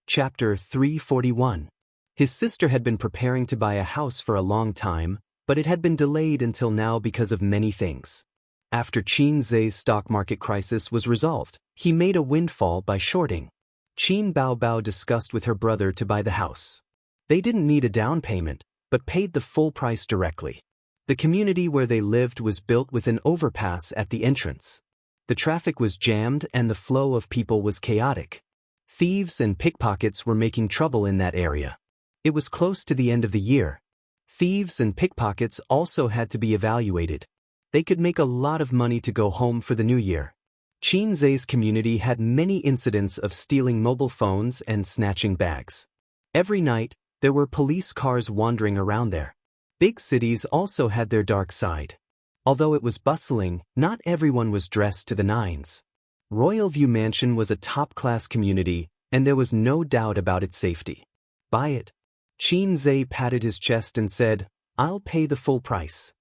Chapter 341. His sister had been preparing to buy a house for a long time, but it had been delayed until now because of many things. After Qin Zhe's stock market crisis was resolved, he made a windfall by shorting. Qin Baobao discussed with her brother to buy the house. They didn't need a down payment, but paid the full price directly. The community where they lived was built with an overpass at the entrance. The traffic was jammed and the flow of people was chaotic. Thieves and pickpockets were making trouble in that area. It was close to the end of the year. Thieves and pickpockets also had to be evaluated. They could make a lot of money to go home for the new year. Qin Zhe's community had many incidents of stealing mobile phones and snatching bags. Every night, there were police cars wandering around there. Big cities also had their dark side. Although it was bustling, not everyone was dressed to the nines. Royal View Mansion was a top-class community, and there was no doubt about its safety. Buy it. Qin Zhe patted his chest and said, "I'll pay the full price."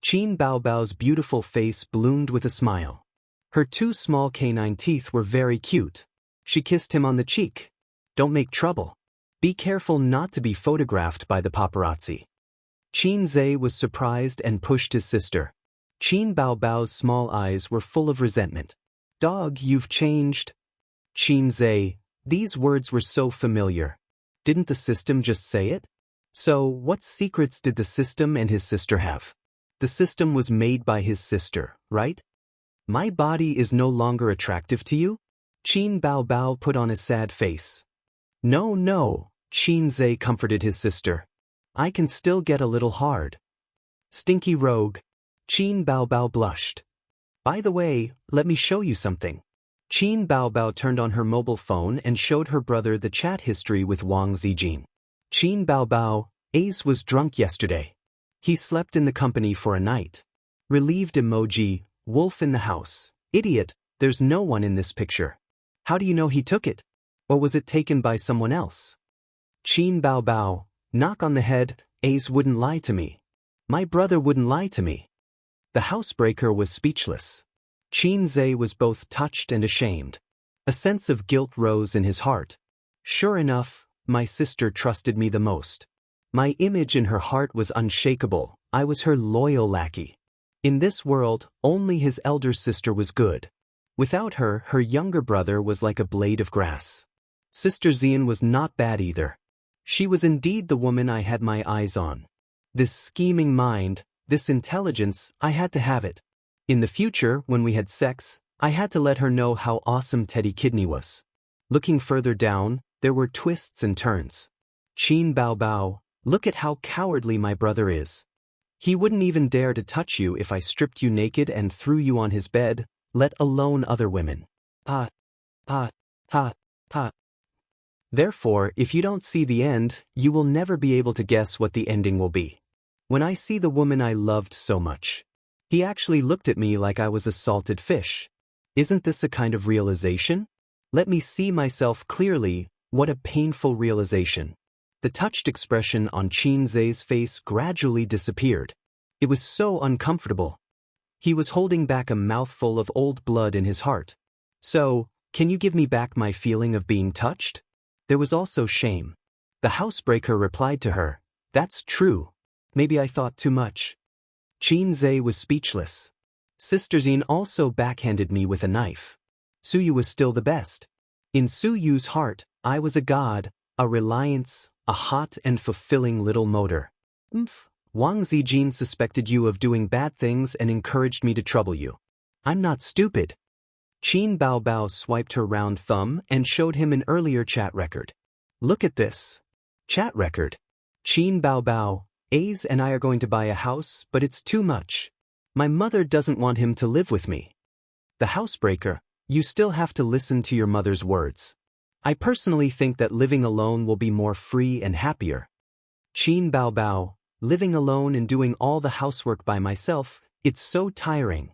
Qin Baobao's beautiful face bloomed with a smile. Her two small canine teeth were very cute. She kissed him on the cheek. "Don't make trouble. Be careful not to be photographed by the paparazzi." Qin Zhe was surprised and pushed his sister. Qin Baobao's small eyes were full of resentment. "Dog, you've changed." Qin Zhe, these words were so familiar. Didn't the system just say it? So, what secrets did the system and his sister have? The system was made by his sister, right? "My body is no longer attractive to you?" Qin Baobao put on a sad face. No, Qin Zhe comforted his sister. "I can still get a little hard." "Stinky rogue." Qin Baobao blushed. "By the way, let me show you something." Qin Baobao turned on her mobile phone and showed her brother the chat history with Wang Zijin. "Qin Baobao, Ace was drunk yesterday. He slept in the company for a night." Relieved emoji, wolf in the house. "Idiot, there's no one in this picture. How do you know he took it? Or was it taken by someone else?" Qin Baobao, knock on the head. "Ace wouldn't lie to me. My brother wouldn't lie to me." The housebreaker was speechless. Qin Zhe was both touched and ashamed. A sense of guilt rose in his heart. Sure enough, my sister trusted me the most. My image in her heart was unshakable. I was her loyal lackey. In this world, only his elder sister was good. Without her, her younger brother was like a blade of grass. Sister Xian was not bad either. She was indeed the woman I had my eyes on. This scheming mind, this intelligence, I had to have it. In the future, when we had sex, I had to let her know how awesome Teddy Kidney was. Looking further down, there were twists and turns. "Qin Baobao, look at how cowardly my brother is. He wouldn't even dare to touch you if I stripped you naked and threw you on his bed, let alone other women. Ta. Therefore, if you don't see the end, you will never be able to guess what the ending will be. When I see the woman I loved so much." He actually looked at me like I was a salted fish. Isn't this a kind of realization? Let me see myself clearly. What a painful realization. The touched expression on Qin Zhe's face gradually disappeared. It was so uncomfortable. He was holding back a mouthful of old blood in his heart. "So, can you give me back my feeling of being touched?" There was also shame. The housebreaker replied to her, "That's true. Maybe I thought too much." Qin Zhe was speechless. Sister Xian also backhanded me with a knife. Suyu was still the best. In Suyu's heart, I was a god, a reliance, a hot and fulfilling little motor. Wang Zijin suspected you of doing bad things and encouraged me to trouble you. I'm not stupid." Qin Baobao swiped her round thumb and showed him an earlier chat record. "Look at this. Chat record. Qin Baobao, Ace and I are going to buy a house, but it's too much. My mother doesn't want him to live with me." The housebreaker, you still have to listen to your mother's words. I personally think that living alone will be more free and happier. Qin Baobao, living alone and doing all the housework by myself, it's so tiring.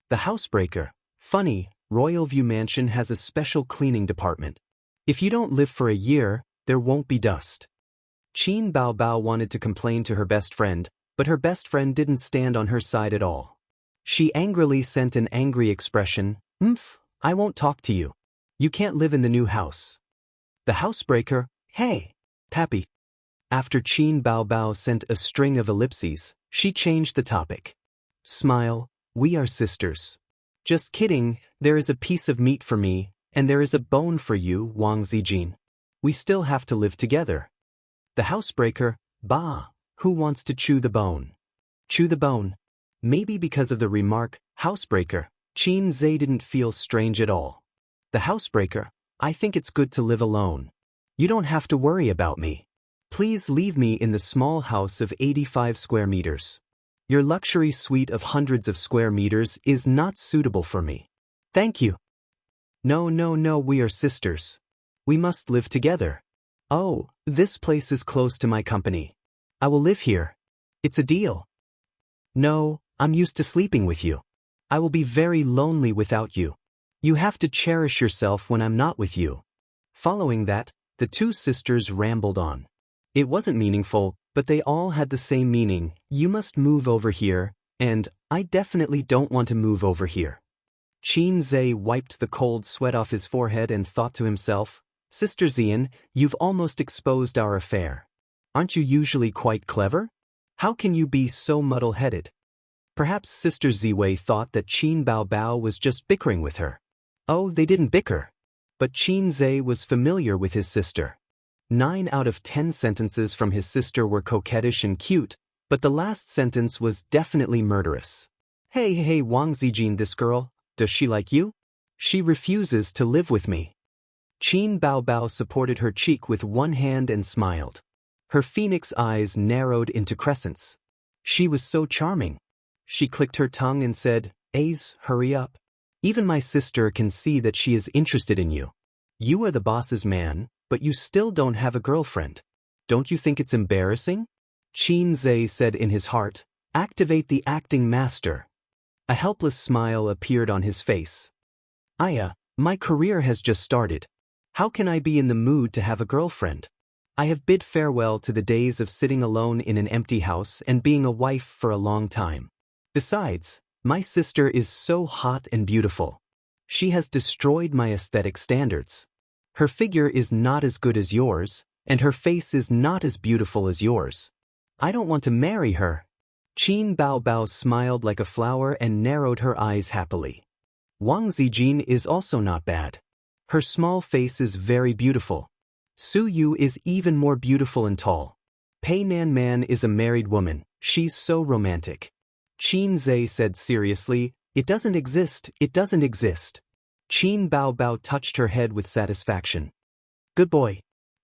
The housebreaker, funny, Royal View Mansion has a special cleaning department. If you don't live for a year, there won't be dust. Qin Baobao wanted to complain to her best friend, but her best friend didn't stand on her side at all. She angrily sent an angry expression, I won't talk to you. You can't live in the new house." The housebreaker, hey, Pappy. After Qin Bao Bao sent a string of ellipses, she changed the topic. Smile, we are sisters. Just kidding, there is a piece of meat for me, and there is a bone for you, Wang Zijin. We still have to live together. The housebreaker, bah, who wants to chew the bone? Chew the bone. Maybe because of the remark, housebreaker, Qin Zhe didn't feel strange at all. The housebreaker, I think it's good to live alone. You don't have to worry about me. Please leave me in the small house of 85 square meters. Your luxury suite of hundreds of square meters is not suitable for me. Thank you. No, we are sisters. We must live together. Oh, this place is close to my company. I will live here. It's a deal. No, I'm used to sleeping with you. I will be very lonely without you. You have to cherish yourself when I'm not with you. Following that, the two sisters rambled on. It wasn't meaningful, but they all had the same meaning. You must move over here, and I definitely don't want to move over here. Qin Zhe wiped the cold sweat off his forehead and thought to himself, Sister Xian, you've almost exposed our affair. Aren't you usually quite clever? How can you be so muddle-headed? Perhaps Sister Ziwei thought that Qin Bao Bao was just bickering with her. Oh, they didn't bicker. But Qin Zhe was familiar with his sister. 9 out of 10 sentences from his sister were coquettish and cute, but the last sentence was definitely murderous. Hey, Wang Zijin, this girl, does she like you? She refuses to live with me. Qin Bao Bao supported her cheek with one hand and smiled. Her phoenix eyes narrowed into crescents. She was so charming. She clicked her tongue and said, Ace, hurry up. Even my sister can see that she is interested in you. You are the boss's man, but you still don't have a girlfriend. Don't you think it's embarrassing? Qin Zhe said in his heart, activate the acting master. A helpless smile appeared on his face. Aya, my career has just started. How can I be in the mood to have a girlfriend? I have bid farewell to the days of sitting alone in an empty house and being a wife for a long time. Besides, my sister is so hot and beautiful. She has destroyed my aesthetic standards. Her figure is not as good as yours, and her face is not as beautiful as yours. I don't want to marry her. Qin Bao Bao smiled like a flower and narrowed her eyes happily. Wang Zijin is also not bad. Her small face is very beautiful. Su Yu is even more beautiful and tall. Pei Nan Man is a married woman. She's so romantic. Qin Zhe said seriously, it doesn't exist. Qin Bao Bao touched her head with satisfaction. Good boy.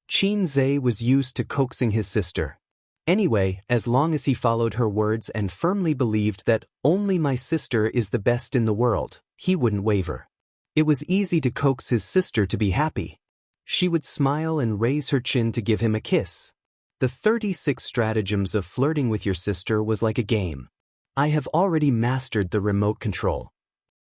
Qin Zhe was used to coaxing his sister. Anyway, as long as he followed her words and firmly believed that only my sister is the best in the world, he wouldn't waver. It was easy to coax his sister to be happy. She would smile and raise her chin to give him a kiss. The 36 stratagems of flirting with your sister was like a game. I have already mastered the remote control.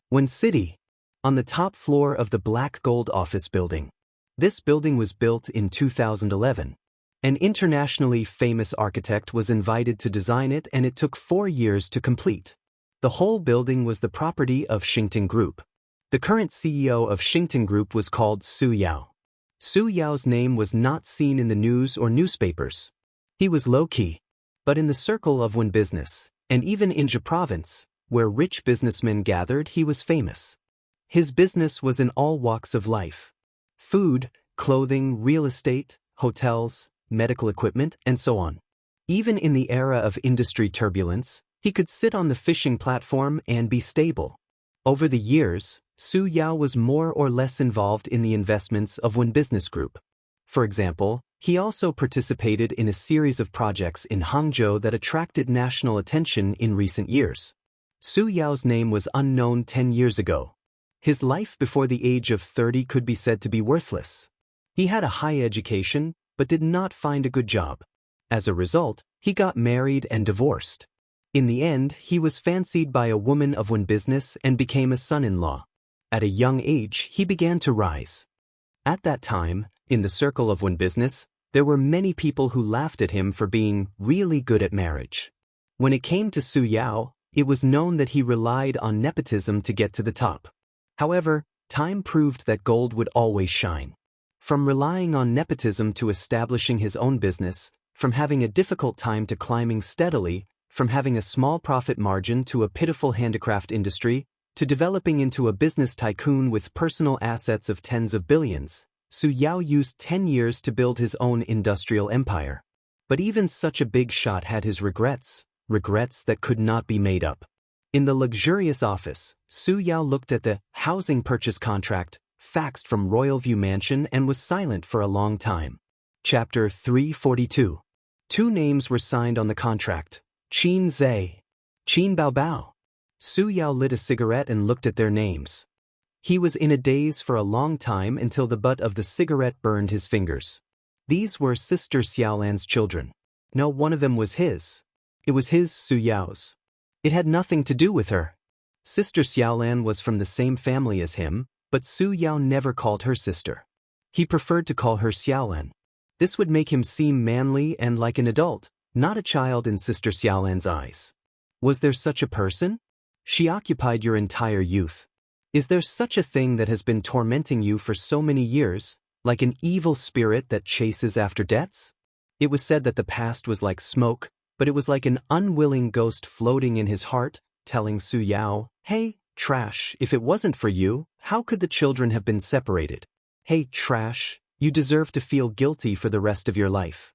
When City, on the top floor of the black gold office building. This building was built in 2011. An internationally famous architect was invited to design it, and it took 4 years to complete. The whole building was the property of Xingtan Group. The current CEO of Xingtan Group was called Su Yao. Su Yao's name was not seen in the news or newspapers. He was low-key. But in the circle of Wen business, and even in Jia province, where rich businessmen gathered, he was famous. His business was in all walks of life. Food, clothing, real estate, hotels, medical equipment, and so on. Even in the era of industry turbulence, he could sit on the fishing platform and be stable. Over the years, Su Yao was more or less involved in the investments of Wen Business Group. For example, he also participated in a series of projects in Hangzhou that attracted national attention in recent years. Su Yao's name was unknown 10 years ago. His life before the age of 30 could be said to be worthless. He had a high education, but did not find a good job. As a result, he got married and divorced. In the end, he was fancied by a woman of Wen business and became a son-in-law. At a young age, he began to rise. At that time, in the circle of Wen business, there were many people who laughed at him for being really good at marriage. When it came to Su Yao, it was known that he relied on nepotism to get to the top. However, time proved that gold would always shine. From relying on nepotism to establishing his own business, from having a difficult time to climbing steadily, from having a small profit margin to a pitiful handicraft industry, to developing into a business tycoon with personal assets of tens of billions, Su Yao used 10 years to build his own industrial empire. But even such a big shot had his regrets that could not be made up. In the luxurious office, Su Yao looked at the housing purchase contract, faxed from Royalview Mansion, and was silent for a long time. Chapter 342. 2 names were signed on the contract: Qin Zhe, Qin Baobao. Su Yao lit a cigarette and looked at their names. He was in a daze for a long time until the butt of the cigarette burned his fingers. These were Sister Xiaolan's children. No, one of them was his. It was his, Su Yao's. It had nothing to do with her. Sister Xiaolan was from the same family as him, but Su Yao never called her sister. He preferred to call her Xiaolan. This would make him seem manly and like an adult, not a child in Sister Xiaolan's eyes. Was there such a person? She occupied your entire youth. Is there such a thing that has been tormenting you for so many years, like an evil spirit that chases after debts? It was said that the past was like smoke, but it was like an unwilling ghost floating in his heart, telling Su Yao, "Hey, trash, if it wasn't for you, how could the children have been separated? Hey, trash, you deserve to feel guilty for the rest of your life."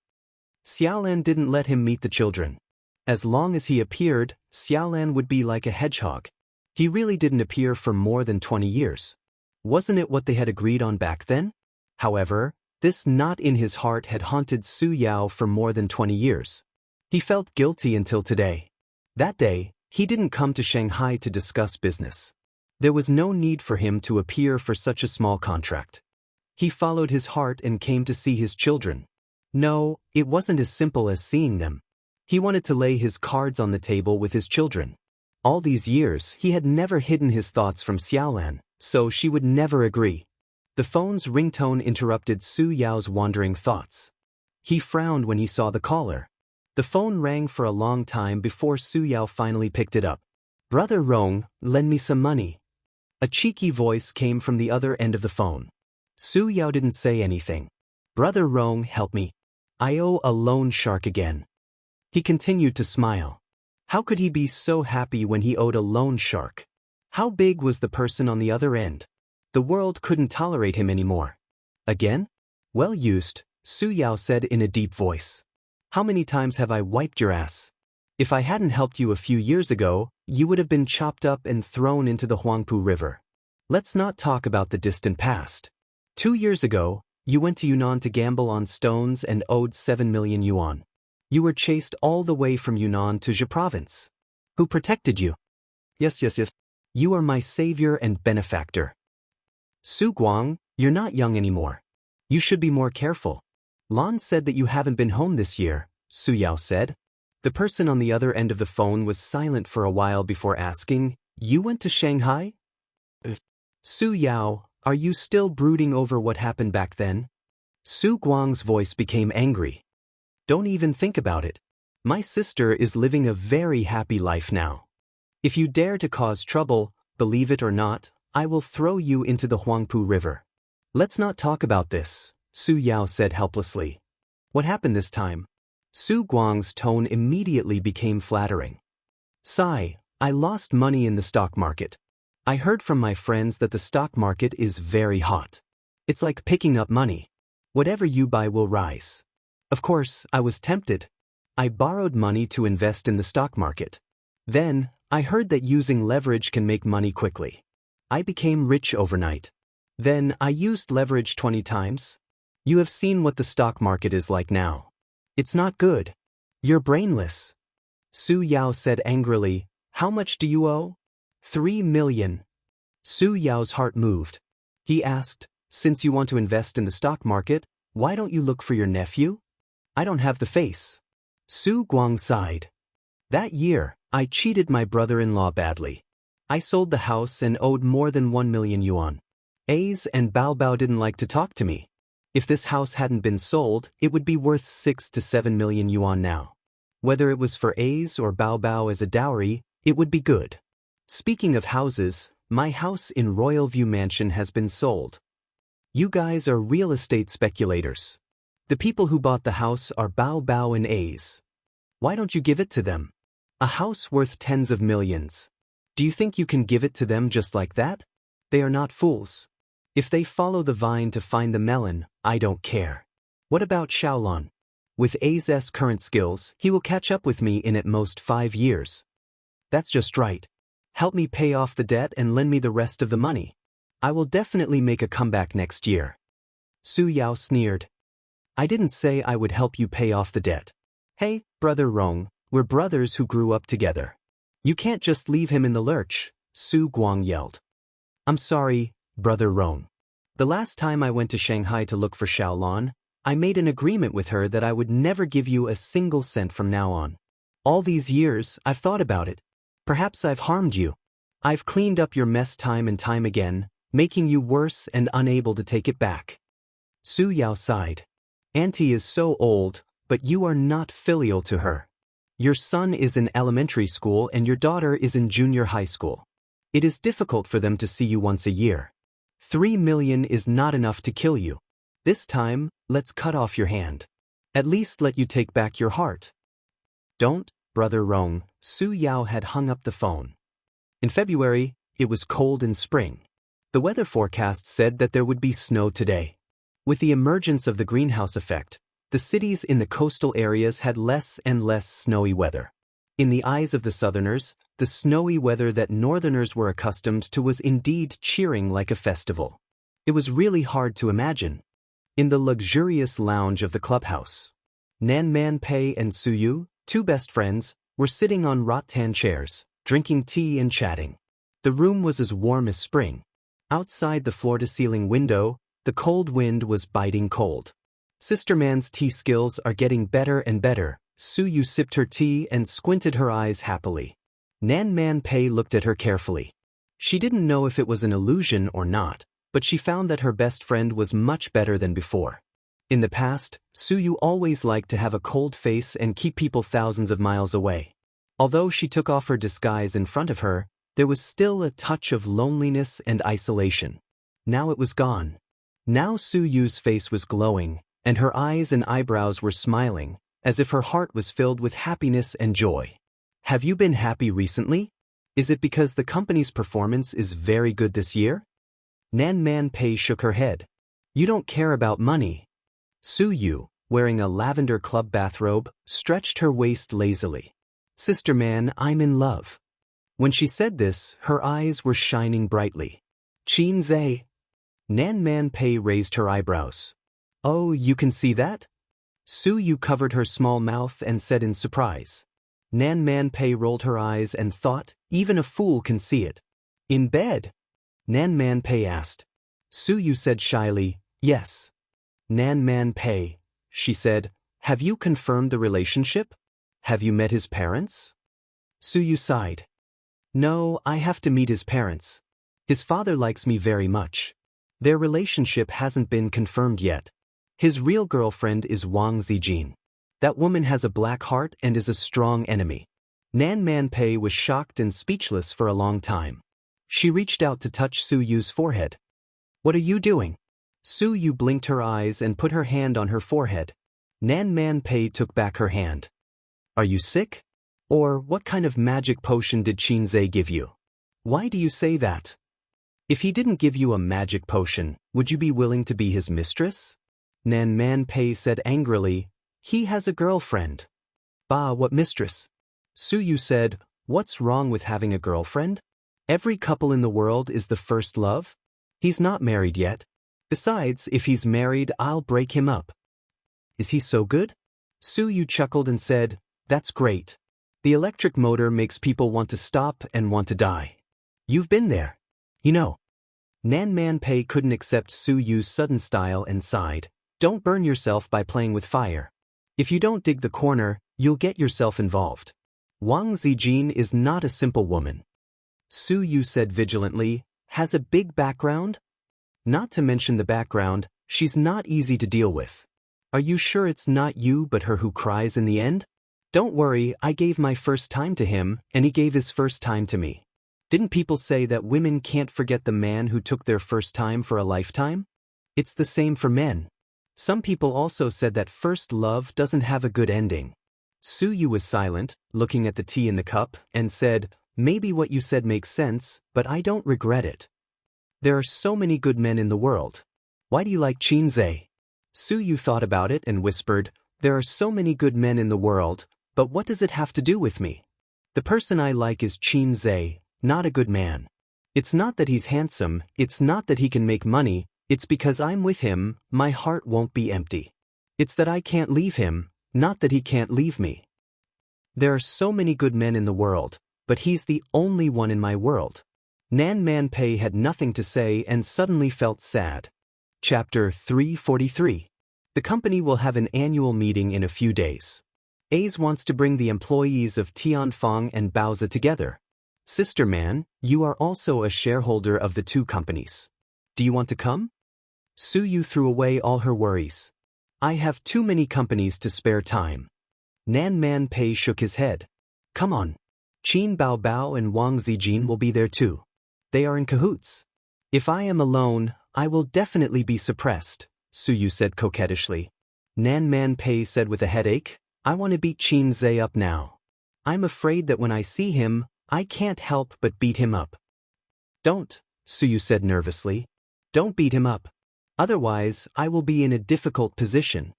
Xiaolan didn't let him meet the children. As long as he appeared, Xiaolan would be like a hedgehog. He really didn't appear for more than 20 years. Wasn't it what they had agreed on back then? However, this knot in his heart had haunted Su Yao for more than 20 years. He felt guilty until today. That day, he didn't come to Shanghai to discuss business. There was no need for him to appear for such a small contract. He followed his heart and came to see his children. No, it wasn't as simple as seeing them. He wanted to lay his cards on the table with his children. All these years, he had never hidden his thoughts from Xiaolan, so she would never agree. The phone's ringtone interrupted Su Yao's wandering thoughts. He frowned when he saw the caller. The phone rang for a long time before Su Yao finally picked it up. "Brother Rong, lend me some money." A cheeky voice came from the other end of the phone. Su Yao didn't say anything. "Brother Rong, help me. I owe a loan shark again." He continued to smile. How could he be so happy when he owed a loan shark? How big was the person on the other end? The world couldn't tolerate him anymore. Again? "Well used," Su Yao said in a deep voice. "How many times have I wiped your ass? If I hadn't helped you a few years ago, you would have been chopped up and thrown into the Huangpu River. Let's not talk about the distant past. 2 years ago, you went to Yunnan to gamble on stones and owed 7 million yuan. You were chased all the way from Yunnan to Zhe province. Who protected you? Yes. You are my savior and benefactor. Su Guang, you're not young anymore. You should be more careful. Lan said that you haven't been home this year," Su Yao said. The person on the other end of the phone was silent for a while before asking, "You went to Shanghai?" "Su Yao, are you still brooding over what happened back then?" Su Guang's voice became angry. "Don't even think about it. My sister is living a very happy life now. If you dare to cause trouble, believe it or not, I will throw you into the Huangpu River." "Let's not talk about this," Su Yao said helplessly. "What happened this time?" Su Guang's tone immediately became flattering. "Sigh, I lost money in the stock market. I heard from my friends that the stock market is very hot. It's like picking up money. Whatever you buy will rise. Of course, I was tempted. I borrowed money to invest in the stock market. Then, I heard that using leverage can make money quickly. I became rich overnight. Then, I used leverage 20 times. You have seen what the stock market is like now. It's not good. You're brainless." Su Yao said angrily, "How much do you owe?" 3 million. Su Yao's heart moved. He asked, "Since you want to invest in the stock market, why don't you look for your nephew?" "I don't have the face." Su Guang sighed. "That year, I cheated my brother-in-law badly. I sold the house and owed more than 1 million yuan. A's and Bao Bao didn't like to talk to me. If this house hadn't been sold, it would be worth 6 to 7 million yuan now. Whether it was for A's or Bao Bao as a dowry, it would be good. Speaking of houses, my house in Royalview Mansion has been sold." You guys are real estate speculators. The people who bought the house are Bao Bao and A's. Why don't you give it to them? A house worth tens of millions. Do you think you can give it to them just like that? They are not fools. If they follow the vine to find the melon, I don't care. What about Xiaolon? With A's current skills, he will catch up with me in at most 5 years. That's just right. Help me pay off the debt and lend me the rest of the money. I will definitely make a comeback next year. Su Yao sneered. I didn't say I would help you pay off the debt. Hey, Brother Rong, we're brothers who grew up together. You can't just leave him in the lurch, Su Guang yelled. I'm sorry, Brother Rong. The last time I went to Shanghai to look for Xiaolon, I made an agreement with her that I would never give you a single cent from now on. All these years, I've thought about it. Perhaps I've harmed you. I've cleaned up your mess time and time again, making you worse and unable to take it back. Su Yao sighed. Auntie is so old, but you are not filial to her. Your son is in elementary school and your daughter is in junior high school. It is difficult for them to see you once a year. 3 million is not enough to kill you. This time, let's cut off your hand. At least let you take back your heart. Don't, Brother Rong. Su Yao had hung up the phone. In February, it was cold in spring. The weather forecast said that there would be snow today. With the emergence of the greenhouse effect, the cities in the coastal areas had less and less snowy weather. In the eyes of the southerners, the snowy weather that northerners were accustomed to was indeed cheering like a festival. It was really hard to imagine. In the luxurious lounge of the clubhouse, Nan Man Pei and Su Yu, 2 best friends, were sitting on rattan chairs, drinking tea and chatting. The room was as warm as spring. Outside the floor-to-ceiling window, the cold wind was biting cold. Sister Man's tea skills are getting better and better. Su Yu sipped her tea and squinted her eyes happily. Nan Man Pei looked at her carefully. She didn't know if it was an illusion or not, but she found that her best friend was much better than before. In the past, Su Yu always liked to have a cold face and keep people thousands of miles away. Although she took off her disguise in front of her, there was still a touch of loneliness and isolation. Now it was gone. Now Su Yu's face was glowing, and her eyes and eyebrows were smiling, as if her heart was filled with happiness and joy. Have you been happy recently? Is it because the company's performance is very good this year? Nan Man Pei shook her head. You don't care about money. Su Yu, wearing a lavender club bathrobe, stretched her waist lazily. Sister Man, I'm in love. When she said this, her eyes were shining brightly. Qin Zhe. Nan Man Pei raised her eyebrows. Oh, you can see that? Su Yu covered her small mouth and said in surprise. Nan Man Pei rolled her eyes and thought, even a fool can see it. In bed? Nan Man Pei asked. Su Yu said shyly, yes. Nan Man Pei, she said, have you confirmed the relationship? Have you met his parents? Su Yu sighed. No, I have to meet his parents. His father likes me very much. Their relationship hasn't been confirmed yet. His real girlfriend is Wang Zijin. That woman has a black heart and is a strong enemy. Nan Man Pei was shocked and speechless for a long time. She reached out to touch Su Yu's forehead. What are you doing? Su Yu blinked her eyes and put her hand on her forehead. Nan Man Pei took back her hand. Are you sick? Or what kind of magic potion did Qin Zhe give you? Why do you say that? If he didn't give you a magic potion, would you be willing to be his mistress? Nan Man Pei said angrily, he has a girlfriend. Bah, what mistress? Su Yu said, what's wrong with having a girlfriend? Every couple in the world is the first love. He's not married yet. Besides, if he's married, I'll break him up. Is he so good? Su Yu chuckled and said, that's great. The electric motor makes people want to stop and want to die. You've been there. You know. Nan Man Pei couldn't accept Su Yu's sudden style and sighed. Don't burn yourself by playing with fire. If you don't dig the corner, you'll get yourself involved. Wang Zijin is not a simple woman. Su Yu said vigilantly, has a big background? Not to mention the background, she's not easy to deal with. Are you sure it's not you but her who cries in the end? Don't worry, I gave my first time to him, and he gave his first time to me. Didn't people say that women can't forget the man who took their first time for a lifetime? It's the same for men. Some people also said that first love doesn't have a good ending. Su Yu was silent, looking at the tea in the cup, and said, maybe what you said makes sense, but I don't regret it. There are so many good men in the world. Why do you like Qinzhe? Su Yu thought about it and whispered, there are so many good men in the world, but what does it have to do with me? The person I like is Qinzhe, not a good man. It's not that he's handsome, it's not that he can make money, it's because I'm with him, my heart won't be empty. It's that I can't leave him, not that he can't leave me. There are so many good men in the world, but he's the only one in my world. Nan Man Pei had nothing to say and suddenly felt sad. Chapter 343. The company will have an annual meeting in a few days. Ace wants to bring the employees of Tianfang and Baozi together. Sister Man, you are also a shareholder of the two companies. Do you want to come? Su Yu threw away all her worries. I have too many companies to spare time. Nan Man Pei shook his head. Come on. Qin Bao Bao and Wang Zijin will be there too. They are in cahoots. If I am alone, I will definitely be suppressed, Su Yu said coquettishly. Nan Man Pei said with a headache, I want to beat Qinzhe up now. I'm afraid that when I see him, I can't help but beat him up. Don't, Su Yu said nervously. Don't beat him up. Otherwise, I will be in a difficult position.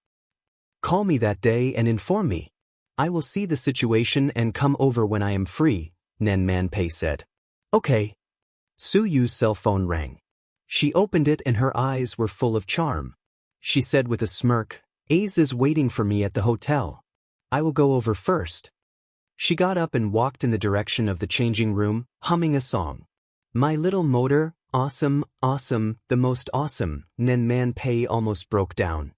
Call me that day and inform me. I will see the situation and come over when I am free, Nan Man Pei said. Okay. Su Yu's cell phone rang. She opened it and her eyes were full of charm. She said with a smirk, Ace is waiting for me at the hotel. I will go over first. She got up and walked in the direction of the changing room, humming a song. My little motor, awesome, awesome, the most awesome, Nan Man Pei almost broke down.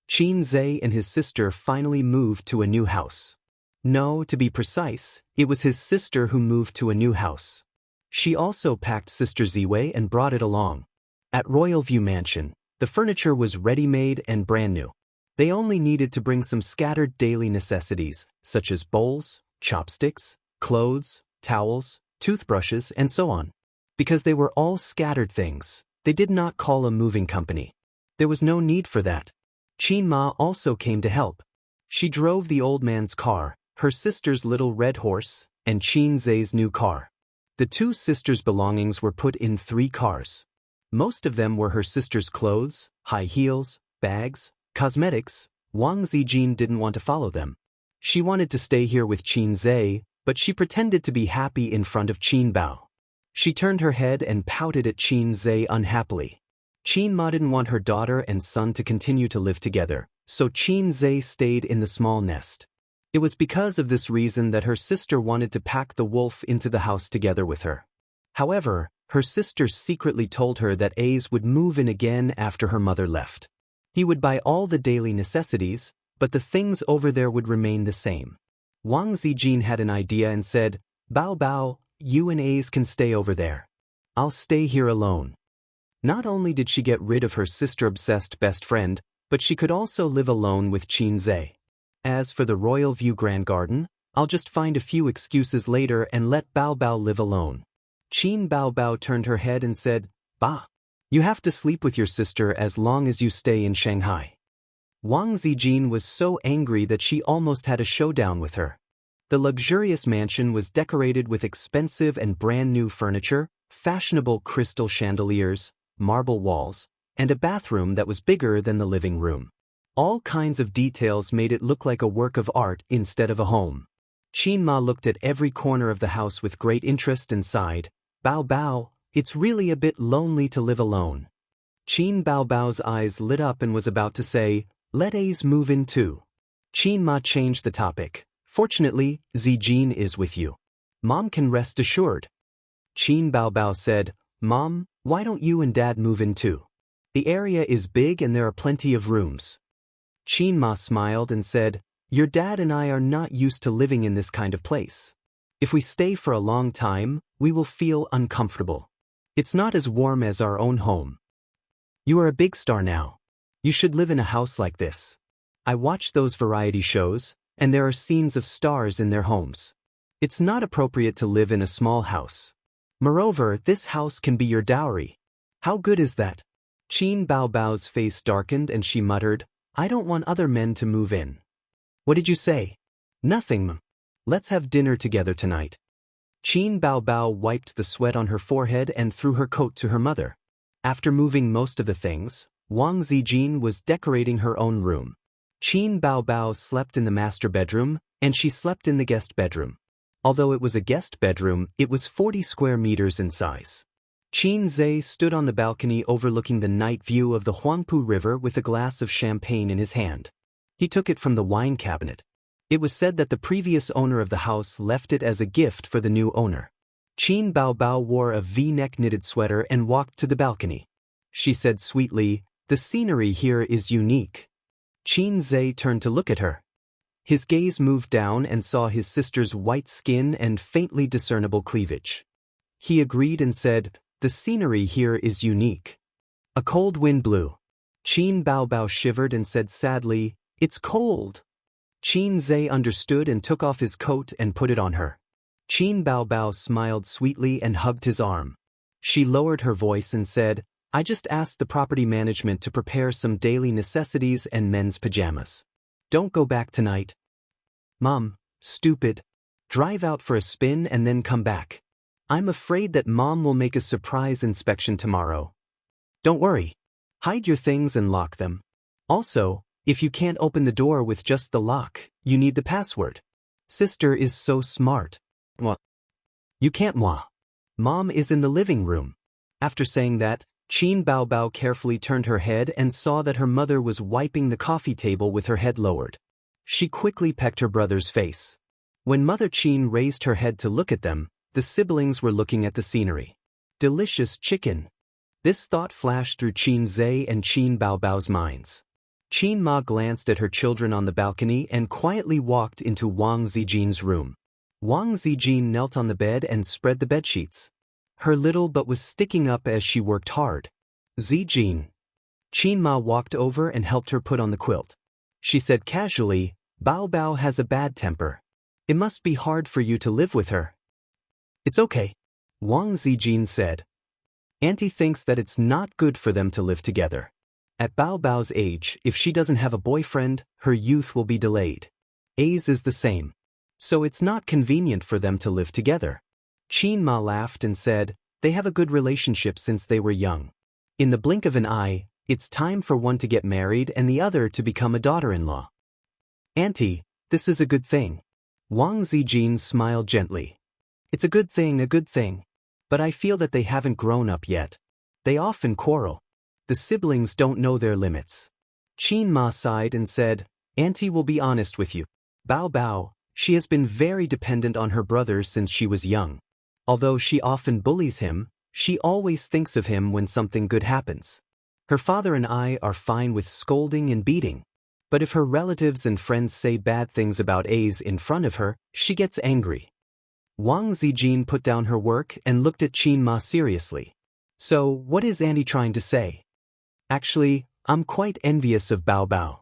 Qinzhe and his sister finally moved to a new house. No, to be precise, it was his sister who moved to a new house. She also packed Sister Ziwei and brought it along. At Royal View Mansion, the furniture was ready-made and brand new. They only needed to bring some scattered daily necessities, such as bowls, chopsticks, clothes, towels, toothbrushes, and so on. Because they were all scattered things, they did not call a moving company. There was no need for that. Qin Ma also came to help. She drove the old man's car, her sister's little red horse, and Qinzhe's new car. The two sisters' belongings were put in 3 cars. Most of them were her sister's clothes, high heels, bags, cosmetics. Wang Zijin didn't want to follow them. She wanted to stay here with Qinzhe, but she pretended to be happy in front of Qin Bao. She turned her head and pouted at Qinzhe unhappily. Qin Ma didn't want her daughter and son to continue to live together, so Qinzhe stayed in the small nest. It was because of this reason that her sister wanted to pack the wolf into the house together with her. However, her sister secretly told her that Ace would move in again after her mother left. He would buy all the daily necessities, but the things over there would remain the same. Wang Zijin had an idea and said, Bao Bao, you and Ace can stay over there. I'll stay here alone. Not only did she get rid of her sister-obsessed best friend, but she could also live alone with Qinzhe. As for the Royal View Grand Garden, I'll just find a few excuses later and let Bao Bao live alone. Qin Bao Bao turned her head and said, Bah, you have to sleep with your sister as long as you stay in Shanghai. Wang Zijin was so angry that she almost had a showdown with her. The luxurious mansion was decorated with expensive and brand new furniture, fashionable crystal chandeliers, marble walls, and a bathroom that was bigger than the living room. All kinds of details made it look like a work of art instead of a home. Qin Ma looked at every corner of the house with great interest and sighed, Bao Bao, it's really a bit lonely to live alone. Qin Bao Bao's eyes lit up and was about to say, let Ace move in too. Qin Ma changed the topic. Fortunately, Zijin is with you. Mom can rest assured. Qin Bao Bao said, Mom, why don't you and Dad move in too? The area is big and there are plenty of rooms. Qin Ma smiled and said, your dad and I are not used to living in this kind of place. If we stay for a long time, we will feel uncomfortable. It's not as warm as our own home. You are a big star now. You should live in a house like this. I watch those variety shows, and there are scenes of stars in their homes. It's not appropriate to live in a small house. Moreover, this house can be your dowry. How good is that? Qin Baobao's face darkened and she muttered, I don't want other men to move in. What did you say? Nothing, ma'am. Let's have dinner together tonight. Qin Baobao wiped the sweat on her forehead and threw her coat to her mother. After moving most of the things, Wang Zijin was decorating her own room. Qin Baobao slept in the master bedroom, and she slept in the guest bedroom. Although it was a guest bedroom, it was 40 square meters in size. Qin Zhe stood on the balcony overlooking the night view of the Huangpu River with a glass of champagne in his hand. He took it from the wine cabinet. It was said that the previous owner of the house left it as a gift for the new owner. Qin Baobao wore a V-neck knitted sweater and walked to the balcony. She said sweetly, the scenery here is unique. Qin Zhe turned to look at her. His gaze moved down and saw his sister's white skin and faintly discernible cleavage. He agreed and said, the scenery here is unique. A cold wind blew. Qin Baobao shivered and said sadly, it's cold. Qin Zhe understood and took off his coat and put it on her. Qin Baobao smiled sweetly and hugged his arm. She lowered her voice and said, I just asked the property management to prepare some daily necessities and men's pajamas. Don't go back tonight. Mom, stupid. Drive out for a spin and then come back. I'm afraid that Mom will make a surprise inspection tomorrow. Don't worry. Hide your things and lock them. Also, if you can't open the door with just the lock, you need the password. Sister is so smart. What? You can't. Mom is in the living room. After saying that, Qin Baobao carefully turned her head and saw that her mother was wiping the coffee table with her head lowered. She quickly pecked her brother's face. When Mother Qin raised her head to look at them, the siblings were looking at the scenery. Delicious chicken. This thought flashed through Qin Zhe and Qin Baobao's minds. Qin Ma glanced at her children on the balcony and quietly walked into Wang Zijin's room. Wang Zijin knelt on the bed and spread the bedsheets. Her little butt was sticking up as she worked hard. Zijin. Qin Ma walked over and helped her put on the quilt. She said casually, Baobao has a bad temper. It must be hard for you to live with her. It's okay. Wang Zijin said. Auntie thinks that it's not good for them to live together. At Baobao's age, if she doesn't have a boyfriend, her youth will be delayed. A's is the same. So it's not convenient for them to live together. Qin Ma laughed and said, they have a good relationship since they were young. In the blink of an eye, it's time for one to get married and the other to become a daughter-in-law. Auntie, this is a good thing. Wang Zijin smiled gently. It's a good thing. But I feel that they haven't grown up yet. They often quarrel. The siblings don't know their limits. Qin Ma sighed and said, Auntie will be honest with you. Baobao, she has been very dependent on her brother since she was young. Although she often bullies him, she always thinks of him when something good happens. Her father and I are fine with scolding and beating. But if her relatives and friends say bad things about A's in front of her, she gets angry. Wang Zijin put down her work and looked at Qin Ma seriously. So, what is Auntie trying to say? Actually, I'm quite envious of Baobao.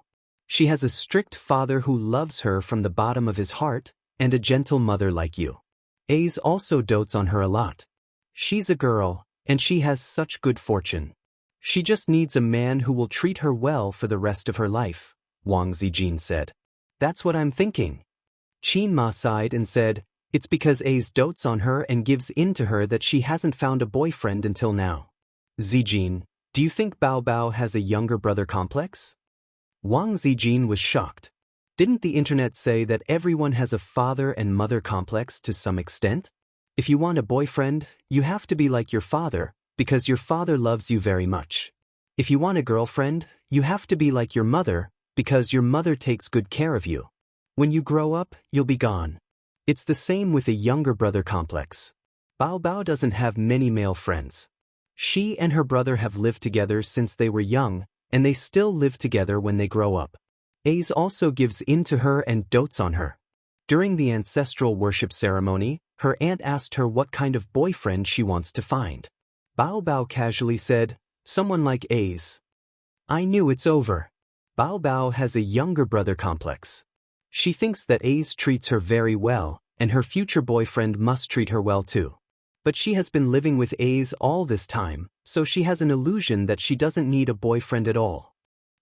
She has a strict father who loves her from the bottom of his heart, and a gentle mother like you. A's also dotes on her a lot. She's a girl, and she has such good fortune. She just needs a man who will treat her well for the rest of her life, Wang Zijin said. That's what I'm thinking. Qin Ma sighed and said, it's because A's dotes on her and gives in to her that she hasn't found a boyfriend until now. Zijin, do you think Baobao has a younger brother complex? Wang Zijin was shocked. Didn't the internet say that everyone has a father and mother complex to some extent? If you want a boyfriend, you have to be like your father, because your father loves you very much. If you want a girlfriend, you have to be like your mother, because your mother takes good care of you. When you grow up, you'll be gone. It's the same with a younger brother complex. Baobao doesn't have many male friends. She and her brother have lived together since they were young, and they still live together when they grow up. A's also gives in to her and dotes on her. During the ancestral worship ceremony, her aunt asked her what kind of boyfriend she wants to find. Baobao casually said, someone like A's. I knew it's over. Baobao has a younger brother complex. She thinks that A's treats her very well, and her future boyfriend must treat her well too. But she has been living with A's all this time, so she has an illusion that she doesn't need a boyfriend at all.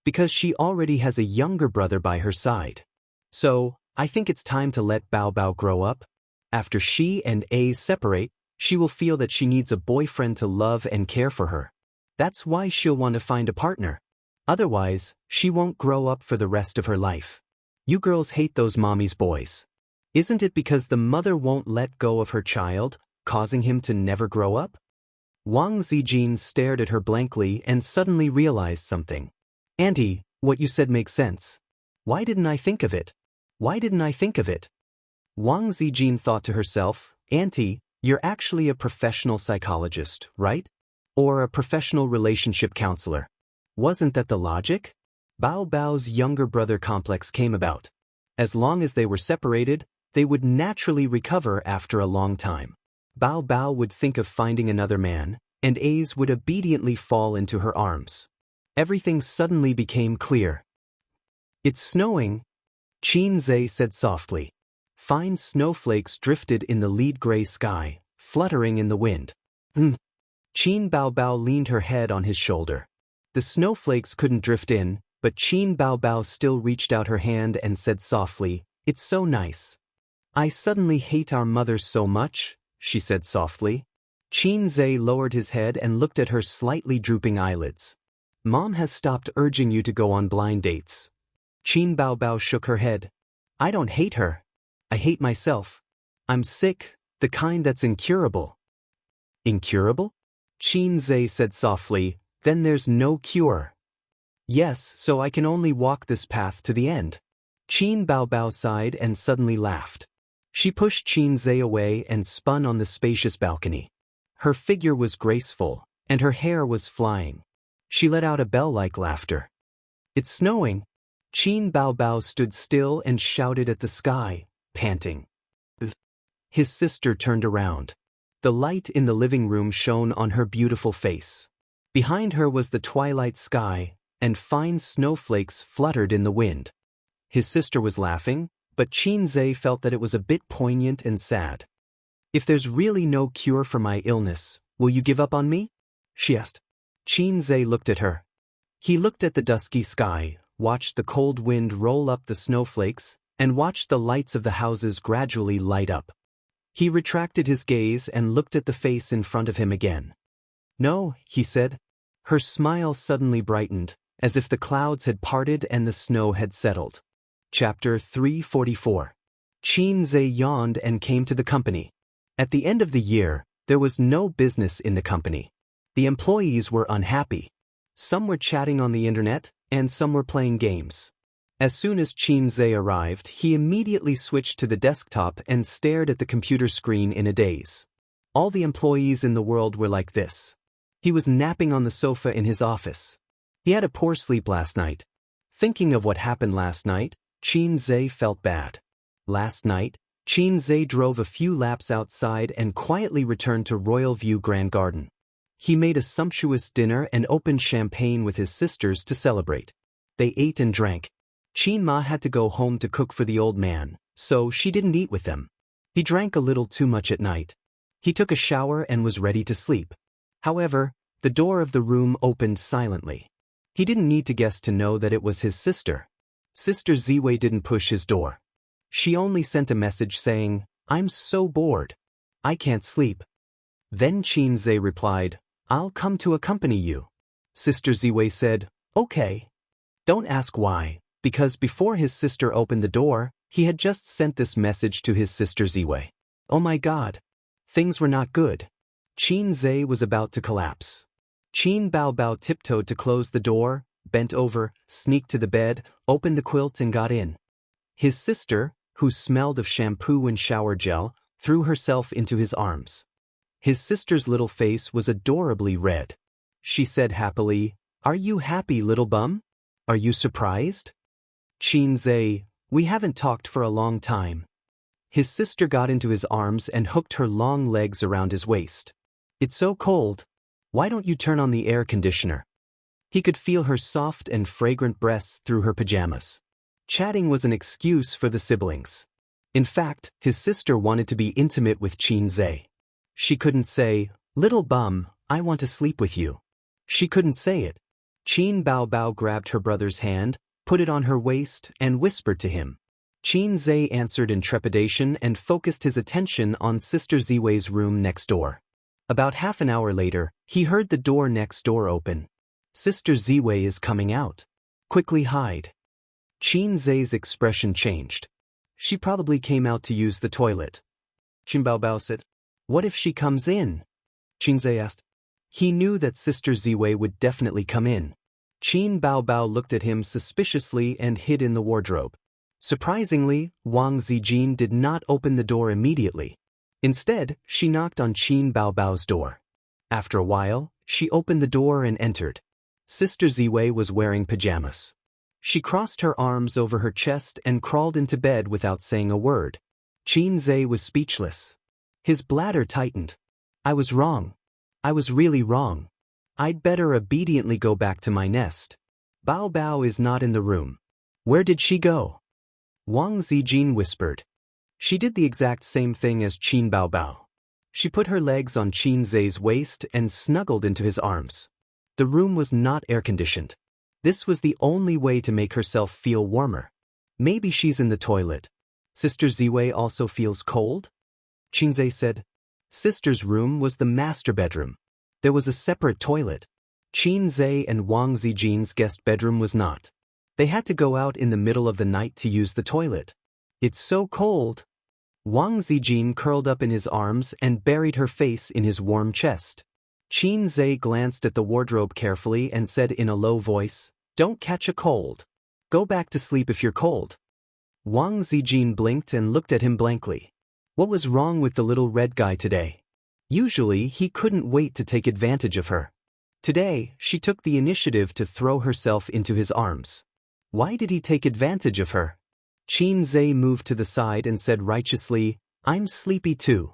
Because she already has a younger brother by her side. So, I think it's time to let Bao Bao grow up. After she and A separate, she will feel that she needs a boyfriend to love and care for her. That's why she'll want to find a partner. Otherwise, she won't grow up for the rest of her life. You girls hate those mommy's boys. Isn't it because the mother won't let go of her child, causing him to never grow up? Wang Zijin stared at her blankly and suddenly realized something. Auntie, what you said makes sense. Why didn't I think of it? Why didn't I think of it? Wang Zijin thought to herself, Auntie, you're actually a professional psychologist, right? Or a professional relationship counselor. Wasn't that the logic? Bao Bao's younger brother complex came about. As long as they were separated, they would naturally recover after a long time. Bao Bao would think of finding another man, and A's would obediently fall into her arms. Everything suddenly became clear. It's snowing, Qin Zhe said softly. Fine snowflakes drifted in the lead gray sky, fluttering in the wind. Qin Bao Bao leaned her head on his shoulder. The snowflakes couldn't drift in, but Qin Bao Bao still reached out her hand and said softly, It's so nice. I suddenly hate our mother so much, she said softly. Qin Zhe lowered his head and looked at her slightly drooping eyelids. Mom has stopped urging you to go on blind dates. Qin Bao Bao shook her head. I don't hate her. I hate myself. I'm sick, the kind that's incurable. Incurable? Qin Zhe said softly, Then there's no cure. Yes, so I can only walk this path to the end. Qin Bao Bao sighed and suddenly laughed. She pushed Qin Zhe away and spun on the spacious balcony. Her figure was graceful, and her hair was flying. She let out a bell-like laughter. It's snowing. Qin Bao Bao stood still and shouted at the sky, panting. His sister turned around. The light in the living room shone on her beautiful face. Behind her was the twilight sky, and fine snowflakes fluttered in the wind. His sister was laughing, but Qin Zhe felt that it was a bit poignant and sad. If there's really no cure for my illness, will you give up on me? She asked. Qin Zhe looked at her. He looked at the dusky sky, watched the cold wind roll up the snowflakes, and watched the lights of the houses gradually light up. He retracted his gaze and looked at the face in front of him again. No, he said. Her smile suddenly brightened, as if the clouds had parted and the snow had settled. Chapter 344. Qin Zhe yawned and came to the company. At the end of the year, there was no business in the company. The employees were unhappy. Some were chatting on the internet, and some were playing games. As soon as Qin Zhe arrived, he immediately switched to the desktop and stared at the computer screen in a daze. All the employees in the world were like this. He was napping on the sofa in his office. He had a poor sleep last night. Thinking of what happened last night, Qin Zhe felt bad. Last night, Qin Zhe drove a few laps outside and quietly returned to Royal View Grand Garden. He made a sumptuous dinner and opened champagne with his sisters to celebrate. They ate and drank. Qin Ma had to go home to cook for the old man, so she didn't eat with them. He drank a little too much at night. He took a shower and was ready to sleep. However, the door of the room opened silently. He didn't need to guess to know that it was his sister. Sister Ziwei didn't push his door. She only sent a message saying, I'm so bored. I can't sleep. Then Qin Zhe replied, I'll come to accompany you. Sister Ziwei said, Okay. Don't ask why, because before his sister opened the door, he had just sent this message to his sister Ziwei. Oh my God. Things were not good. Qin Zhe was about to collapse. Qin Bao Bao tiptoed to close the door, bent over, sneaked to the bed, opened the quilt and got in. His sister, who smelled of shampoo and shower gel, threw herself into his arms. His sister's little face was adorably red. She said happily, Are you happy, little bum? Are you surprised? Qin Zhe, we haven't talked for a long time. His sister got into his arms and hooked her long legs around his waist. It's so cold. Why don't you turn on the air conditioner? He could feel her soft and fragrant breasts through her pajamas. Chatting was an excuse for the siblings. In fact, his sister wanted to be intimate with Qin Zhe. She couldn't say, Little bum, I want to sleep with you. She couldn't say it. Qin Baobao grabbed her brother's hand, put it on her waist, and whispered to him. Qin Zhe answered in trepidation and focused his attention on Sister Ziwei's room next door. About half an hour later, he heard the door next door open. Sister Ziwei is coming out. Quickly hide. Qin Zhe's expression changed. She probably came out to use the toilet. Qin Baobao said, "What if she comes in?" Qin Zhe asked. He knew that Sister Ziwei would definitely come in. Qin Baobao looked at him suspiciously and hid in the wardrobe. Surprisingly, Wang Zijin did not open the door immediately. Instead, she knocked on Qin Baobao's door. After a while, she opened the door and entered. Sister Ziwei was wearing pajamas. She crossed her arms over her chest and crawled into bed without saying a word. Qin Zhe was speechless. His bladder tightened. "I was wrong. I was really wrong. I'd better obediently go back to my nest. Bao Bao is not in the room. Where did she go?" Wang Zijin whispered. She did the exact same thing as Qin Baobao. She put her legs on Qin Zhe's waist and snuggled into his arms. The room was not air-conditioned. This was the only way to make herself feel warmer. Maybe she's in the toilet. Sister Ziwei also feels cold? Qin Zhe said. Sister's room was the master bedroom. There was a separate toilet. Qin Zhe and Wang Zijin's guest bedroom was not. They had to go out in the middle of the night to use the toilet. It's so cold. Wang Zijin curled up in his arms and buried her face in his warm chest. Qin Zhe glanced at the wardrobe carefully and said in a low voice, "Don't catch a cold. Go back to sleep if you're cold." Wang Zijin blinked and looked at him blankly. What was wrong with the little red guy today? Usually he couldn't wait to take advantage of her. Today, she took the initiative to throw herself into his arms. Why did he take advantage of her? Qin Zhe moved to the side and said righteously, "I'm sleepy too.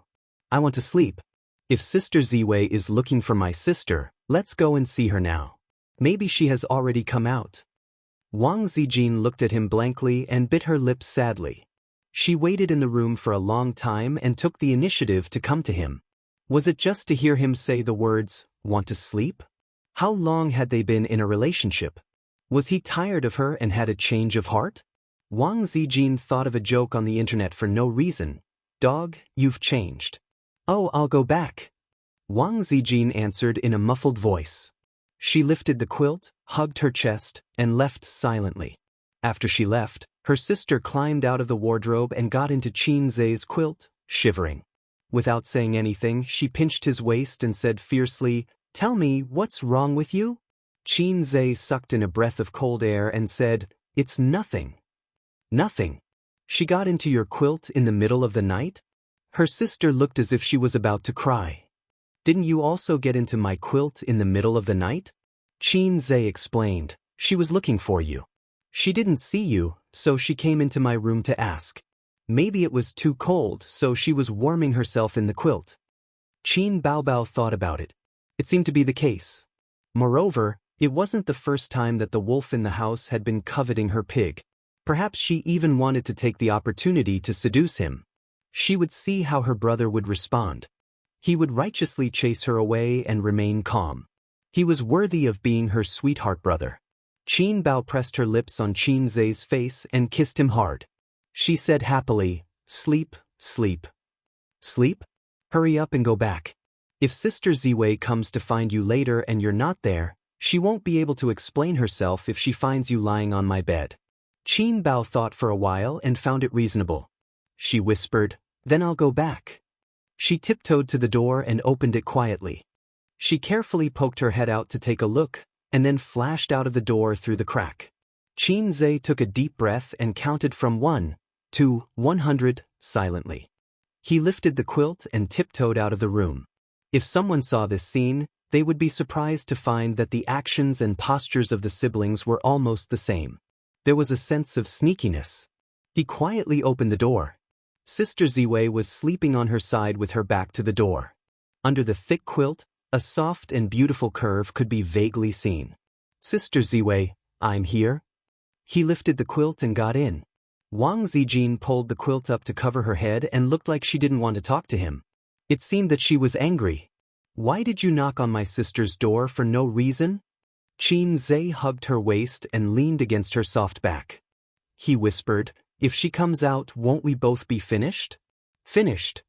I want to sleep. If Sister Ziwei is looking for my sister, let's go and see her now. Maybe she has already come out." Wang Zijin looked at him blankly and bit her lips sadly. She waited in the room for a long time and took the initiative to come to him. Was it just to hear him say the words, "Want to sleep"? How long had they been in a relationship? Was he tired of her and had a change of heart? Wang Zijin thought of a joke on the internet for no reason. "Dog, you've changed." "Oh, I'll go back." Wang Zijin answered in a muffled voice. She lifted the quilt, hugged her chest, and left silently. After she left, her sister climbed out of the wardrobe and got into Qin Zhe's quilt, shivering. Without saying anything, she pinched his waist and said fiercely, "Tell me, what's wrong with you?" Qin Zhe sucked in a breath of cold air and said, "It's nothing." "Nothing? She got into your quilt in the middle of the night?" Her sister looked as if she was about to cry. "Didn't you also get into my quilt in the middle of the night?" Qin Zhe explained, "She was looking for you. She didn't see you, so she came into my room to ask. Maybe it was too cold, so she was warming herself in the quilt." Qin Baobao thought about it. It seemed to be the case. Moreover, it wasn't the first time that the wolf in the house had been coveting her pig. Perhaps she even wanted to take the opportunity to seduce him. She would see how her brother would respond. He would righteously chase her away and remain calm. He was worthy of being her sweetheart brother. Qin Bao pressed her lips on Qin Zhe's face and kissed him hard. She said happily, "Sleep, sleep." "Sleep? Hurry up and go back. If Sister Ziwei comes to find you later and you're not there, she won't be able to explain herself if she finds you lying on my bed." Qin Bao thought for a while and found it reasonable. She whispered, "Then I'll go back." She tiptoed to the door and opened it quietly. She carefully poked her head out to take a look, and then flashed out of the door through the crack. Qin Zhe took a deep breath and counted from 1 to 100 silently. He lifted the quilt and tiptoed out of the room. If someone saw this scene, they would be surprised to find that the actions and postures of the siblings were almost the same. There was a sense of sneakiness. He quietly opened the door. Sister Ziwei was sleeping on her side with her back to the door. Under the thick quilt, a soft and beautiful curve could be vaguely seen. "Sister Ziwei, I'm here." He lifted the quilt and got in. Wang Zijin pulled the quilt up to cover her head and looked like she didn't want to talk to him. It seemed that she was angry. Why did you knock on my sister's door for no reason? Qin Zhe hugged her waist and leaned against her soft back. He whispered, if she comes out, won't we both be finished? Finished.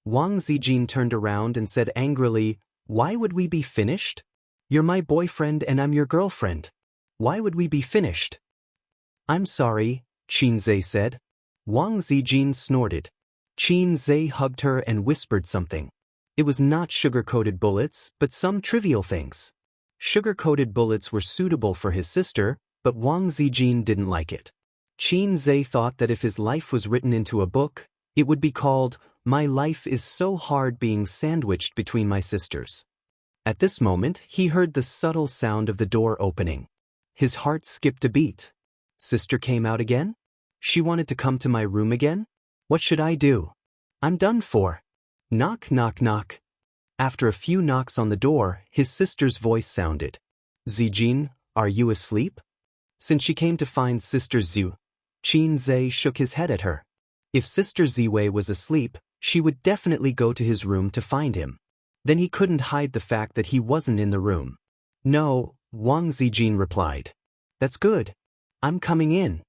Wang Zijin turned around and said angrily, why would we be finished? You're my boyfriend and I'm your girlfriend. Why would we be finished? I'm sorry, Qin Zhe said. Wang Zijin snorted. Qin Zhe hugged her and whispered something. It was not sugar-coated bullets, but some trivial things. Sugar-coated bullets were suitable for his sister, but Wang Zijin didn't like it. Qin Zhe thought that if his life was written into a book, it would be called, My Life is So Hard Being Sandwiched Between My Sisters. At this moment, he heard the subtle sound of the door opening. His heart skipped a beat. Sister came out again? She wanted to come to my room again? What should I do? I'm done for. Knock, knock, knock. After a few knocks on the door, his sister's voice sounded. Zijin, are you asleep? Since she came to find Sister Zhu, Qin Zhe shook his head at her. If Sister Ziwei was asleep, she would definitely go to his room to find him. Then he couldn't hide the fact that he wasn't in the room. No, Wang Zijin replied. That's good. I'm coming in.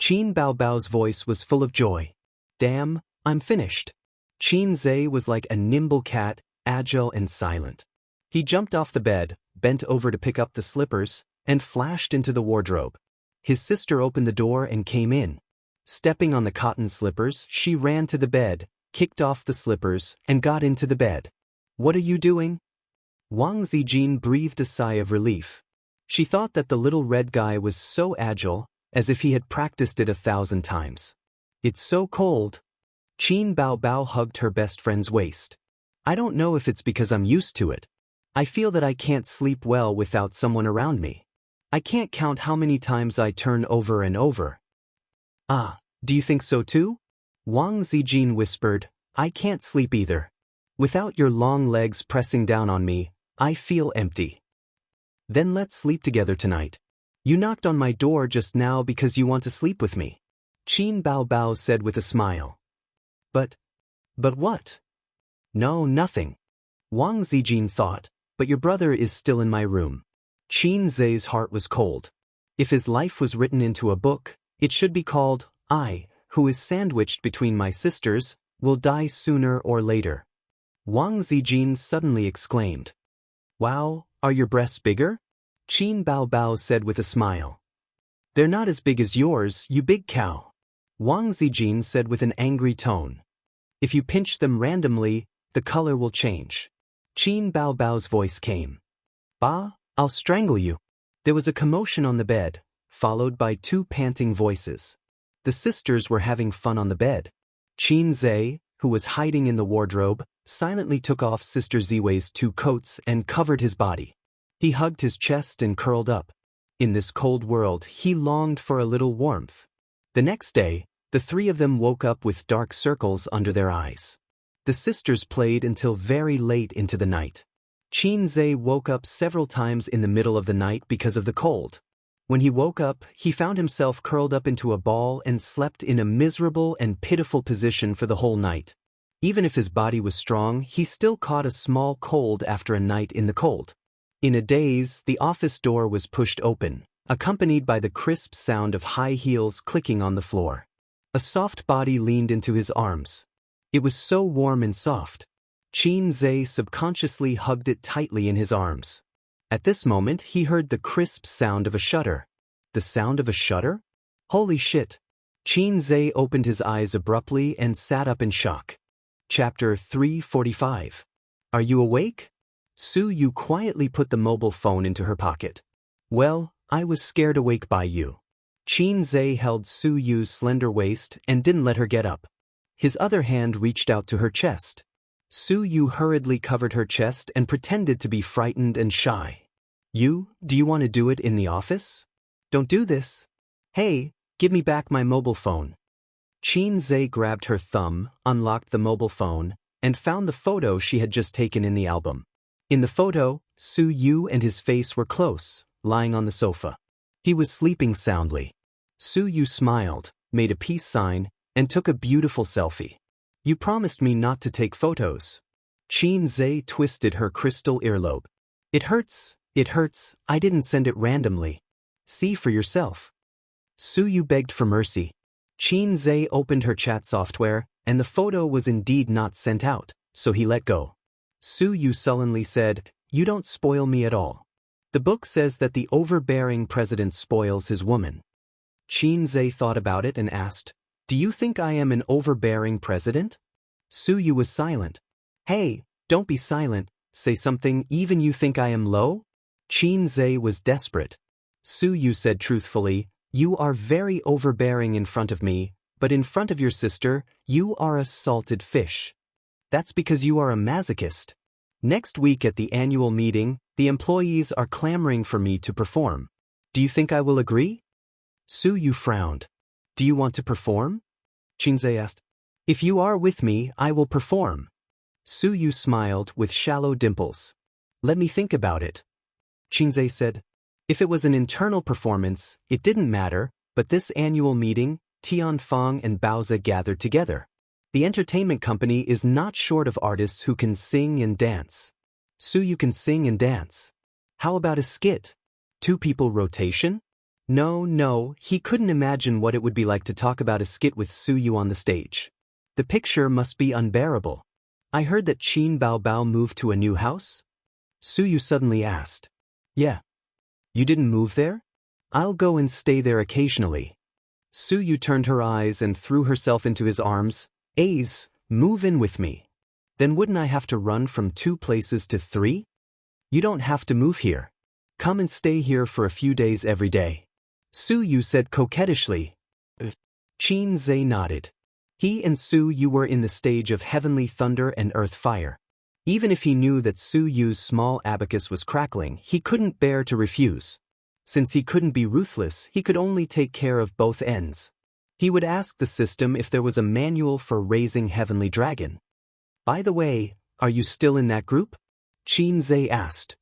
Qin Baobao's voice was full of joy. Damn, I'm finished. Qin Zhe was like a nimble cat, agile and silent. He jumped off the bed, bent over to pick up the slippers, and flashed into the wardrobe. His sister opened the door and came in. Stepping on the cotton slippers, she ran to the bed, kicked off the slippers, and got into the bed. What are you doing? Wang Zijin breathed a sigh of relief. She thought that the little red guy was so agile, as if he had practiced it 1,000 times. It's so cold. Qin Baobao hugged her best friend's waist. I don't know if it's because I'm used to it. I feel that I can't sleep well without someone around me. I can't count how many times I turn over and over. Ah, do you think so too? Wang Zijin whispered, I can't sleep either. Without your long legs pressing down on me, I feel empty. Then let's sleep together tonight. You knocked on my door just now because you want to sleep with me. Qin Baobao said with a smile. But what? No, nothing. Wang Zijin thought, but your brother is still in my room. Qin Zhe's heart was cold. If his life was written into a book, it should be called, I, who is sandwiched between my sisters, will die sooner or later. Wang Zijin suddenly exclaimed. Wow, are your breasts bigger? Qin Baobao said with a smile. They're not as big as yours, you big cow. Wang Zijin said with an angry tone. If you pinch them randomly, the color will change. Qin Baobao's voice came. Bah, I'll strangle you. There was a commotion on the bed, followed by 2 panting voices. The sisters were having fun on the bed. Qin Zhe, who was hiding in the wardrobe, silently took off Sister Ziwei's 2 coats and covered his body. He hugged his chest and curled up. In this cold world, he longed for a little warmth. The next day, the 3 of them woke up with dark circles under their eyes. The sisters played until very late into the night. Qin Zhe woke up several times in the middle of the night because of the cold. When he woke up, he found himself curled up into a ball and slept in a miserable and pitiful position for the whole night. Even if his body was strong, he still caught a small cold after a night in the cold. In a daze, the office door was pushed open, accompanied by the crisp sound of high heels clicking on the floor. A soft body leaned into his arms. It was so warm and soft. Qin Zhe subconsciously hugged it tightly in his arms. At this moment, he heard the crisp sound of a shutter. The sound of a shutter? Holy shit! Qin Zhe opened his eyes abruptly and sat up in shock. Chapter 345. Are you awake? Su Yu quietly put the mobile phone into her pocket. Well, I was scared awake by you. Qin Zhe held Su Yu's slender waist and didn't let her get up. His other hand reached out to her chest. Su Yu hurriedly covered her chest and pretended to be frightened and shy. Do you want to do it in the office? Don't do this. Hey, give me back my mobile phone. Qin Zhe grabbed her thumb, unlocked the mobile phone, and found the photo she had just taken in the album. In the photo, Su Yu and his face were close, lying on the sofa. He was sleeping soundly. Su Yu smiled, made a peace sign, and took a beautiful selfie. You promised me not to take photos. Xianxia twisted her crystal earlobe. It hurts, I didn't send it randomly. See for yourself. Suyu begged for mercy. Xianxia opened her chat software, and the photo was indeed not sent out, so he let go. Suyu sullenly said, "You don't spoil me at all. The book says that the overbearing president spoils his woman." Xianxia thought about it and asked, "Do you think I am an overbearing president?" Suyu was silent. "Hey, don't be silent, say something. Even you think I am low?" Xianxia was desperate. Suyu said truthfully, "You are very overbearing in front of me, but in front of your sister, you are a salted fish. That's because you are a masochist. Next week at the annual meeting, the employees are clamoring for me to perform. Do you think I will agree?" Suyu frowned. "Do you want to perform?" Xianxia asked. "If you are with me, I will perform." Suyu smiled with shallow dimples. "Let me think about it." Xianxia said, "If it was an internal performance, it didn't matter, but this annual meeting, Tianfang and Baozi gathered together. The entertainment company is not short of artists who can sing and dance. Suyu can sing and dance. How about a skit? 2 people rotation? No, he couldn't imagine what it would be like to talk about a skit with Suyu on the stage. The picture must be unbearable. I heard that Qin Baobao moved to a new house?" Suyu suddenly asked. "Yeah. You didn't move there? I'll go and stay there occasionally." Suyu turned her eyes and threw herself into his arms. "Ace, move in with me. Then wouldn't I have to run from 2 places to 3? You don't have to move here. Come and stay here for a few days every day." Suyu said coquettishly. Xianxia nodded. He and Suyu were in the stage of heavenly thunder and earth fire. Even if he knew that Suyu's small abacus was crackling, he couldn't bear to refuse. Since he couldn't be ruthless, he could only take care of both ends. He would ask the system if there was a manual for raising heavenly dragon. "By the way, are you still in that group?" Xianxia asked.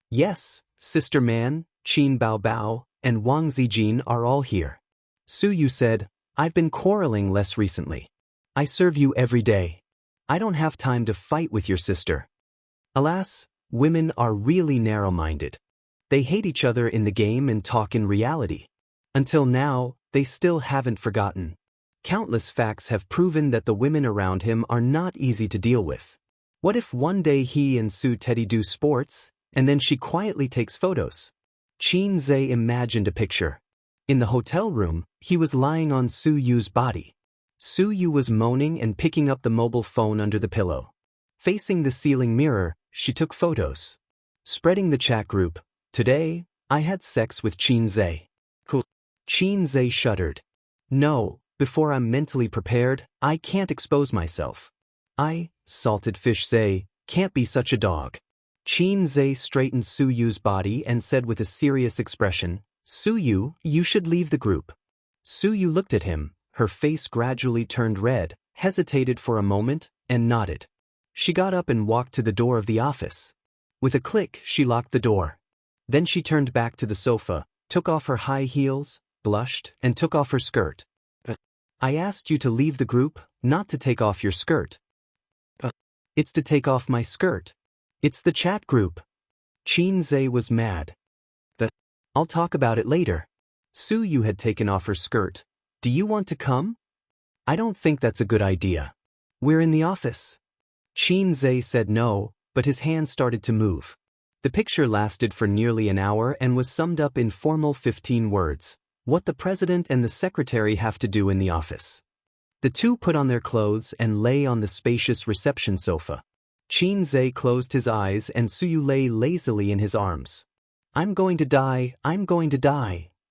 "Yes, Sister Man, Qin Baobao, and Wang Zijin are all here." Suyu said, "I've been quarreling less recently. I serve you every day. I don't have time to fight with your sister." Alas, women are really narrow-minded. They hate each other in the game and talk in reality. Until now, they still haven't forgotten. Countless facts have proven that the women around him are not easy to deal with. What if one day he and Su Teddy do sports, and then she quietly takes photos? Xianxia imagined a picture. In the hotel room, he was lying on Suyu's body. Suyu was moaning and picking up the mobile phone under the pillow. Facing the ceiling mirror, she took photos. Spreading the chat group, "Today, I had sex with Xianxia." Cool. Xianxia shuddered. "No, before I'm mentally prepared, I can't expose myself. I, salted fish say, can't be such a dog." Xianxia straightened Suyu's body and said with a serious expression, "Suyu, you should leave the group." Suyu looked at him, her face gradually turned red, hesitated for a moment, and nodded. She got up and walked to the door of the office. With a click, she locked the door. Then she turned back to the sofa, took off her high heels, blushed, and took off her skirt. "I asked you to leave the group, not to take off your skirt." "It's to take off my skirt. It's the chat group." Xianxia was mad. "I'll talk about it later." Suyu had taken off her skirt. "Do you want to come?" "I don't think that's a good idea. We're in the office." Xianxia said no, but his hand started to move. The picture lasted for nearly an hour and was summed up in formal 15 words. What the president and the secretary have to do in the office. The two put on their clothes and lay on the spacious reception sofa. Xianxia closed his eyes and Suyu lay lazily in his arms. I'm going to die,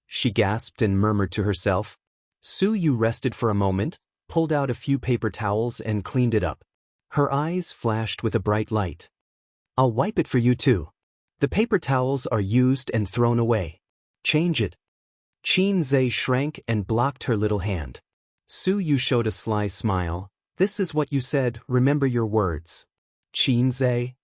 she gasped and murmured to herself. Suyu rested for a moment, pulled out a few paper towels and cleaned it up. Her eyes flashed with a bright light. I'll wipe it for you too. The paper towels are used and thrown away. Change it. Xianxia shrank and blocked her little hand. Suyu showed a sly smile. This is what you said, remember your words. Xianxia.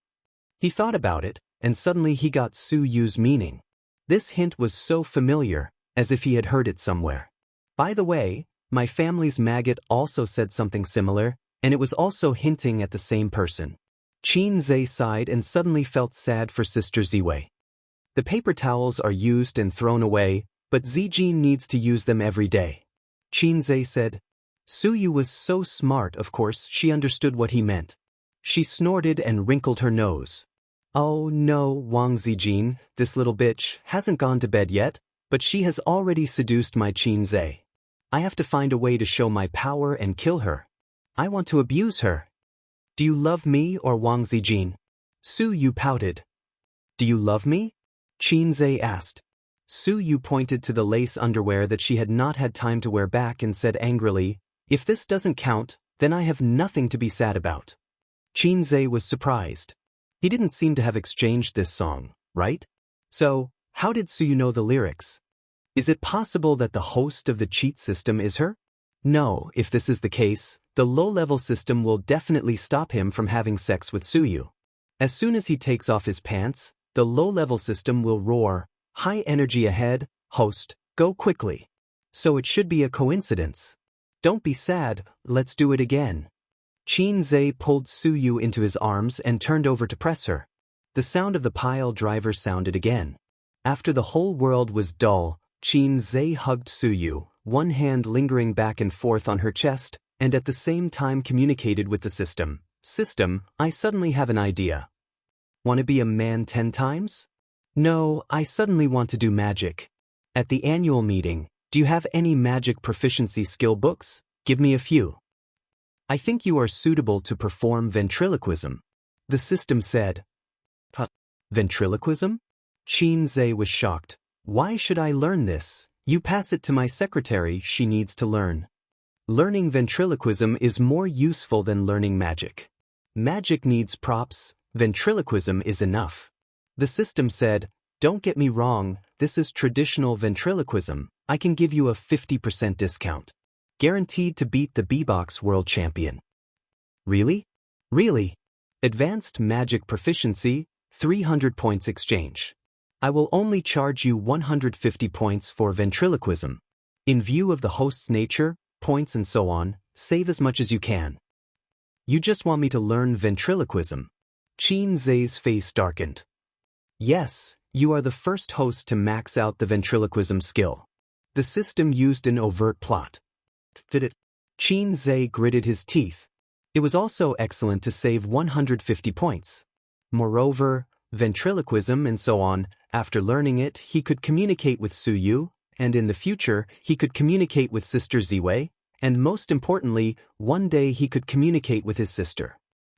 He thought about it, and suddenly he got Suyu's meaning. This hint was so familiar, as if he had heard it somewhere. By the way, my family's maggot also said something similar, and it was also hinting at the same person. Qin Zhe sighed and suddenly felt sad for Sister Ziwei. The paper towels are used and thrown away, but Zijin needs to use them every day. Qin Zhe said. Suyu was so smart, of course, she understood what he meant. She snorted and wrinkled her nose. Oh no, Wang Zijin, this little bitch, hasn't gone to bed yet, but she has already seduced my Qin Zhe. I have to find a way to show my power and kill her. I want to abuse her. Do you love me or Wang Zijin? Suyu pouted. Do you love me? Qin Zhe asked. Suyu pointed to the lace underwear that she had not had time to wear back and said angrily, if this doesn't count, then I have nothing to be sad about. Qin Zhe was surprised. He didn't seem to have exchanged this song, right? So, how did Suyu know the lyrics? Is it possible that the host of the cheat system is her? No, if this is the case, the low-level system will definitely stop him from having sex with Suyu. As soon as he takes off his pants, the low-level system will roar, high energy ahead, host, go quickly. So it should be a coincidence. Don't be sad, let's do it again. Qin Zhe pulled Suyu into his arms and turned over to press her. The sound of the pile driver sounded again. After the whole world was dull, Qin Zhe hugged Suyu, one hand lingering back and forth on her chest, and at the same time communicated with the system. System, I suddenly have an idea. Want to be a man 10 times? No, I suddenly want to do magic. At the annual meeting, do you have any magic proficiency skill books? Give me a few. I think you are suitable to perform ventriloquism. The system said. Ventriloquism? Qin Zhe was shocked. Why should I learn this? You pass it to my secretary, she needs to learn. Learning ventriloquism is more useful than learning magic. Magic needs props, ventriloquism is enough. The system said, don't get me wrong, this is traditional ventriloquism, I can give you a 50% discount. Guaranteed to beat the beatbox world champion. Really? Really? Advanced magic proficiency, 300 points exchange. I will only charge you 150 points for ventriloquism. In view of the host's nature, points and so on, save as much as you can. You just want me to learn ventriloquism. Qin Zhe's face darkened. Yes, you are the first host to max out the ventriloquism skill. The system used an overt plot. Did it? Qin Zhe gritted his teeth. It was also excellent to save 150 points. Moreover, ventriloquism and so on, after learning it, he could communicate with Suyu, and in the future, he could communicate with Sister Ziwei, and most importantly, one day he could communicate with his sister.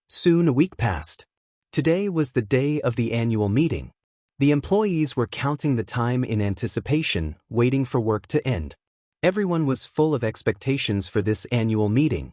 Soon a week passed. Today was the day of the annual meeting. The employees were counting the time in anticipation, waiting for work to end. Everyone was full of expectations for this annual meeting.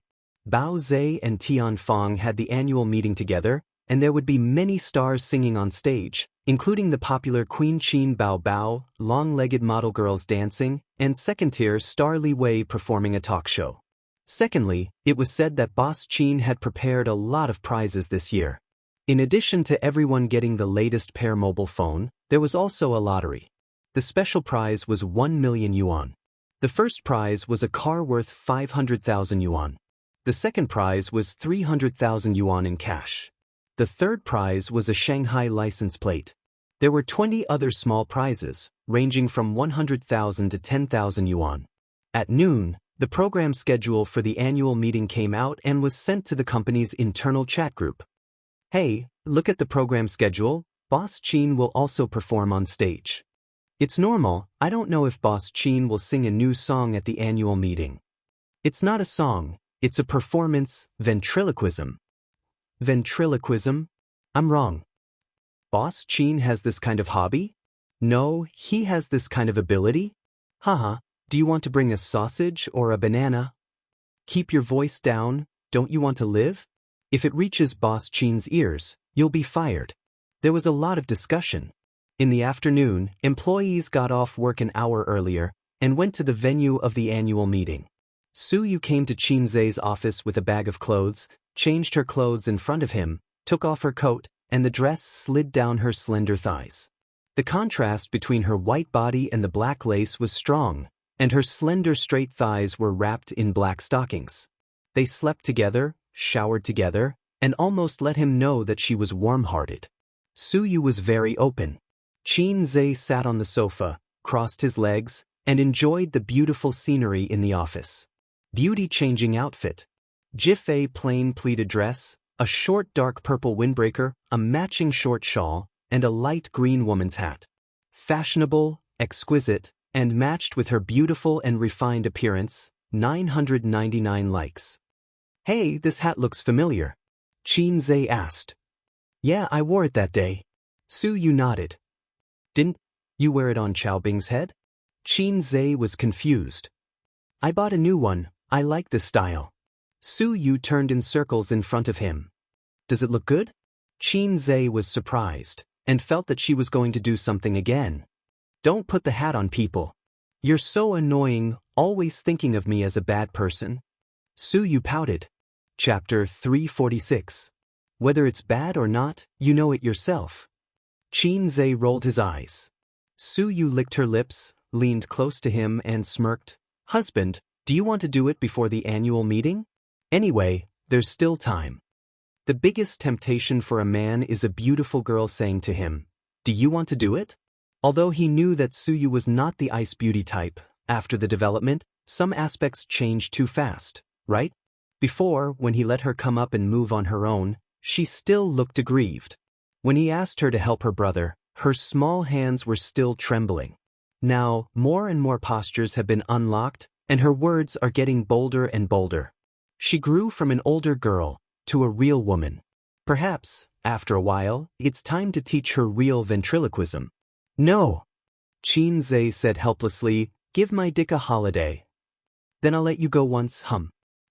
Bao Zhe and Tian Fong had the annual meeting together, and there would be many stars singing on stage, including the popular Queen Qin Bao Bao, long-legged model girls dancing, and second-tier star Li Wei performing a talk show. Secondly, it was said that Boss Qin had prepared a lot of prizes this year. In addition to everyone getting the latest Pair mobile phone, there was also a lottery. The special prize was 1 million yuan. The first prize was a car worth 500,000 yuan. The second prize was 300,000 yuan in cash. The third prize was a Shanghai license plate. There were 20 other small prizes, ranging from 100,000 to 10,000 yuan. At noon, the program schedule for the annual meeting came out and was sent to the company's internal chat group. Hey, look at the program schedule, Boss Qin will also perform on stage. It's normal, I don't know if Boss Qin will sing a new song at the annual meeting. It's not a song, it's a performance, ventriloquism. Ventriloquism? I'm wrong. Boss Qin has this kind of hobby? No, he has this kind of ability? Haha, do you want to bring a sausage or a banana? Keep your voice down, don't you want to live? If it reaches Boss Qin's ears, you'll be fired. There was a lot of discussion. In the afternoon, employees got off work an hour earlier and went to the venue of the annual meeting. Suyu came to Qin Zhe's office with a bag of clothes, changed her clothes in front of him, took off her coat, and the dress slid down her slender thighs. The contrast between her white body and the black lace was strong, and her slender straight thighs were wrapped in black stockings. They slept together, showered together, and almost let him know that she was warm-hearted. Su Yu was very open. Qin Zhe sat on the sofa, crossed his legs, and enjoyed the beautiful scenery in the office. Beauty-changing outfit. Jifei plain pleated dress, a short dark purple windbreaker, a matching short shawl, and a light green woman's hat. Fashionable, exquisite, and matched with her beautiful and refined appearance, 999 likes. "Hey, this hat looks familiar," Qin Zhe asked. "Yeah, I wore it that day." Su Yu nodded. "Didn't you wear it on Xiaobing's head?" Qin Zhe was confused. "I bought a new one, I like this style." Su Yu turned in circles in front of him. "Does it look good?" Qin Zhe was surprised, and felt that she was going to do something again. "Don't put the hat on people. You're so annoying, always thinking of me as a bad person." Su Yu pouted. Chapter 346. Whether it's bad or not, you know it yourself. Qin Zhe rolled his eyes. Su Yu licked her lips, leaned close to him and smirked. "Husband, do you want to do it before the annual meeting? Anyway, there's still time." The biggest temptation for a man is a beautiful girl saying to him, "Do you want to do it?" Although he knew that Su Yu was not the ice beauty type, after the development, some aspects changed too fast, right? Before, when he let her come up and move on her own, she still looked aggrieved. When he asked her to help her brother, her small hands were still trembling. Now, more and more postures have been unlocked, and her words are getting bolder and bolder. She grew from an older girl to a real woman. Perhaps, after a while, it's time to teach her real ventriloquism. "No," Qin Zhe said helplessly, "give my dick a holiday. Then I'll let you go once,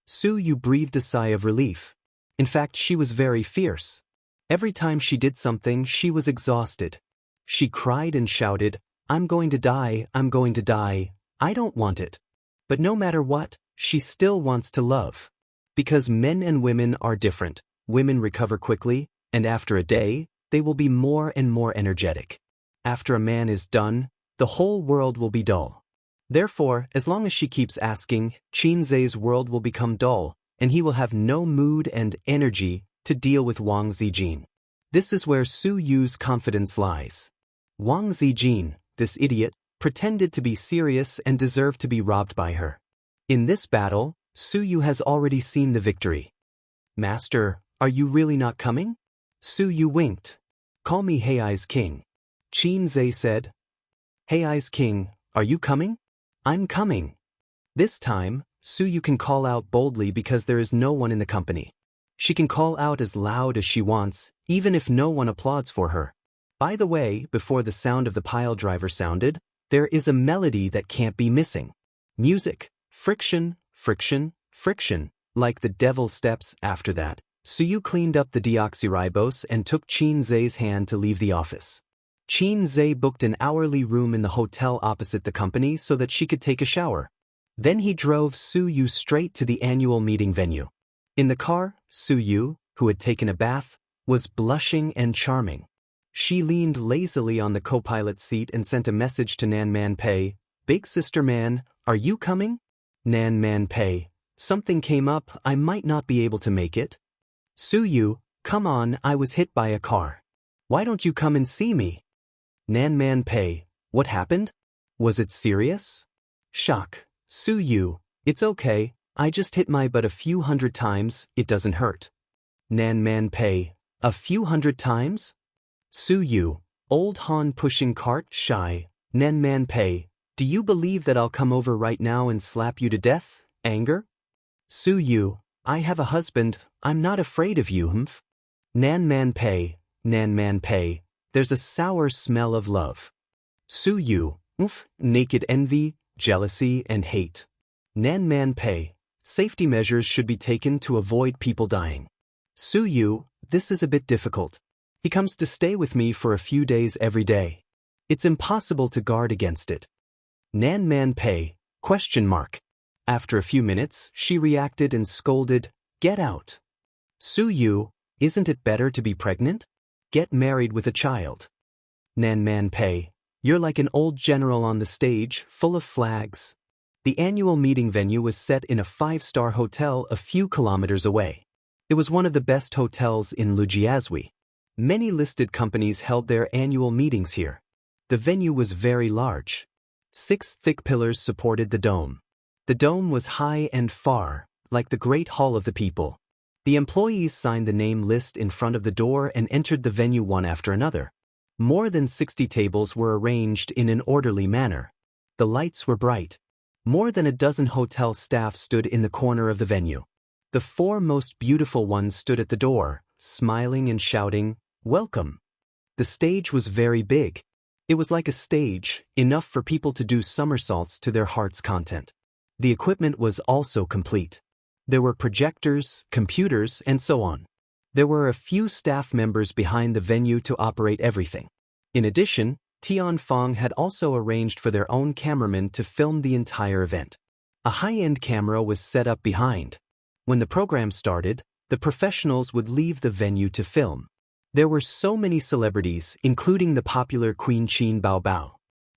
Su Yu breathed a sigh of relief. In fact, she was very fierce. Every time she did something, she was exhausted. She cried and shouted, "I'm going to die, I'm going to die, I don't want it." But no matter what, she still wants to love. Because men and women are different, women recover quickly, and after a day, they will be more and more energetic. After a man is done, the whole world will be dull. Therefore, as long as she keeps asking, Qin Zhe's world will become dull, and he will have no mood and energy to deal with Wang Zijin. This is where Su Yu's confidence lies. Wang Zijin, this idiot, pretended to be serious and deserved to be robbed by her. In this battle, Su Yu has already seen the victory. "Master, are you really not coming?" Su Yu winked. "Call me Hei's king." Qin Zhe said. "Hei's king, are you coming?" "I'm coming." This time, Su Yu can call out boldly because there is no one in the company. She can call out as loud as she wants, even if no one applauds for her. By the way, before the sound of the pile driver sounded, there is a melody that can't be missing. Music, friction, friction, friction, like the devil steps. After that, Su Yu cleaned up the deoxyribose and took Qin Zhe's hand to leave the office. Qin Zhe booked an hourly room in the hotel opposite the company so that she could take a shower. Then he drove Su Yu straight to the annual meeting venue. In the car, Su Yu, who had taken a bath, was blushing and charming. She leaned lazily on the co-pilot seat and sent a message to Nan Man Pei, "Big sister man, are you coming?" Nan Man Pei, "Something came up, I might not be able to make it." Su Yu, "Come on, I was hit by a car. Why don't you come and see me?" Nan Man Pei, "What happened? Was it serious?" Shock, Su Yu, "It's okay, I just hit my butt a few hundred times, it doesn't hurt." Nan Man Pei, "A few hundred times?" Su Yu, "Old Han pushing cart, shy." Nan Man Pei, "Do you believe that I'll come over right now and slap you to death? Anger?" Su Yu, "I have a husband, I'm not afraid of you, Nan Man Pei, "Nan Man Pei, there's a sour smell of love." Su Yu, "Naked envy, jealousy, and hate." Nan Man Pei, "Safety measures should be taken to avoid people dying." Su Yu, "This is a bit difficult. He comes to stay with me for a few days every day. It's impossible to guard against it." Nan Man Pei, question mark. After a few minutes, she reacted and scolded, "Get out." Su Yu, "Isn't it better to be pregnant? Get married with a child." Nan Man Pei, "You're like an old general on the stage, full of flags." The annual meeting venue was set in a 5-star hotel a few kilometers away. It was one of the best hotels in Lujiazui. Many listed companies held their annual meetings here. The venue was very large. 6 thick pillars supported the dome. The dome was high and far, like the Great Hall of the People. The employees signed the name list in front of the door and entered the venue one after another. More than 60 tables were arranged in an orderly manner. The lights were bright. More than a dozen hotel staff stood in the corner of the venue. The 4 most beautiful ones stood at the door, smiling and shouting, "Welcome." The stage was very big. It was like a stage, enough for people to do somersaults to their heart's content. The equipment was also complete. There were projectors, computers, and so on. There were a few staff members behind the venue to operate everything. In addition, Tianfang had also arranged for their own cameraman to film the entire event. A high-end camera was set up behind. When the program started, the professionals would leave the venue to film. There were so many celebrities, including the popular Queen Qin Baobao.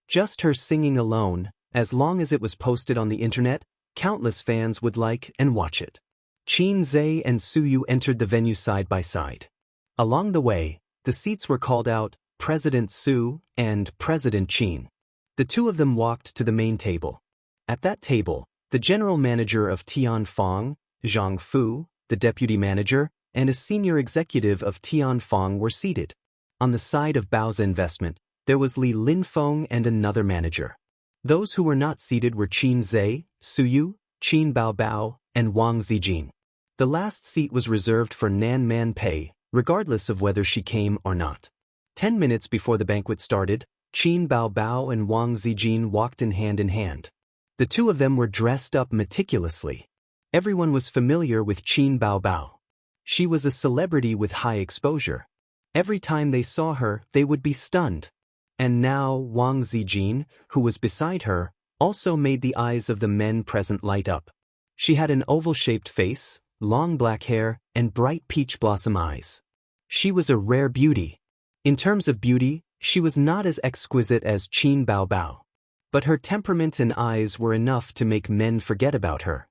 Just her singing alone, as long as it was posted on the internet, countless fans would like and watch it. Qin Zhe and Su Yu entered the venue side by side. Along the way, the seats were called out, President Su and President Qin. The two of them walked to the main table. At that table, the general manager of Tianfang, Zhang Fu, the deputy manager, and a senior executive of Tianfang were seated. On the side of Bao's investment, there was Li Linfeng and another manager. Those who were not seated were Qin Zhe, Su Yu, Qin Baobao, and Wang Zijin. The last seat was reserved for Nan Man Pei, regardless of whether she came or not. 10 minutes before the banquet started, Qin Baobao and Wang Zijin walked in hand. The two of them were dressed up meticulously. Everyone was familiar with Qin Baobao. She was a celebrity with high exposure. Every time they saw her, they would be stunned. And now Wang Zijin, who was beside her, also made the eyes of the men present light up. She had an oval-shaped face, long black hair, and bright peach blossom eyes. She was a rare beauty. In terms of beauty, she was not as exquisite as Qin Baobao. But her temperament and eyes were enough to make men forget about her.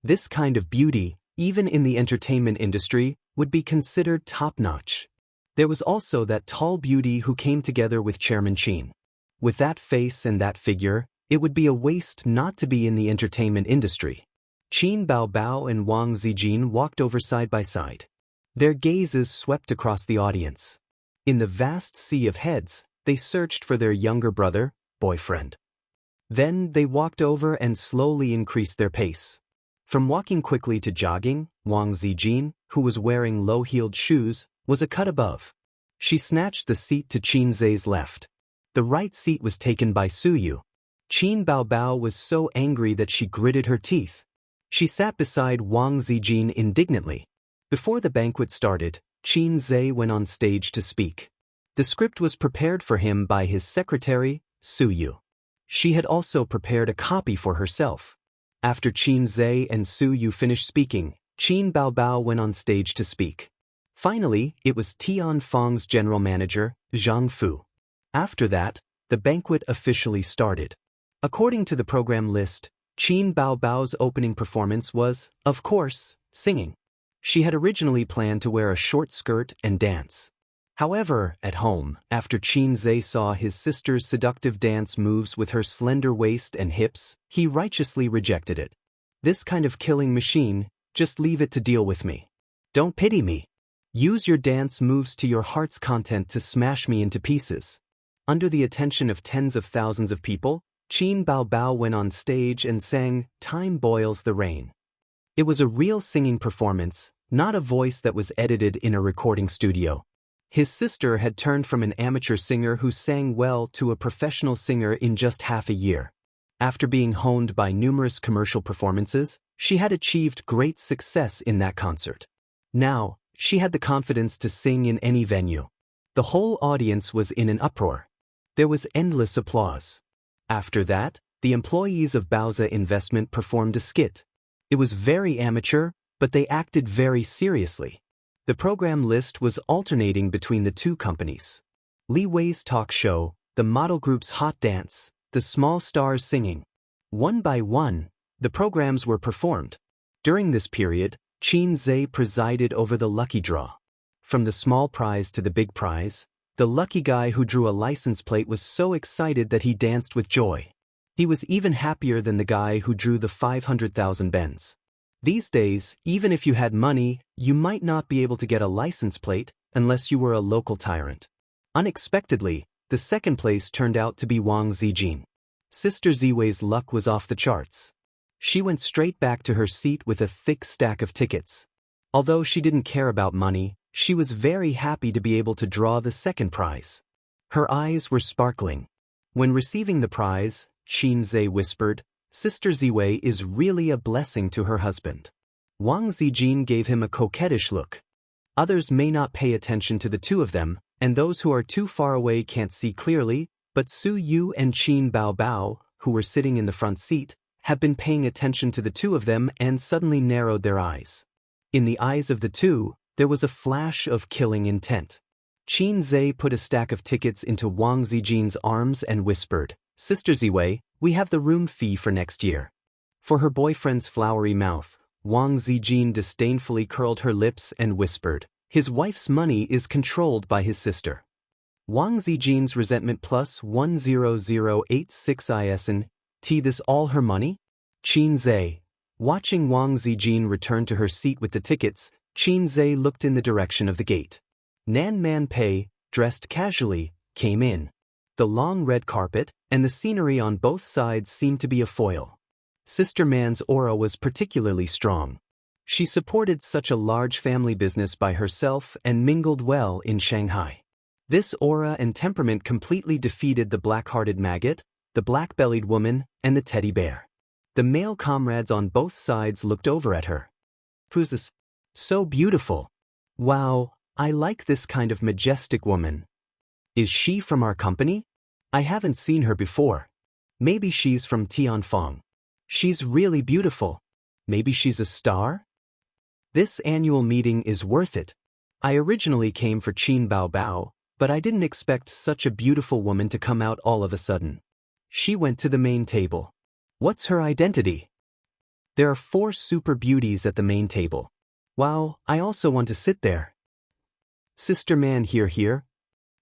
This kind of beauty, even in the entertainment industry, would be considered top-notch. There was also that tall beauty who came together with Chairman Qin. With that face and that figure, it would be a waste not to be in the entertainment industry. Qin Baobao and Wang Zijin walked over side by side. Their gazes swept across the audience. In the vast sea of heads, they searched for their younger brother, boyfriend. Then they walked over and slowly increased their pace. From walking quickly to jogging, Wang Zijin, who was wearing low-heeled shoes, was a cut above. She snatched the seat to Qin Zhe's left. The right seat was taken by Su Yu. Qin Baobao was so angry that she gritted her teeth. She sat beside Wang Zijin indignantly. Before the banquet started, Qin Zhe went on stage to speak. The script was prepared for him by his secretary, Su Yu. She had also prepared a copy for herself. After Qin Zhe and Su Yu finished speaking, Qin Baobao went on stage to speak. Finally, it was Tianfang's general manager, Zhang Fu. After that, the banquet officially started. According to the program list, Qin Baobao's opening performance was, of course, singing. She had originally planned to wear a short skirt and dance. However, at home, after Qin Zhe saw his sister's seductive dance moves with her slender waist and hips, he righteously rejected it. This kind of killing machine, just leave it to deal with me. Don't pity me. Use your dance moves to your heart's content to smash me into pieces. Under the attention of tens of thousands of people, Qin Baobao went on stage and sang Time Boils the Rain. It was a real singing performance, not a voice that was edited in a recording studio. His sister had turned from an amateur singer who sang well to a professional singer in just half a year. After being honed by numerous commercial performances, she had achieved great success in that concert. Now, she had the confidence to sing in any venue. The whole audience was in an uproar. There was endless applause. After that, the employees of Baoza Investment performed a skit. It was very amateur, but they acted very seriously. The program list was alternating between the two companies. Li Wei's talk show, the model group's hot dance, the small stars singing. One by one, the programs were performed. During this period, Qin Zhe presided over the lucky draw. From the small prize to the big prize, the lucky guy who drew a license plate was so excited that he danced with joy. He was even happier than the guy who drew the 500,000 bens. These days, even if you had money, you might not be able to get a license plate unless you were a local tyrant. Unexpectedly, the second place turned out to be Wang Zijin. Sister Ziwei's luck was off the charts. She went straight back to her seat with a thick stack of tickets. Although she didn't care about money, she was very happy to be able to draw the second prize. Her eyes were sparkling. When receiving the prize, Qin Zhe whispered, "Sister Ziwei is really a blessing to her husband." Wang Zijin gave him a coquettish look. Others may not pay attention to the two of them, and those who are too far away can't see clearly, but Su Yu and Qin Bao Bao, who were sitting in the front seat, have been paying attention to the two of them and suddenly narrowed their eyes. In the eyes of the two, there was a flash of killing intent. Qin Zhe put a stack of tickets into Wang Zijin's arms and whispered, "Sister Ziwei, we have the room fee for next year." For her boyfriend's flowery mouth, Wang Zijin disdainfully curled her lips and whispered, "His wife's money is controlled by his sister." Wang Zijin's resentment plus 10086 ISN, this all her money? Qin Zhe. Watching Wang Zijin return to her seat with the tickets, Qin Zhe looked in the direction of the gate. Nan Man Pei, dressed casually, came in. The long red carpet and the scenery on both sides seemed to be a foil. Sister Man's aura was particularly strong. She supported such a large family business by herself and mingled well in Shanghai. This aura and temperament completely defeated the black-hearted maggot, the black-bellied woman, and the teddy bear. The male comrades on both sides looked over at her. "Who's this? So beautiful. Wow, I like this kind of majestic woman. Is she from our company? I haven't seen her before. Maybe she's from Tianfang. She's really beautiful. Maybe she's a star? This annual meeting is worth it. I originally came for Qin Bao Bao, but I didn't expect such a beautiful woman to come out all of a sudden." She went to the main table. "What's her identity?" "There are 4 super beauties at the main table. Wow, I also want to sit there." "Sister Man here."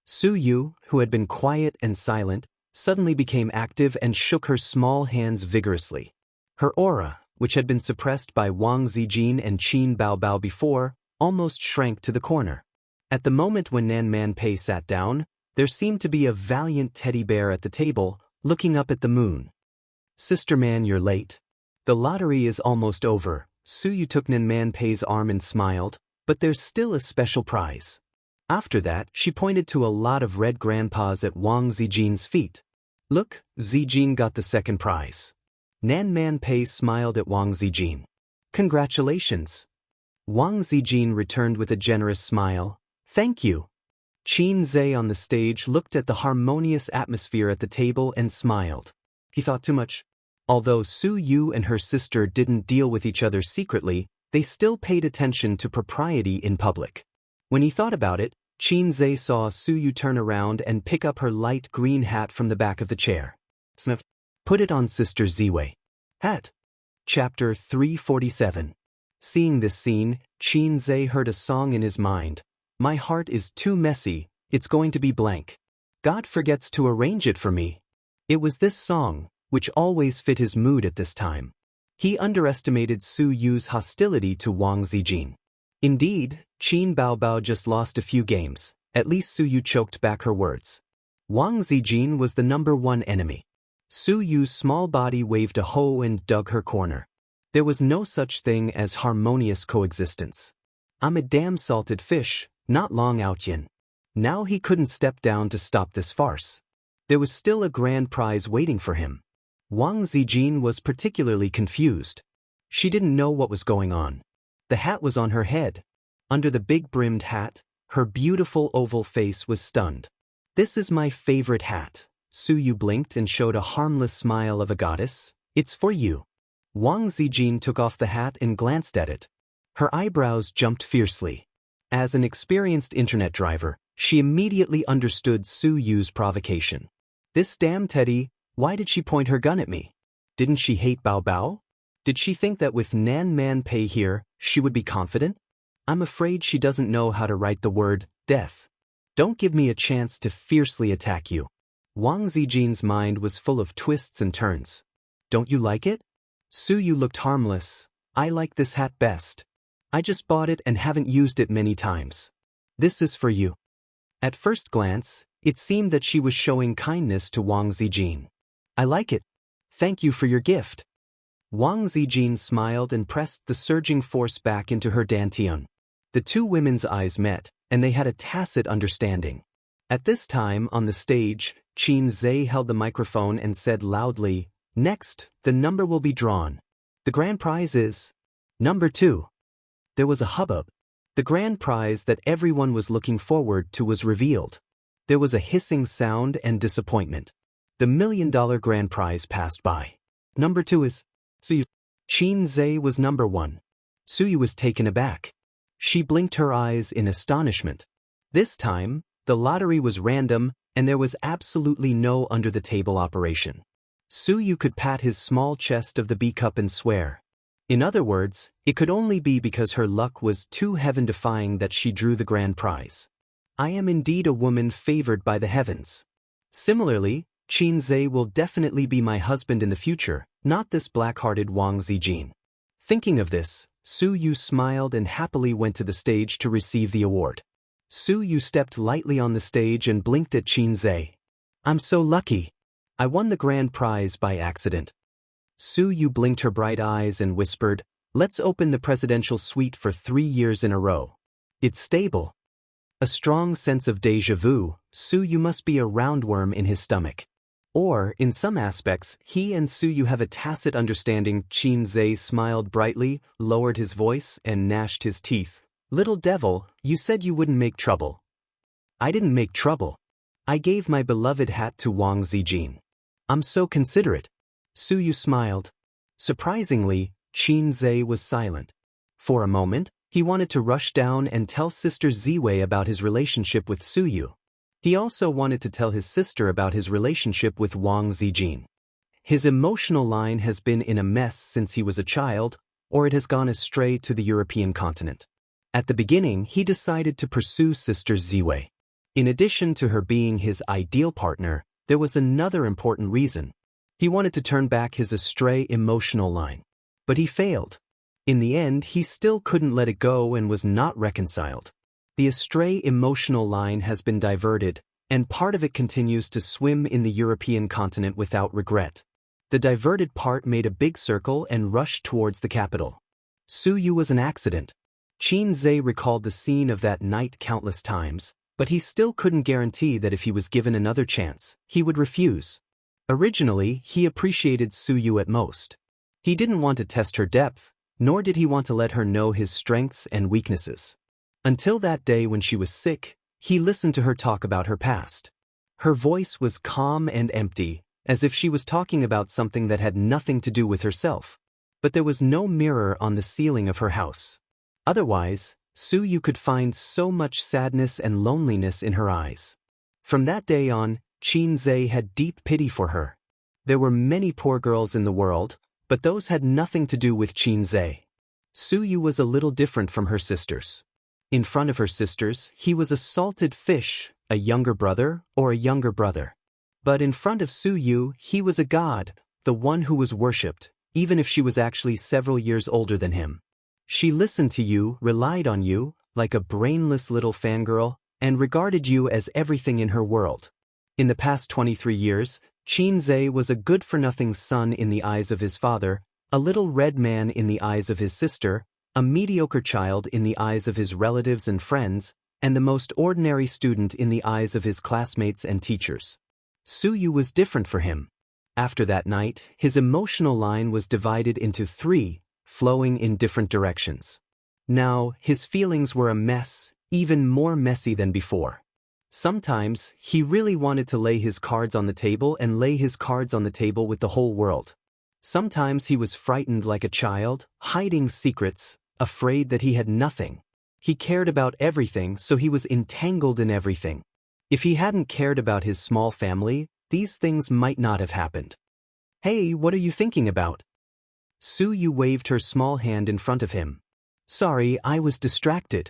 Su Yu, who had been quiet and silent, suddenly became active and shook her small hands vigorously. Her aura, which had been suppressed by Wang Zijin and Qin Bao Bao before, almost shrank to the corner. At the moment when Nan Man Pei sat down, there seemed to be a valiant teddy bear at the table, looking up at the moon. "Sister Man, you're late. The lottery is almost over." Su Yu took Nan Man Pei's arm and smiled, "but there's still a special prize." After that, she pointed to a lot of red grandpas at Wang Zijin's feet. "Look, Zijin got the second prize." Nan Man Pei smiled at Wang Zijin. "Congratulations." Wang Zijin returned with a generous smile. "Thank you." Qin Zhe on the stage looked at the harmonious atmosphere at the table and smiled. He thought too much. Although Su Yu and her sister didn't deal with each other secretly, they still paid attention to propriety in public. When he thought about it, Qin Zhe saw Su Yu turn around and pick up her light green hat from the back of the chair. Sniff. "Put it on Sister Ziwei." Hat. Chapter 347. Seeing this scene, Qin Zhe heard a song in his mind. "My heart is too messy, it's going to be blank. God forgets to arrange it for me." It was this song, which always fit his mood at this time. He underestimated Su Yu's hostility to Wang Zijin. Indeed, Qin Bao Bao just lost a few games. At least Su Yu choked back her words. Wang Zijin was the #1 enemy. Su Yu's small body waved a hoe and dug her corner. There was no such thing as harmonious coexistence. "I'm a damn salted fish, not Long Outyin." Now he couldn't step down to stop this farce. There was still a grand prize waiting for him. Wang Zijin was particularly confused. She didn't know what was going on. The hat was on her head. Under the big-brimmed hat, her beautiful oval face was stunned. "This is my favorite hat." Su Yu blinked and showed a harmless smile of a goddess. "It's for you." Wang Zijin took off the hat and glanced at it. Her eyebrows jumped fiercely. As an experienced internet driver, she immediately understood Su Yu's provocation. This damn teddy, why did she point her gun at me? Didn't she hate Bao Bao? Did she think that with Nan Man Pei here, She would be confident? I'm afraid she doesn't know how to write the word death. Don't give me a chance to fiercely attack you. Wang Zijin's mind was full of twists and turns. Don't you like it? Su Yu looked harmless. I like this hat best. I just bought it and haven't used it many times. This is for you. At first glance, it seemed that she was showing kindness to Wang Zijin. I like it. Thank you for your gift. Wang Zijin smiled and pressed the surging force back into her dantian. The two women's eyes met, and they had a tacit understanding. At this time on the stage, Qin Zhe held the microphone and said loudly, "Next, the number will be drawn. The grand prize is number 2. There was a hubbub. The grand prize that everyone was looking forward to was revealed. There was a hissing sound and disappointment. The $1 million grand prize passed by. Number 2 is Su Yu. Qin Zhe was number 1. Su Yu was taken aback. She blinked her eyes in astonishment. This time, the lottery was random, and there was absolutely no under-the-table operation. Su Yu could pat his small chest of the B-cup and swear. In other words, it could only be because her luck was too heaven-defying that she drew the grand prize. I am indeed a woman favored by the heavens. Similarly, Qin Zhe will definitely be my husband in the future, not this black-hearted Wang Zijin. Thinking of this, Su Yu smiled and happily went to the stage to receive the award. Su Yu stepped lightly on the stage and blinked at Qin Zhe. I'm so lucky. I won the grand prize by accident. Su Yu blinked her bright eyes and whispered, let's open the presidential suite for 3 years in a row. It's stable. A strong sense of déjà vu, Su Yu must be a roundworm in his stomach. Or, in some aspects, he and Su Yu have a tacit understanding. Qin Zhe smiled brightly, lowered his voice, and gnashed his teeth. Little devil, you said you wouldn't make trouble. I didn't make trouble. I gave my beloved hat to Wang Zijin. I'm so considerate. Su Yu smiled. Surprisingly, Qin Zhe was silent. For a moment, he wanted to rush down and tell Sister Ziwei about his relationship with Su Yu. He also wanted to tell his sister about his relationship with Wang Zijin. His emotional line has been in a mess since he was a child, or it has gone astray to the European continent. At the beginning, he decided to pursue Sister Ziwei. In addition to her being his ideal partner, there was another important reason. He wanted to turn back his astray emotional line. But he failed. In the end, he still couldn't let it go and was not reconciled. The astray emotional line has been diverted, and part of it continues to swim in the European continent without regret. The diverted part made a big circle and rushed towards the capital. Su Yu was an accident. Qin Zhe recalled the scene of that night countless times, but he still couldn't guarantee that if he was given another chance, he would refuse. Originally, he appreciated Su Yu at most. He didn't want to test her depth, nor did he want to let her know his strengths and weaknesses. Until that day when she was sick, he listened to her talk about her past. Her voice was calm and empty, as if she was talking about something that had nothing to do with herself. But there was no mirror on the ceiling of her house. Otherwise, Su Yu could find so much sadness and loneliness in her eyes. From that day on, Qin Zhe had deep pity for her. There were many poor girls in the world, but those had nothing to do with Qin Zhe. Su Yu was a little different from her sisters. In front of her sisters, he was a salted fish, a younger brother, or a younger brother. But in front of Su Yu, he was a god, the one who was worshipped, even if she was actually several years older than him. She listened to you, relied on you, like a brainless little fangirl, and regarded you as everything in her world. In the past 23 years, Qin Zhe was a good-for-nothing son in the eyes of his father, a little red man in the eyes of his sister, a mediocre child in the eyes of his relatives and friends, and the most ordinary student in the eyes of his classmates and teachers. Su Yu was different for him. After that night, his emotional line was divided into 3, flowing in different directions. Now, his feelings were a mess, even more messy than before. Sometimes, he really wanted to lay his cards on the table and lay his cards on the table with the whole world. Sometimes he was frightened like a child, hiding secrets, afraid that he had nothing. He cared about everything, so he was entangled in everything. If he hadn't cared about his small family, these things might not have happened. Hey, what are you thinking about? Su Yu waved her small hand in front of him. Sorry, I was distracted.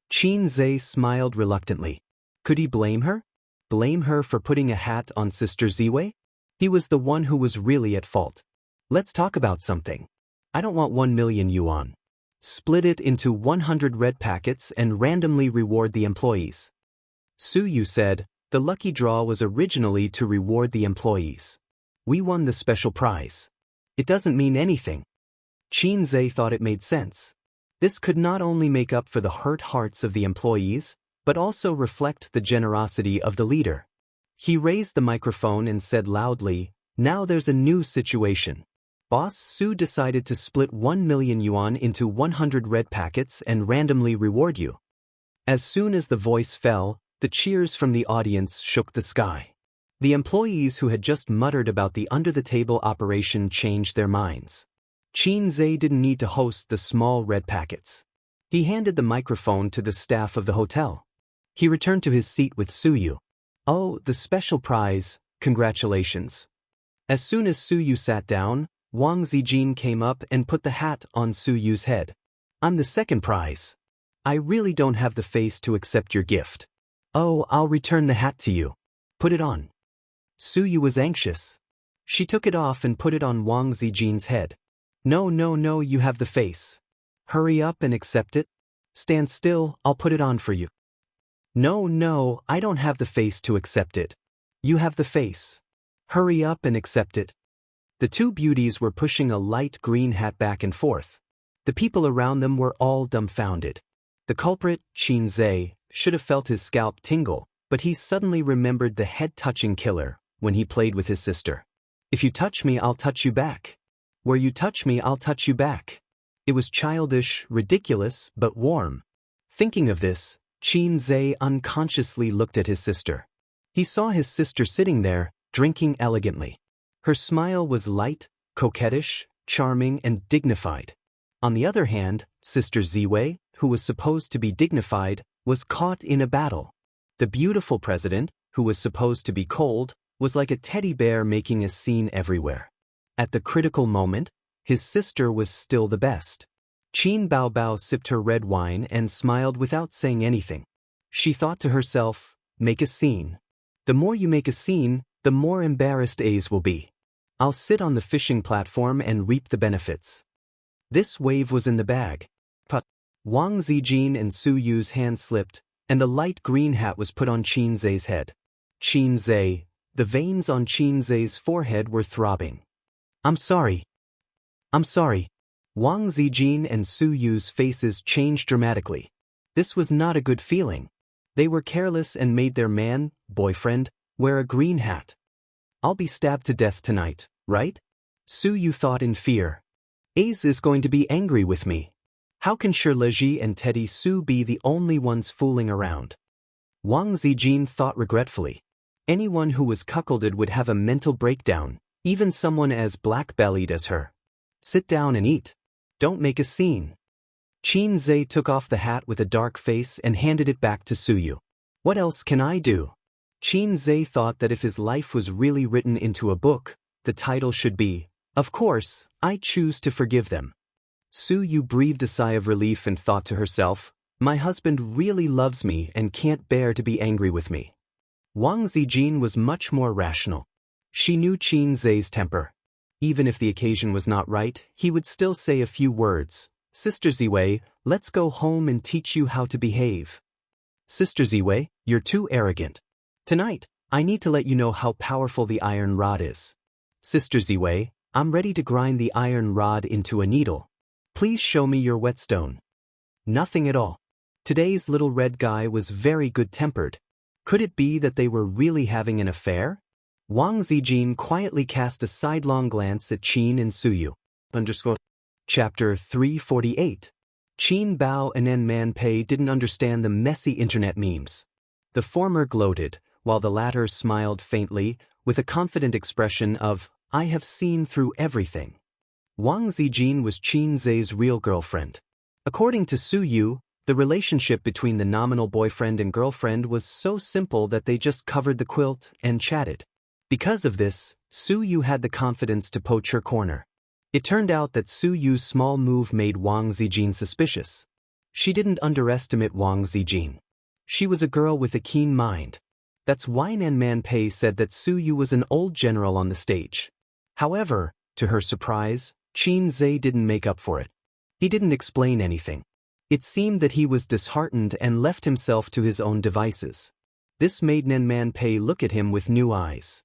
Qin Zhe smiled reluctantly. Could he blame her? Blame her for putting a hat on Sister Ziwei? He was the one who was really at fault. Let's talk about something. I don't want 1 million yuan. Split it into 100 red packets and randomly reward the employees. Su Yu said, the lucky draw was originally to reward the employees. We won the special prize. It doesn't mean anything. Qin Zhe thought it made sense. This could not only make up for the hurt hearts of the employees, but also reflect the generosity of the leader. He raised the microphone and said loudly, now there's a new situation. Boss Su decided to split 1 million yuan into 100 red packets and randomly reward you. As soon as the voice fell, the cheers from the audience shook the sky. The employees who had just muttered about the under-the-table operation changed their minds. Qin Zhe didn't need to host the small red packets. He handed the microphone to the staff of the hotel. He returned to his seat with Su Yu. Oh, the special prize, congratulations. As soon as Su Yu sat down, Wang Zijin came up and put the hat on Su Yu's head. I'm the second prize. I really don't have the face to accept your gift. Oh, I'll return the hat to you. Put it on. Su Yu was anxious. She took it off and put it on Wang Zijin's head. No, you have the face. Hurry up and accept it. Stand still, I'll put it on for you. No, I don't have the face to accept it. You have the face. Hurry up and accept it. The two beauties were pushing a light green hat back and forth. The people around them were all dumbfounded. The culprit, Qin Zhe, should have felt his scalp tingle, but he suddenly remembered the head-touching killer when he played with his sister. If you touch me, I'll touch you back. Where you touch me, I'll touch you back. It was childish, ridiculous, but warm. Thinking of this, Qin Zhe unconsciously looked at his sister. He saw his sister sitting there, drinking elegantly. Her smile was light, coquettish, charming, and dignified. On the other hand, Sister Ziwei, who was supposed to be dignified, was caught in a battle. The beautiful president, who was supposed to be cold, was like a teddy bear making a scene everywhere. At the critical moment, his sister was still the best. Qin Baobao sipped her red wine and smiled without saying anything. She thought to herself, make a scene. The more you make a scene, the more embarrassed A's will be. I'll sit on the fishing platform and reap the benefits. This wave was in the bag. But Wang Zijin and Su Yu's hand slipped, and the light green hat was put on Qin Zhe's head. Qin Zhe, the veins on Qin Zhe's forehead were throbbing. I'm sorry. Wang Zijin and Su Yu's faces changed dramatically. This was not a good feeling. They were careless and made their boyfriend, wear a green hat. I'll be stabbed to death tonight, right? Su Yu thought in fear. Ace is going to be angry with me. How can Shirleji and Teddy Su be the only ones fooling around? Wang Zijin thought regretfully. Anyone who was cuckolded would have a mental breakdown, even someone as black-bellied as her. Sit down and eat. Don't make a scene. Qin Zhe took off the hat with a dark face and handed it back to Su Yu. What else can I do? Qin Zhe thought that if his life was really written into a book, the title should be, Of Course, I Choose to Forgive Them. Su Yu breathed a sigh of relief and thought to herself, my husband really loves me and can't bear to be angry with me. Wang Zijin was much more rational. She knew Qin Zhe's temper. Even if the occasion was not right, he would still say a few words. Sister Ziwei, let's go home and teach you how to behave. Sister Ziwei, you're too arrogant. Tonight, I need to let you know how powerful the iron rod is. Sister Ziwei, I'm ready to grind the iron rod into a needle. Please show me your whetstone. Nothing at all. Today's little red guy was very good-tempered. Could it be that they were really having an affair? Wang Zijin quietly cast a sidelong glance at Qin and Su Yu. Chapter 348. Qin Bao and Man Pei didn't understand the messy internet memes. The former gloated, while the latter smiled faintly, with a confident expression of, I have seen through everything. Wang Zijin was Qin Zhe's real girlfriend. According to Su Yu, the relationship between the nominal boyfriend and girlfriend was so simple that they just covered the quilt and chatted. Because of this, Su Yu had the confidence to poach her corner. It turned out that Su Yu's small move made Wang Zijin suspicious. She didn't underestimate Wang Zijin. She was a girl with a keen mind. That's why Nan Man Pei said that Su Yu was an old general on the stage. However, to her surprise, Qin Zhe didn't make up for it. He didn't explain anything. It seemed that he was disheartened and left himself to his own devices. This made Nan Man Pei look at him with new eyes.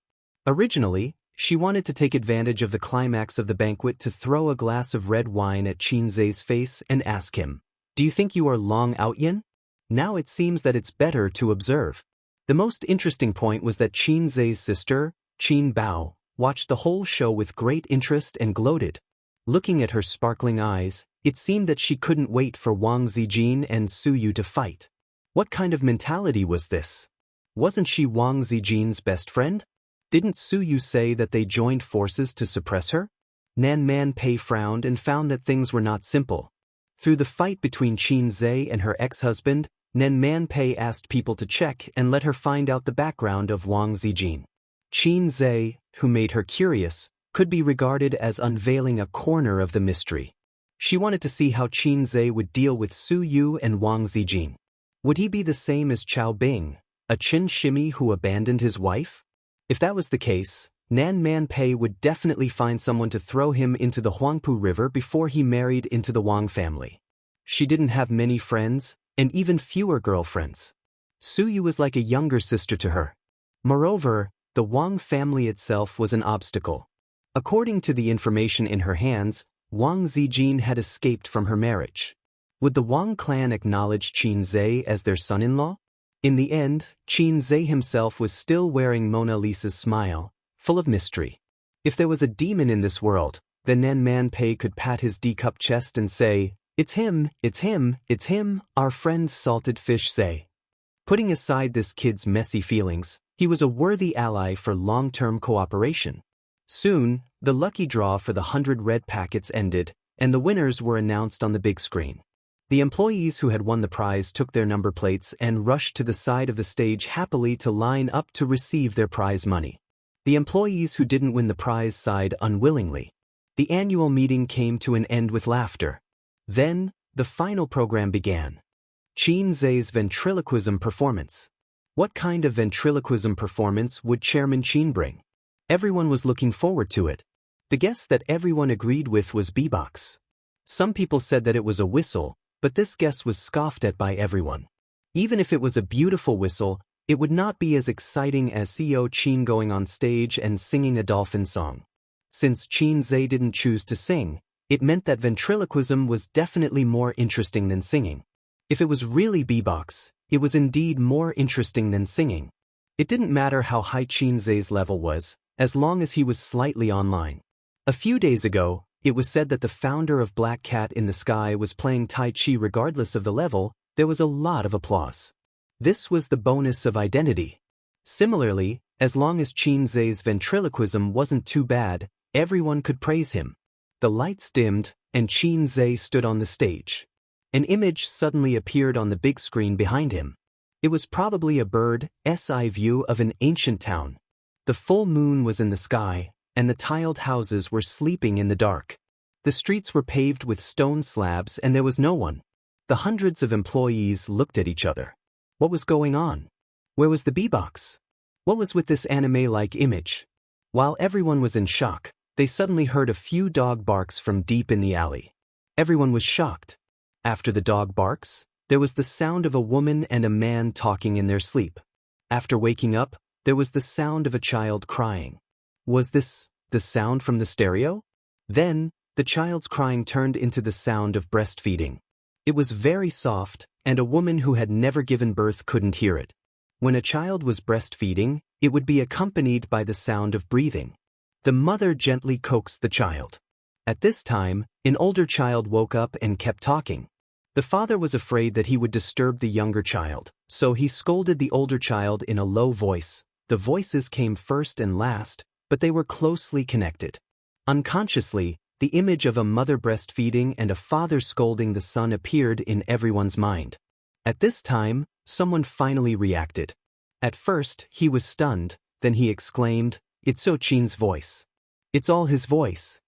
Originally, she wanted to take advantage of the climax of the banquet to throw a glass of red wine at Qin Zhe's face and ask him, "Do you think you are long out yin?" Now it seems that it's better to observe. The most interesting point was that Qin Zhe's sister, Qin Bao, watched the whole show with great interest and gloated. Looking at her sparkling eyes, it seemed that she couldn't wait for Wang Zijin and Su Yu to fight. What kind of mentality was this? Wasn't she Wang Zijin's best friend? Didn't Su Yu say that they joined forces to suppress her? Nan Man Pei frowned and found that things were not simple. Through the fight between Qin Zhe and her ex-husband, Nan Man Pei asked people to check and let her find out the background of Wang Zijin. Qin Zhe, who made her curious, could be regarded as unveiling a corner of the mystery. She wanted to see how Qin Zhe would deal with Su Yu and Wang Zijin. Would he be the same as Chao Bing, a Qin shimmy who abandoned his wife? If that was the case, Nan Man Pei would definitely find someone to throw him into the Huangpu River before he married into the Wang family. She didn't have many friends, and even fewer girlfriends. Su Yu was like a younger sister to her. Moreover, the Wang family itself was an obstacle. According to the information in her hands, Wang Zijin had escaped from her marriage. Would the Wang clan acknowledge Qin Zhe as their son-in-law? In the end, Qin Zhe himself was still wearing Mona Lisa's smile, full of mystery. If there was a demon in this world, then Nan Man Pei could pat his D-cup chest and say, "It's him, it's him, it's him, our friend Salted Fish Zhe." Putting aside this kid's messy feelings, he was a worthy ally for long-term cooperation. Soon, the lucky draw for the 100 red packets ended, and the winners were announced on the big screen. The employees who had won the prize took their number plates and rushed to the side of the stage happily to line up to receive their prize money. The employees who didn't win the prize sighed unwillingly. The annual meeting came to an end with laughter. Then, the final program began. Qin Zhe's ventriloquism performance. What kind of ventriloquism performance would Chairman Qin bring? Everyone was looking forward to it. The guess that everyone agreed with was beatbox. Some people said that it was a whistle, but this guess was scoffed at by everyone. Even if it was a beautiful whistle, it would not be as exciting as CEO Qin going on stage and singing a dolphin song. Since Qin Zhe didn't choose to sing, it meant that ventriloquism was definitely more interesting than singing. If it was really beatbox, it was indeed more interesting than singing. It didn't matter how high Qin Zhe's level was, as long as he was slightly online. A few days ago, it was said that the founder of Black Cat in the Sky was playing Tai Chi regardless of the level. There was a lot of applause. This was the bonus of identity. Similarly, as long as Qin Zhe's ventriloquism wasn't too bad, everyone could praise him. The lights dimmed, and Qin Zhe stood on the stage. An image suddenly appeared on the big screen behind him. It was probably a bird's eye view of an ancient town. The full moon was in the sky, and the tiled houses were sleeping in the dark. The streets were paved with stone slabs and there was no one. The hundreds of employees looked at each other. What was going on? Where was the beatbox? What was with this anime-like image? While everyone was in shock, they suddenly heard a few dog barks from deep in the alley. Everyone was shocked. After the dog barks, there was the sound of a woman and a man talking in their sleep. After waking up, there was the sound of a child crying. Was this the sound from the stereo? Then, the child's crying turned into the sound of breastfeeding. It was very soft, and a woman who had never given birth couldn't hear it. When a child was breastfeeding, it would be accompanied by the sound of breathing. The mother gently coaxed the child. At this time, an older child woke up and kept talking. The father was afraid that he would disturb the younger child, so he scolded the older child in a low voice. The voices came first and last, but they were closely connected. Unconsciously, the image of a mother breastfeeding and a father scolding the son appeared in everyone's mind. At this time, someone finally reacted. At first, he was stunned, then he exclaimed, "It's So Qin's voice. It's all his voice."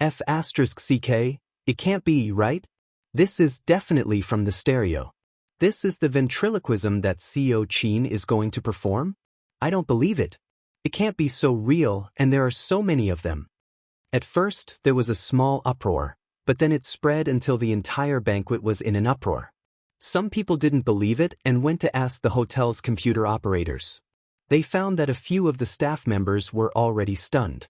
F asterisk CK, it can't be, right? This is definitely from the stereo. This is the ventriloquism that CO Qin is going to perform? I don't believe it. It can't be so real, and there are so many of them. At first, there was a small uproar, but then it spread until the entire banquet was in an uproar. Some people didn't believe it and went to ask the hotel's computer operators. They found that a few of the staff members were already stunned.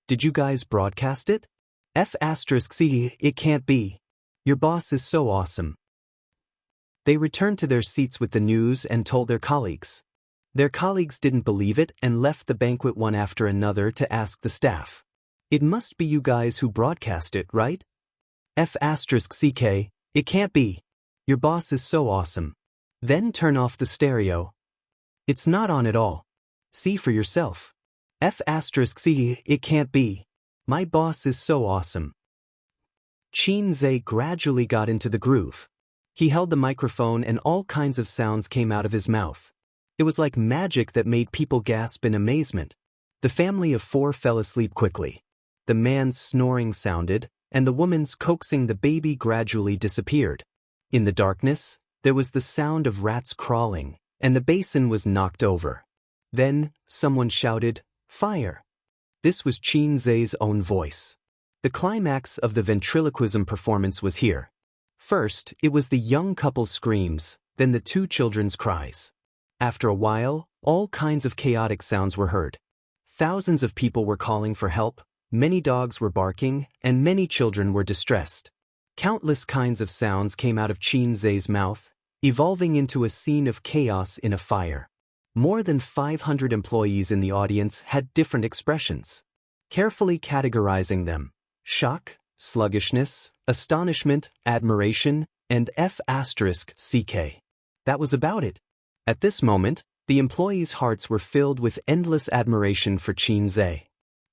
Did you guys broadcast it? F asterisk C, it can't be. Your boss is so awesome. They returned to their seats with the news and told their colleagues. Their colleagues didn't believe it and left the banquet one after another to ask the staff. It must be you guys who broadcast it, right? F asterisk CK, it can't be. Your boss is so awesome. Then turn off the stereo. It's not on at all. See for yourself. F asterisk C, it can't be. My boss is so awesome. Xianxia gradually got into the groove. He held the microphone and all kinds of sounds came out of his mouth. It was like magic that made people gasp in amazement. The family of 4 fell asleep quickly. The man's snoring sounded, and the woman's coaxing the baby gradually disappeared. In the darkness, there was the sound of rats crawling, and the basin was knocked over. Then, someone shouted, "Fire!" This was Xianxia's own voice. The climax of the ventriloquism performance was here. First, it was the young couple's screams, then the 2 children's cries. After a while, all kinds of chaotic sounds were heard. Thousands of people were calling for help, many dogs were barking, and many children were distressed. Countless kinds of sounds came out of Xianxia's mouth, evolving into a scene of chaos in a fire. More than 500 employees in the audience had different expressions. Carefully categorizing them: shock, sluggishness, astonishment, admiration, and F asterisk CK. That was about it. At this moment, the employees' hearts were filled with endless admiration for Xianxia.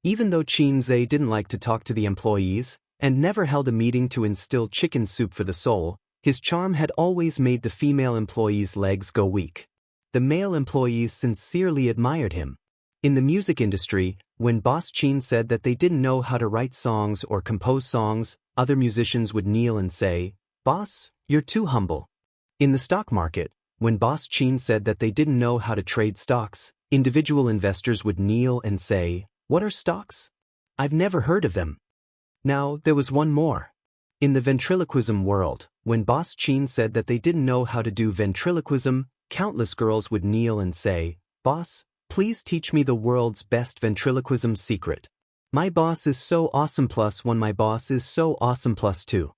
Even though Xianxia didn't like to talk to the employees, and never held a meeting to instill chicken soup for the soul, his charm had always made the female employees' legs go weak. The male employees sincerely admired him. In the music industry, when Boss Qin said that they didn't know how to write songs or compose songs, other musicians would kneel and say, "Boss, you're too humble." In the stock market, when Boss Qin said that they didn't know how to trade stocks, individual investors would kneel and say, "What are stocks? I've never heard of them." Now, there was one more. In the ventriloquism world, when Boss Qin said that they didn't know how to do ventriloquism, countless girls would kneel and say, "Boss, please teach me the world's best ventriloquism secret. My boss is so awesome +1, my boss is so awesome +2.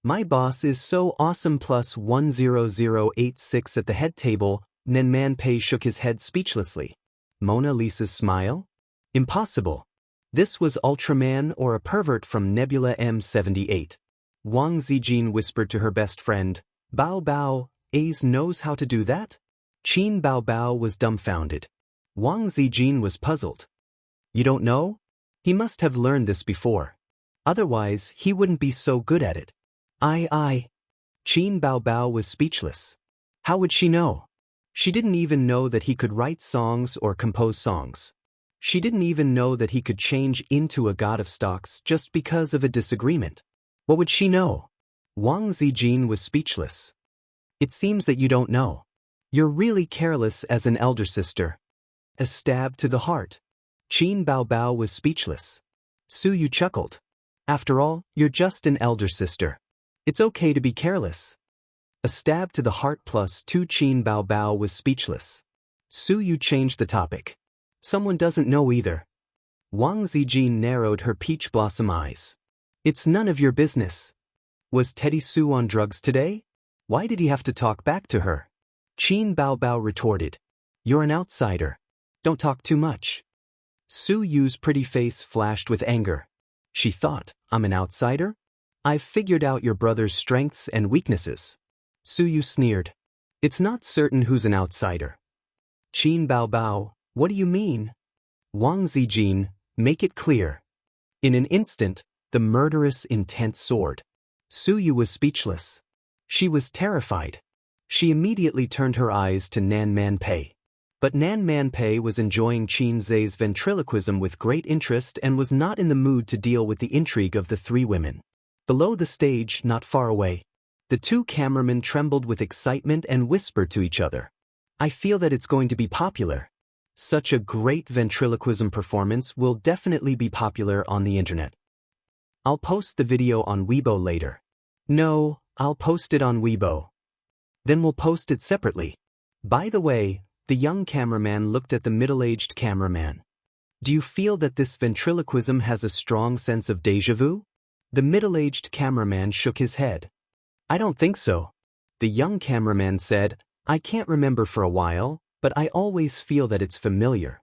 My boss is so awesome +10086." At the head table, Nen Man Pei shook his head speechlessly. Mona Lisa's smile? Impossible. This was Ultraman or a pervert from Nebula M78. Wang Zijin whispered to her best friend, "Bao Bao, Ace knows how to do that?" Qin Bao Bao was dumbfounded. Wang Zijin was puzzled. You don't know? He must have learned this before. Otherwise, he wouldn't be so good at it. I. Qin Bao Bao was speechless. How would she know? She didn't even know that he could write songs or compose songs. She didn't even know that he could change into a god of stocks just because of a disagreement. What would she know? Wang Zijin was speechless. It seems that you don't know. You're really careless as an elder sister. A stab to the heart. Qin Bao Bao was speechless. Su Yu chuckled. After all, you're just an elder sister. It's okay to be careless. A stab to the heart +2. Qin Bao Bao was speechless. Su Yu changed the topic. Someone doesn't know either. Wang Zijin narrowed her peach blossom eyes. It's none of your business. Was Teddy Su on drugs today? Why did he have to talk back to her? Qin Bao Bao retorted. You're an outsider. Don't talk too much. Su Yu's pretty face flashed with anger. She thought, I'm an outsider? I've figured out your brother's strengths and weaknesses. Su Yu sneered. It's not certain who's an outsider. Qin Bao Bao, what do you mean? Wang Zijin, make it clear. In an instant, the murderous intent soared. Su Yu was speechless. She was terrified. She immediately turned her eyes to Nan Man Pei. But Nan Manpei was enjoying Qin Zhe's ventriloquism with great interest and was not in the mood to deal with the intrigue of the three women. Below the stage, not far away, the two cameramen trembled with excitement and whispered to each other. I feel that it's going to be popular. Such a great ventriloquism performance will definitely be popular on the internet. I'll post the video on Weibo later. No, I'll post it on Weibo. Then we'll post it separately. By the way, the young cameraman looked at the middle-aged cameraman. Do you feel that this ventriloquism has a strong sense of déjà vu? The middle-aged cameraman shook his head. I don't think so. The young cameraman said, I can't remember for a while, but I always feel that it's familiar.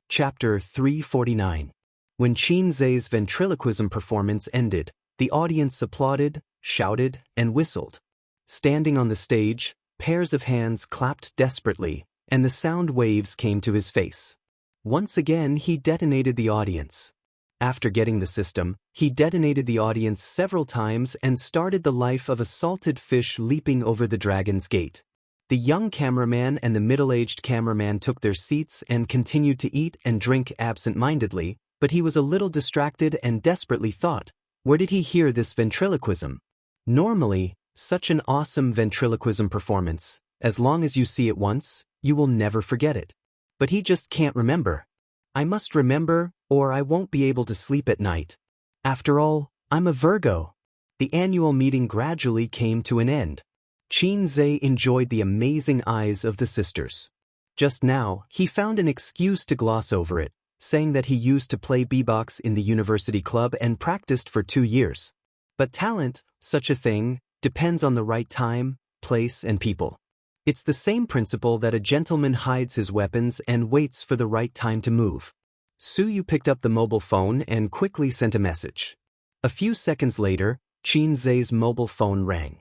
Chapter 349. When Qin Zhe's ventriloquism performance ended, the audience applauded, shouted, and whistled. Standing on the stage, pairs of hands clapped desperately, and the sound waves came to his face. Once again, he detonated the audience. After getting the system, he detonated the audience several times and started the life of a salted fish leaping over the dragon's gate. The young cameraman and the middle-aged cameraman took their seats and continued to eat and drink absent-mindedly, but he was a little distracted and desperately thought, where did he hear this ventriloquism? Normally, such an awesome ventriloquism performance, as long as you see it once, you will never forget it. But he just can't remember. I must remember, or I won't be able to sleep at night. After all, I'm a Virgo. The annual meeting gradually came to an end. Qin Zhe enjoyed the amazing eyes of the sisters. Just now, he found an excuse to gloss over it, saying that he used to play beatbox in the university club and practiced for 2 years. But talent, such a thing, depends on the right time, place, and people. It's the same principle that a gentleman hides his weapons and waits for the right time to move. Su Yu picked up the mobile phone and quickly sent a message. A few seconds later, Qin Zhe's mobile phone rang.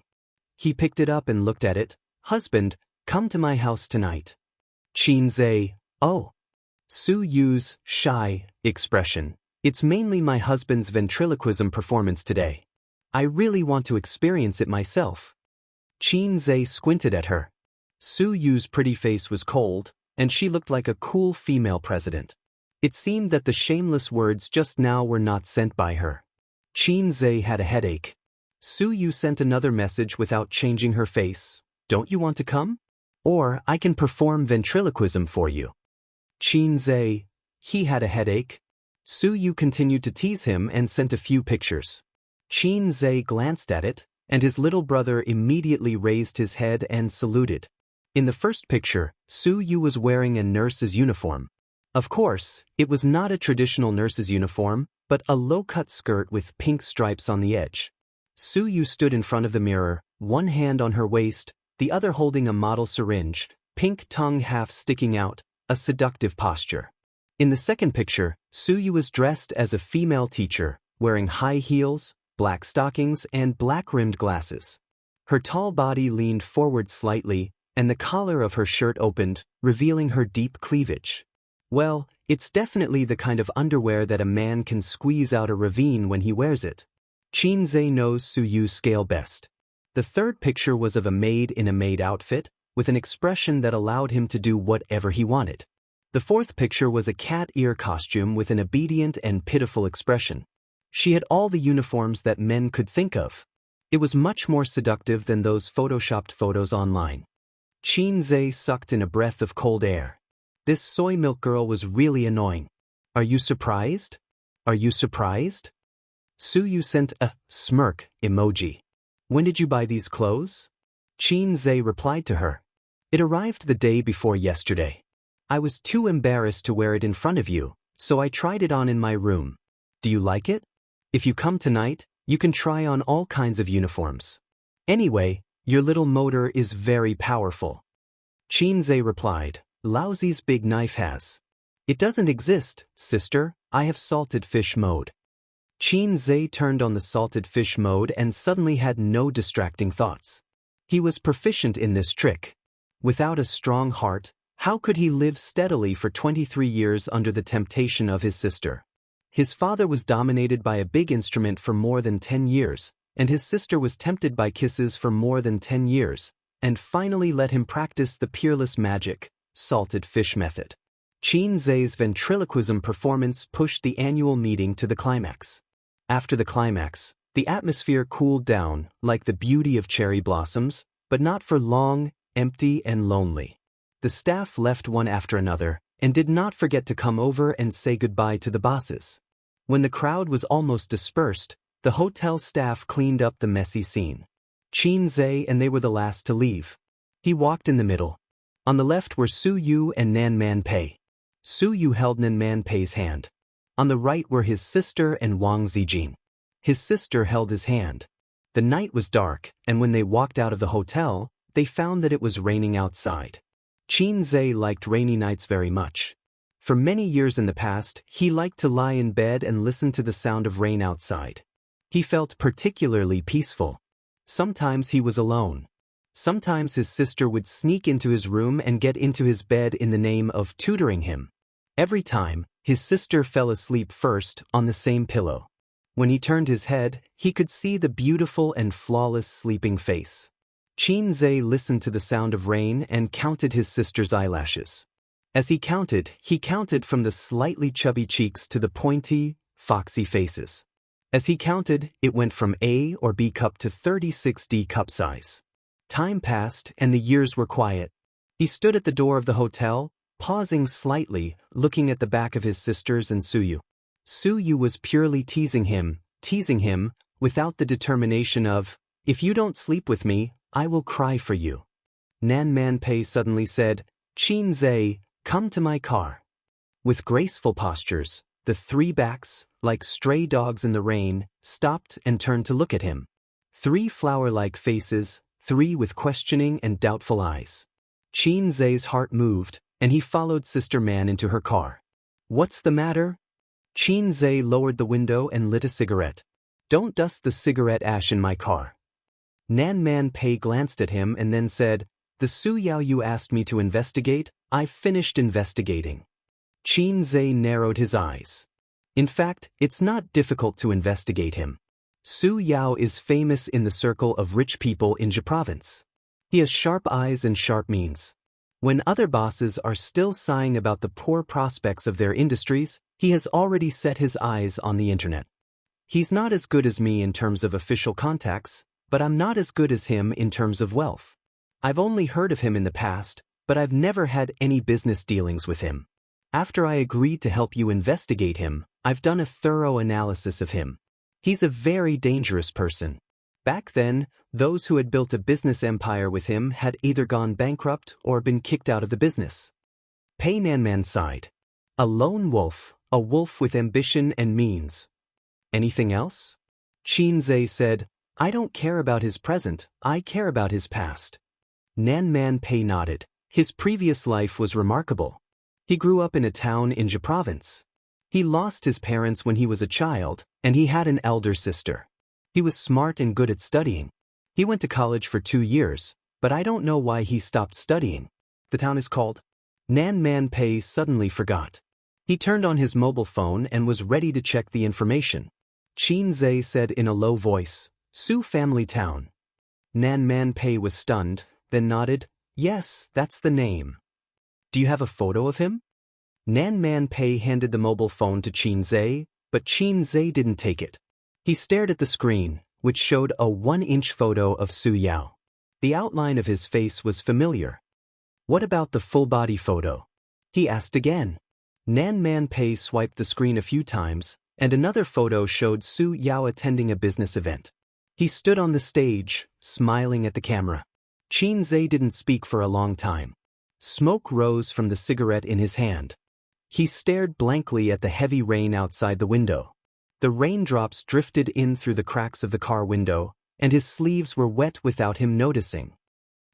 He picked it up and looked at it. Husband, come to my house tonight. Qin Zhe, oh. Su Yu's shy expression. It's mainly my husband's ventriloquism performance today. I really want to experience it myself. Qin Zhe squinted at her. Su Yu's pretty face was cold, and she looked like a cool female president. It seemed that the shameless words just now were not sent by her. Qin Zhe had a headache. Su Yu sent another message without changing her face. Don't you want to come? Or I can perform ventriloquism for you. Qin Zhe, he had a headache. Su Yu continued to tease him and sent a few pictures. Qin Zhe glanced at it, and his little brother immediately raised his head and saluted. In the first picture, Su Yu was wearing a nurse's uniform. Of course, it was not a traditional nurse's uniform, but a low-cut skirt with pink stripes on the edge. Su Yu stood in front of the mirror, one hand on her waist, the other holding a model syringe, pink tongue half sticking out, a seductive posture. In the second picture, Su Yu was dressed as a female teacher, wearing high heels, black stockings, and black-rimmed glasses. Her tall body leaned forward slightly, and the collar of her shirt opened, revealing her deep cleavage. Well, it's definitely the kind of underwear that a man can squeeze out a ravine when he wears it. Qin Zhe knows Su Yu's scale best. The third picture was of a maid in a maid outfit, with an expression that allowed him to do whatever he wanted. The fourth picture was a cat ear costume with an obedient and pitiful expression. She had all the uniforms that men could think of. It was much more seductive than those photoshopped photos online. Qin Zhe sucked in a breath of cold air. This soy milk girl was really annoying. Are you surprised? Are you surprised? Su Yu sent a smirk emoji. When did you buy these clothes? Qin Zhe replied to her. It arrived the day before yesterday. I was too embarrassed to wear it in front of you, so I tried it on in my room. Do you like it? If you come tonight, you can try on all kinds of uniforms. Anyway, your little motor is very powerful. Qin Zhe replied, Laozi's big knife has. It doesn't exist, sister, I have salted fish mode. Qin Zhe turned on the salted fish mode and suddenly had no distracting thoughts. He was proficient in this trick. Without a strong heart, how could he live steadily for 23 years under the temptation of his sister? His father was dominated by a big instrument for more than 10 years, and his sister was tempted by kisses for more than 10 years, and finally let him practice the peerless magic, salted fish method. Qin Zhe's ventriloquism performance pushed the annual meeting to the climax. After the climax, the atmosphere cooled down like the beauty of cherry blossoms, but not for long, empty and lonely. The staff left one after another and did not forget to come over and say goodbye to the bosses. When the crowd was almost dispersed, the hotel staff cleaned up the messy scene. Qin Zhe and they were the last to leave. He walked in the middle. On the left were Su Yu and Nan Man Pei. Su Yu held Nan Man Pei's hand. On the right were his sister and Wang Zijin. His sister held his hand. The night was dark, and when they walked out of the hotel, they found that it was raining outside. Qin Zhe liked rainy nights very much. For many years in the past, he liked to lie in bed and listen to the sound of rain outside. He felt particularly peaceful. Sometimes he was alone. Sometimes his sister would sneak into his room and get into his bed in the name of tutoring him. Every time, his sister fell asleep first on the same pillow. When he turned his head, he could see the beautiful and flawless sleeping face. Qin Zhe listened to the sound of rain and counted his sister's eyelashes. As he counted from the slightly chubby cheeks to the pointy, foxy faces. As he counted, it went from A or B cup to 36D cup size. Time passed and the years were quiet. He stood at the door of the hotel, pausing slightly, looking at the back of his sisters and Su Yu. Su Yu was purely teasing him, without the determination of, "If you don't sleep with me, I will cry for you." Nan Man Pei suddenly said, "Qin Zhe, come to my car." With graceful postures, the three backs, like stray dogs in the rain, stopped and turned to look at him. Three flower-like faces, three with questioning and doubtful eyes. Qin Zhe's heart moved, and he followed Sister Man into her car. "What's the matter?" Qin Zhe lowered the window and lit a cigarette. "Don't dust the cigarette ash in my car." Nan Man Pei glanced at him and then said, "The Su Yao you asked me to investigate, I've finished investigating." Qin Zhe narrowed his eyes. In fact, it's not difficult to investigate him. Su Yao is famous in the circle of rich people in Jia province. He has sharp eyes and sharp means. When other bosses are still sighing about the poor prospects of their industries, he has already set his eyes on the internet. He's not as good as me in terms of official contacts, but I'm not as good as him in terms of wealth. I've only heard of him in the past, but I've never had any business dealings with him. After I agreed to help you investigate him, I've done a thorough analysis of him. He's a very dangerous person. Back then, those who had built a business empire with him had either gone bankrupt or been kicked out of the business. Pei Nanman sighed. A lone wolf, a wolf with ambition and means. Anything else? Qin Zhe said, "I don't care about his present, I care about his past." Nan Man Pei nodded. His previous life was remarkable. He grew up in a town in Jia province. He lost his parents when he was a child, and he had an elder sister. He was smart and good at studying. He went to college for 2 years, but I don't know why he stopped studying. The town is called? Nan Man Pei suddenly forgot. He turned on his mobile phone and was ready to check the information. Qin Zhe said in a low voice, "Su Family Town." Nan Man Pei was stunned, then nodded, "Yes, that's the name." "Do you have a photo of him?" Nan Man Pei handed the mobile phone to Qin Zhe, but Qin Zhe didn't take it. He stared at the screen, which showed a 1-inch photo of Su Yao. The outline of his face was familiar. "What about the full-body photo?" he asked again. Nan Man Pei swiped the screen a few times, and another photo showed Su Yao attending a business event. He stood on the stage, smiling at the camera. Qin Zhe didn't speak for a long time. Smoke rose from the cigarette in his hand. He stared blankly at the heavy rain outside the window. The raindrops drifted in through the cracks of the car window, and his sleeves were wet without him noticing.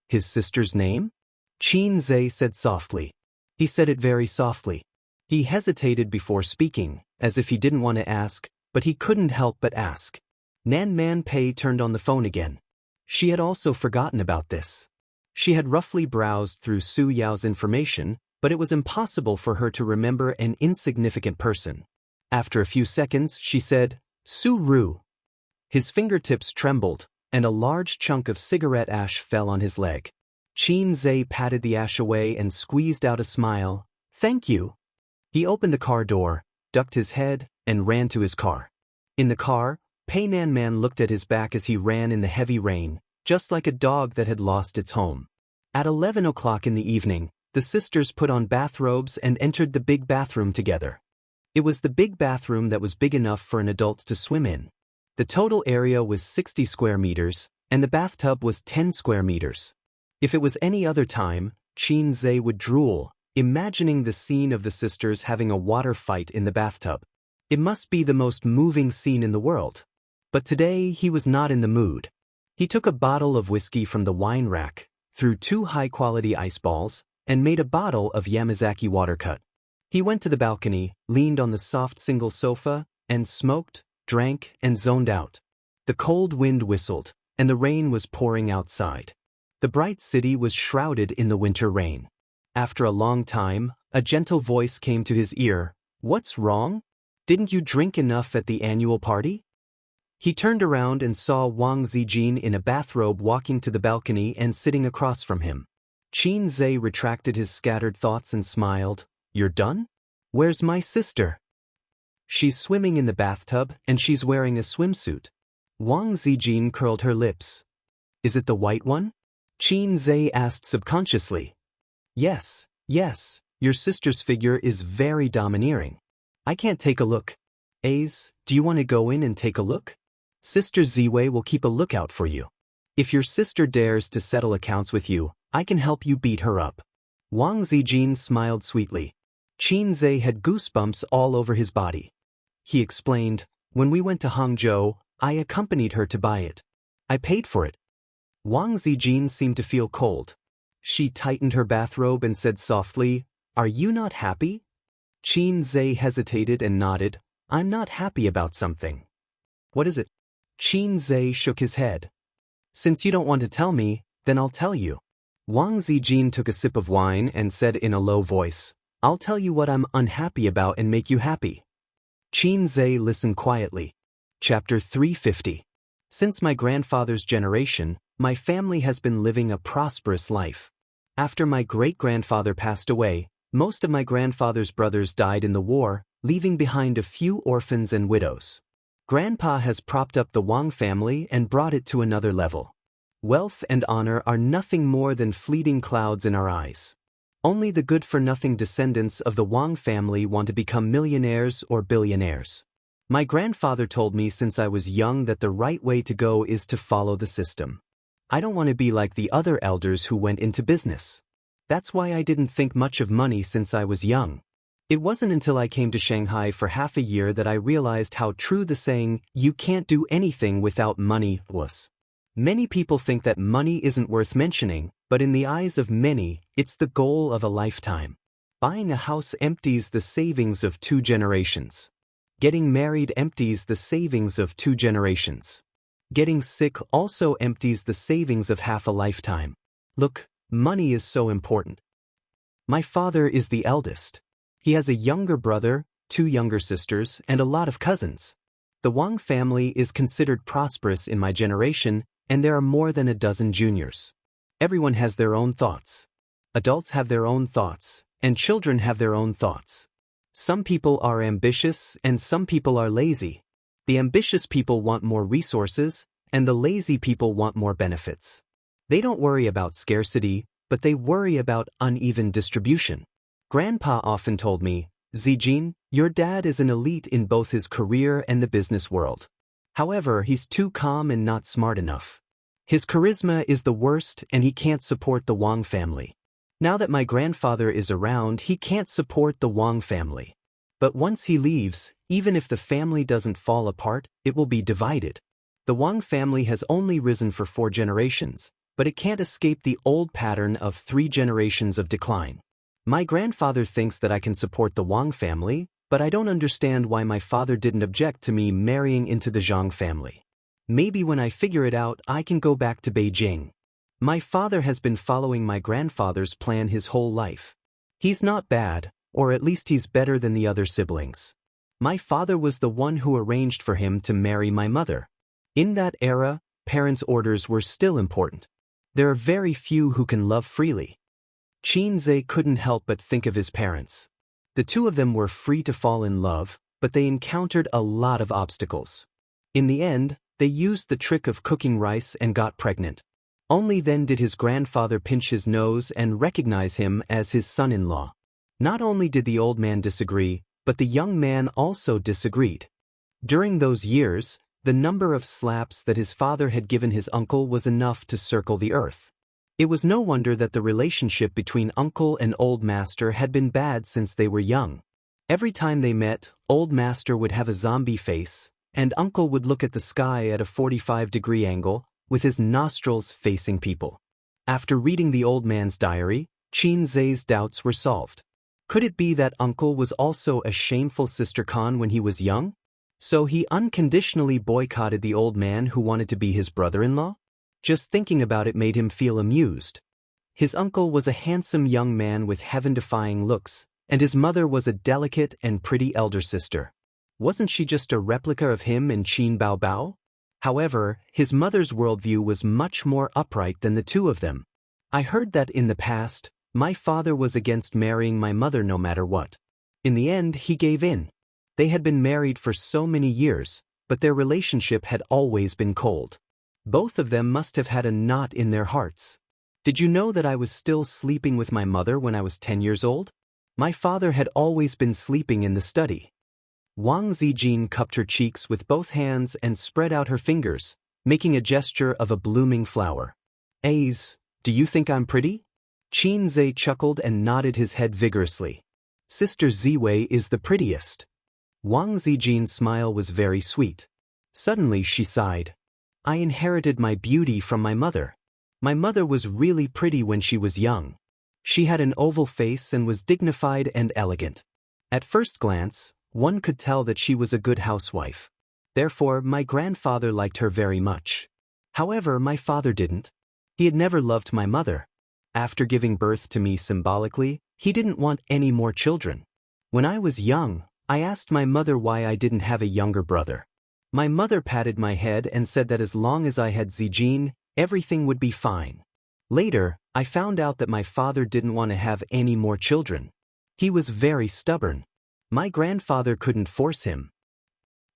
"His sister's name?" Qin Zhe said softly. He said it very softly. He hesitated before speaking, as if he didn't want to ask, but he couldn't help but ask. Nan Man Pei turned on the phone again. She had also forgotten about this. She had roughly browsed through Su Yao's information, but it was impossible for her to remember an insignificant person. After a few seconds, she said, "Su Ru." His fingertips trembled, and a large chunk of cigarette ash fell on his leg. Qin Zhe patted the ash away and squeezed out a smile. Thank you. He opened the car door, ducked his head, and ran to his car. In the car, Peinan Man looked at his back as he ran in the heavy rain, just like a dog that had lost its home. At 11 o'clock in the evening, the sisters put on bathrobes and entered the big bathroom together. It was the big bathroom that was big enough for an adult to swim in. The total area was 60 square meters, and the bathtub was 10 square meters. If it was any other time, Qin Zhe would drool, imagining the scene of the sisters having a water fight in the bathtub. It must be the most moving scene in the world. But today he was not in the mood. He took a bottle of whiskey from the wine rack, threw 2 high-quality ice balls, and made a bottle of Yamazaki watercut. He went to the balcony, leaned on the soft single sofa, and smoked, drank, and zoned out. The cold wind whistled, and the rain was pouring outside. The bright city was shrouded in the winter rain. After a long time, a gentle voice came to his ear. What's wrong? Didn't you drink enough at the annual party? He turned around and saw Wang Zijin in a bathrobe walking to the balcony and sitting across from him. Qin Zhe retracted his scattered thoughts and smiled. You're done? Where's my sister? She's swimming in the bathtub and she's wearing a swimsuit. Wang Zijin curled her lips. Is it the white one? Qin Zhe asked subconsciously. Yes, your sister's figure is very domineering. I can't take a look. Ace, do you want to go in and take a look? Sister Ziwei will keep a lookout for you. If your sister dares to settle accounts with you, I can help you beat her up. Wang Zijin smiled sweetly. Qin Zhe had goosebumps all over his body. He explained, when we went to Hangzhou, I accompanied her to buy it. I paid for it. Wang Zijin seemed to feel cold. She tightened her bathrobe and said softly, Are you not happy? Qin Zhe hesitated and nodded. I'm not happy about something. What is it? Qin Zhe shook his head. Since you don't want to tell me, then I'll tell you. Wang Zijin took a sip of wine and said in a low voice, I'll tell you what I'm unhappy about and make you happy. Qin Zhe listened quietly. Chapter 350. Since my grandfather's generation, my family has been living a prosperous life. After my great-grandfather passed away, most of my grandfather's brothers died in the war, leaving behind a few orphans and widows. Grandpa has propped up the Wang family and brought it to another level. Wealth and honor are nothing more than fleeting clouds in our eyes. Only the good-for-nothing descendants of the Wang family want to become millionaires or billionaires. My grandfather told me since I was young that the right way to go is to follow the system. I don't want to be like the other elders who went into business. That's why I didn't think much of money since I was young. It wasn't until I came to Shanghai for half a year that I realized how true the saying, you can't do anything without money, was. Many people think that money isn't worth mentioning, but in the eyes of many, it's the goal of a lifetime. Buying a house empties the savings of 2 generations. Getting married empties the savings of 2 generations. Getting sick also empties the savings of half a lifetime. Look, money is so important. My father is the eldest. He has a younger brother, 2 younger sisters, and a lot of cousins. The Wang family is considered prosperous in my generation, and there are more than a dozen juniors. Everyone has their own thoughts. Adults have their own thoughts, and children have their own thoughts. Some people are ambitious, and some people are lazy. The ambitious people want more resources, and the lazy people want more benefits. They don't worry about scarcity, but they worry about uneven distribution. Grandpa often told me, Zijin, your dad is an elite in both his career and the business world. However, he's too calm and not smart enough. His charisma is the worst and he can't support the Wang family. Now that my grandfather is around, he can't support the Wang family. But once he leaves, even if the family doesn't fall apart, it will be divided. The Wang family has only risen for 4 generations, but it can't escape the old pattern of 3 generations of decline. My grandfather thinks that I can support the Wang family, but I don't understand why my father didn't object to me marrying into the Zhang family. Maybe when I figure it out, I can go back to Beijing. My father has been following my grandfather's plan his whole life. He's not bad, or at least he's better than the other siblings. My father was the one who arranged for him to marry my mother. In that era, parents' orders were still important. There are very few who can love freely. Xianxia couldn't help but think of his parents. The two of them were free to fall in love, but they encountered a lot of obstacles. In the end, they used the trick of cooking rice and got pregnant. Only then did his grandfather pinch his nose and recognize him as his son-in-law. Not only did the old man disagree, but the young man also disagreed. During those years, the number of slaps that his father had given his uncle was enough to circle the earth. It was no wonder that the relationship between uncle and old master had been bad since they were young. Every time they met, old master would have a zombie face, and uncle would look at the sky at a 45-degree angle, with his nostrils facing people. After reading the old man's diary, Xianxia's doubts were solved. Could it be that uncle was also a shameful sister-con when he was young? So he unconditionally boycotted the old man who wanted to be his brother-in-law? Just thinking about it made him feel amused. His uncle was a handsome young man with heaven-defying looks, and his mother was a delicate and pretty elder sister. Wasn't she just a replica of him in Qin Bao Bao? However, his mother's worldview was much more upright than the two of them. I heard that in the past, my father was against marrying my mother no matter what. In the end, he gave in. They had been married for so many years, but their relationship had always been cold. Both of them must have had a knot in their hearts. Did you know that I was still sleeping with my mother when I was 10 years old? My father had always been sleeping in the study. Wang Zijin cupped her cheeks with both hands and spread out her fingers, making a gesture of a blooming flower. "Aze, do you think I'm pretty?" Xianxia chuckled and nodded his head vigorously. "Sister Ziwei is the prettiest." Wang Zijin's smile was very sweet. Suddenly she sighed. "I inherited my beauty from my mother. My mother was really pretty when she was young. She had an oval face and was dignified and elegant. At first glance, one could tell that she was a good housewife. Therefore, my grandfather liked her very much. However, my father didn't. He had never loved my mother. After giving birth to me symbolically, he didn't want any more children. When I was young, I asked my mother why I didn't have a younger brother. My mother patted my head and said that as long as I had Zijin, everything would be fine. Later, I found out that my father didn't want to have any more children. He was very stubborn. My grandfather couldn't force him.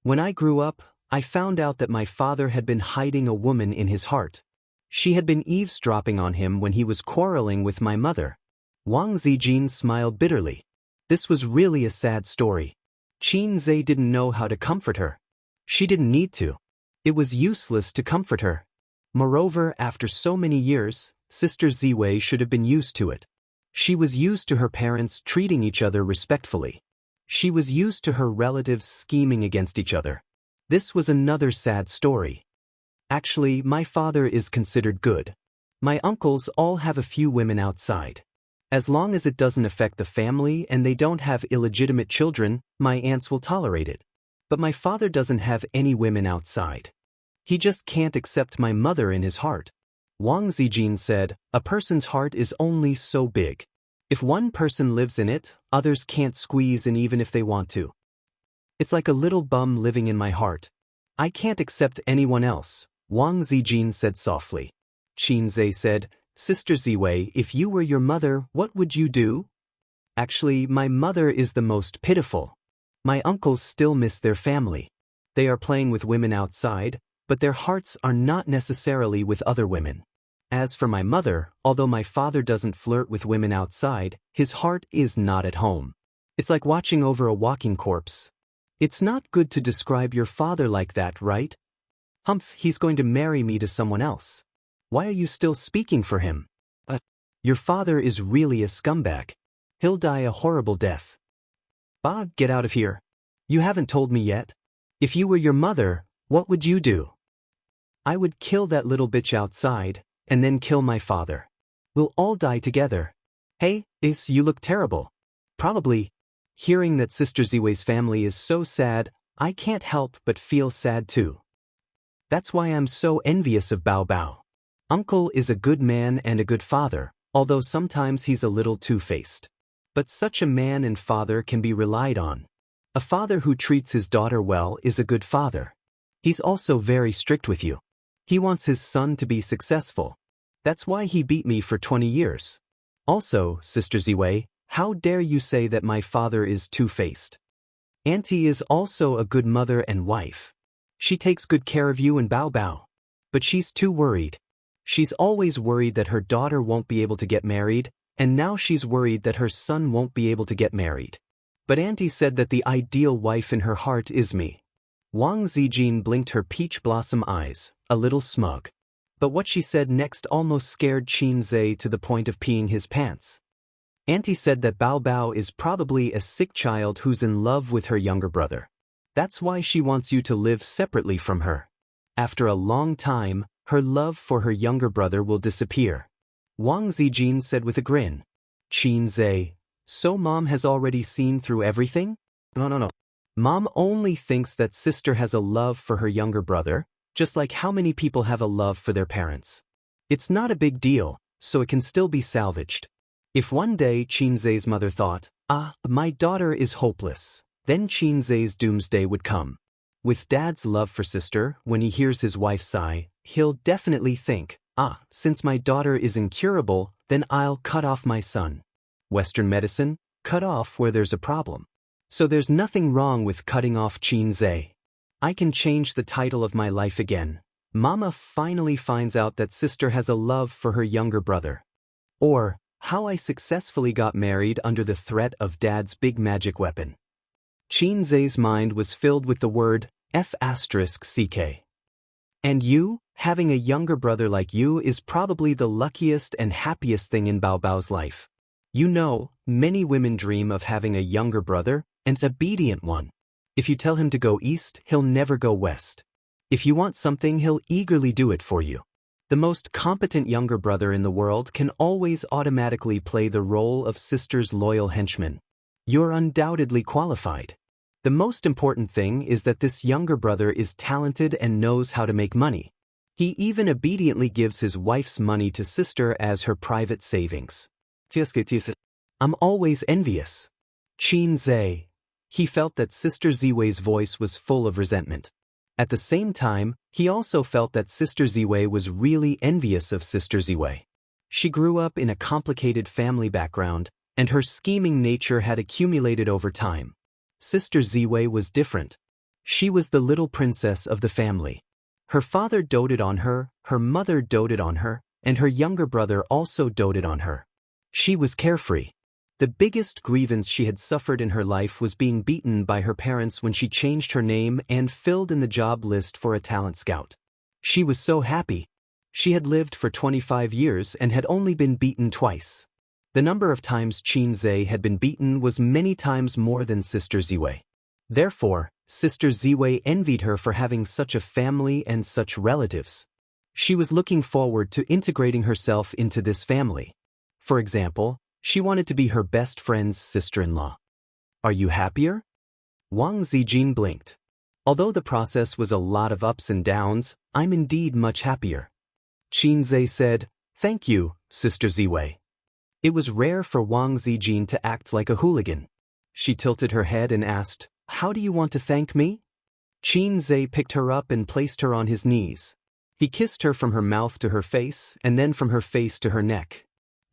When I grew up, I found out that my father had been hiding a woman in his heart. She had been eavesdropping on him when he was quarreling with my mother. Wang Zijin smiled bitterly. This was really a sad story. Xianxia didn't know how to comfort her. She didn't need to. It was useless to comfort her. Moreover, after so many years, Sister Ziwei should have been used to it. She was used to her parents treating each other respectfully. She was used to her relatives scheming against each other. This was another sad story. Actually, my father is considered good. My uncles all have a few women outside. As long as it doesn't affect the family and they don't have illegitimate children, my aunts will tolerate it. But my father doesn't have any women outside. He just can't accept my mother in his heart. Wang Zijin said, "A person's heart is only so big. If one person lives in it, others can't squeeze in even if they want to. It's like a little bum living in my heart. I can't accept anyone else," Wang Zijin said softly. Xianxia said, "Sister Ziwei, if you were your mother, what would you do?" "Actually, my mother is the most pitiful. My uncles still miss their family. They are playing with women outside, but their hearts are not necessarily with other women. As for my mother, although my father doesn't flirt with women outside, his heart is not at home. It's like watching over a walking corpse. It's not good to describe your father like that, right? Humph, he's going to marry me to someone else. Why are you still speaking for him? Your father is really a scumbag. He'll die a horrible death." "Bah, get out of here. You haven't told me yet. If you were your mother, what would you do?" "I would kill that little bitch outside, and then kill my father. We'll all die together." "Hey, you look terrible." "Probably. Hearing that Sister Ziwei's family is so sad, I can't help but feel sad too. That's why I'm so envious of Bao Bao. Uncle is a good man and a good father, although sometimes he's a little two-faced. But such a man and father can be relied on. A father who treats his daughter well is a good father. He's also very strict with you. He wants his son to be successful. That's why he beat me for 20 years. Also, Sister Ziwei, how dare you say that my father is two-faced? Auntie is also a good mother and wife. She takes good care of you and Bao Bao. But she's too worried. She's always worried that her daughter won't be able to get married, and now she's worried that her son won't be able to get married. But Auntie said that the ideal wife in her heart is me. Wang Zijin blinked her peach blossom eyes, a little smug. But what she said next almost scared Qin Zhe to the point of peeing his pants. Auntie said that Bao Bao is probably a sick child who's in love with her younger brother. That's why she wants you to live separately from her. After a long time, her love for her younger brother will disappear. Wang Zijin said with a grin. Qin Zhe, so Mom has already seen through everything? No. Mom only thinks that sister has a love for her younger brother, just like how many people have a love for their parents. It's not a big deal, so it can still be salvaged. If one day Qin Zhe's mother thought, my daughter is hopeless, then Qin Zhe's doomsday would come. With Dad's love for sister, when he hears his wife sigh, he'll definitely think, since my daughter is incurable, then I'll cut off my son. Western medicine, cut off where there's a problem. So there's nothing wrong with cutting off Qin Zhe. I can change the title of my life again. Mama finally finds out that sister has a love for her younger brother. Or, how I successfully got married under the threat of Dad's big magic weapon. Qin Zhe's mind was filled with the word F***ck. And you, having a younger brother like you is probably the luckiest and happiest thing in Bao Bao's life. You know, many women dream of having a younger brother, and an obedient one. If you tell him to go east, he'll never go west. If you want something, he'll eagerly do it for you. The most competent younger brother in the world can always automatically play the role of sister's loyal henchman. You're undoubtedly qualified. The most important thing is that this younger brother is talented and knows how to make money. He even obediently gives his wife's money to sister as her private savings. I'm always envious. Qin Zhe. He felt that Sister Ziwei's voice was full of resentment. At the same time, he also felt that Sister Ziwei was really envious of Sister Ziwei. She grew up in a complicated family background, and her scheming nature had accumulated over time. Sister Ziwei was different. She was the little princess of the family. Her father doted on her, her mother doted on her, and her younger brother also doted on her. She was carefree. The biggest grievance she had suffered in her life was being beaten by her parents when she changed her name and filled in the job list for a talent scout. She was so happy. She had lived for 25 years and had only been beaten twice. The number of times Qin Zhe had been beaten was many times more than Sister Ziwei. Therefore, Sister Ziwei envied her for having such a family and such relatives. She was looking forward to integrating herself into this family. For example, she wanted to be her best friend's sister-in-law. Are you happier? Wang Zijin blinked. Although the process was a lot of ups and downs, I'm indeed much happier. Qin Zhe said, Thank you, Sister Ziwei. It was rare for Wang Zijin to act like a hooligan. She tilted her head and asked, How do you want to thank me? Qin Zhe picked her up and placed her on his knees. He kissed her from her mouth to her face and then from her face to her neck.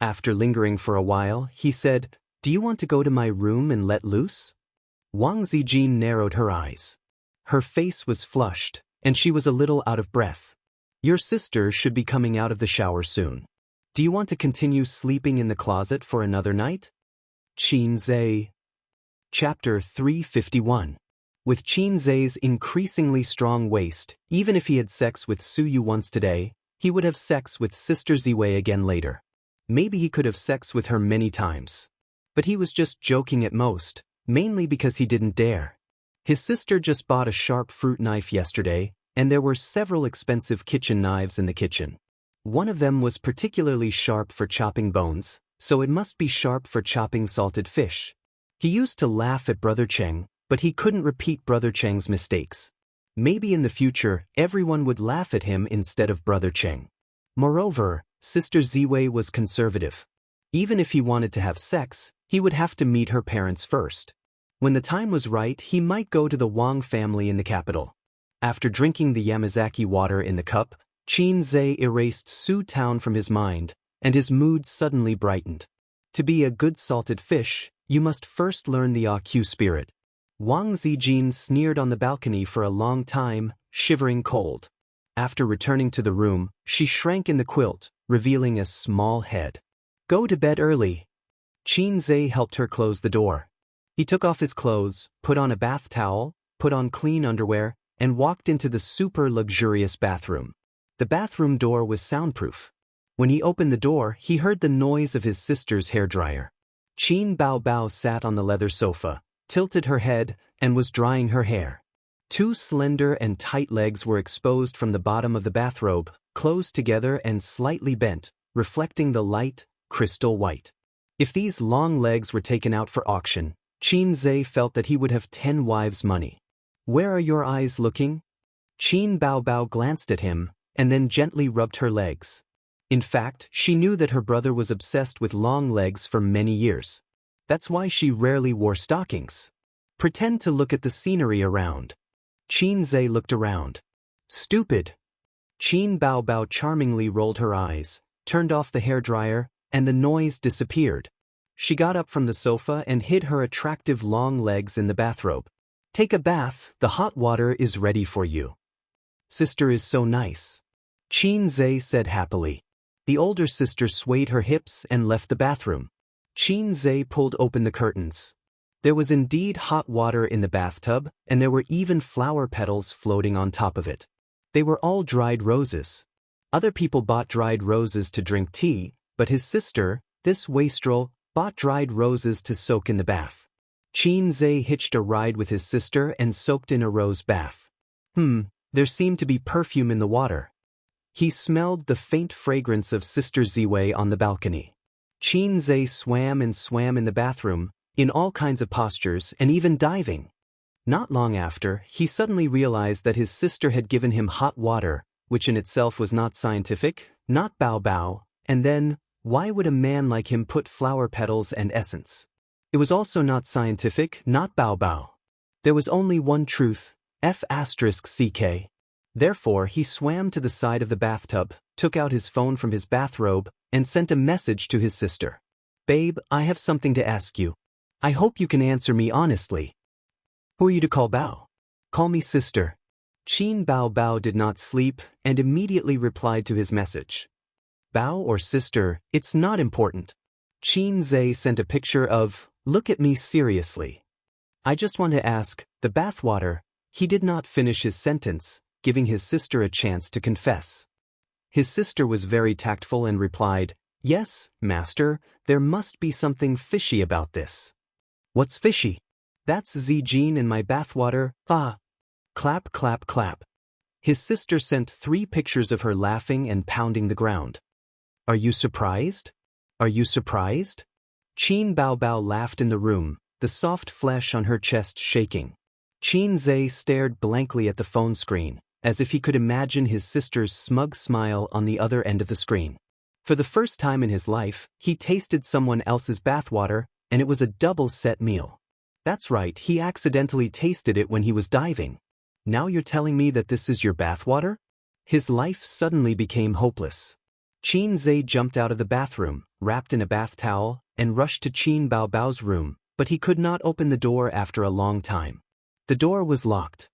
After lingering for a while, he said, Do you want to go to my room and let loose? Wang Zijin narrowed her eyes. Her face was flushed, and she was a little out of breath. Your sister should be coming out of the shower soon. Do you want to continue sleeping in the closet for another night? Qin Zhe. Chapter 351. With Qin Zhe's increasingly strong waist, even if he had sex with Su Yu once today, he would have sex with Sister Ziwei again later. Maybe he could have sex with her many times. But he was just joking at most, mainly because he didn't dare. His sister just bought a sharp fruit knife yesterday, and there were several expensive kitchen knives in the kitchen. One of them was particularly sharp for chopping bones, so it must be sharp for chopping salted fish. He used to laugh at Brother Cheng, but he couldn't repeat Brother Cheng's mistakes. Maybe in the future, everyone would laugh at him instead of Brother Cheng. Moreover, Sister Ziwei was conservative. Even if he wanted to have sex, he would have to meet her parents first. When the time was right, he might go to the Wang family in the capital. After drinking the Yamazaki water in the cup, Qin Zhe erased Su Town from his mind, and his mood suddenly brightened. To be a good salted fish, you must first learn the AQ spirit. Wang Zijin sneered on the balcony for a long time, shivering cold. After returning to the room, she shrank in the quilt, revealing a small head. Go to bed early. Qin Zhe helped her close the door. He took off his clothes, put on a bath towel, put on clean underwear, and walked into the super luxurious bathroom. The bathroom door was soundproof. When he opened the door, he heard the noise of his sister's hairdryer. Qin Bao sat on the leather sofa, tilted her head, and was drying her hair. Two slender and tight legs were exposed from the bottom of the bathrobe, closed together and slightly bent, reflecting the light, crystal white. If these long legs were taken out for auction, Qin Zhe felt that he would have 10 wives' money. Where are your eyes looking? Qin Bao glanced at him, and then gently rubbed her legs. In fact, she knew that her brother was obsessed with long legs for many years. That's why she rarely wore stockings. Pretend to look at the scenery around. Qin Zhe looked around. Stupid. Qin Bao charmingly rolled her eyes, turned off the hairdryer, and the noise disappeared. She got up from the sofa and hid her attractive long legs in the bathrobe. Take a bath, the hot water is ready for you. Sister is so nice. Qin Zhe said happily. The older sister swayed her hips and left the bathroom. Qin Zhe pulled open the curtains. There was indeed hot water in the bathtub, and there were even flower petals floating on top of it. They were all dried roses. Other people bought dried roses to drink tea, but his sister, this wastrel, bought dried roses to soak in the bath. Qin Zhe hitched a ride with his sister and soaked in a rose bath. There seemed to be perfume in the water. He smelled the faint fragrance of Sister Ziwei on the balcony. Qin Zhe swam in the bathroom, in all kinds of postures and even diving. Not long after, he suddenly realized that his sister had given him hot water, which in itself was not scientific, not bao, and then, why would a man like him put flower petals and essence? It was also not scientific, not bao. There was only one truth, F*ck. Therefore, he swam to the side of the bathtub, took out his phone from his bathrobe, and sent a message to his sister. Babe, I have something to ask you. I hope you can answer me honestly. Who are you to call Bao? Call me sister. Qin Bao did not sleep and immediately replied to his message. Bao or sister, it's not important. Qin Zhe sent a picture of, look at me seriously. I just want to ask, the bathwater. He did not finish his sentence, giving his sister a chance to confess. His sister was very tactful and replied, yes, master, there must be something fishy about this. What's fishy? That's Zijin in my bathwater, ah. Clap, clap, clap. His sister sent 3 pictures of her laughing and pounding the ground. Are you surprised? Are you surprised? Qin Bao laughed in the room, the soft flesh on her chest shaking. Qin Zhe stared blankly at the phone screen, as if he could imagine his sister's smug smile on the other end of the screen. For the first time in his life, he tasted someone else's bathwater, and it was a double-set meal. That's right, he accidentally tasted it when he was diving. Now you're telling me that this is your bathwater? His life suddenly became hopeless. Qin Zhe jumped out of the bathroom, wrapped in a bath towel, and rushed to Qin Bao's room, but he could not open the door after a long time. The door was locked.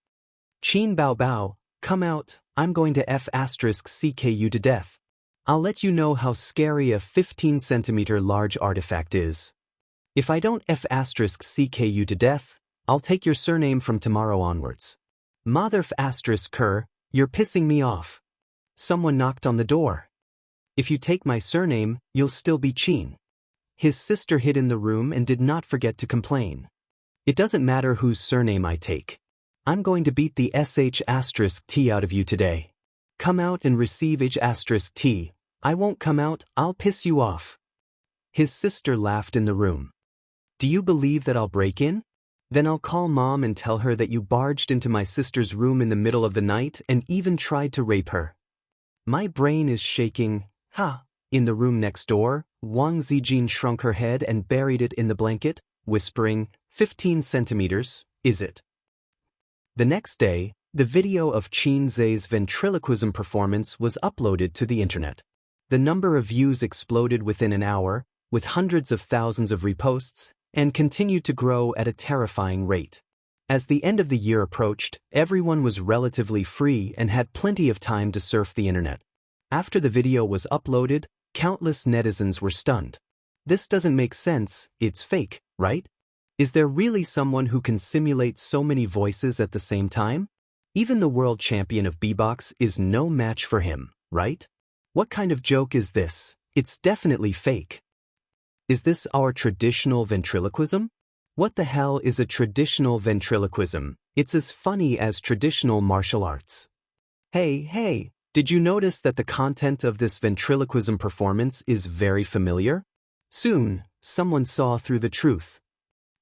Qin Bao, come out, I'm going to F*ck you to death. I'll let you know how scary a 15-centimeter large artifact is. If I don't F*ck you to death, I'll take your surname from tomorrow onwards. Mother F*ker, you're pissing me off. Someone knocked on the door. If you take my surname, you'll still be Qin. His sister hid in the room and did not forget to complain. It doesn't matter whose surname I take. I'm going to beat the sh*t out of you today. Come out and receive h*t. I won't come out, I'll piss you off. His sister laughed in the room. Do you believe that I'll break in? Then I'll call Mom and tell her that you barged into my sister's room in the middle of the night and even tried to rape her. My brain is shaking, ha. In the room next door, Wang Zijin shrunk her head and buried it in the blanket, whispering, 15 centimeters, is it? The next day, The video of Qin Zhe's ventriloquism performance was uploaded to the internet. The number of views exploded within an hour, with hundreds of thousands of reposts, and continued to grow at a terrifying rate. As the end of the year approached, everyone was relatively free and had plenty of time to surf the internet. After the video was uploaded, countless netizens were stunned. This doesn't make sense, it's fake, right? Is there really someone who can simulate so many voices at the same time? Even the world champion of beatbox is no match for him, right? What kind of joke is this? It's definitely fake. Is this our traditional ventriloquism? What the hell is a traditional ventriloquism? It's as funny as traditional martial arts. Hey, did you notice that the content of this ventriloquism performance is very familiar? Soon, someone saw through the truth.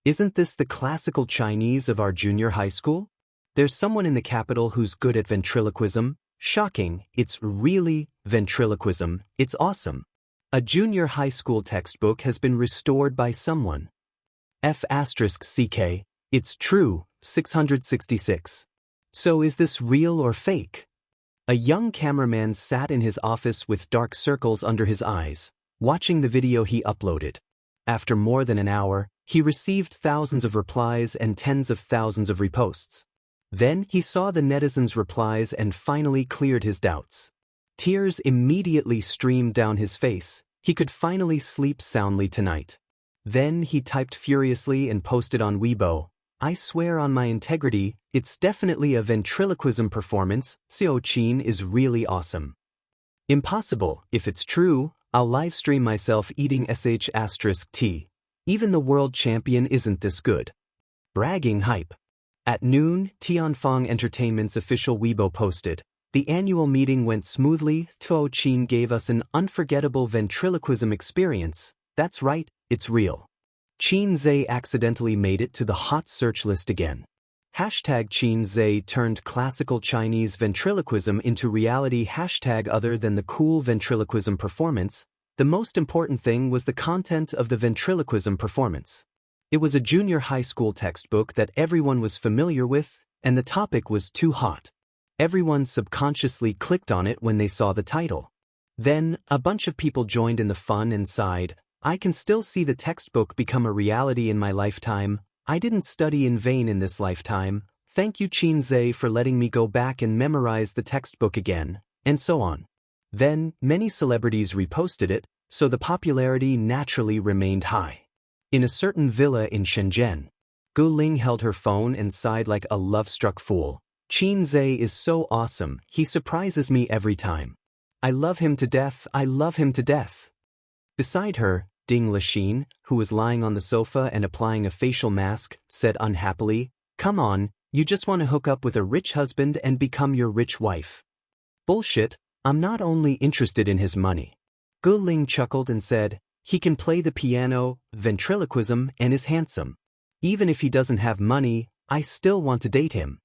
Isn't this the classical Chinese of our junior high school? There's someone in the capital who's good at ventriloquism. Shocking, it's really ventriloquism, it's awesome. A junior high school textbook has been restored by someone. F***CK, it's true, 666. So is this real or fake? A young cameraman sat in his office with dark circles under his eyes, watching the video he uploaded. After more than an hour, he received thousands of replies and tens of thousands of reposts. Then he saw the netizens' replies and finally cleared his doubts. Tears immediately streamed down his face. He could finally sleep soundly tonight. Then he typed furiously and posted on Weibo, "I swear on my integrity, it's definitely a ventriloquism performance. Xiao Qin is really awesome. Impossible, if it's true, I'll livestream myself eating sh**t. Even the world champion isn't this good." Bragging hype. At noon, Tianfeng Entertainment's official Weibo posted, "The annual meeting went smoothly. Xiao Qin gave us an unforgettable ventriloquism experience. That's right, it's real. Qin Zhe accidentally made it to the hot search list again. Hashtag Qin Zhe turned classical Chinese ventriloquism into reality. Hashtag other than the cool ventriloquism performance, the most important thing was the content of the ventriloquism performance. It was a junior high school textbook that everyone was familiar with, and the topic was too hot. Everyone subconsciously clicked on it when they saw the title. Then, a bunch of people joined in the fun and sighed, I can still see the textbook become a reality in my lifetime. I didn't study in vain in this lifetime. Thank you Qin Zhe for letting me go back and memorize the textbook again, and so on." Then, many celebrities reposted it, so the popularity naturally remained high. In a certain villa in Shenzhen, Gu Ling held her phone and sighed like a love-struck fool. "Qin Zhe is so awesome, he surprises me every time. I love him to death, I love him to death." Beside her, Ding Lixin, who was lying on the sofa and applying a facial mask, said unhappily, "Come on, you just want to hook up with a rich husband and become your rich wife." "Bullshit, I'm not only interested in his money." Gu Ling chuckled and said, "He can play the piano, ventriloquism, and is handsome. Even if he doesn't have money, I still want to date him.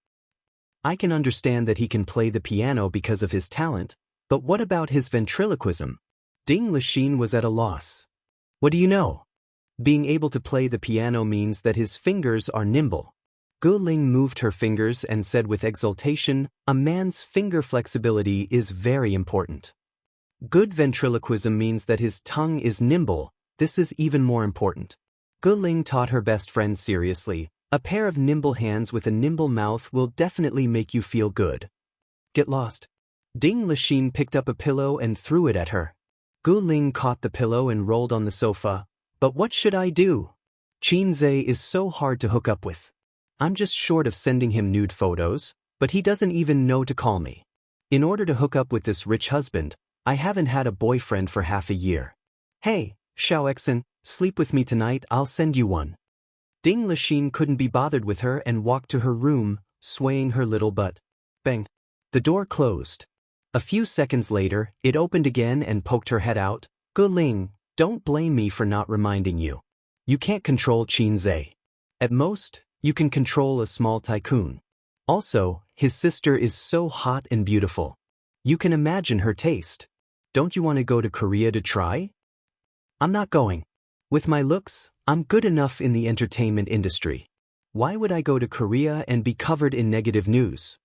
I can understand that he can play the piano because of his talent, but what about his ventriloquism?" Ding Lixin was at a loss. "What do you know? Being able to play the piano means that his fingers are nimble." Gu Ling moved her fingers and said with exultation, "A man's finger flexibility is very important. Good ventriloquism means that his tongue is nimble. This is even more important." Gu Ling taught her best friend seriously, "A pair of nimble hands with a nimble mouth will definitely make you feel good. Get lost." Ding Lixin picked up a pillow and threw it at her. Gu Ling caught the pillow and rolled on the sofa. "But what should I do? Qin Zhe is so hard to hook up with. I'm just short of sending him nude photos, but he doesn't even know to call me. In order to hook up with this rich husband, I haven't had a boyfriend for half a year. Hey, Xiaoxin, sleep with me tonight, I'll send you one." Ding Lixin couldn't be bothered with her and walked to her room, swaying her little butt. Bang. The door closed. A few seconds later, it opened again and poked her head out. "Gu Ling, don't blame me for not reminding you. You can't control Qin Zhe. At most, you can control a small tycoon. Also, his sister is so hot and beautiful. You can imagine her taste. Don't you want to go to Korea to try?" "I'm not going. With my looks, I'm good enough in the entertainment industry. Why would I go to Korea and be covered in negative news?"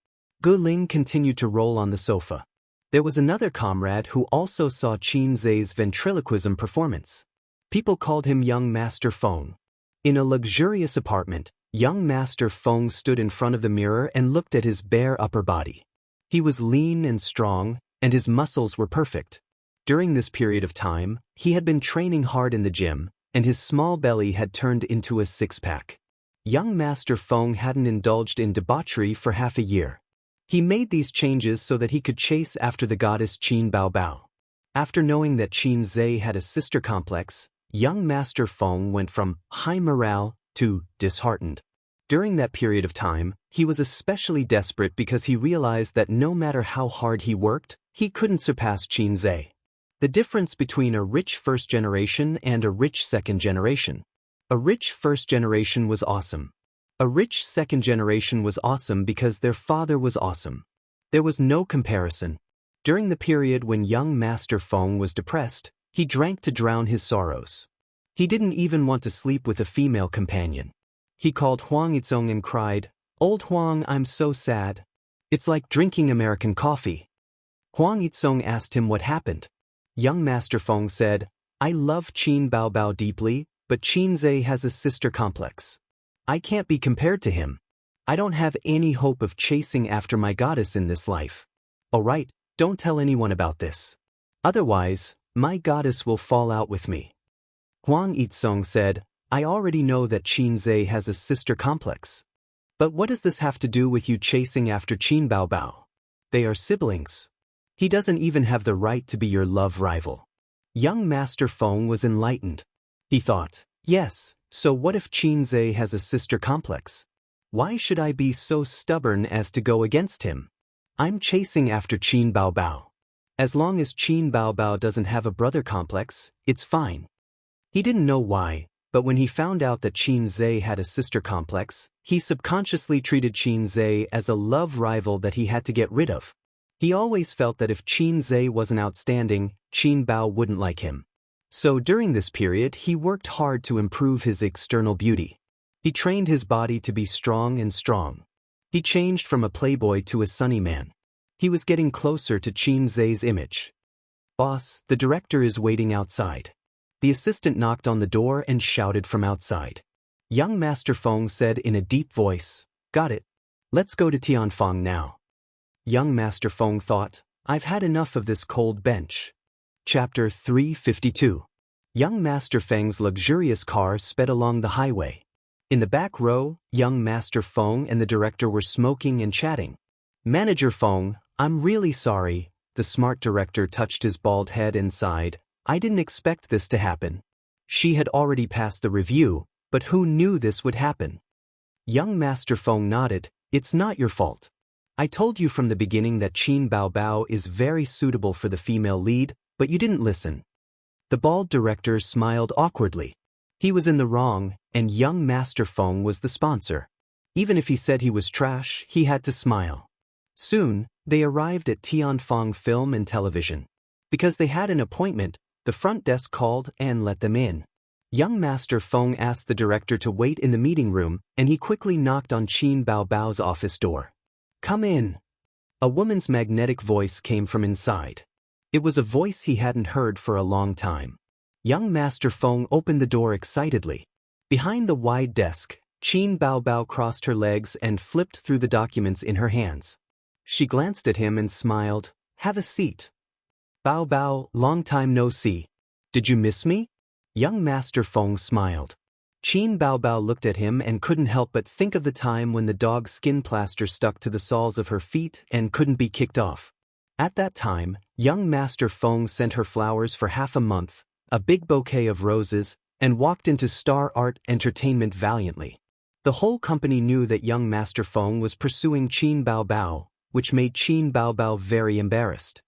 Ling continued to roll on the sofa. There was another comrade who also saw Qin Zai's ventriloquism performance. People called him Young Master Feng. In a luxurious apartment, young Master Feng stood in front of the mirror and looked at his bare upper body. He was lean and strong, and his muscles were perfect. During this period of time, he had been training hard in the gym, and his small belly had turned into a six-pack. Young Master Feng hadn't indulged in debauchery for half a year. He made these changes so that he could chase after the goddess Qin Baobao. After knowing that Qin Zai had a sister complex, young Master Feng went from high morale to disheartened. During that period of time, he was especially desperate because he realized that no matter how hard he worked, he couldn't surpass Qin Zai. The difference between a rich first generation and a rich second generation. A rich first generation was awesome. A rich second generation was awesome because their father was awesome. There was no comparison. During the period when young Master Feng was depressed, he drank to drown his sorrows. He didn't even want to sleep with a female companion. He called Huang Yizong and cried, "Old Huang, I'm so sad. It's like drinking American coffee." Huang Yizong asked him what happened. Young Master Feng said, "I love Qin Baobao deeply, but Qin Zai has a sister complex. I can't be compared to him. I don't have any hope of chasing after my goddess in this life. Alright, don't tell anyone about this. Otherwise, my goddess will fall out with me." Huang Yizong said, "I already know that Qin Zai has a sister complex. But what does this have to do with you chasing after Qin Baobao? They are siblings. He doesn't even have the right to be your love rival." Young Master Feng was enlightened. He thought, yes, so what if Qin Zai has a sister complex? Why should I be so stubborn as to go against him? I'm chasing after Qin Baobao. As long as Qin Baobao doesn't have a brother complex, it's fine. He didn't know why, but when he found out that Qin Zai had a sister complex, he subconsciously treated Qin Zai as a love rival that he had to get rid of. He always felt that if Qin Zai wasn't outstanding, Qin Bao wouldn't like him. So during this period he worked hard to improve his external beauty. He trained his body to be strong and strong. He changed from a playboy to a sunny man. He was getting closer to Qin Zai's image. "Boss, the director is waiting outside." The assistant knocked on the door and shouted from outside. Young Master Feng said in a deep voice, "Got it. Let's go to Tianfang now." Young Master Feng thought, "I've had enough of this cold bench." Chapter 352. Young Master Feng's luxurious car sped along the highway. In the back row, young Master Feng and the director were smoking and chatting. "Manager Feng, I'm really sorry." The smart director touched his bald head and sighed, "I didn't expect this to happen." She had already passed the review, but who knew this would happen? Young Master Feng nodded, "It's not your fault. I told you from the beginning that Qin Baobao is very suitable for the female lead, but you didn't listen." The bald director smiled awkwardly. He was in the wrong, and young Master Feng was the sponsor. Even if he said he was trash, he had to smile. Soon, they arrived at Tianfang Film and Television. Because they had an appointment, the front desk called and let them in. Young Master Feng asked the director to wait in the meeting room, and he quickly knocked on Qin Baobao's office door. "Come in." A woman's magnetic voice came from inside. It was a voice he hadn't heard for a long time. Young Master Feng opened the door excitedly. Behind the wide desk, Qin Baobao crossed her legs and flipped through the documents in her hands. She glanced at him and smiled. "Have a seat." "Baobao, long time no see. Did you miss me?" Young Master Feng smiled. Qin Baobao looked at him and couldn't help but think of the time when the dog's skin plaster stuck to the soles of her feet and couldn't be kicked off. At that time, young Master Feng sent her flowers for half a month, a big bouquet of roses, and walked into Star Art Entertainment valiantly. The whole company knew that young Master Feng was pursuing Qin Baobao, which made Qin Baobao very embarrassed.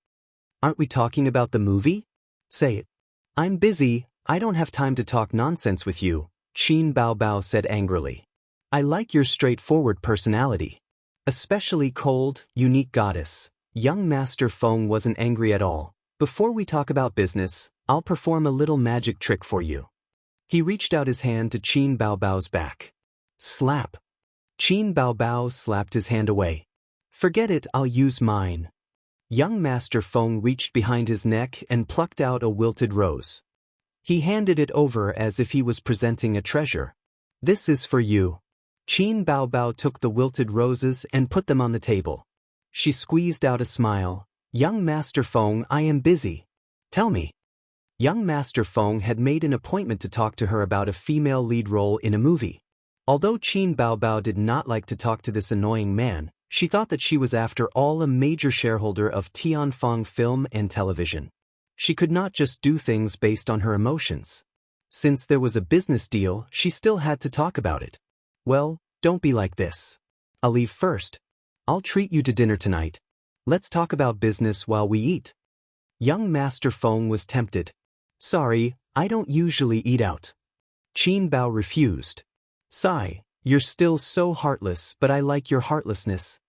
"Aren't we talking about the movie? Say it." "I'm busy, I don't have time to talk nonsense with you," Qin Baobao said angrily. "I like your straightforward personality. Especially cold, unique goddess." Young Master Feng wasn't angry at all. "Before we talk about business, I'll perform a little magic trick for you." He reached out his hand to Qin Baobao's back. Slap. Qin Baobao slapped his hand away. Forget it, I'll use mine. Young Master Feng reached behind his neck and plucked out a wilted rose. He handed it over as if he was presenting a treasure. This is for you. Qin Baobao took the wilted roses and put them on the table. She squeezed out a smile. Young Master Feng, I am busy. Tell me. Young Master Feng had made an appointment to talk to her about a female lead role in a movie. Although Qin Baobao did not like to talk to this annoying man, she thought that she was after all a major shareholder of Tianfeng Film and Television. She could not just do things based on her emotions. Since there was a business deal, she still had to talk about it. Well, don't be like this. I'll leave first. I'll treat you to dinner tonight. Let's talk about business while we eat. Young Master Feng was tempted. Sorry, I don't usually eat out. Qin Bao refused. Sigh, you're still so heartless, but I like your heartlessness.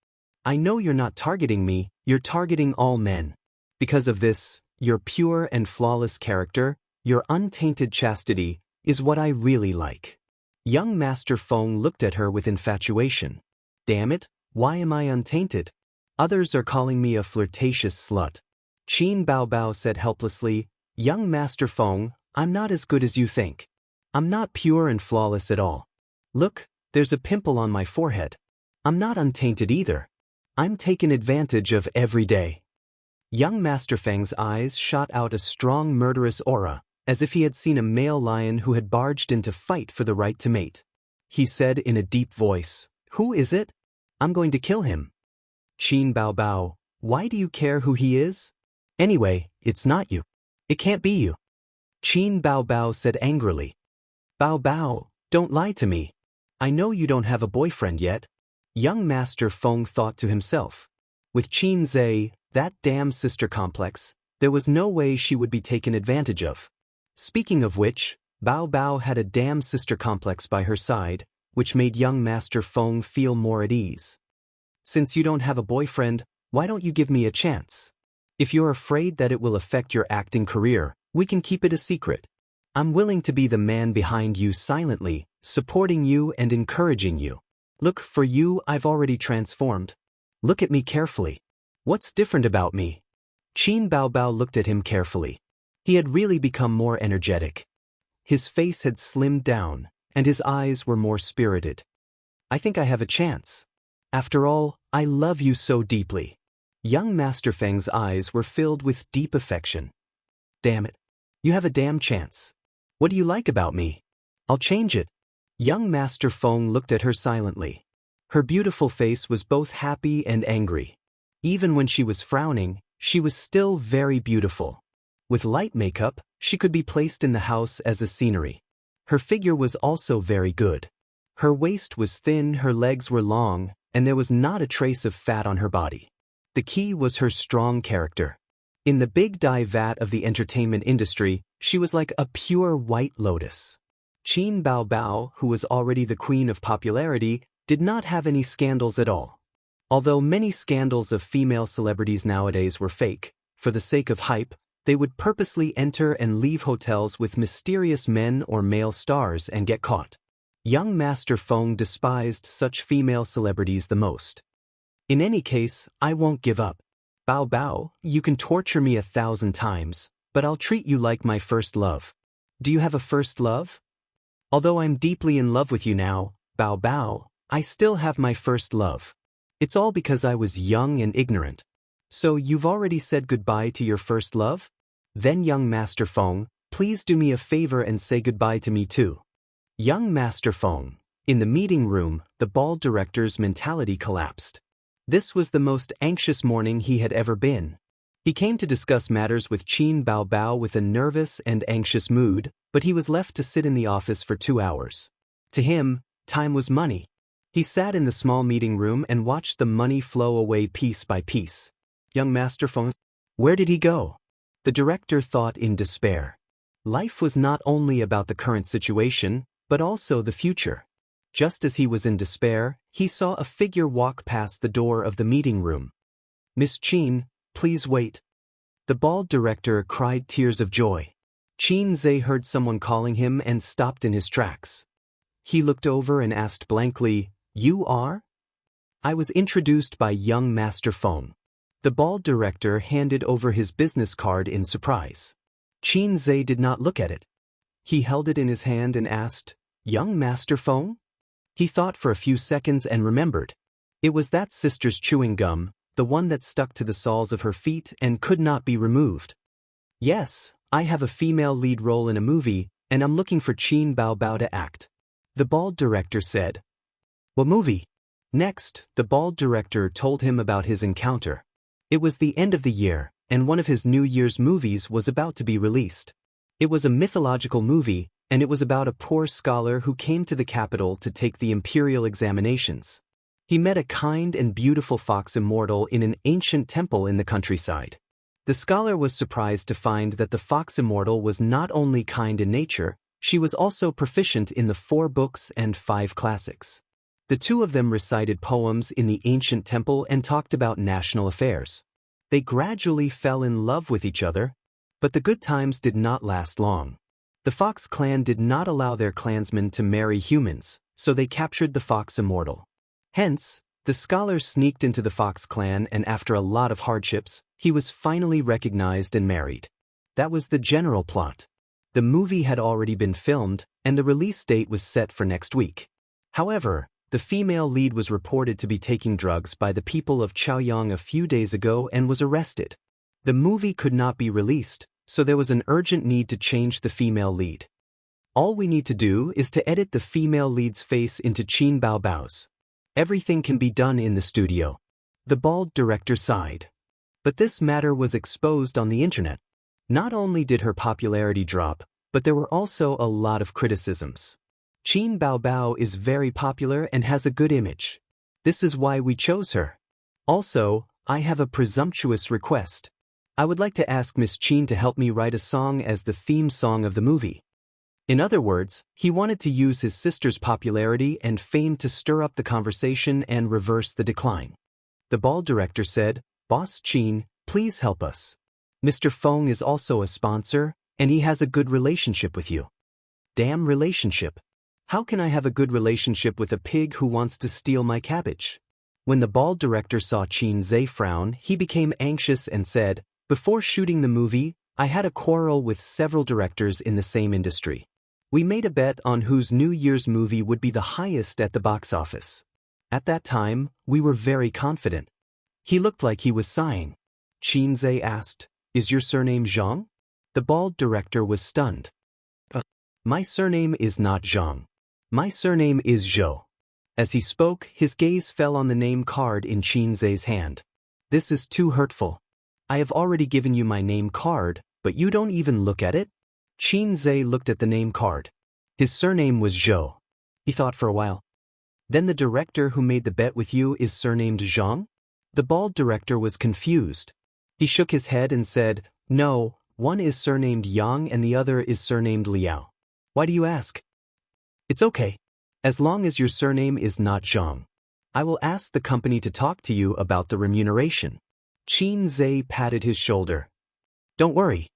I know you're not targeting me, you're targeting all men. Because of this, your pure and flawless character, your untainted chastity, is what I really like. Young Master Feng looked at her with infatuation. Damn it, why am I untainted? Others are calling me a flirtatious slut. Qin Baobao said helplessly, Young Master Feng, I'm not as good as you think. I'm not pure and flawless at all. Look, there's a pimple on my forehead. I'm not untainted either. I'm taken advantage of every day. Young Master Feng's eyes shot out a strong murderous aura, as if he had seen a male lion who had barged in to fight for the right to mate. He said in a deep voice, Who is it? I'm going to kill him. Qin Baobao, why do you care who he is? Anyway, it's not you. It can't be you. Qin Baobao said angrily. Baobao, don't lie to me. I know you don't have a boyfriend yet. Young Master Feng thought to himself. With Qin Zhe, that damn sister complex, there was no way she would be taken advantage of. Speaking of which, Baobao had a damn sister complex by her side, which made young Master Feng feel more at ease. Since you don't have a boyfriend, why don't you give me a chance? If you're afraid that it will affect your acting career, we can keep it a secret. I'm willing to be the man behind you silently, supporting you and encouraging you. Look, for you, I've already transformed. Look at me carefully. What's different about me? Qin Baobao looked at him carefully. He had really become more energetic. His face had slimmed down, and his eyes were more spirited. I think I have a chance. After all, I love you so deeply. Young Master Feng's eyes were filled with deep affection. Damn it. You have a damn chance. What do you like about me? I'll change it. Young Master Feng looked at her silently. Her beautiful face was both happy and angry. Even when she was frowning, she was still very beautiful. With light makeup, she could be placed in the house as a scenery. Her figure was also very good. Her waist was thin, her legs were long, and there was not a trace of fat on her body. The key was her strong character. In the big dye vat of the entertainment industry, she was like a pure white lotus. Qin Baobao, who was already the queen of popularity, did not have any scandals at all. Although many scandals of female celebrities nowadays were fake, for the sake of hype, they would purposely enter and leave hotels with mysterious men or male stars and get caught. Young Master Feng despised such female celebrities the most. In any case, I won't give up. Baobao, you can torture me 1,000 times, but I'll treat you like my first love. Do you have a first love? Although I'm deeply in love with you now, Baobao, I still have my first love. It's all because I was young and ignorant. So you've already said goodbye to your first love? Then young Master Feng, please do me a favor and say goodbye to me too. Young Master Feng. In the meeting room, the bald director's mentality collapsed. This was the most anxious morning he had ever been. He came to discuss matters with Qin Baobao with a nervous and anxious mood, but he was left to sit in the office for 2 hours. To him, time was money. He sat in the small meeting room and watched the money flow away piece by piece. Young Master Feng, where did he go? The director thought in despair. Life was not only about the current situation, but also the future. Just as he was in despair, he saw a figure walk past the door of the meeting room. Miss Qin, please wait. The bald director cried tears of joy. Qin Zhe heard someone calling him and stopped in his tracks. He looked over and asked blankly, You are? I was introduced by young Master Feng. The bald director handed over his business card in surprise. Qin Zhe did not look at it. He held it in his hand and asked, "Young Master Feng?" He thought for a few seconds and remembered. It was that sister's chewing gum, the one that stuck to the soles of her feet and could not be removed. "Yes, I have a female lead role in a movie, and I'm looking for Qin Baobao to act," the bald director said. "What movie?" Next, the bald director told him about his encounter. It was the end of the year, and one of his New Year's movies was about to be released. It was a mythological movie, and it was about a poor scholar who came to the capital to take the imperial examinations. He met a kind and beautiful fox immortal in an ancient temple in the countryside. The scholar was surprised to find that the fox immortal was not only kind in nature, she was also proficient in the 4 books and 5 classics. The two of them recited poems in the ancient temple and talked about national affairs. They gradually fell in love with each other, but the good times did not last long. The Fox clan did not allow their clansmen to marry humans, so they captured the fox immortal. Hence, the scholar sneaked into the Fox clan, and after a lot of hardships, he was finally recognized and married. That was the general plot. The movie had already been filmed, and the release date was set for next week. However, the female lead was reported to be taking drugs by the people of Chaoyang a few days ago and was arrested. The movie could not be released, so there was an urgent need to change the female lead. All we need to do is to edit the female lead's face into Qin Baobao's. Everything can be done in the studio. The bald director sighed. But this matter was exposed on the internet. Not only did her popularity drop, but there were also a lot of criticisms. Qin Baobao is very popular and has a good image. This is why we chose her. Also, I have a presumptuous request. I would like to ask Miss Qin to help me write a song as the theme song of the movie. In other words, he wanted to use his sister's popularity and fame to stir up the conversation and reverse the decline. The bald director said, "Boss Qin, please help us. Mr. Feng is also a sponsor, and he has a good relationship with you." "Damn relationship. How can I have a good relationship with a pig who wants to steal my cabbage?" When the bald director saw Qin Zhe frown, he became anxious and said, "Before shooting the movie, I had a quarrel with several directors in the same industry. We made a bet on whose New Year's movie would be the highest at the box office. At that time, we were very confident." He looked like he was sighing. Qin Zhe asked, "Is your surname Zhang?" The bald director was stunned. "My surname is not Zhang. My surname is Zhou." As he spoke, his gaze fell on the name card in Qin Zhe's hand. "This is too hurtful. I have already given you my name card, but you don't even look at it?" Qin Zhe looked at the name card. His surname was Zhou. He thought for a while. "Then the director who made the bet with you is surnamed Zhang?" The bald director was confused. He shook his head and said, "No, one is surnamed Yang and the other is surnamed Liao. Why do you ask?" "It's okay. As long as your surname is not Zhang. I will ask the company to talk to you about the remuneration." Qin Zhe patted his shoulder. "Don't worry."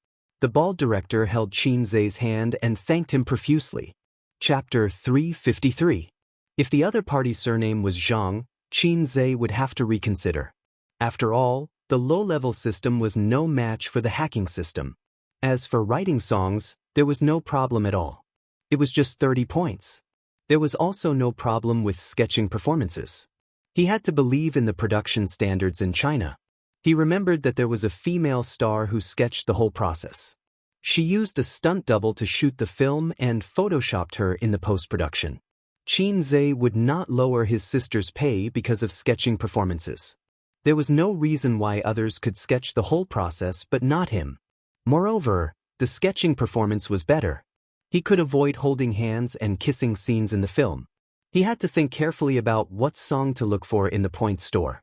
The bald director held Qin Zhe's hand and thanked him profusely. Chapter 353. If the other party's surname was Zhang, Qin Zhe would have to reconsider. After all, the low-level system was no match for the hacking system. As for writing songs, there was no problem at all. It was just 30 points. There was also no problem with sketching performances. He had to believe in the production standards in China. He remembered that there was a female star who sketched the whole process. She used a stunt double to shoot the film and photoshopped her in the post-production. Qin Zhe would not lower his sister's pay because of sketching performances. There was no reason why others could sketch the whole process but not him. Moreover, the sketching performance was better. He could avoid holding hands and kissing scenes in the film. He had to think carefully about what song to look for in the point store.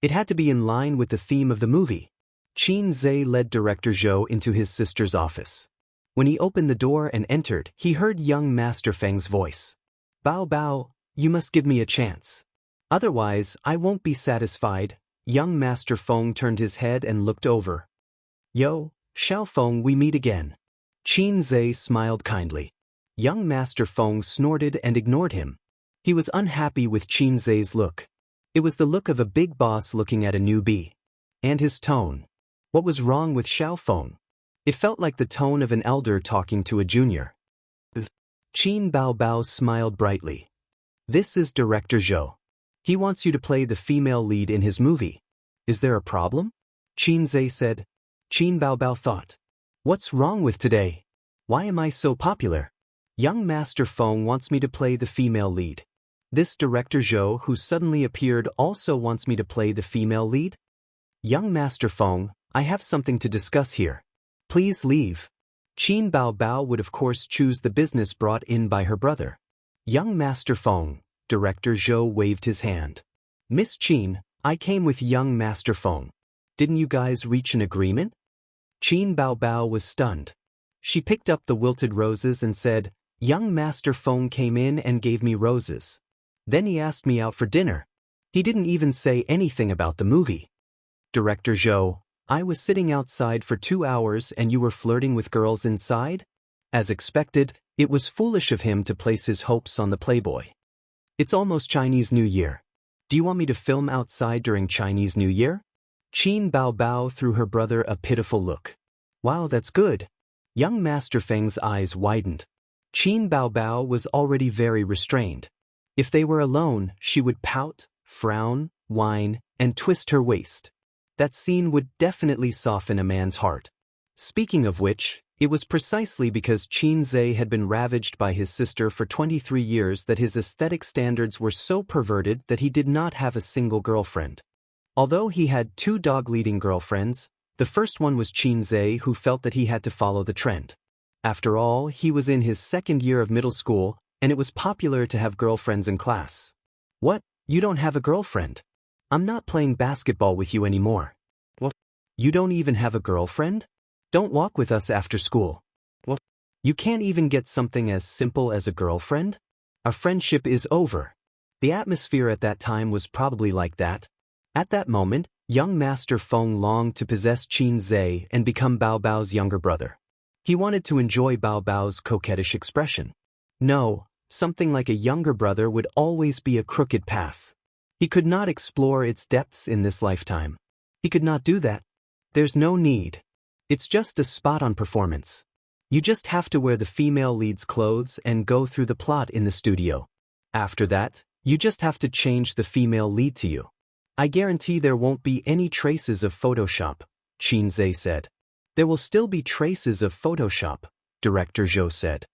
It had to be in line with the theme of the movie. Qin Zhe led Director Zhou into his sister's office. When he opened the door and entered, he heard young Master Feng's voice. "Bao Bao, you must give me a chance. Otherwise, I won't be satisfied." Young Master Feng turned his head and looked over. "Yo, Xiao Feng, we meet again." Qin Zhe smiled kindly. Young Master Feng snorted and ignored him. He was unhappy with Qin Zhe's look. It was the look of a big boss looking at a newbie. And his tone. What was wrong with Xiaofeng? It felt like the tone of an elder talking to a junior. Qin Baobao smiled brightly. This is Director Zhou. He wants you to play the female lead in his movie. Is there a problem? Qin Zhe said. Qin Baobao thought. What's wrong with today? Why am I so popular? Young Master Feng wants me to play the female lead. This Director Zhou who suddenly appeared also wants me to play the female lead? Young Master Feng, I have something to discuss here. Please leave. Qin Baobao would of course choose the business brought in by her brother. Young Master Feng, Director Zhou waved his hand. Miss Qin, I came with young Master Feng. Didn't you guys reach an agreement? Qin Baobao was stunned. She picked up the wilted roses and said, Young Master Feng came in and gave me roses. Then he asked me out for dinner. He didn't even say anything about the movie. Director Zhou, I was sitting outside for 2 hours and you were flirting with girls inside? As expected, it was foolish of him to place his hopes on the playboy. It's almost Chinese New Year. Do you want me to film outside during Chinese New Year? Qin Baobao threw her brother a pitiful look. Wow, that's good. Young Master Feng's eyes widened. Qin Baobao was already very restrained. If they were alone, she would pout, frown, whine, and twist her waist. That scene would definitely soften a man's heart. Speaking of which, it was precisely because Qin Zhe had been ravaged by his sister for 23 years that his aesthetic standards were so perverted that he did not have a single girlfriend. Although he had 2 dog-leading girlfriends, the first one was Qin Zhe who felt that he had to follow the trend. After all, he was in his 2nd year of middle school, and it was popular to have girlfriends in class. What? You don't have a girlfriend? I'm not playing basketball with you anymore. What? You don't even have a girlfriend? Don't walk with us after school. What? You can't even get something as simple as a girlfriend? Our friendship is over. The atmosphere at that time was probably like that. At that moment, young Master Feng longed to possess Qin Zhe and become Baobao's younger brother. He wanted to enjoy Baobao's coquettish expression. No, something like a younger brother would always be a crooked path. He could not explore its depths in this lifetime. He could not do that. There's no need. It's just a spot-on performance. You just have to wear the female lead's clothes and go through the plot in the studio. After that, you just have to change the female lead to you. I guarantee there won't be any traces of Photoshop, Qin Zhe said. There will still be traces of Photoshop, Director Zhou said.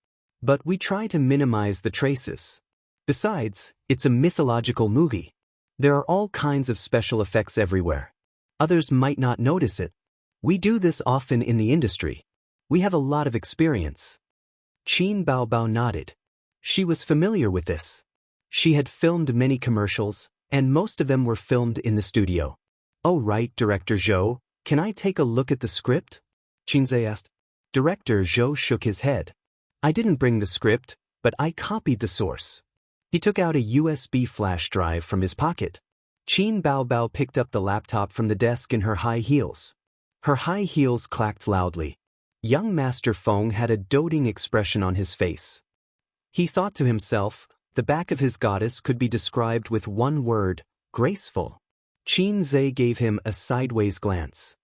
But we try to minimize the traces. Besides, it's a mythological movie. There are all kinds of special effects everywhere. Others might not notice it. We do this often in the industry. We have a lot of experience. Qin Baobao nodded. She was familiar with this. She had filmed many commercials, and most of them were filmed in the studio. Oh right, Director Zhou, can I take a look at the script? Qin Zhe asked. Director Zhou shook his head. I didn't bring the script, but I copied the source. He took out a USB flash drive from his pocket. Qin Baobao picked up the laptop from the desk in her high heels. Her high heels clacked loudly. Young Master Feng had a doting expression on his face. He thought to himself, the back of his goddess could be described with one word, graceful. Qin Zhe gave him a sideways glance.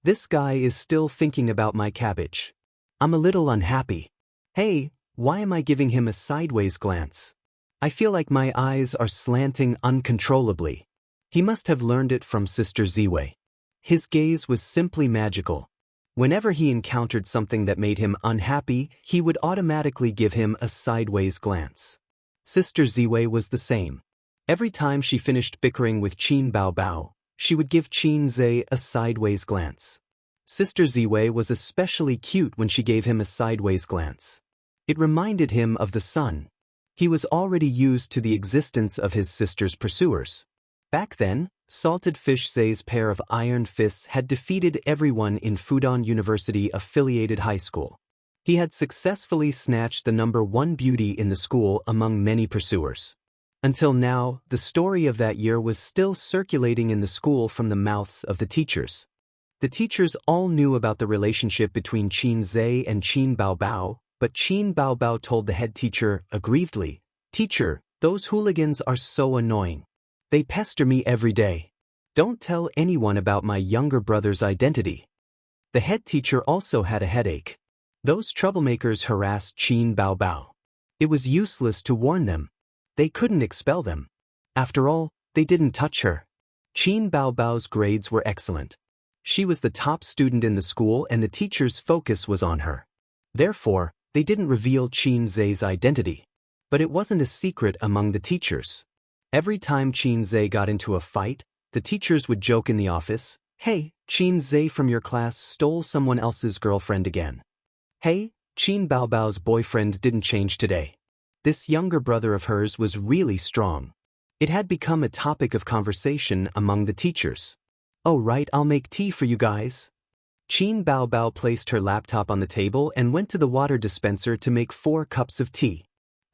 This guy is still thinking about my cabbage. I'm a little unhappy. Hey, why am I giving him a sideways glance? I feel like my eyes are slanting uncontrollably. He must have learned it from Sister Ziwei. His gaze was simply magical. Whenever he encountered something that made him unhappy, he would automatically give him a sideways glance. Sister Ziwei was the same. Every time she finished bickering with Qin Baobao, she would give Qin Zhe a sideways glance. Sister Ziwei was especially cute when she gave him a sideways glance. It reminded him of the sun. He was already used to the existence of his sister's pursuers. Back then, Salted Fish Zhe's pair of iron fists had defeated everyone in Fudan University-affiliated high school. He had successfully snatched the #1 beauty in the school among many pursuers. Until now, the story of that year was still circulating in the school from the mouths of the teachers. The teachers all knew about the relationship between Qin Zhe and Qin Baobao, but Qin Baobao told the head teacher, aggrievedly, "Teacher, those hooligans are so annoying. They pester me every day. Don't tell anyone about my younger brother's identity. The head teacher also had a headache. Those troublemakers harassed Qin Baobao. It was useless to warn them. They couldn't expel them. After all, they didn't touch her. Qin Baobao's grades were excellent. She was the top student in the school and the teacher's focus was on her. Therefore, they didn't reveal Qin Zhe's identity. But it wasn't a secret among the teachers. Every time Qin Zhe got into a fight, the teachers would joke in the office, "Hey, Qin Zhe from your class stole someone else's girlfriend again. Hey, Qin Baobao's boyfriend didn't change today." This younger brother of hers was really strong. It had become a topic of conversation among the teachers. "Oh right, I'll make tea for you guys." Qin Baobao placed her laptop on the table and went to the water dispenser to make 4 cups of tea.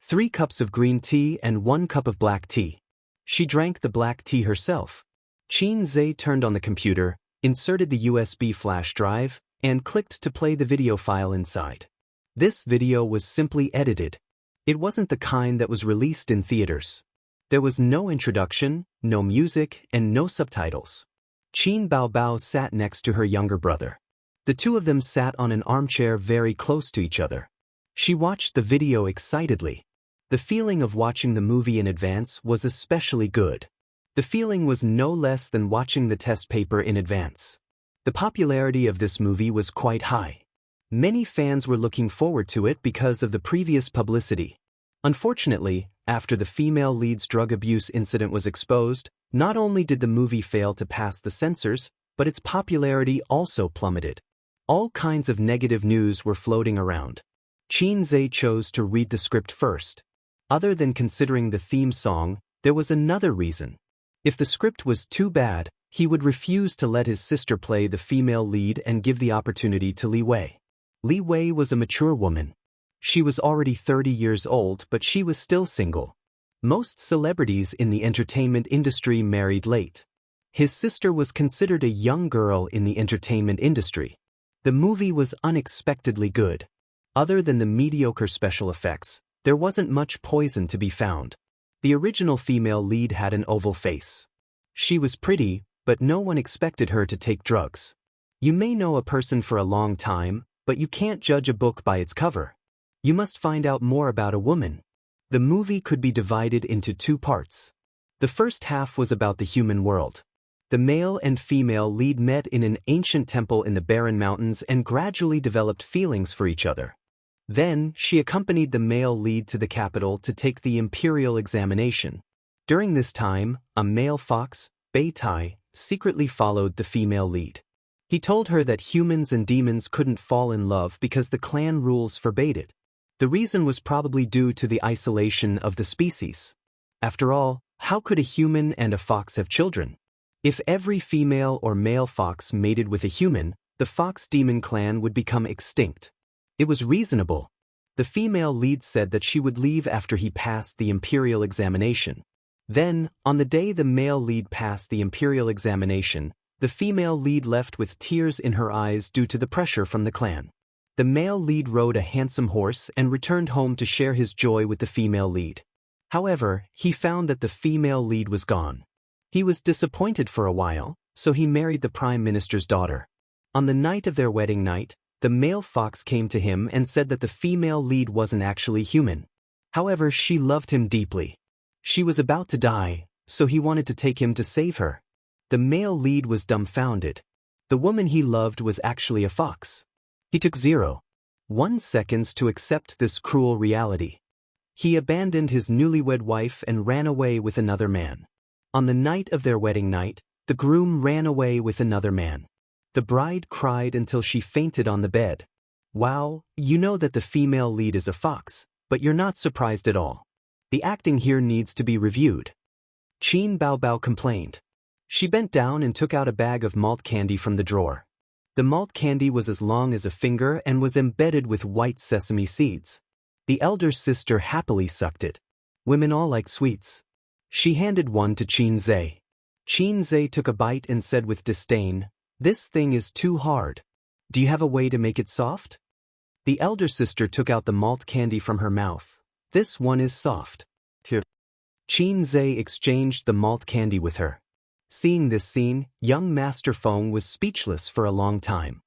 3 cups of green tea and 1 cup of black tea. She drank the black tea herself. Qin Zhe turned on the computer, inserted the USB flash drive, and clicked to play the video file inside. This video was simply edited. It wasn't the kind that was released in theaters. There was no introduction, no music, and no subtitles. Qin Baobao sat next to her younger brother. The two of them sat on an armchair very close to each other. She watched the video excitedly. The feeling of watching the movie in advance was especially good. The feeling was no less than watching the test paper in advance. The popularity of this movie was quite high. Many fans were looking forward to it because of the previous publicity. Unfortunately, after the female lead's drug abuse incident was exposed, not only did the movie fail to pass the censors, but its popularity also plummeted. All kinds of negative news were floating around. Qin Zhe chose to read the script first. Other than considering the theme song, there was another reason. If the script was too bad, he would refuse to let his sister play the female lead and give the opportunity to Li Wei. Li Wei was a mature woman. She was already 30 years old, but she was still single. Most celebrities in the entertainment industry married late. His sister was considered a young girl in the entertainment industry. The movie was unexpectedly good. Other than the mediocre special effects, there wasn't much poison to be found. The original female lead had an oval face. She was pretty, but no one expected her to take drugs. You may know a person for a long time, but you can't judge a book by its cover. You must find out more about a woman. The movie could be divided into 2 parts. The first half was about the human world. The male and female lead met in an ancient temple in the barren mountains and gradually developed feelings for each other. Then, she accompanied the male lead to the capital to take the imperial examination. During this time, a male fox, Beitai, secretly followed the female lead. He told her that humans and demons couldn't fall in love because the clan rules forbade it. The reason was probably due to the isolation of the species. After all, how could a human and a fox have children? If every female or male fox mated with a human, the fox-demon clan would become extinct. It was reasonable. The female lead said that she would leave after he passed the imperial examination. Then, on the day the male lead passed the imperial examination, the female lead left with tears in her eyes due to the pressure from the clan. The male lead rode a handsome horse and returned home to share his joy with the female lead. However, he found that the female lead was gone. He was disappointed for a while, so he married the prime minister's daughter. On the night of their wedding night, the male fox came to him and said that the female lead wasn't actually human. However, she loved him deeply. She was about to die, so he wanted to take him to save her. The male lead was dumbfounded. The woman he loved was actually a fox. He took 0.1 seconds to accept this cruel reality. He abandoned his newlywed wife and ran away with another man. On the night of their wedding night, the groom ran away with another man. The bride cried until she fainted on the bed. Wow, you know that the female lead is a fox, but you're not surprised at all. The acting here needs to be reviewed. Qin Baobao complained. She bent down and took out a bag of malt candy from the drawer. The malt candy was as long as a finger and was embedded with white sesame seeds. The elder sister happily sucked it. Women all like sweets. She handed one to Qin Zhe. Qin Zhe took a bite and said with disdain, "This thing is too hard. Do you have a way to make it soft?" The elder sister took out the malt candy from her mouth. "This one is soft." Here. Qin Zhe exchanged the malt candy with her. Seeing this scene, young Master Feng was speechless for a long time.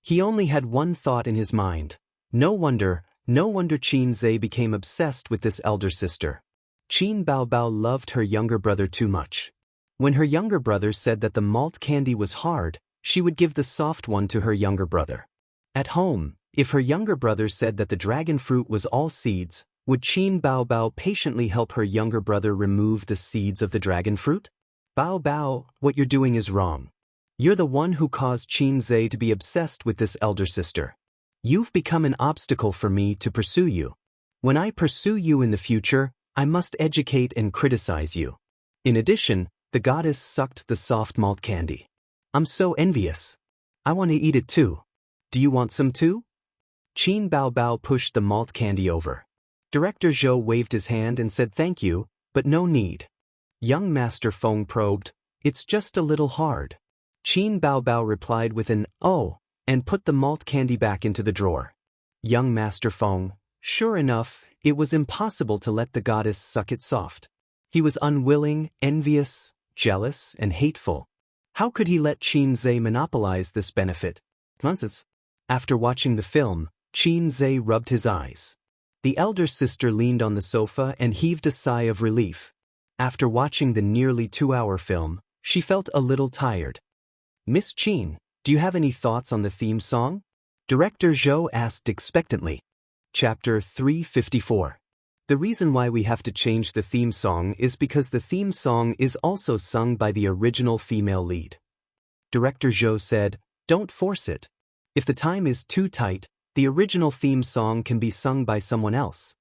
He only had one thought in his mind. No wonder Qin Zhe became obsessed with this elder sister. Qin Baobao loved her younger brother too much. When her younger brother said that the malt candy was hard, she would give the soft one to her younger brother. At home, if her younger brother said that the dragon fruit was all seeds, would Qin Baobao patiently help her younger brother remove the seeds of the dragon fruit? Baobao, what you're doing is wrong. You're the one who caused Qin Zhe to be obsessed with this elder sister. You've become an obstacle for me to pursue you. When I pursue you in the future, I must educate and criticize you. In addition, the goddess sucked the soft malt candy. I'm so envious. I want to eat it too. Do you want some too? Qin Baobao pushed the malt candy over. Director Zhou waved his hand and said thank you, but no need. Young Master Feng probed, it's just a little hard. Qin Baobao replied with an oh, and put the malt candy back into the drawer. Young Master Feng, sure enough, it was impossible to let the goddess suck it soft. He was unwilling, envious, jealous, and hateful. How could he let Qin Zhe monopolize this benefit? Nonsense. After watching the film, Qin Zhe rubbed his eyes. The elder sister leaned on the sofa and heaved a sigh of relief. After watching the nearly 2-hour film, she felt a little tired. Miss Qin, do you have any thoughts on the theme song? Director Zhou asked expectantly. Chapter 354. The reason why we have to change the theme song is because the theme song is also sung by the original female lead. Director Zhou said, don't force it. If the time is too tight, the original theme song can be sung by someone else.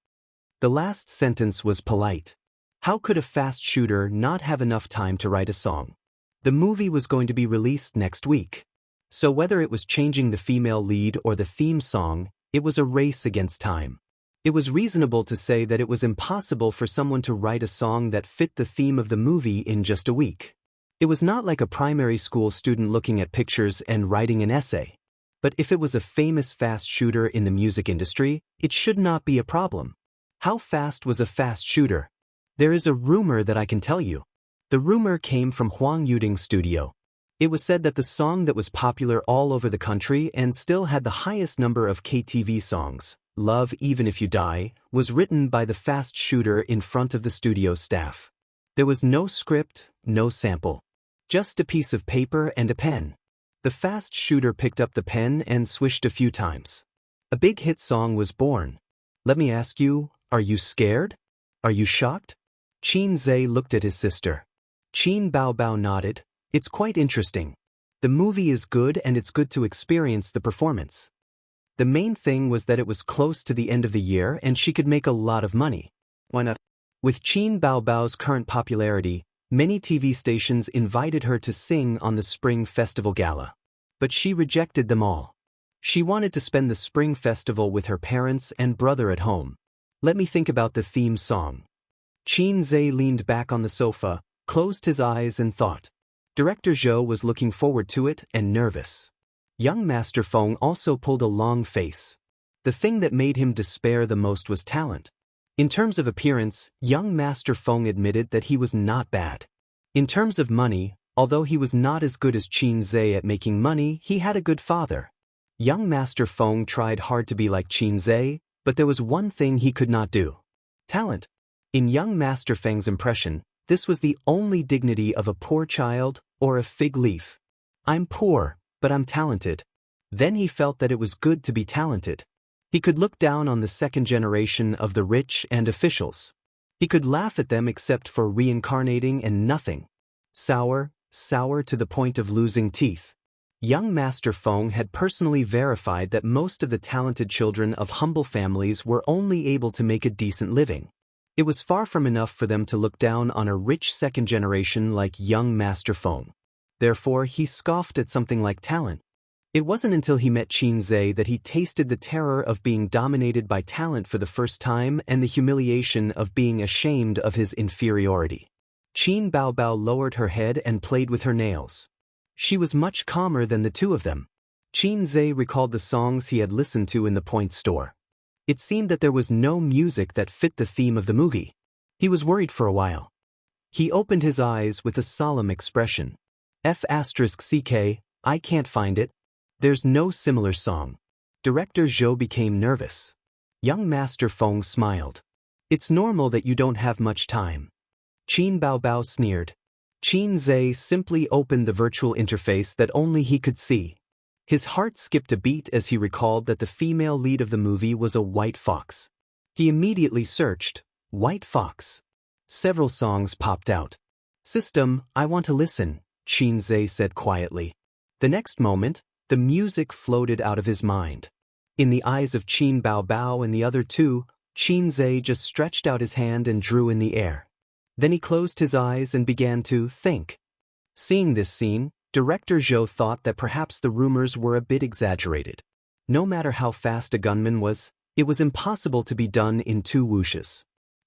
The last sentence was polite. How could a fast shooter not have enough time to write a song? The movie was going to be released next week. So whether it was changing the female lead or the theme song, it was a race against time. It was reasonable to say that it was impossible for someone to write a song that fit the theme of the movie in just a week. It was not like a primary school student looking at pictures and writing an essay. But if it was a famous fast shooter in the music industry, it should not be a problem. How fast was a fast shooter? There is a rumor that I can tell you. The rumor came from Huang Yuding's studio. It was said that the song that was popular all over the country and still had the highest number of KTV songs, Love Even If You Die, was written by the fast shooter in front of the studio staff. There was no script, no sample. Just a piece of paper and a pen. The fast shooter picked up the pen and swished a few times. A big hit song was born. Let me ask you, are you scared? Are you shocked? Qin Zhe looked at his sister. Qin Baobao nodded. It's quite interesting. The movie is good and it's good to experience the performance. The main thing was that it was close to the end of the year and she could make a lot of money. Why not? With Qin Baobao's current popularity, many TV stations invited her to sing on the Spring Festival Gala. But she rejected them all. She wanted to spend the Spring Festival with her parents and brother at home. Let me think about the theme song. Qin Zhe leaned back on the sofa, closed his eyes and thought. Director Zhou was looking forward to it and nervous. Young Master Feng also pulled a long face. The thing that made him despair the most was talent. In terms of appearance, young Master Feng admitted that he was not bad. In terms of money, although he was not as good as Qin Zhe at making money, he had a good father. Young Master Feng tried hard to be like Qin Zhe, but there was one thing he could not do. Talent. In young Master Feng's impression, this was the only dignity of a poor child or a fig leaf. I'm poor, but I'm talented. Then he felt that it was good to be talented. He could look down on the second generation of the rich and officials. He could laugh at them except for reincarnating and nothing. Sour to the point of losing teeth. Young Master Feng had personally verified that most of the talented children of humble families were only able to make a decent living. It was far from enough for them to look down on a rich second generation like young Master Feng. Therefore, he scoffed at something like talent. It wasn't until he met Qin Zhe that he tasted the terror of being dominated by talent for the first time and the humiliation of being ashamed of his inferiority. Qin Baobao lowered her head and played with her nails. She was much calmer than the two of them. Qin Zhe recalled the songs he had listened to in the point store. It seemed that there was no music that fit the theme of the movie. He was worried for a while. He opened his eyes with a solemn expression. F***CK, I can't find it. There's no similar song. Director Zhou became nervous. Young Master Feng smiled. It's normal that you don't have much time. Qin Baobao sneered. Qin Zhe simply opened the virtual interface that only he could see. His heart skipped a beat as he recalled that the female lead of the movie was a white fox. He immediately searched, "White Fox." Several songs popped out. "System, I want to listen," Qin Zhe said quietly. The next moment, the music floated out of his mind. In the eyes of Qin Baobao and the other two, Qin Zhe just stretched out his hand and drew in the air. Then he closed his eyes and began to think. Seeing this scene, Director Zhou thought that perhaps the rumors were a bit exaggerated. No matter how fast a gunman was, it was impossible to be done in 2 whooshes.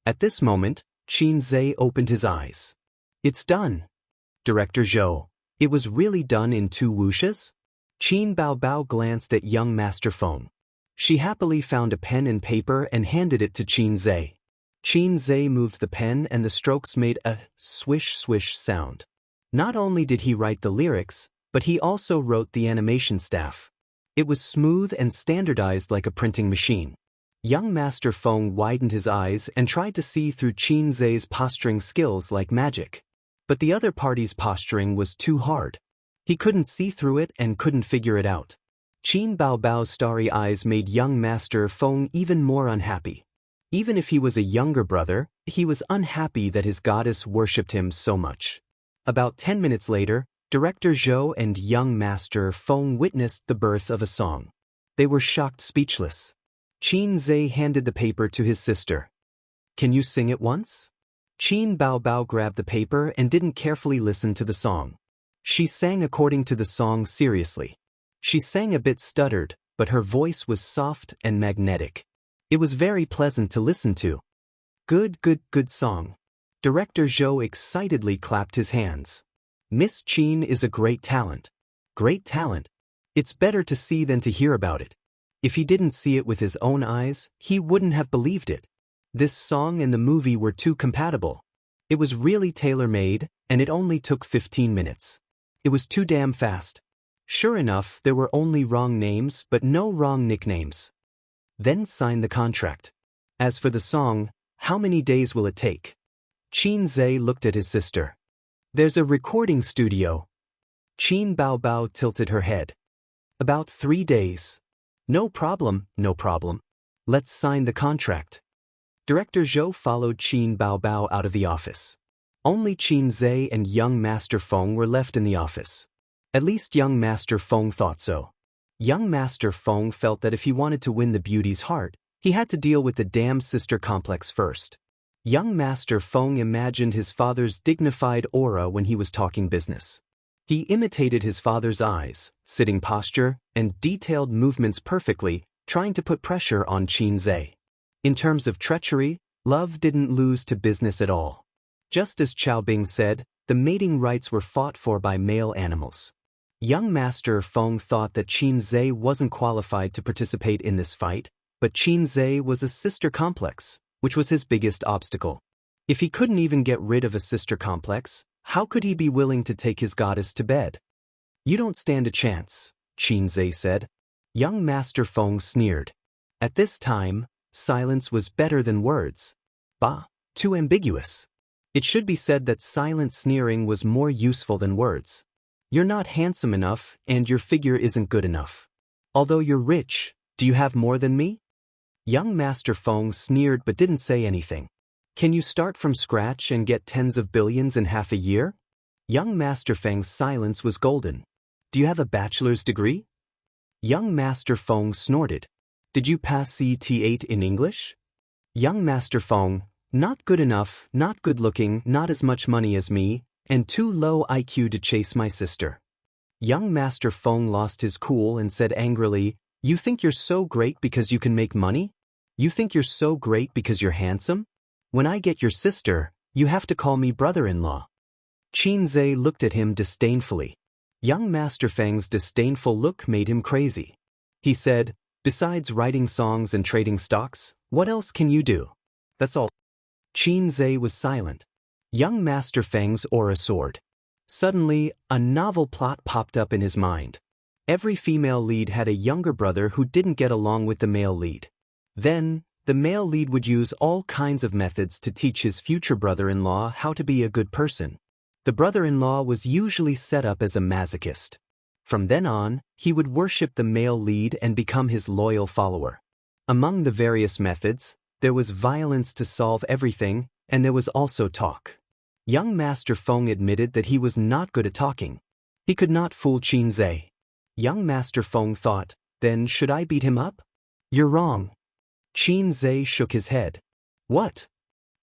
At this moment, Qin Zhe opened his eyes. "It's done." Director Zhou, "It was really done in 2 whooshes?" Qin Baobao glanced at young Master Feng. She happily found a pen and paper and handed it to Qin Zhe. Qin Zhe moved the pen and the strokes made a swish-swish sound. Not only did he write the lyrics, but he also wrote the animation staff. It was smooth and standardized like a printing machine. Young Master Feng widened his eyes and tried to see through Qin Zhe's posturing skills like magic. But the other party's posturing was too hard. He couldn't see through it and couldn't figure it out. Qin Baobao's starry eyes made young Master Feng even more unhappy. Even if he was a younger brother, he was unhappy that his goddess worshipped him so much. About 10 minutes later, Director Zhou and young Master Feng witnessed the birth of a song. They were shocked speechless. Qin Zhe handed the paper to his sister. "Can you sing it once?" Qin Baobao grabbed the paper and didn't carefully listen to the song. She sang according to the song seriously. She sang a bit stuttered, but her voice was soft and magnetic. It was very pleasant to listen to. Good song." Director Zhou excitedly clapped his hands. "Miss Qin is a great talent. Great talent. It's better to see than to hear about it." If he didn't see it with his own eyes, he wouldn't have believed it. This song and the movie were too compatible. It was really tailor-made, and it only took 15 minutes. It was too damn fast. Sure enough, there were only wrong names but no wrong nicknames. Then sign the contract. As for the song, how many days will it take? Qin Zhe looked at his sister. "There's a recording studio." Qin Baobao tilted her head. "About 3 days. No problem. Let's sign the contract." Director Zhou followed Qin Baobao out of the office. Only Qin Zhe and young Master Feng were left in the office. At least young Master Feng thought so. Young Master Feng felt that if he wanted to win the beauty's heart, he had to deal with the damn sister complex first. Young Master Feng imagined his father's dignified aura when he was talking business. He imitated his father's eyes, sitting posture, and detailed movements perfectly, trying to put pressure on Qin Zhe. In terms of treachery, love didn't lose to business at all. Just as Qiao Bing said, the mating rights were fought for by male animals. Young Master Feng thought that Qin Zhe wasn't qualified to participate in this fight, but Qin Zhe was a sister complex, which was his biggest obstacle. If he couldn't even get rid of a sister complex, how could he be willing to take his goddess to bed? "You don't stand a chance," Qin Zhe said. Young Master Feng sneered. At this time, silence was better than words. Bah, too ambiguous. It should be said that silent sneering was more useful than words. "You're not handsome enough, and your figure isn't good enough. Although you're rich, do you have more than me?" Young Master Feng sneered but didn't say anything. "Can you start from scratch and get tens of billions in half a year?" Young Master Feng's silence was golden. "Do you have a bachelor's degree?" Young Master Feng snorted. "Did you pass CT8 in English?" Young Master Feng, "Not good enough, not good looking, not as much money as me, and too low IQ to chase my sister." Young Master Feng lost his cool and said angrily, "You think you're so great because you can make money? You think you're so great because you're handsome? When I get your sister, you have to call me brother-in-law." Qin Zhe looked at him disdainfully. Young Master Feng's disdainful look made him crazy. He said, "Besides writing songs and trading stocks, what else can you do?" "That's all." Qin Zhe was silent. Young Master Feng's aura soared. Suddenly, a novel plot popped up in his mind. Every female lead had a younger brother who didn't get along with the male lead. Then, the male lead would use all kinds of methods to teach his future brother-in-law how to be a good person. The brother-in-law was usually set up as a masochist. From then on, he would worship the male lead and become his loyal follower. Among the various methods, there was violence to solve everything, and there was also talk. Young Master Feng admitted that he was not good at talking. He could not fool Qin Zhe. Young Master Feng thought, then should I beat him up? You're wrong. Qin Zhe shook his head. What?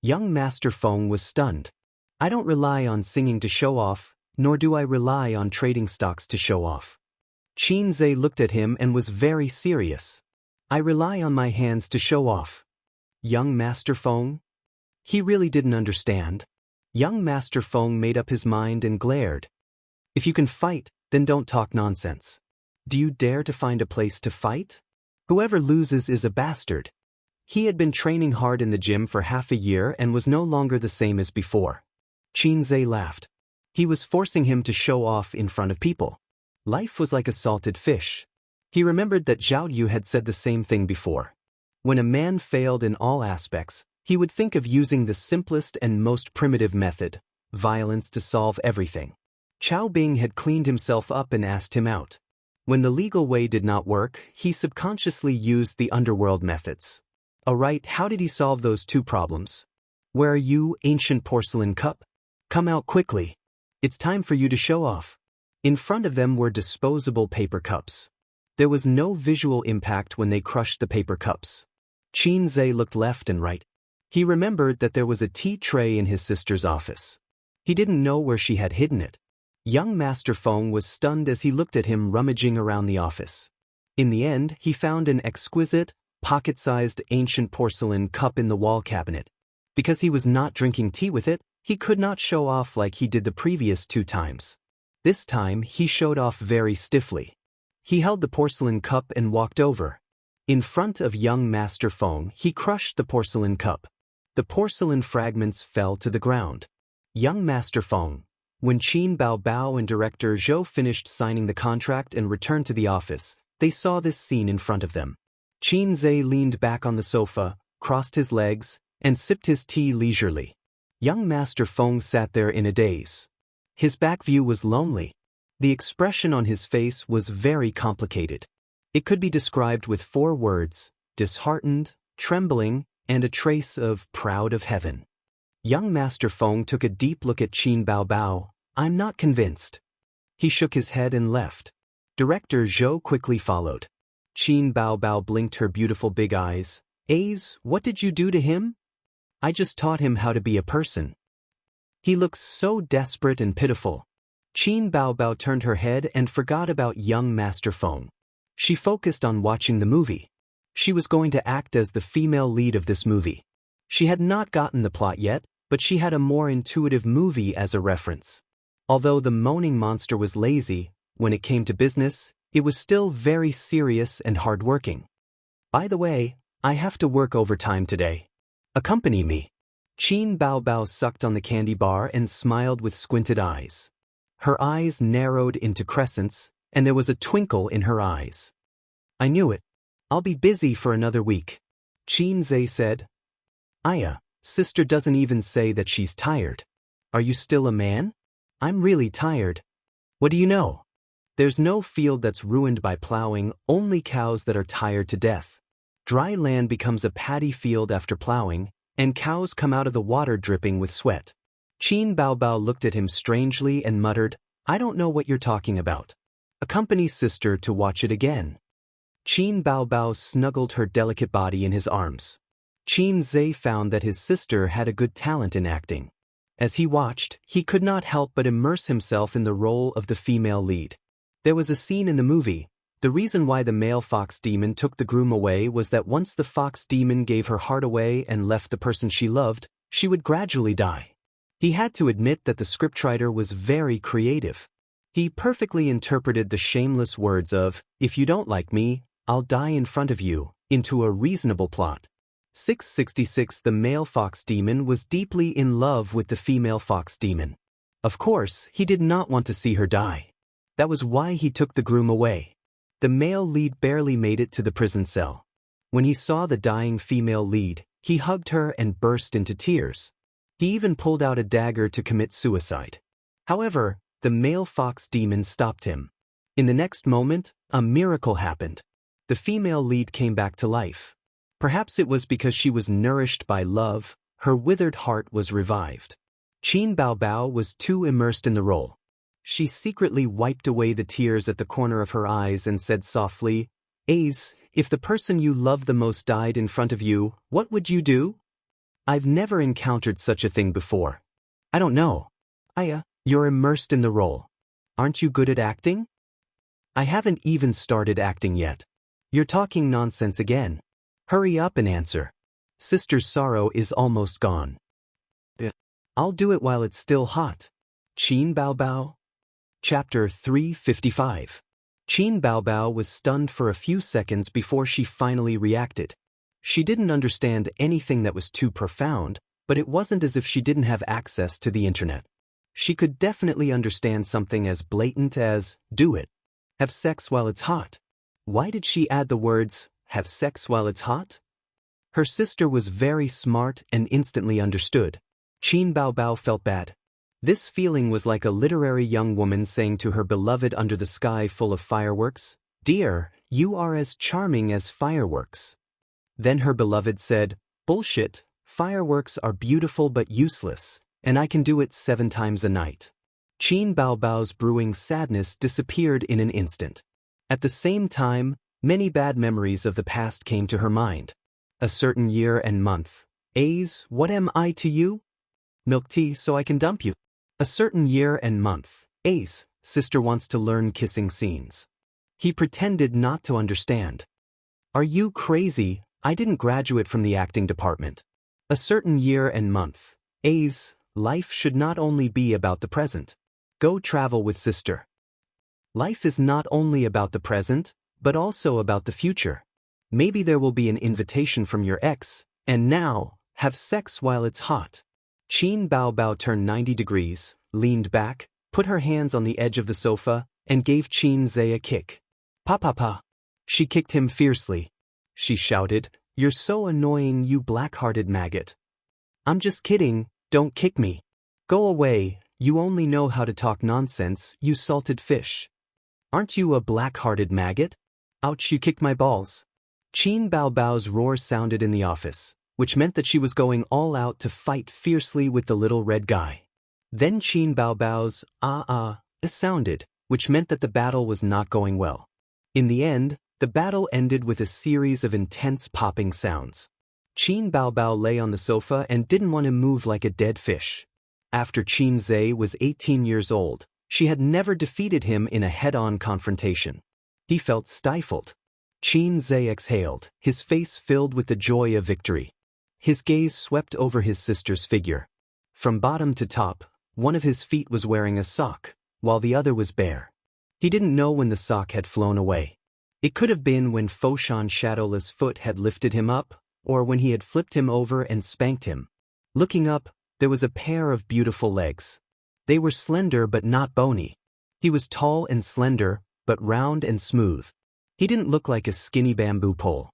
Young Master Feng was stunned. I don't rely on singing to show off, nor do I rely on trading stocks to show off. Qin Zhe looked at him and was very serious. I rely on my hands to show off. Young Master Feng? He really didn't understand. Young Master Feng made up his mind and glared. If you can fight, then don't talk nonsense. Do you dare to find a place to fight? Whoever loses is a bastard. He had been training hard in the gym for half a year and was no longer the same as before. Qin Zhe laughed. He was forcing him to show off in front of people. Life was like a salted fish. He remembered that Zhao Yu had said the same thing before. When a man failed in all aspects, he would think of using the simplest and most primitive method, violence to solve everything. Chao Bing had cleaned himself up and asked him out. When the legal way did not work, he subconsciously used the underworld methods. Alright, how did he solve those two problems? Where are you, ancient porcelain cup? Come out quickly. It's time for you to show off. In front of them were disposable paper cups. There was no visual impact when they crushed the paper cups. Qin Zhe looked left and right. He remembered that there was a tea tray in his sister's office. He didn't know where she had hidden it. Young Master Feng was stunned as he looked at him rummaging around the office. In the end, he found an exquisite, pocket-sized ancient porcelain cup in the wall cabinet. Because he was not drinking tea with it, he could not show off like he did the previous 2 times. This time, he showed off very stiffly. He held the porcelain cup and walked over. In front of young Master Feng, he crushed the porcelain cup. The porcelain fragments fell to the ground. Young Master Feng. When Qin Baobao and Director Zhou finished signing the contract and returned to the office, they saw this scene in front of them. Qin Zhe leaned back on the sofa, crossed his legs, and sipped his tea leisurely. Young Master Feng sat there in a daze. His back view was lonely. The expression on his face was very complicated. It could be described with 4 words: disheartened, trembling, and a trace of proud of heaven. Young Master Feng took a deep look at Qin Baobao. I'm not convinced. He shook his head and left. Director Zhou quickly followed. Qin Baobao blinked her beautiful big eyes. What did you do to him? I just taught him how to be a person. He looks so desperate and pitiful. Qin Baobao turned her head and forgot about young Master Feng. She focused on watching the movie. She was going to act as the female lead of this movie. She had not gotten the plot yet, but she had a more intuitive movie as a reference. Although the moaning monster was lazy, when it came to business, it was still very serious and hardworking. By the way, I have to work overtime today. Accompany me. Qin Baobao sucked on the candy bar and smiled with squinted eyes. Her eyes narrowed into crescents, and there was a twinkle in her eyes. I knew it. I'll be busy for another week. Qin Zhe said. Aya, sister doesn't even say that she's tired. Are you still a man? I'm really tired. What do you know? There's no field that's ruined by plowing, only cows that are tired to death. Dry land becomes a paddy field after plowing, and cows come out of the water dripping with sweat. Qin Baobao looked at him strangely and muttered, I don't know what you're talking about. Accompany sister to watch it again. Qin Baobao snuggled her delicate body in his arms. Qin Zhe found that his sister had a good talent in acting. As he watched, he could not help but immerse himself in the role of the female lead. There was a scene in the movie. The reason why the male fox demon took the groom away was that once the fox demon gave her heart away and left the person she loved, she would gradually die. He had to admit that the scriptwriter was very creative. He perfectly interpreted the shameless words of, if you don't like me, I'll die in front of you, into a reasonable plot. 666 The male fox demon was deeply in love with the female fox demon. Of course, he did not want to see her die. That was why he took the groom away. The male lead barely made it to the prison cell. When he saw the dying female lead, he hugged her and burst into tears. He even pulled out a dagger to commit suicide. However, the male fox demon stopped him. In the next moment, a miracle happened. The female lead came back to life. Perhaps it was because she was nourished by love, her withered heart was revived. Qin Baobao was too immersed in the role. She secretly wiped away the tears at the corner of her eyes and said softly, "Ace, if the person you love the most died in front of you, what would you do?" I've never encountered such a thing before. I don't know. You're immersed in the role. Aren't you good at acting? I haven't even started acting yet. You're talking nonsense again. Hurry up and answer. Sister's sorrow is almost gone. I'll do it while it's still hot. Qin Baobao. Chapter 355. Qin Baobao was stunned for a few seconds before she finally reacted. She didn't understand anything that was too profound, but it wasn't as if she didn't have access to the internet. She could definitely understand something as blatant as, do it. Have sex while it's hot. Why did she add the words, have sex while it's hot? Her sister was very smart and instantly understood. Qin Baobao felt bad. This feeling was like a literary young woman saying to her beloved under the sky full of fireworks, "Dear, you are as charming as fireworks." Then her beloved said, "Bullshit, fireworks are beautiful but useless, and I can do it 7 times a night." Qin Baobao's brewing sadness disappeared in an instant. At the same time, many bad memories of the past came to her mind. A certain year and month. Ace, what am I to you? Milk tea so I can dump you. A certain year and month. Ace, sister wants to learn kissing scenes. He pretended not to understand. Are you crazy? I didn't graduate from the acting department. A certain year and month. Ace, life should not only be about the present. Go travel with sister. Life is not only about the present, but also about the future. Maybe there will be an invitation from your ex, and now, have sex while it's hot. Qin Baobao turned 90 degrees, leaned back, put her hands on the edge of the sofa, and gave Qin Zhe a kick. "Pa pa pa." She kicked him fiercely. She shouted, "You're so annoying, you black-hearted maggot." "I'm just kidding, don't kick me. Go away, you only know how to talk nonsense, you salted fish." "Aren't you a black-hearted maggot?" "Ouch, you kicked my balls." Qin Baobao's roar sounded in the office, which meant that she was going all out to fight fiercely with the little red guy. Then Qin Baobao's sounded, which meant that the battle was not going well. In the end, the battle ended with a series of intense popping sounds. Qin Baobao lay on the sofa and didn't want to move like a dead fish. After Qin Zhe was 18 years old, she had never defeated him in a head-on confrontation. He felt stifled. Qin Zhe exhaled, his face filled with the joy of victory. His gaze swept over his sister's figure. From bottom to top, one of his feet was wearing a sock, while the other was bare. He didn't know when the sock had flown away. It could have been when Foshan's shadowless foot had lifted him up, or when he had flipped him over and spanked him. Looking up, there was a pair of beautiful legs. They were slender but not bony. He was tall and slender, but round and smooth. He didn't look like a skinny bamboo pole.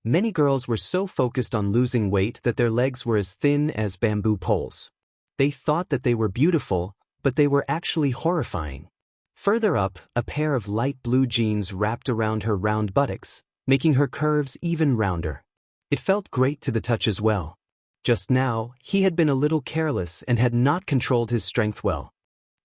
Many girls were so focused on losing weight that their legs were as thin as bamboo poles. They thought that they were beautiful, but they were actually horrifying. Further up, a pair of light blue jeans wrapped around her round buttocks, making her curves even rounder. It felt great to the touch as well. Just now, he had been a little careless and had not controlled his strength well.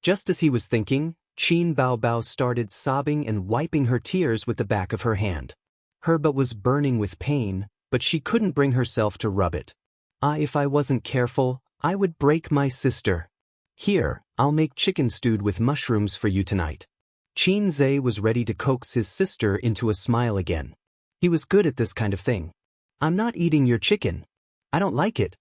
Just as he was thinking, Qin Baobao started sobbing and wiping her tears with the back of her hand. Her butt was burning with pain, but she couldn't bring herself to rub it. If I wasn't careful, I would break my sister. Here, I'll make chicken stewed with mushrooms for you tonight. Qin Zhe was ready to coax his sister into a smile again. He was good at this kind of thing. I'm not eating your chicken. I don't like it.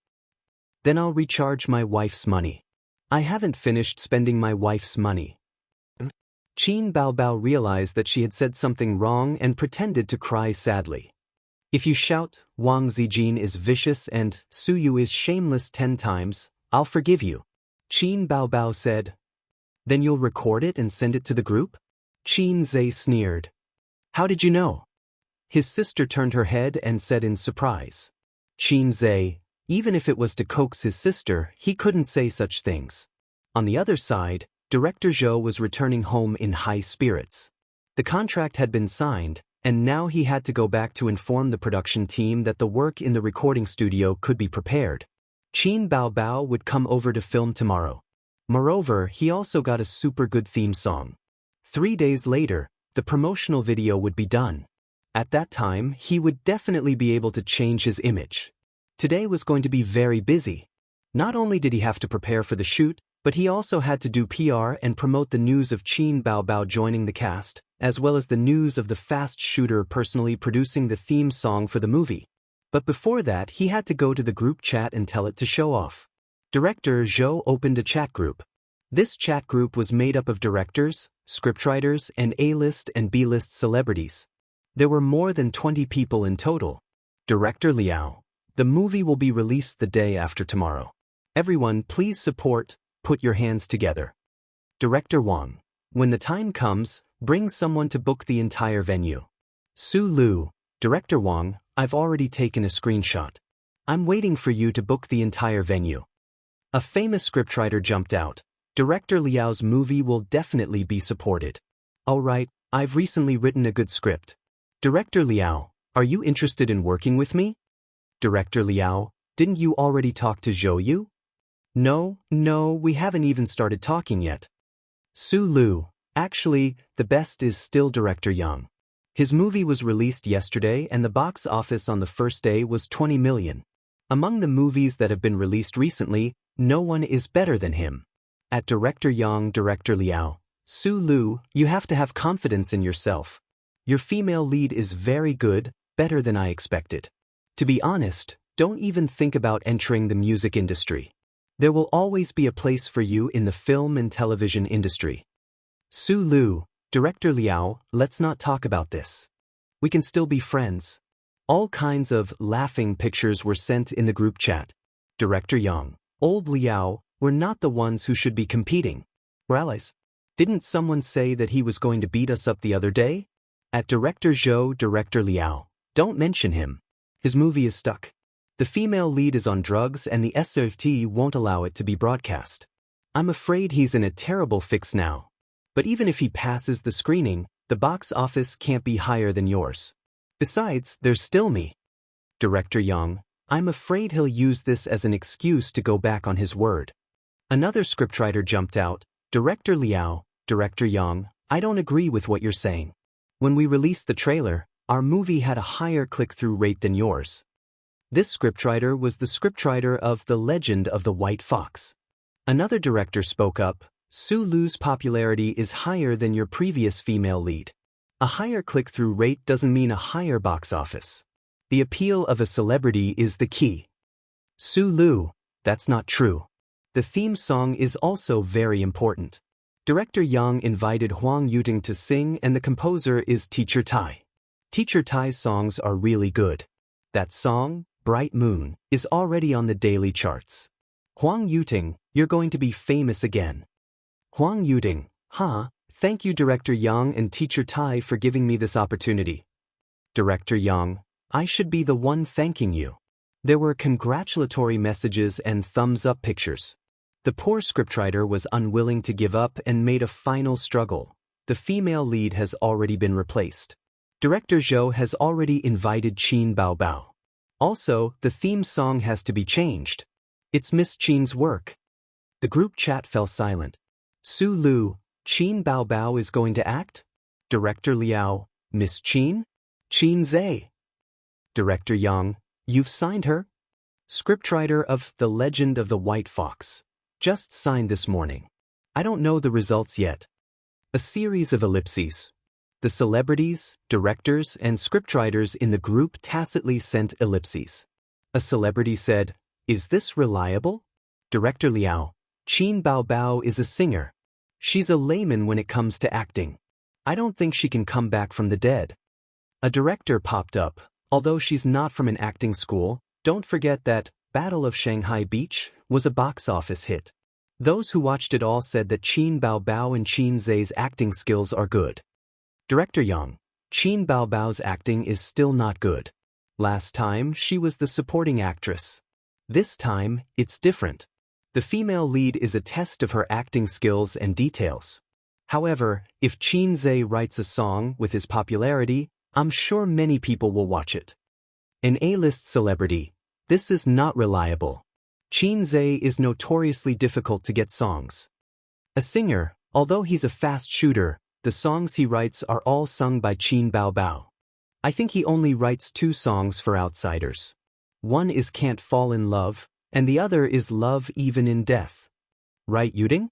Then I'll recharge my wife's money. I haven't finished spending my wife's money. Qin Baobao realized that she had said something wrong and pretended to cry sadly. If you shout, Wang Zijin is vicious and Su Yu is shameless 10 times, I'll forgive you. Qin Baobao said. Then you'll record it and send it to the group? Qin Zhe sneered. How did you know? His sister turned her head and said in surprise. Qin Zhe, even if it was to coax his sister, he couldn't say such things. On the other side, Director Zhou was returning home in high spirits. The contract had been signed, and now he had to go back to inform the production team that the work in the recording studio could be prepared. Qin Baobao would come over to film tomorrow. Moreover, he also got a super good theme song. 3 days later, the promotional video would be done. At that time, he would definitely be able to change his image. Today was going to be very busy. Not only did he have to prepare for the shoot, but he also had to do PR and promote the news of Qin Baobao joining the cast, as well as the news of the fast shooter personally producing the theme song for the movie. But before that, he had to go to the group chat and tell it to show off. Director Zhou opened a chat group. This chat group was made up of directors, scriptwriters, and A-list and B-list celebrities. There were more than 20 people in total. Director Liao, the movie will be released the day after tomorrow. Everyone, please support, put your hands together. Director Wang, when the time comes, bring someone to book the entire venue. Su Lu, Director Wang, I've already taken a screenshot. I'm waiting for you to book the entire venue. A famous scriptwriter jumped out. Director Liao's movie will definitely be supported. Alright, I've recently written a good script. Director Liao, are you interested in working with me? Director Liao, didn't you already talk to Zhou Yu? No, we haven't even started talking yet. Su Lu, actually, the best is still Director Yang. His movie was released yesterday and the box office on the first day was 20 million. Among the movies that have been released recently, no one is better than him. At Director Yang, Director Liao, Su Lu, you have to have confidence in yourself. Your female lead is very good, better than I expected. To be honest, don't even think about entering the music industry. There will always be a place for you in the film and television industry. Su Lu, Director Liao, let's not talk about this. We can still be friends. All kinds of laughing pictures were sent in the group chat. Director Yang, old Liao, we're not the ones who should be competing. We're allies. Didn't someone say that he was going to beat us up the other day? At Director Zhou, Director Liao, don't mention him. His movie is stuck. The female lead is on drugs and the SFT won't allow it to be broadcast. I'm afraid he's in a terrible fix now. But even if he passes the screening, the box office can't be higher than yours. Besides, there's still me. Director Yang, I'm afraid he'll use this as an excuse to go back on his word. Another scriptwriter jumped out. Director Liao, Director Yang, I don't agree with what you're saying. When we released the trailer, our movie had a higher click-through rate than yours. This scriptwriter was the scriptwriter of The Legend of the White Fox. Another director spoke up. Su Lu's popularity is higher than your previous female lead. A higher click-through rate doesn't mean a higher box office. The appeal of a celebrity is the key. Su Lu, that's not true. The theme song is also very important. Director Yang invited Huang Yuting to sing and the composer is Teacher Tai. Teacher Tai's songs are really good. That song, Bright Moon, is already on the daily charts. Huang Yuting, you're going to be famous again. Huang Yuting, thank you Director Yang and Teacher Tai for giving me this opportunity. Director Yang, I should be the one thanking you. There were congratulatory messages and thumbs-up pictures. The poor scriptwriter was unwilling to give up and made a final struggle. The female lead has already been replaced. Director Zhou has already invited Qin Baobao. Also, the theme song has to be changed. It's Miss Qin's work. The group chat fell silent. Su Lu, Qin Baobao is going to act? Director Liao, Miss Qin? Qin Zhe. Director Yang, you've signed her? Scriptwriter of The Legend of the White Fox. Just signed this morning. I don't know the results yet. A series of ellipses. The celebrities, directors, and scriptwriters in the group tacitly sent ellipses. A celebrity said, "Is this reliable?" Director Liao, Qin Baobao is a singer. She's a layman when it comes to acting. I don't think she can come back from the dead. A director popped up. Although she's not from an acting school, don't forget that Battle of Shanghai Beach was a box office hit. Those who watched it all said that Qin Baobao and Qin Zhe's acting skills are good. Director Yang, Qin Baobao's acting is still not good. Last time, she was the supporting actress. This time, it's different. The female lead is a test of her acting skills and details. However, if Qin Zhe writes a song with his popularity, I'm sure many people will watch it. An A-list celebrity. This is not reliable. Qin Zhe is notoriously difficult to get songs. A singer, although he's a fast shooter, the songs he writes are all sung by Qin Baobao. I think he only writes 2 songs for outsiders. One is Can't Fall in Love, and the other is Love Even in Death. Right, Yuting?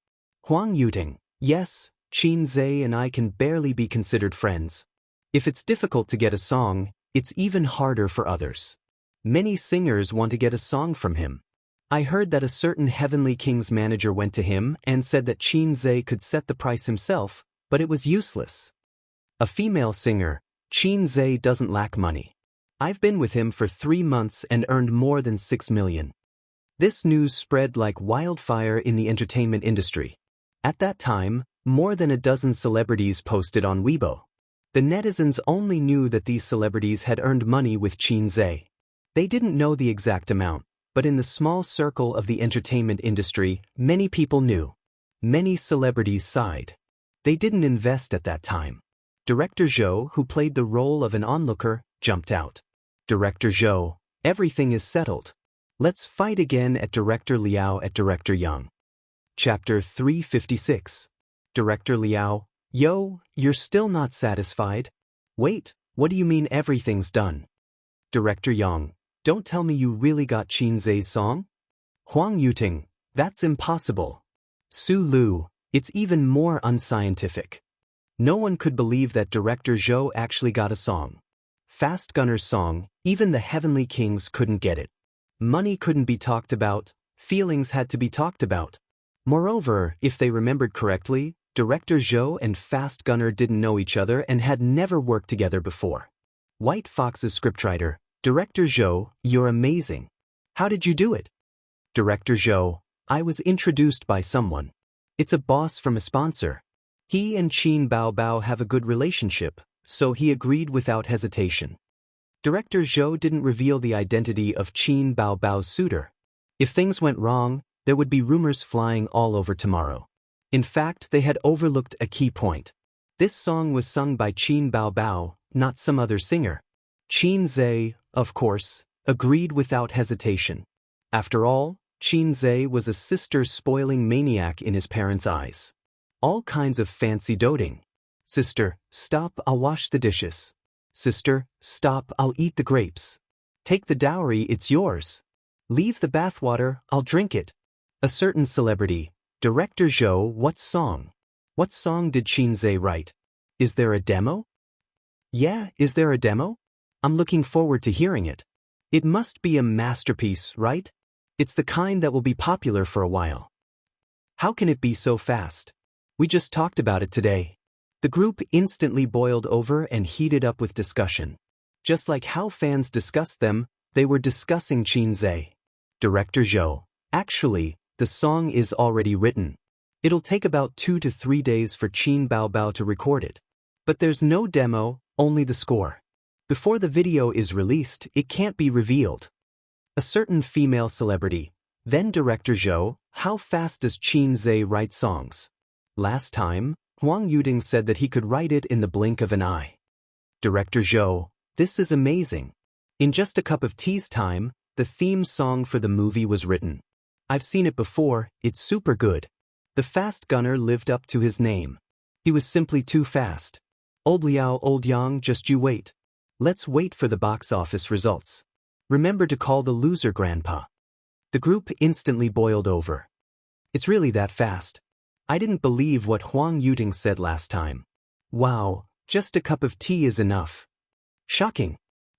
Huang Yuting, yes, Qin Zhe and I can barely be considered friends. If it's difficult to get a song, it's even harder for others. Many singers want to get a song from him. I heard that a certain Heavenly King's manager went to him and said that Qin Zhe could set the price himself, but it was useless. A female singer, Qin Zhe doesn't lack money. I've been with him for 3 months and earned more than 6 million. This news spread like wildfire in the entertainment industry. At that time, more than a dozen celebrities posted on Weibo. The netizens only knew that these celebrities had earned money with Qin Zhe. They didn't know the exact amount, but in the small circle of the entertainment industry, many people knew. Many celebrities sighed. They didn't invest at that time. Director Zhou, who played the role of an onlooker, jumped out. Director Zhou, everything is settled. Let's fight again at Director Liao at Director Yang. Chapter 356. Director Liao, yo, you're still not satisfied? Wait, what do you mean everything's done? Director Yang, don't tell me you really got Qin Zhe's song? Huang Yuting, that's impossible. Su Lu, it's even more unscientific. No one could believe that Director Zhou actually got a song. Fast Gunner's song, even the Heavenly Kings couldn't get it. Money couldn't be talked about, feelings had to be talked about. Moreover, if they remembered correctly, Director Zhou and Fast Gunner didn't know each other and had never worked together before. White Fox's scriptwriter, Director Zhou, you're amazing. How did you do it? Director Zhou, I was introduced by someone. It's a boss from a sponsor. He and Qin Baobao have a good relationship, so he agreed without hesitation. Director Zhou didn't reveal the identity of Qin Baobao's suitor. If things went wrong, there would be rumors flying all over tomorrow. In fact, they had overlooked a key point. This song was sung by Qin Baobao, not some other singer. Qin Zhe, of course, agreed without hesitation. After all, Qin Zhe was a sister-spoiling maniac in his parents' eyes. All kinds of fancy doting. Sister, stop, I'll wash the dishes. Sister, stop, I'll eat the grapes. Take the dowry, it's yours. Leave the bathwater, I'll drink it. A certain celebrity, Director Zhou, what song? What song did Qin Zhe write? Is there a demo? Yeah, is there a demo? I'm looking forward to hearing it. It must be a masterpiece, right? It's the kind that will be popular for a while. How can it be so fast? We just talked about it today. The group instantly boiled over and heated up with discussion. Just like how fans discussed them, they were discussing Qin Zhe. Director Zhou, actually, the song is already written. It'll take about 2 to 3 days for Qin Baobao to record it. But there's no demo, only the score. Before the video is released, it can't be revealed. A certain female celebrity, then Director Zhou, how fast does Qin Zhe write songs? Last time, Huang Yuting said that he could write it in the blink of an eye. Director Zhou, this is amazing. In just a cup of tea's time, the theme song for the movie was written. I've seen it before, it's super good. The Fast Gunner lived up to his name. He was simply too fast. Old Liao, old Yang, just you wait. Let's wait for the box office results. Remember to call the loser grandpa. The group instantly boiled over. It's really that fast. I didn't believe what Huang Yuting said last time. Wow, just a cup of tea is enough. Shocking.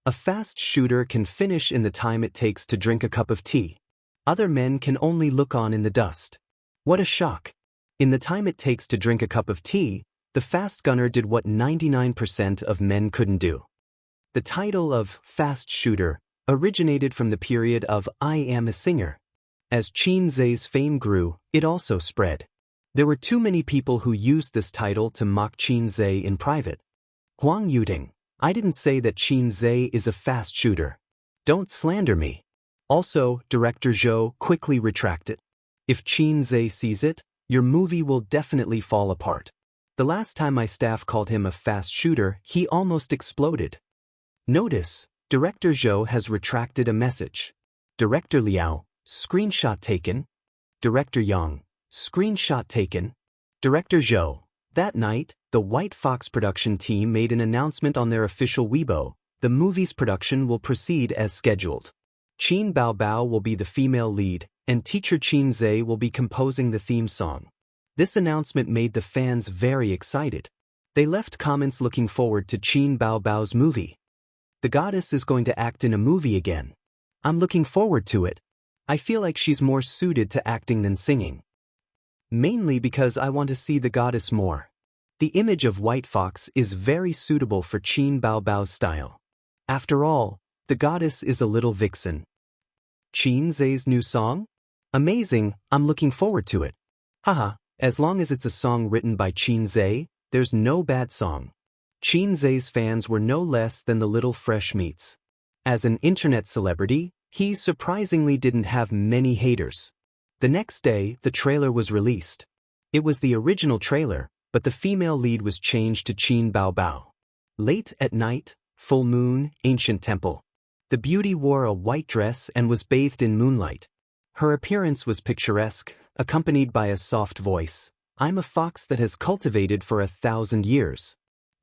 A fast shooter can finish in the time it takes to drink a cup of tea. Other men can only look on in the dust. What a shock. In the time it takes to drink a cup of tea, the Fast Gunner did what 99% of men couldn't do. The title of Fast Shooter originated from the period of I Am a Singer. As Qin Zhe's fame grew, it also spread. There were too many people who used this title to mock Qin Zhe in private. Huang Yuting, I didn't say that Qin Zhe is a fast shooter. Don't slander me. Also, Director Zhou quickly retracted. If Qin Zhe sees it, your movie will definitely fall apart. The last time my staff called him a fast shooter, he almost exploded. Notice, Director Zhou has retracted a message. Director Liao, screenshot taken. Director Yang, screenshot taken. Director Zhou. That night, the White Fox production team made an announcement on their official Weibo. The movie's production will proceed as scheduled. Qin Baobao will be the female lead, and teacher Qin Zhe will be composing the theme song. This announcement made the fans very excited. They left comments looking forward to Qin Baobao's movie. The goddess is going to act in a movie again. I'm looking forward to it. I feel like she's more suited to acting than singing. Mainly because I want to see the goddess more. The image of White Fox is very suitable for Qin Baobao's style. After all, the goddess is a little vixen. Qin Zhe's new song? Amazing, I'm looking forward to it. Haha, as long as it's a song written by Qin Zhe, there's no bad song. Qin Zhe's fans were no less than the little fresh meats. As an internet celebrity, he surprisingly didn't have many haters. The next day, the trailer was released. It was the original trailer, but the female lead was changed to Qin Baobao. Late at night, full moon, ancient temple. The beauty wore a white dress and was bathed in moonlight. Her appearance was picturesque, accompanied by a soft voice. I'm a fox that has cultivated for 1,000 years.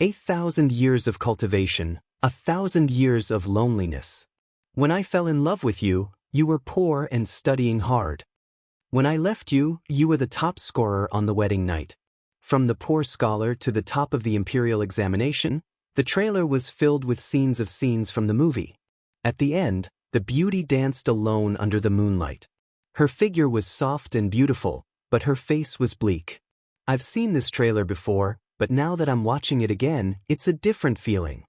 1,000 years of cultivation, 1,000 years of loneliness. When I fell in love with you, you were poor and studying hard. When I left you, you were the top scorer on the wedding night. From the poor scholar to the top of the imperial examination, the trailer was filled with scenes from the movie. At the end, the beauty danced alone under the moonlight. Her figure was soft and beautiful, but her face was bleak. I've seen this trailer before, but now that I'm watching it again, it's a different feeling.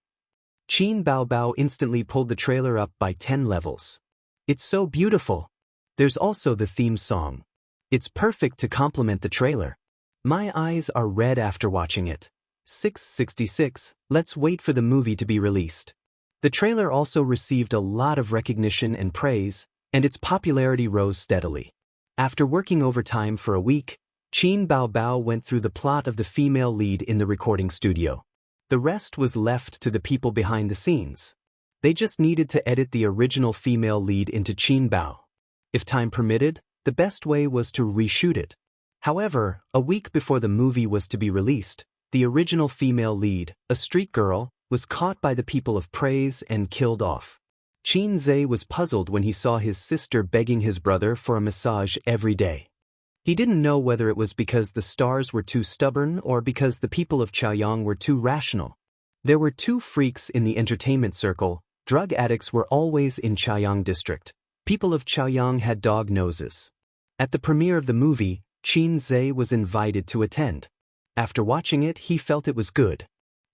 Qin Baobao instantly pulled the trailer up by 10 levels. It's so beautiful. There's also the theme song. It's perfect to complement the trailer. My eyes are red after watching it. 666, let's wait for the movie to be released. The trailer also received a lot of recognition and praise, and its popularity rose steadily. After working overtime for a week, Qin Baobao went through the plot of the female lead in the recording studio. The rest was left to the people behind the scenes. They just needed to edit the original female lead into Qin Bao. If time permitted, the best way was to reshoot it. However, a week before the movie was to be released, the original female lead, a street girl, was caught by the people of praise and killed off. Qin Zhe was puzzled when he saw his sister begging his brother for a massage every day. He didn't know whether it was because the stars were too stubborn or because the people of Chaoyang were too rational. There were two freaks in the entertainment circle. Drug addicts were always in Chaoyang district. People of Chaoyang had dog noses. At the premiere of the movie, Qin Zhe was invited to attend. After watching it, he felt it was good.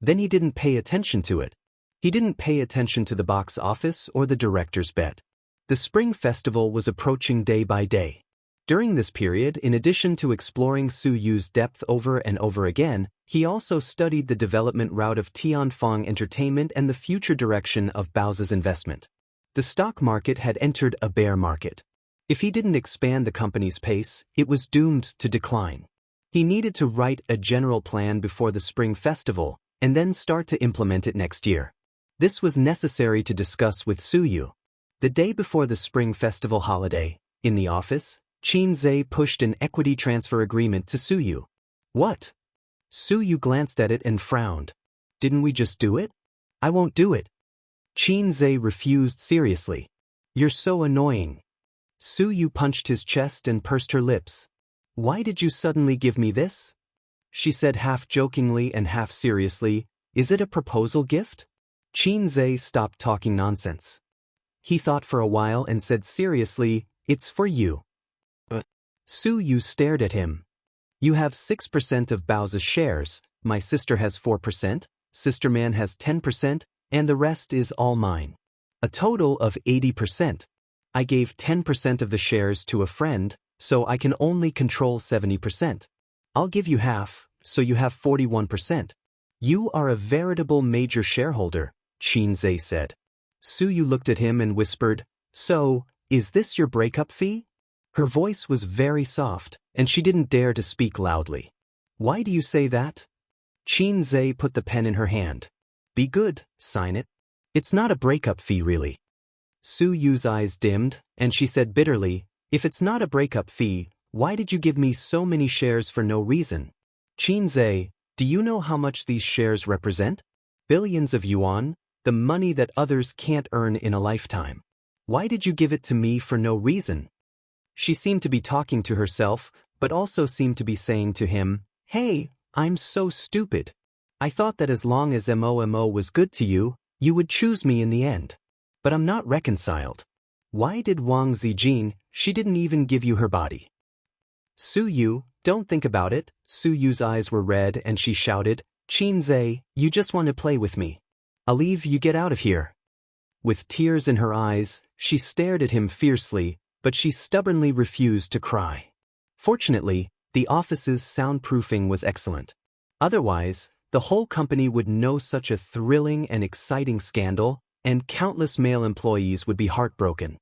Then he didn't pay attention to it. He didn't pay attention to the box office or the director's bet. The Spring Festival was approaching day by day. During this period, in addition to exploring Su Yu's depth over and over again, he also studied the development route of Tianfang Entertainment and the future direction of Bao's investment. The stock market had entered a bear market. If he didn't expand the company's pace, it was doomed to decline. He needed to write a general plan before the Spring Festival, and then start to implement it next year. This was necessary to discuss with Su Yu. The day before the Spring Festival holiday, in the office, Qin Zhe pushed an equity transfer agreement to Su Yu. What? Su Yu glanced at it and frowned. Didn't we just do it? I won't do it. Qin Zhe refused seriously. You're so annoying. Su Yu punched his chest and pursed her lips. Why did you suddenly give me this? She said half jokingly and half seriously, is it a proposal gift? Qin Zhe stopped talking nonsense. He thought for a while and said seriously, it's for you. But Su Yu stared at him. You have 6% of Bao's shares, my sister has 4%, Sister Man has 10%, and the rest is all mine. A total of 80%. I gave 10% of the shares to a friend, so I can only control 70%. I'll give you half, so you have 41%. You are a veritable major shareholder, Xianxia said. Suyu looked at him and whispered, "So, is this your breakup fee?" Her voice was very soft, and she didn't dare to speak loudly. "Why do you say that?" Xianxia put the pen in her hand. "Be good, sign it. It's not a breakup fee really." Suyu's eyes dimmed, and she said bitterly, "If it's not a breakup fee, why did you give me so many shares for no reason? Xianxia, do you know how much these shares represent? Billions of yuan, the money that others can't earn in a lifetime. Why did you give it to me for no reason?" She seemed to be talking to herself, but also seemed to be saying to him, "Hey, I'm so stupid. I thought that as long as MOMO was good to you, you would choose me in the end. But I'm not reconciled. Why did Wang Zijin, she didn't even give you her body?" "Suyu, don't think about it." Suyu's eyes were red and she shouted, "Xianxia, you just want to play with me. I'll leave you get out of here." With tears in her eyes, she stared at him fiercely, but she stubbornly refused to cry. Fortunately, the office's soundproofing was excellent. Otherwise, the whole company would know such a thrilling and exciting scandal, and countless male employees would be heartbroken.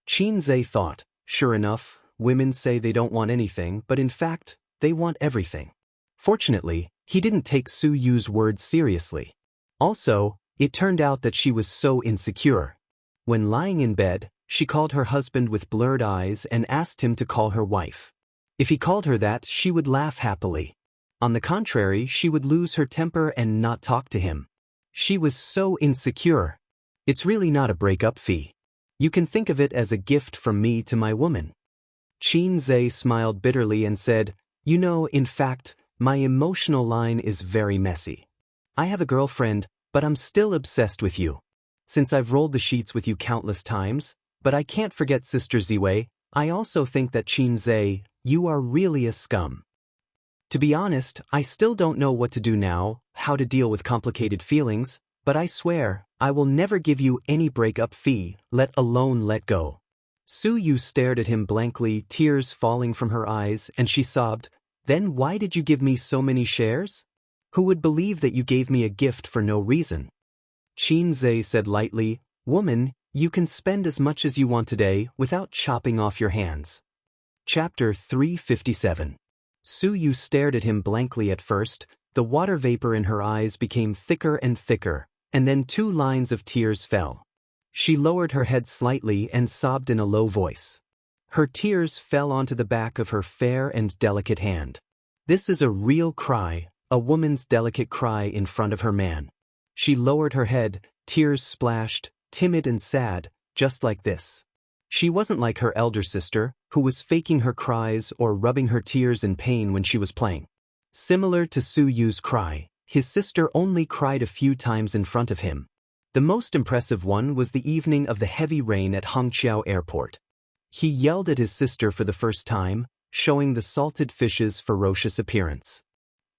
Xianxia thought, sure enough, women say they don't want anything, but in fact, they want everything. Fortunately, he didn't take Suyu's words seriously. Also, it turned out that she was so insecure. When lying in bed, she called her husband with blurred eyes and asked him to call her wife. If he called her that, she would laugh happily. On the contrary, she would lose her temper and not talk to him. She was so insecure. It's really not a breakup fee. You can think of it as a gift from me to my woman. Xianxia smiled bitterly and said, "You know, in fact, my emotional line is very messy. I have a girlfriend, but I'm still obsessed with you. Since I've rolled the sheets with you countless times, but I can't forget Sister Ziwei, I also think that Xianxia, you are really a scum. To be honest, I still don't know what to do now, how to deal with complicated feelings, but I swear, I will never give you any breakup fee, let alone let go." Suyu stared at him blankly, tears falling from her eyes, and she sobbed, "Then why did you give me so many shares? Who would believe that you gave me a gift for no reason?" Xianxia said lightly, "Woman, you can spend as much as you want today without chopping off your hands." Chapter 357. Suyu stared at him blankly at first, the water vapor in her eyes became thicker and thicker, and then 2 lines of tears fell. She lowered her head slightly and sobbed in a low voice. Her tears fell onto the back of her fair and delicate hand. This is a real cry, a woman's delicate cry in front of her man. She lowered her head, tears splashed, timid and sad, just like this. She wasn't like her elder sister, who was faking her cries or rubbing her tears in pain when she was playing. Similar to Suyu's cry, his sister only cried a few times in front of him. The most impressive one was the evening of the heavy rain at Hongqiao Airport. He yelled at his sister for the first time, showing the salted fish's ferocious appearance.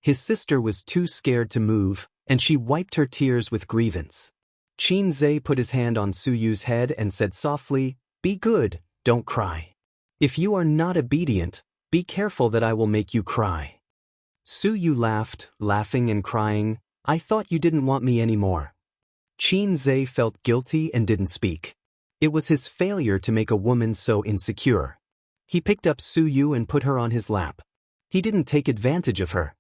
His sister was too scared to move, and she wiped her tears with grievance. Xianxia put his hand on Suyu's head and said softly, "Be good, don't cry. If you are not obedient, be careful that I will make you cry." Suyu laughed, laughing and crying, "I thought you didn't want me anymore." Xianxia felt guilty and didn't speak. It was his failure to make a woman so insecure. He picked up Suyu and put her on his lap. He didn't take advantage of her.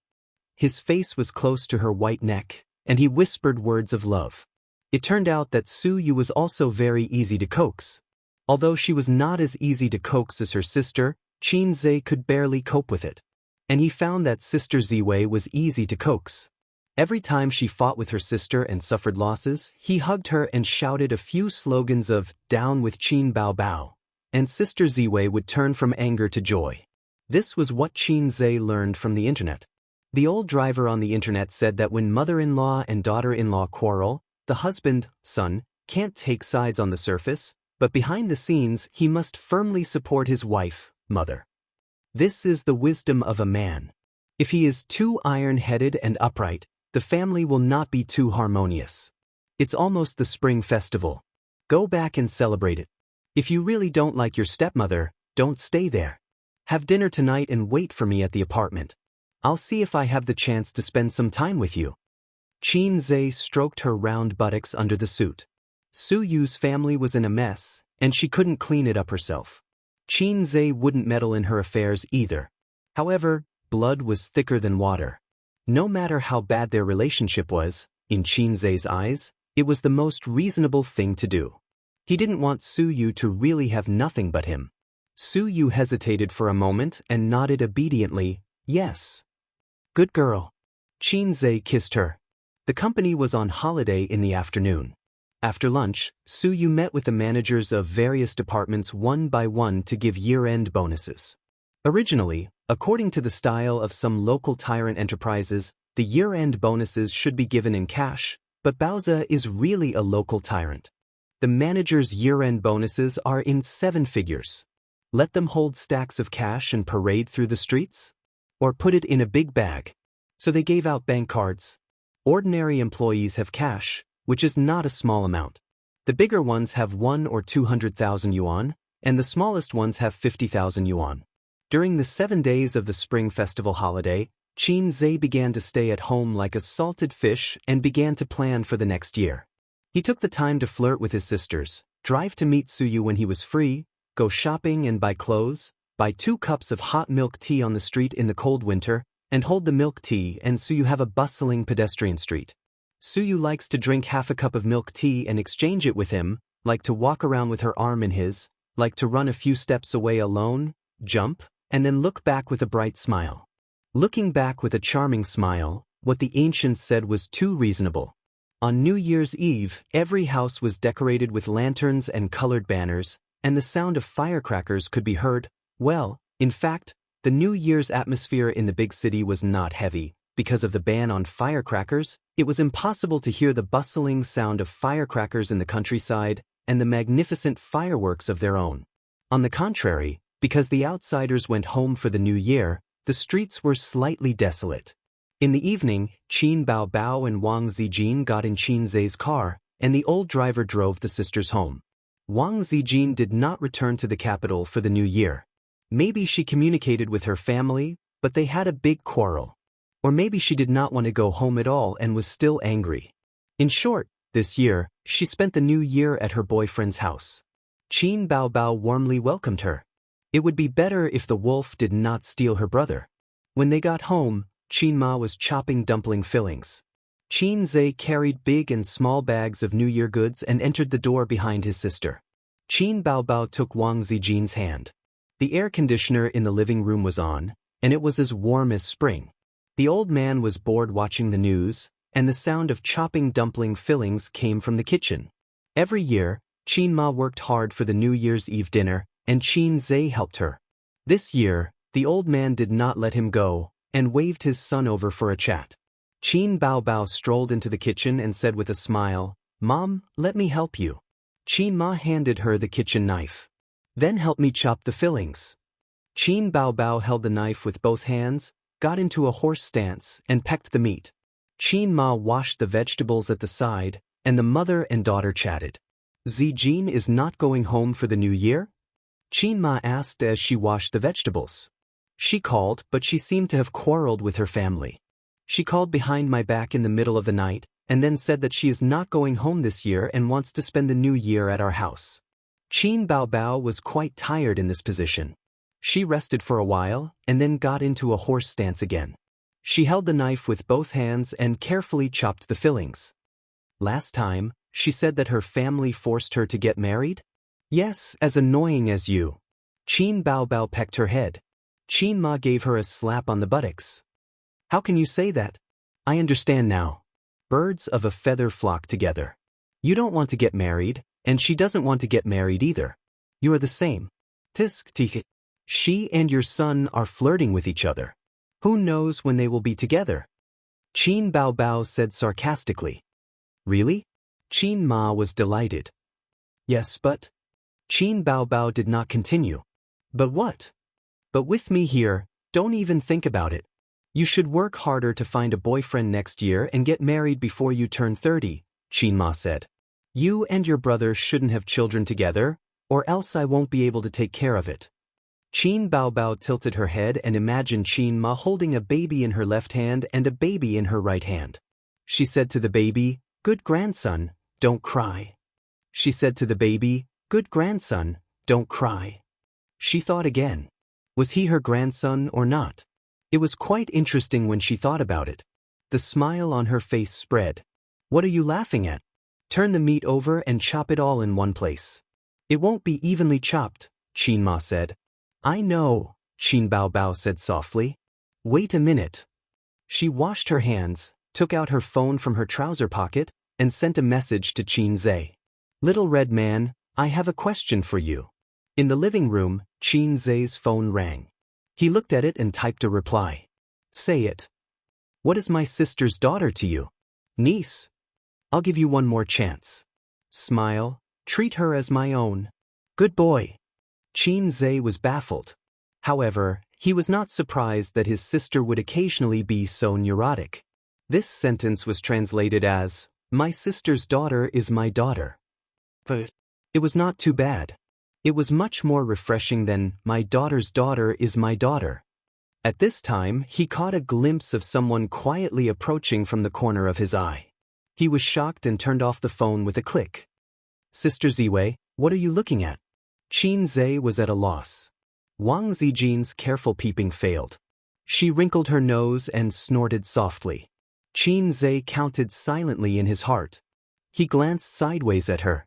His face was close to her white neck, and he whispered words of love. It turned out that Suyu was also very easy to coax. Although she was not as easy to coax as her sister, Xianxia could barely cope with it. And he found that Sister Ziwei was easy to coax. Every time she fought with her sister and suffered losses, he hugged her and shouted a few slogans of "Down with Qin Bao Bao," and Sister Ziwei would turn from anger to joy. This was what Xianxia learned from the internet. The old driver on the internet said that when mother-in-law and daughter-in-law quarrel, the husband, son, can't take sides on the surface, but behind the scenes he must firmly support his wife, mother. This is the wisdom of a man. If he is too iron-headed and upright, the family will not be too harmonious. It's almost the spring festival. Go back and celebrate it. If you really don't like your stepmother, don't stay there. Have dinner tonight and wait for me at the apartment. I'll see if I have the chance to spend some time with you. Qin Zhe stroked her round buttocks under the suit. Su Yu's family was in a mess, and she couldn't clean it up herself. Qin Zhe wouldn't meddle in her affairs either. However, blood was thicker than water. No matter how bad their relationship was, in Qin Zhe's eyes, it was the most reasonable thing to do. He didn't want Su Yu to really have nothing but him. Su Yu hesitated for a moment and nodded obediently, yes. Good girl. Qin Zhe kissed her. The company was on holiday in the afternoon. After lunch, Su Yu met with the managers of various departments one by one to give year-end bonuses. Originally, according to the style of some local tyrant enterprises, the year-end bonuses should be given in cash, but Baozi is really a local tyrant. The managers' year-end bonuses are in 7 figures. Let them hold stacks of cash and parade through the streets? Or put it in a big bag. So they gave out bank cards. Ordinary employees have cash, which is not a small amount. The bigger ones have 1 or 200,000 yuan, and the smallest ones have 50,000 yuan. During the 7 days of the Spring Festival holiday, Qin Zhe began to stay at home like a salted fish and began to plan for the next year. He took the time to flirt with his sisters, drive to meet Su Yu when he was free, go shopping and buy clothes, buy 2 cups of hot milk tea on the street in the cold winter, and hold the milk tea and Su Yu have a bustling pedestrian street. Su Yu likes to drink half a cup of milk tea and exchange it with him, like to walk around with her arm in his, like to run a few steps away alone, jump, and then look back with a bright smile. Looking back with a charming smile, what the ancients said was too reasonable. On New Year's Eve, every house was decorated with lanterns and colored banners, and the sound of firecrackers could be heard. Well, in fact, the New Year's atmosphere in the big city was not heavy. Because of the ban on firecrackers, it was impossible to hear the bustling sound of firecrackers in the countryside and the magnificent fireworks of their own. On the contrary, because the outsiders went home for the new year, the streets were slightly desolate. In the evening, Qin Baobao and Wang Zijin got in Qin Zhe's car, and the old driver drove the sisters home. Wang Zijin did not return to the capital for the new year. Maybe she communicated with her family, but they had a big quarrel. Or maybe she did not want to go home at all and was still angry. In short, this year, she spent the new year at her boyfriend's house. Qin Baobao warmly welcomed her. It would be better if the wolf did not steal her brother. When they got home, Qin Ma was chopping dumpling fillings. Qin Zhe carried big and small bags of New Year goods and entered the door behind his sister. Qin Baobao took Wang Zijin's hand. The air conditioner in the living room was on, and it was as warm as spring. The old man was bored watching the news, and the sound of chopping dumpling fillings came from the kitchen. Every year, Qin Ma worked hard for the New Year's Eve dinner, and Qin Zhe helped her. This year, the old man did not let him go, and waved his son over for a chat. Qin Baobao strolled into the kitchen and said with a smile, "Mom, let me help you." Qin Ma handed her the kitchen knife. "Then help me chop the fillings." Qin Baobao held the knife with both hands, got into a horse stance, and pecked the meat. Qin Ma washed the vegetables at the side, and the mother and daughter chatted. "Zijin is not going home for the new year?" Qin Ma asked as she washed the vegetables. She called, but she seemed to have quarreled with her family. She called behind my back in the middle of the night, and then said that she is not going home this year and wants to spend the new year at our house. Qin Baobao was quite tired in this position. She rested for a while, and then got into a horse stance again. She held the knife with both hands and carefully chopped the fillings. Last time, she said that her family forced her to get married? Yes, as annoying as you. Qin Baobao pecked her head. Qin Ma gave her a slap on the buttocks. How can you say that? I understand now. Birds of a feather flock together. You don't want to get married, and she doesn't want to get married either. You are the same. Tisk tisk. She and your son are flirting with each other. Who knows when they will be together? Qin Baobao said sarcastically. Really? Qin Ma was delighted. Yes, but... Qin Baobao did not continue. But what? But with me here, don't even think about it. You should work harder to find a boyfriend next year and get married before you turn 30, Qin Ma said. You and your brother shouldn't have children together, or else I won't be able to take care of it. Qin Baobao tilted her head and imagined Qin Ma holding a baby in her left hand and a baby in her right hand. She said to the baby, "Good grandson, don't cry." She said to the baby, "Good grandson, don't cry." She thought again. Was he her grandson or not? It was quite interesting when she thought about it. The smile on her face spread. What are you laughing at? Turn the meat over and chop it all in one place. It won't be evenly chopped, Qin Ma said. I know, Qin Baobao said softly. Wait a minute. She washed her hands, took out her phone from her trouser pocket, and sent a message to Qin Zhe. Little red man, I have a question for you. In the living room, Qin Zhe's phone rang. He looked at it and typed a reply. Say it. What is my sister's daughter to you? Niece. I'll give you one more chance. Smile, treat her as my own. Good boy. Qin Zhe was baffled. However, he was not surprised that his sister would occasionally be so neurotic. This sentence was translated as, my sister's daughter is my daughter. But it was not too bad. It was much more refreshing than, my daughter's daughter is my daughter. At this time, he caught a glimpse of someone quietly approaching from the corner of his eye. He was shocked and turned off the phone with a click. Sister Ziwei, what are you looking at? Qin Zhe was at a loss. Wang Zijin's careful peeping failed. She wrinkled her nose and snorted softly. Qin Zhe counted silently in his heart. He glanced sideways at her.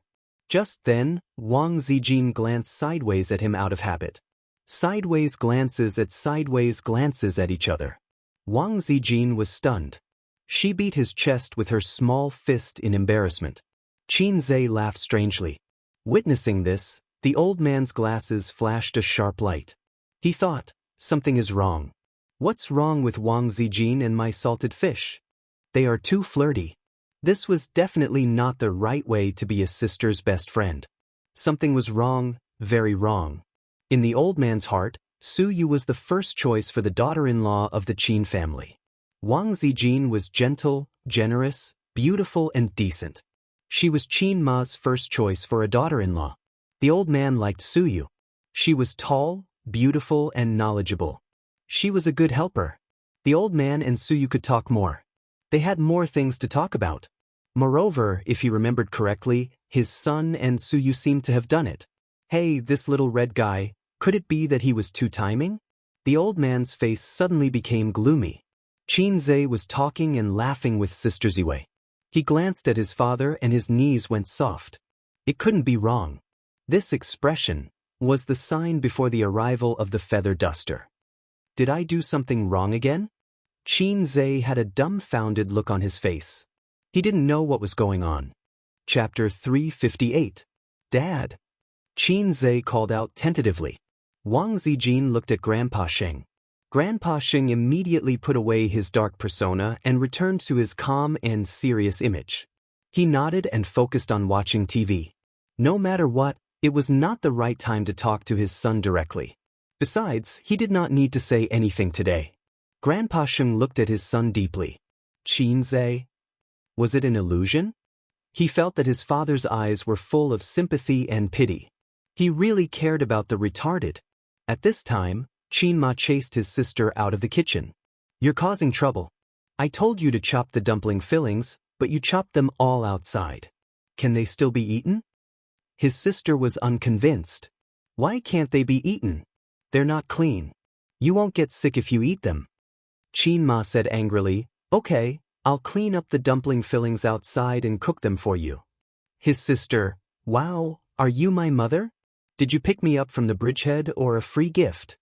Just then, Wang Zijin glanced sideways at him out of habit. Sideways glances at each other. Wang Zijin was stunned. She beat his chest with her small fist in embarrassment. Qin Zhe laughed strangely. Witnessing this, the old man's glasses flashed a sharp light. He thought, something is wrong. What's wrong with Wang Zijin and my salted fish? They are too flirty. This was definitely not the right way to be a sister's best friend. Something was wrong, very wrong. In the old man's heart, Su Yu was the first choice for the daughter-in-law of the Qin family. Wang Zijin was gentle, generous, beautiful and decent. She was Qin Ma's first choice for a daughter-in-law. The old man liked Su Yu. She was tall, beautiful and knowledgeable. She was a good helper. The old man and Su Yu could talk more. They had more things to talk about. Moreover, if he remembered correctly, his son and Su Yu seemed to have done it. Hey, this little red guy, could it be that he was two-timing? The old man's face suddenly became gloomy. Qin Zhe was talking and laughing with Sister Ziwei. He glanced at his father and his knees went soft. It couldn't be wrong. This expression was the sign before the arrival of the feather duster. Did I do something wrong again? Qin Zhe had a dumbfounded look on his face. He didn't know what was going on. Chapter 358. Dad. Qin Zhe called out tentatively. Wang Zijin looked at Grandpa Sheng. Grandpa Sheng immediately put away his dark persona and returned to his calm and serious image. He nodded and focused on watching TV. No matter what, it was not the right time to talk to his son directly. Besides, he did not need to say anything today. Grandpa Sheng looked at his son deeply. Qin Zhe? Was it an illusion? He felt that his father's eyes were full of sympathy and pity. He really cared about the retarded. At this time, Qin Ma chased his sister out of the kitchen. You're causing trouble. I told you to chop the dumpling fillings, but you chopped them all outside. Can they still be eaten? His sister was unconvinced. Why can't they be eaten? They're not clean. You won't get sick if you eat them. Qin Ma said angrily, Okay, I'll clean up the dumpling fillings outside and cook them for you. His sister, Wow, are you my mother? Did you pick me up from the bridgehead or a free gift?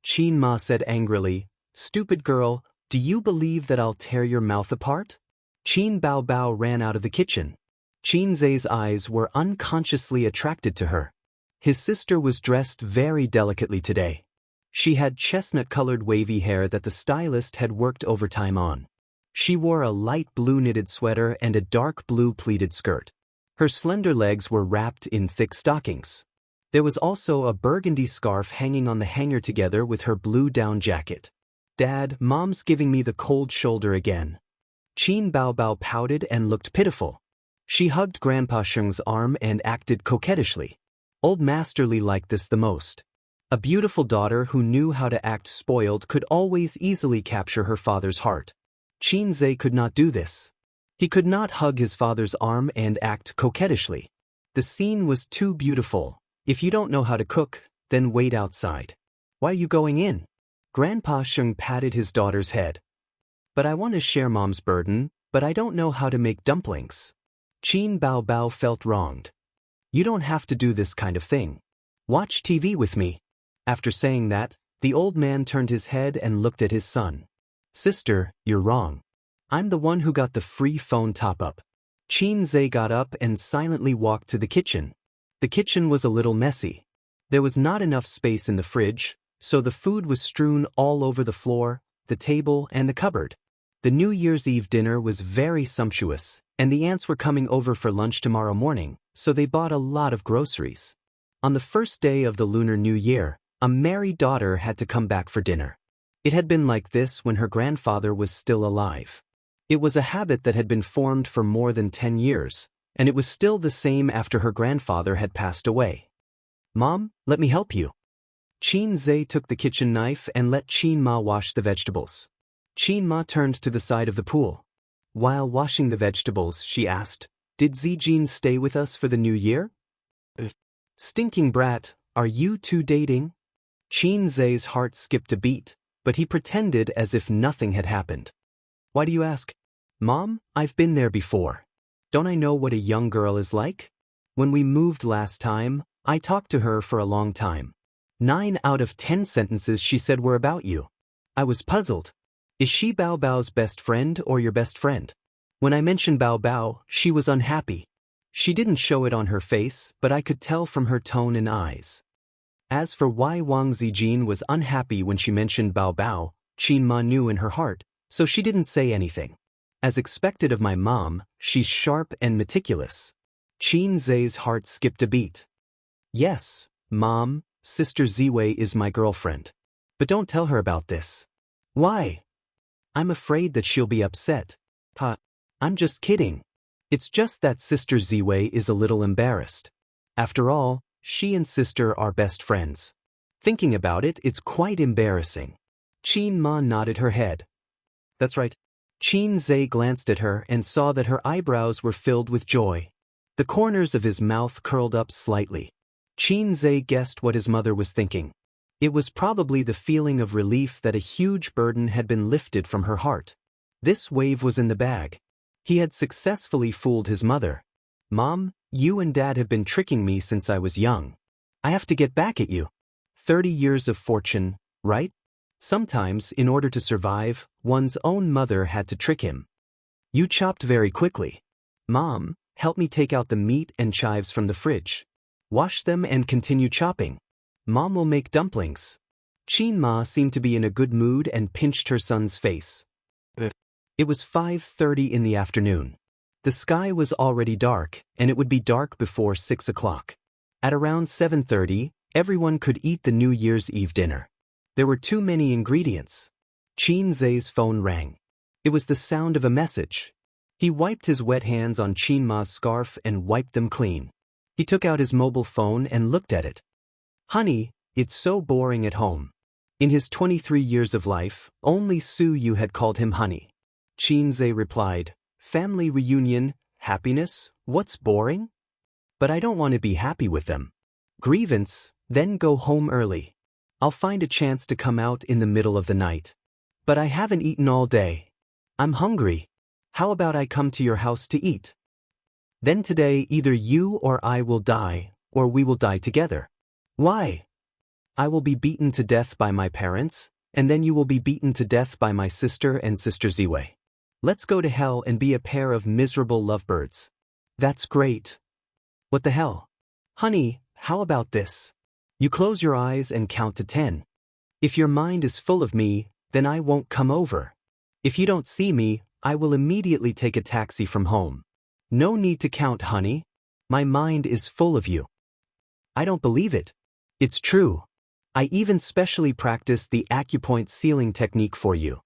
Qin Ma said angrily, Stupid girl, do you believe that I'll tear your mouth apart? Qin Baobao ran out of the kitchen. Qin Zhe's eyes were unconsciously attracted to her. His sister was dressed very delicately today. She had chestnut-colored wavy hair that the stylist had worked overtime on. She wore a light blue knitted sweater and a dark blue pleated skirt. Her slender legs were wrapped in thick stockings. There was also a burgundy scarf hanging on the hanger together with her blue down jacket. Dad, Mom's giving me the cold shoulder again. Qin Baobao pouted and looked pitiful. She hugged Grandpa Sheng's arm and acted coquettishly. Old Master Li liked this the most. A beautiful daughter who knew how to act spoiled could always easily capture her father's heart. Qin Zhe could not do this. He could not hug his father's arm and act coquettishly. The scene was too beautiful. If you don't know how to cook, then wait outside. Why are you going in? Grandpa Sheng patted his daughter's head. But I want to share Mom's burden, but I don't know how to make dumplings. Qin Bao Bao felt wronged. You don't have to do this kind of thing. Watch TV with me. After saying that, the old man turned his head and looked at his son. Sister, you're wrong. I'm the one who got the free phone top-up. Qin Zhe got up and silently walked to the kitchen. The kitchen was a little messy. There was not enough space in the fridge, so the food was strewn all over the floor, the table, and the cupboard. The New Year's Eve dinner was very sumptuous, and the aunts were coming over for lunch tomorrow morning, so they bought a lot of groceries. On the first day of the Lunar New Year, a married daughter had to come back for dinner. It had been like this when her grandfather was still alive. It was a habit that had been formed for more than 10 years, and it was still the same after her grandfather had passed away. Mom, let me help you. Qin Zhe took the kitchen knife and let Qin Ma wash the vegetables. Qin Ma turned to the side of the pool. While washing the vegetables, she asked, Did Zijin stay with us for the new year? Stinking brat, are you two dating? Qin Zhe's heart skipped a beat, but he pretended as if nothing had happened. Why do you ask? Mom, I've been there before. Don't I know what a young girl is like? When we moved last time, I talked to her for a long time. 9 out of 10 sentences she said were about you. I was puzzled. Is she Bao Bao's best friend or your best friend? When I mentioned Bao Bao, she was unhappy. She didn't show it on her face, but I could tell from her tone and eyes. As for why Wang Zijin was unhappy when she mentioned Bao Bao, Qin Ma knew in her heart, so she didn't say anything. As expected of my mom, she's sharp and meticulous. Qin Zhe's heart skipped a beat. Yes, Mom, Sister Ziwei is my girlfriend. But don't tell her about this. Why? I'm afraid that she'll be upset. Pa, I'm just kidding. It's just that Sister Ziwei is a little embarrassed. After all, she and Sister are best friends. Thinking about it, it's quite embarrassing. Qin Ma nodded her head. That's right. Qin Zhe glanced at her and saw that her eyebrows were filled with joy. The corners of his mouth curled up slightly. Qin Zhe guessed what his mother was thinking. It was probably the feeling of relief that a huge burden had been lifted from her heart. This wave was in the bag. He had successfully fooled his mother. Mom, you and Dad have been tricking me since I was young. I have to get back at you. 30 years of fortune, right? Sometimes, in order to survive, one's own mother had to trick him. You chopped very quickly. Mom, help me take out the meat and chives from the fridge. Wash them and continue chopping. Mom will make dumplings. Qin Ma seemed to be in a good mood and pinched her son's face. It was 5:30 in the afternoon. The sky was already dark, and it would be dark before 6 o'clock. At around 7:30, everyone could eat the New Year's Eve dinner. There were too many ingredients. Qin Zhe's phone rang. It was the sound of a message. He wiped his wet hands on Qin Ma's scarf and wiped them clean. He took out his mobile phone and looked at it. Honey, it's so boring at home. In his 23 years of life, only Su Yu had called him honey. Qin Zhe replied, Family reunion, happiness, what's boring? But I don't want to be happy with them. Grievance, then go home early. I'll find a chance to come out in the middle of the night. But I haven't eaten all day. I'm hungry. How about I come to your house to eat? Then today either you or I will die, or we will die together. Why? I will be beaten to death by my parents, and then you will be beaten to death by my sister and Sister Ziwei. Let's go to hell and be a pair of miserable lovebirds. That's great. What the hell? Honey, how about this? You close your eyes and count to 10. If your mind is full of me, then I won't come over. If you don't see me, I will immediately take a taxi from home. No need to count, honey. My mind is full of you. I don't believe it. It's true. I even specially practiced the acupoint sealing technique for you.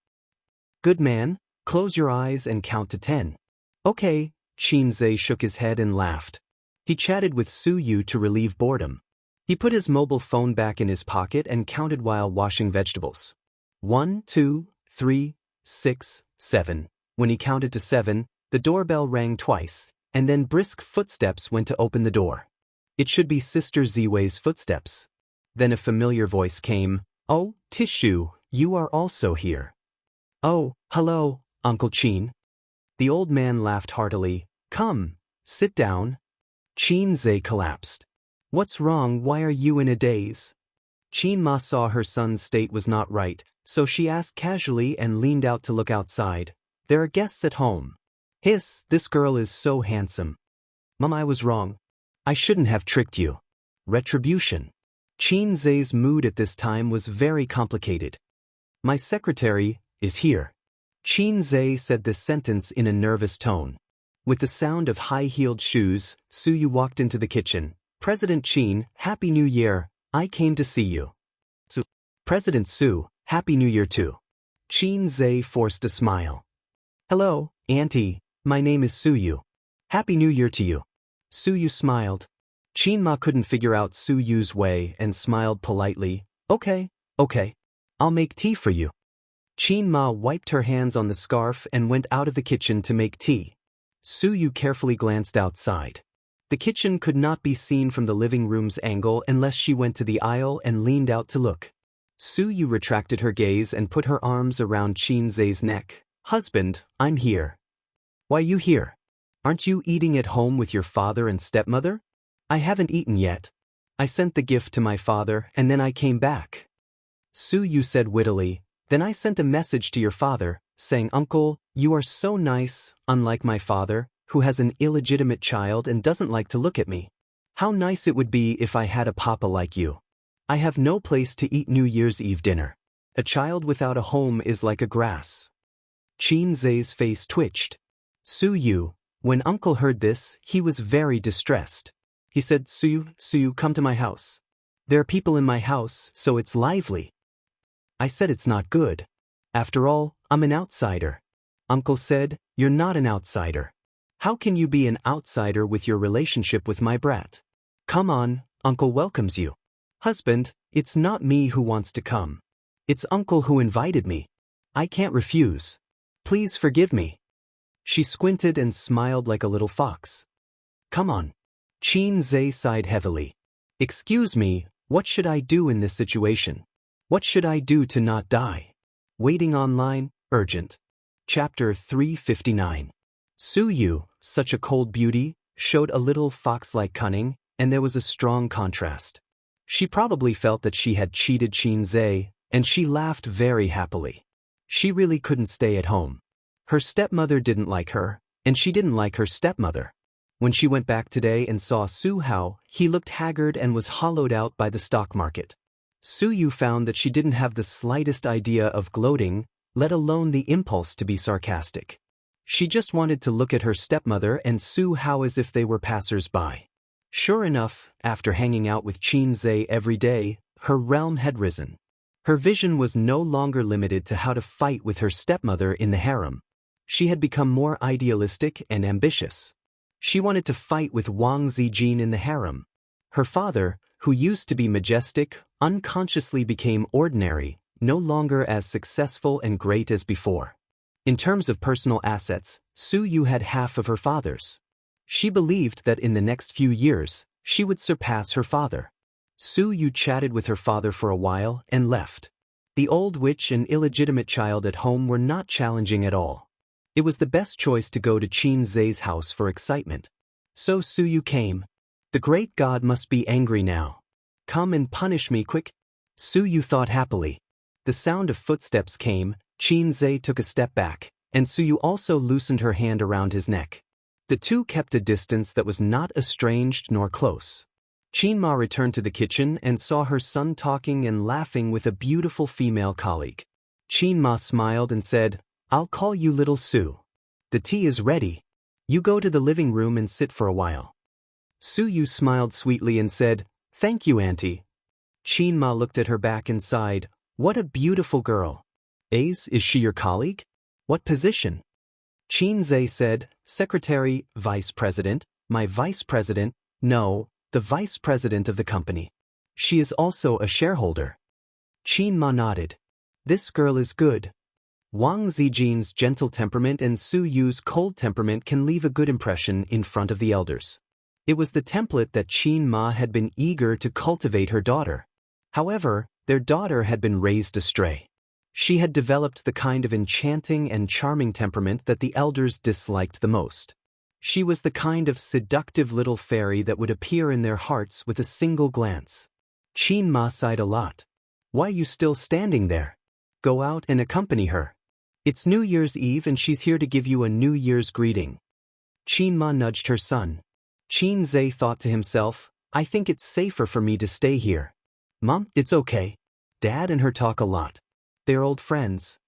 Good man, close your eyes and count to 10. Okay, Zhe shook his head and laughed. He chatted with Su Yu to relieve boredom. He put his mobile phone back in his pocket and counted while washing vegetables. 1, 2, 3, 6, 7. When he counted to 7, the doorbell rang twice, and then brisk footsteps went to open the door. It should be Sister Ziwei's footsteps. Then a familiar voice came. "Oh, Tishu, you are also here." "Oh, hello, Uncle Qin." The old man laughed heartily. "Come, sit down." Zhe collapsed. "What's wrong? Why are you in a daze?" Ma saw her son's state was not right, so she asked casually and leaned out to look outside. "There are guests at home." "Hiss, this girl is so handsome." "Mom, I was wrong. I shouldn't have tricked you." Retribution. Zhe's mood at this time was very complicated. "My secretary is here." Zhe said this sentence in a nervous tone. With the sound of high-heeled shoes, Su Yu walked into the kitchen. "President Qin, Happy New Year, I came to see you." "So, President Su, Happy New Year too." Zhe forced a smile. "Hello, Auntie, my name is Su Yu. Happy New Year to you." Su Yu smiled. Ma couldn't figure out Su Yu's way and smiled politely. Okay. I'll make tea for you." Ma wiped her hands on the scarf and went out of the kitchen to make tea. Su Yu carefully glanced outside. The kitchen could not be seen from the living room's angle unless she went to the aisle and leaned out to look. Su Yu retracted her gaze and put her arms around Zhe's neck. "Husband, I'm here." "Why you here? Aren't you eating at home with your father and stepmother?" "I haven't eaten yet. I sent the gift to my father and then I came back." Su Yu said wittily, "Then I sent a message to your father, saying, 'Uncle, you are so nice, unlike my father, who has an illegitimate child and doesn't like to look at me. How nice it would be if I had a papa like you. I have no place to eat New Year's Eve dinner. A child without a home is like a grass.'" Zhe's face twitched. Su Yu, when Uncle heard this, he was very distressed. He said, Su Yu, come to my house. There are people in my house, so it's lively." I said it's not good. After all, I'm an outsider. Uncle said, "You're not an outsider. How can you be an outsider with your relationship with my brat? Come on, Uncle welcomes you." "Husband, it's not me who wants to come. It's Uncle who invited me. I can't refuse. Please forgive me." She squinted and smiled like a little fox. "Come on." Zhe sighed heavily. "Excuse me, what should I do in this situation? What should I do to not die?" Waiting online, urgent. Chapter 359. Su Yu, such a cold beauty, showed a little fox-like cunning, and there was a strong contrast. She probably felt that she had cheated Zhe, and she laughed very happily. She really couldn't stay at home. Her stepmother didn't like her, and she didn't like her stepmother. When she went back today and saw Su Hao, he looked haggard and was hollowed out by the stock market. Su Yu found that she didn't have the slightest idea of gloating, let alone the impulse to be sarcastic. She just wanted to look at her stepmother and Su Hao as if they were passers-by. Sure enough, after hanging out with Zhe every day, her realm had risen. Her vision was no longer limited to how to fight with her stepmother in the harem. She had become more idealistic and ambitious. She wanted to fight with Wang Zijin in the harem. Her father, who used to be majestic, unconsciously became ordinary, no longer as successful and great as before. In terms of personal assets, Su Yu had half of her father's. She believed that in the next few years, she would surpass her father. Su Yu chatted with her father for a while and left. The old witch and illegitimate child at home were not challenging at all. It was the best choice to go to Zhe's house for excitement. So Su Yu came. The great god must be angry now. Come and punish me quick. Su Yu thought happily. The sound of footsteps came, Zhe took a step back, and Su Yu also loosened her hand around his neck. The two kept a distance that was not estranged nor close. Ma returned to the kitchen and saw her son talking and laughing with a beautiful female colleague. Ma smiled and said, "I'll call you little Su. The tea is ready. You go to the living room and sit for a while." Su Yu smiled sweetly and said, "Thank you, Auntie." Ma looked at her back and sighed, "What a beautiful girl. Is she your colleague? What position?" Qin Zhe said, Secretary, Vice President, my Vice President, no, the Vice President of the company. She is also a shareholder. Qin Ma nodded. This girl is good. Wang Zijin's gentle temperament and Su Yu's cold temperament can leave a good impression in front of the elders. It was the template that Qin Ma had been eager to cultivate her daughter. However, their daughter had been raised astray. She had developed the kind of enchanting and charming temperament that the elders disliked the most. She was the kind of seductive little fairy that would appear in their hearts with a single glance. Qin Ma sighed a lot. Why are you still standing there? Go out and accompany her. It's New Year's Eve and she's here to give you a New Year's greeting. Qin Ma nudged her son. Qin Zhe thought to himself, I think it's safer for me to stay here. Mom, it's okay. Dad and her talk a lot. They're old friends.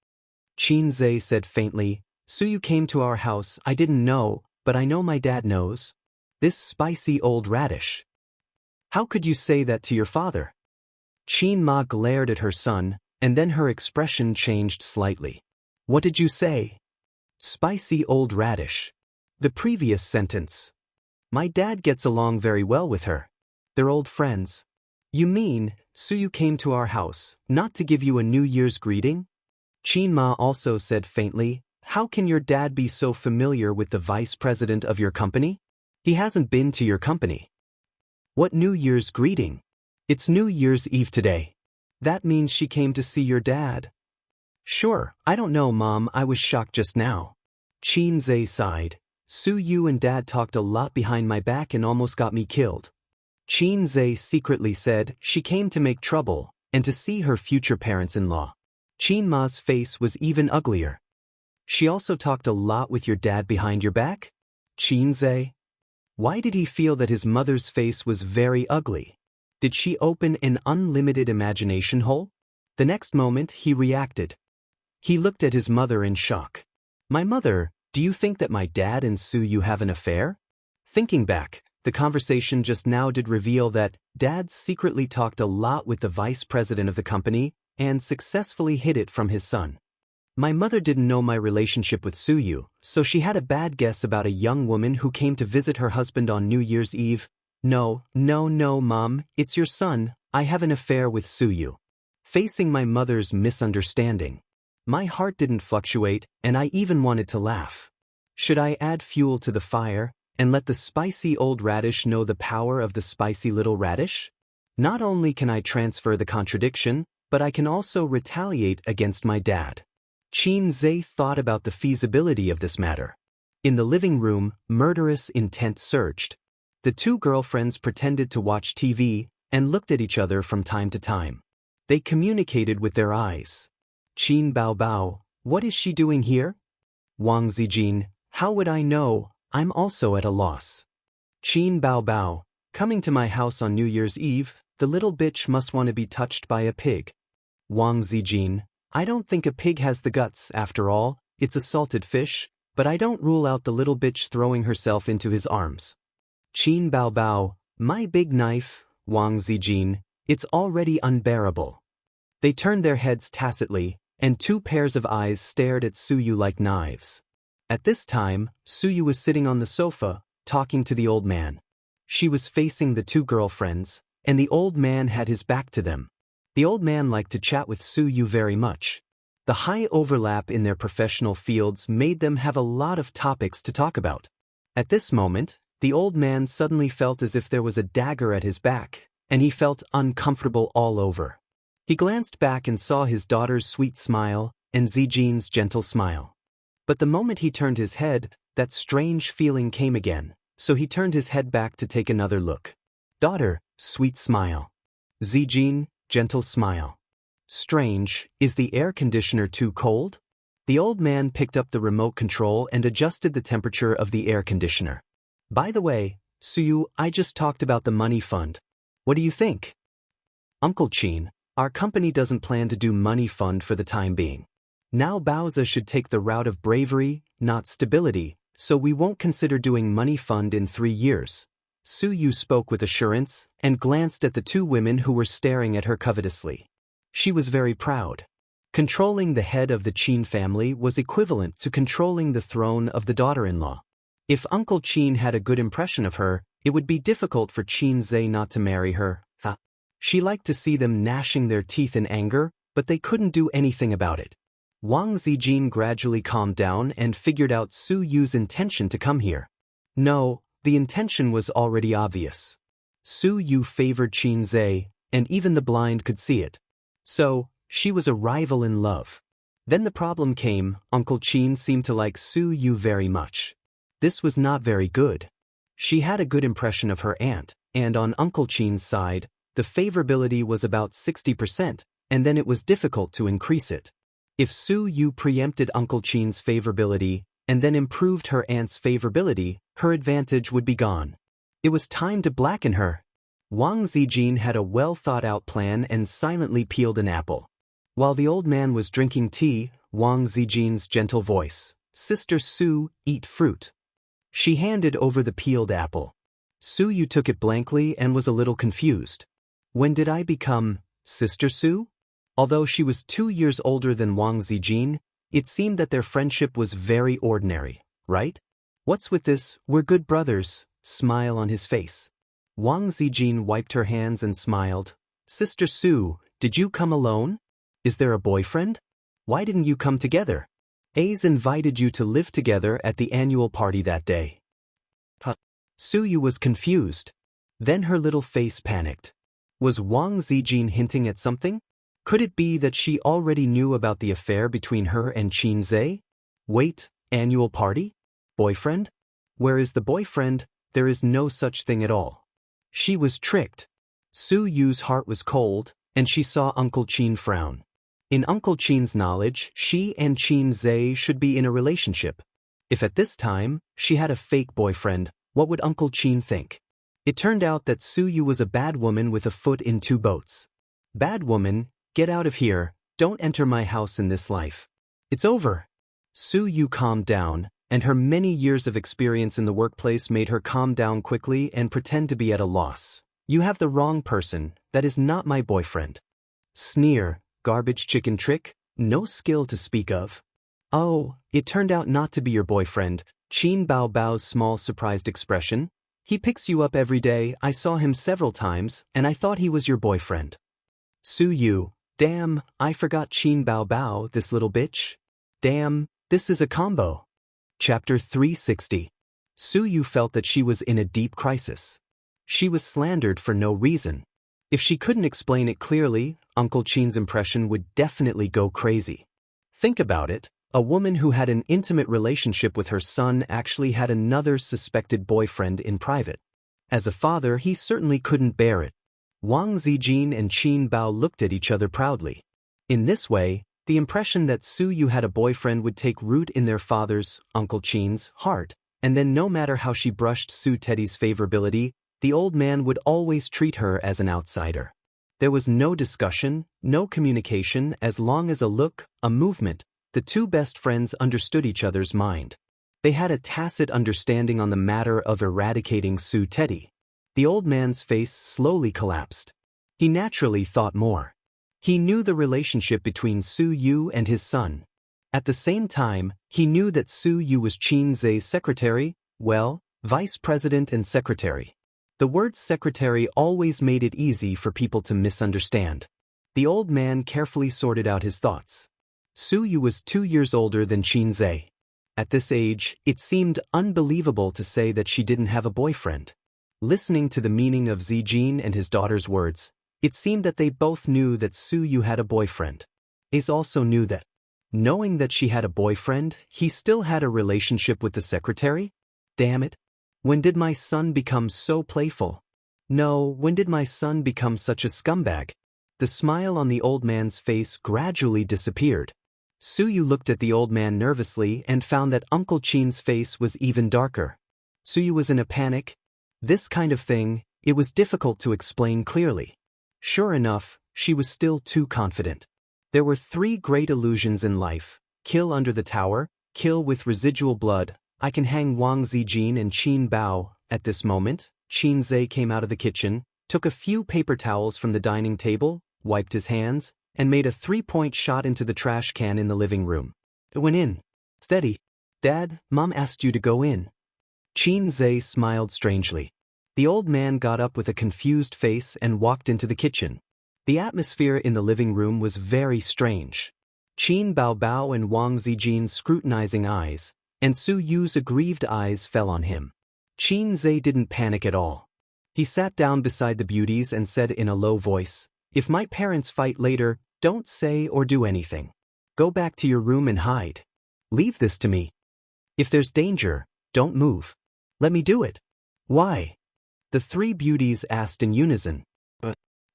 Qin Zhe said faintly, Suyu came to our house, I didn't know, but I know my dad knows. This spicy old radish. How could you say that to your father? Qin Ma glared at her son, and then her expression changed slightly. What did you say? Spicy old radish. The previous sentence. My dad gets along very well with her. They're old friends. You mean, Suyu came to our house, not to give you a New Year's greeting? Qin Ma also said faintly, how can your dad be so familiar with the vice president of your company? He hasn't been to your company. What New Year's greeting? It's New Year's Eve today. That means she came to see your dad. Sure, I don't know, Mom, I was shocked just now. Qin Zhe sighed. Suyu and Dad talked a lot behind my back and almost got me killed. Qin Zhe secretly said she came to make trouble and to see her future parents-in-law. Qin Ma's face was even uglier. She also talked a lot with your dad behind your back? Qin Zhe? Why did he feel that his mother's face was very ugly? Did she open an unlimited imagination hole? The next moment he reacted. He looked at his mother in shock. My mother, do you think that my dad and Suyu have an affair? Thinking back, the conversation just now did reveal that Dad secretly talked a lot with the vice president of the company and successfully hid it from his son. My mother didn't know my relationship with Suyu, so she had a bad guess about a young woman who came to visit her husband on New Year's Eve. No, Mom, it's your son, I have an affair with Suyu. Facing my mother's misunderstanding, my heart didn't fluctuate and I even wanted to laugh. Should I add fuel to the fire and let the spicy old radish know the power of the spicy little radish? Not only can I transfer the contradiction, but I can also retaliate against my dad. Qin Zhe thought about the feasibility of this matter. In the living room, murderous intent surged. The two girlfriends pretended to watch TV and looked at each other from time to time. They communicated with their eyes. Qin Bao, what is she doing here? Wang Zijin, how would I know? I'm also at a loss. Qin Bao, coming to my house on New Year's Eve, the little bitch must want to be touched by a pig. Wang Zijin, I don't think a pig has the guts after all, it's a salted fish, but I don't rule out the little bitch throwing herself into his arms. Qin Bao, my big knife, Wang Zijin, it's already unbearable. They turned their heads tacitly, and two pairs of eyes stared at Suyu like knives. At this time, Suyu was sitting on the sofa, talking to the old man. She was facing the two girlfriends, and the old man had his back to them. The old man liked to chat with Suyu very much. The high overlap in their professional fields made them have a lot of topics to talk about. At this moment, the old man suddenly felt as if there was a dagger at his back, and he felt uncomfortable all over. He glanced back and saw his daughter's sweet smile and Zijin's gentle smile. But the moment he turned his head, that strange feeling came again, so he turned his head back to take another look. Daughter, sweet smile. Zijin, gentle smile. Strange, is the air conditioner too cold? The old man picked up the remote control and adjusted the temperature of the air conditioner. By the way, Suyu, I just talked about the money fund. What do you think? Uncle Qin, our company doesn't plan to do money fund for the time being. Now Baoza should take the route of bravery, not stability, so we won't consider doing money fund in 3 years. Suyu spoke with assurance and glanced at the two women who were staring at her covetously. She was very proud. Controlling the head of the Qin family was equivalent to controlling the throne of the daughter-in-law. If Uncle Qin had a good impression of her, it would be difficult for Qin Zhe not to marry her. She liked to see them gnashing their teeth in anger, but they couldn't do anything about it. Wang Zijin gradually calmed down and figured out Su Yu's intention to come here. No, the intention was already obvious. Su Yu favored Qin Zhe, and even the blind could see it. So, she was a rival in love. Then the problem came. Uncle Qin seemed to like Su Yu very much. This was not very good. She had a good impression of her aunt, and on Uncle Qin's side, the favorability was about 60%, and then it was difficult to increase it. If Su Yu preempted Uncle Qin's favorability, and then improved her aunt's favorability, her advantage would be gone. It was time to blacken her. Wang Zijin had a well-thought-out plan and silently peeled an apple. While the old man was drinking tea, Wang Zijin's gentle voice, "Sister Su, eat fruit." She handed over the peeled apple. Su Yu took it blankly and was a little confused. When did I become Sister Su? Although she was 2 years older than Wang Zijin, it seemed that their friendship was very ordinary, right? What's with this, we're good brothers, smile on his face. Wang Zijin wiped her hands and smiled. Sister Su, did you come alone? Is there a boyfriend? Why didn't you come together? A's invited you to live together at the annual party that day. Su Yu was confused. Then her little face panicked. Was Wang Zijin hinting at something? Could it be that she already knew about the affair between her and Qin Zhe? Wait, annual party? Boyfriend? Where is the boyfriend? There is no such thing at all. She was tricked. Su Yu's heart was cold, and she saw Uncle Qin frown. In Uncle Qin's knowledge, she and Qin Zhe should be in a relationship. If at this time, she had a fake boyfriend, what would Uncle Qin think? It turned out that Su Yu was a bad woman with a foot in 2 boats. Bad woman, get out of here, don't enter my house in this life. It's over. Su Yu calmed down, and her many years of experience in the workplace made her calm down quickly and pretend to be at a loss. You have the wrong person, that is not my boyfriend. Sneer, garbage chicken trick, no skill to speak of. Oh, it turned out not to be your boyfriend. Qin Bao Bao's small surprised expression. He picks you up every day, I saw him several times, and I thought he was your boyfriend. Su Yu, damn, I forgot Qin Bao Bao, this little bitch. Damn, this is a combo. Chapter 360. Su Yu felt that she was in a deep crisis. She was slandered for no reason. If she couldn't explain it clearly, Uncle Qin's impression would definitely go crazy. Think about it. A woman who had an intimate relationship with her son actually had another suspected boyfriend in private. As a father, he certainly couldn't bear it. Wang Zijin and Qin Bao looked at each other proudly. In this way, the impression that Su Yu had a boyfriend would take root in their father's, Uncle Qin's, heart, and then no matter how she brushed Su Teddy's favorability, the old man would always treat her as an outsider. There was no discussion, no communication, as long as a look, a movement. The 2 best friends understood each other's mind. They had a tacit understanding on the matter of eradicating Su Teddy. The old man's face slowly collapsed. He naturally thought more. He knew the relationship between Su Yu and his son. At the same time, he knew that Su Yu was Qin Zhe's secretary, well, vice president and secretary. The word secretary always made it easy for people to misunderstand. The old man carefully sorted out his thoughts. Su Yu was 2 years older than Qin Zhe. At this age, it seemed unbelievable to say that she didn't have a boyfriend. Listening to the meaning of Zijin and his daughter's words, it seemed that they both knew that Su Yu had a boyfriend. Ace also knew that. Knowing that she had a boyfriend, he still had a relationship with the secretary? Damn it. When did my son become so playful? No, when did my son become such a scumbag? The smile on the old man's face gradually disappeared. Su Yu looked at the old man nervously and found that Uncle Qin's face was even darker. Su Yu was in a panic. This kind of thing, it was difficult to explain clearly. Sure enough, she was still too confident. There were 3 great illusions in life: kill under the tower, kill with residual blood. I can hang Wang Zijin and Qin Bao. At this moment, Qin Zhe came out of the kitchen, took a few paper towels from the dining table, wiped his hands, and made a 3-point shot into the trash can in the living room. It went in. Steady. Dad, Mom asked you to go in. Xianxia smiled strangely. The old man got up with a confused face and walked into the kitchen. The atmosphere in the living room was very strange. Qin Baobao and Wang Zijin's scrutinizing eyes, and Su Yu's aggrieved eyes fell on him. Xianxia didn't panic at all. He sat down beside the beauties and said in a low voice, "If my parents fight later, don't say or do anything. Go back to your room and hide. Leave this to me. If there's danger, don't move. Let me do it." "Why?" the three beauties asked in unison.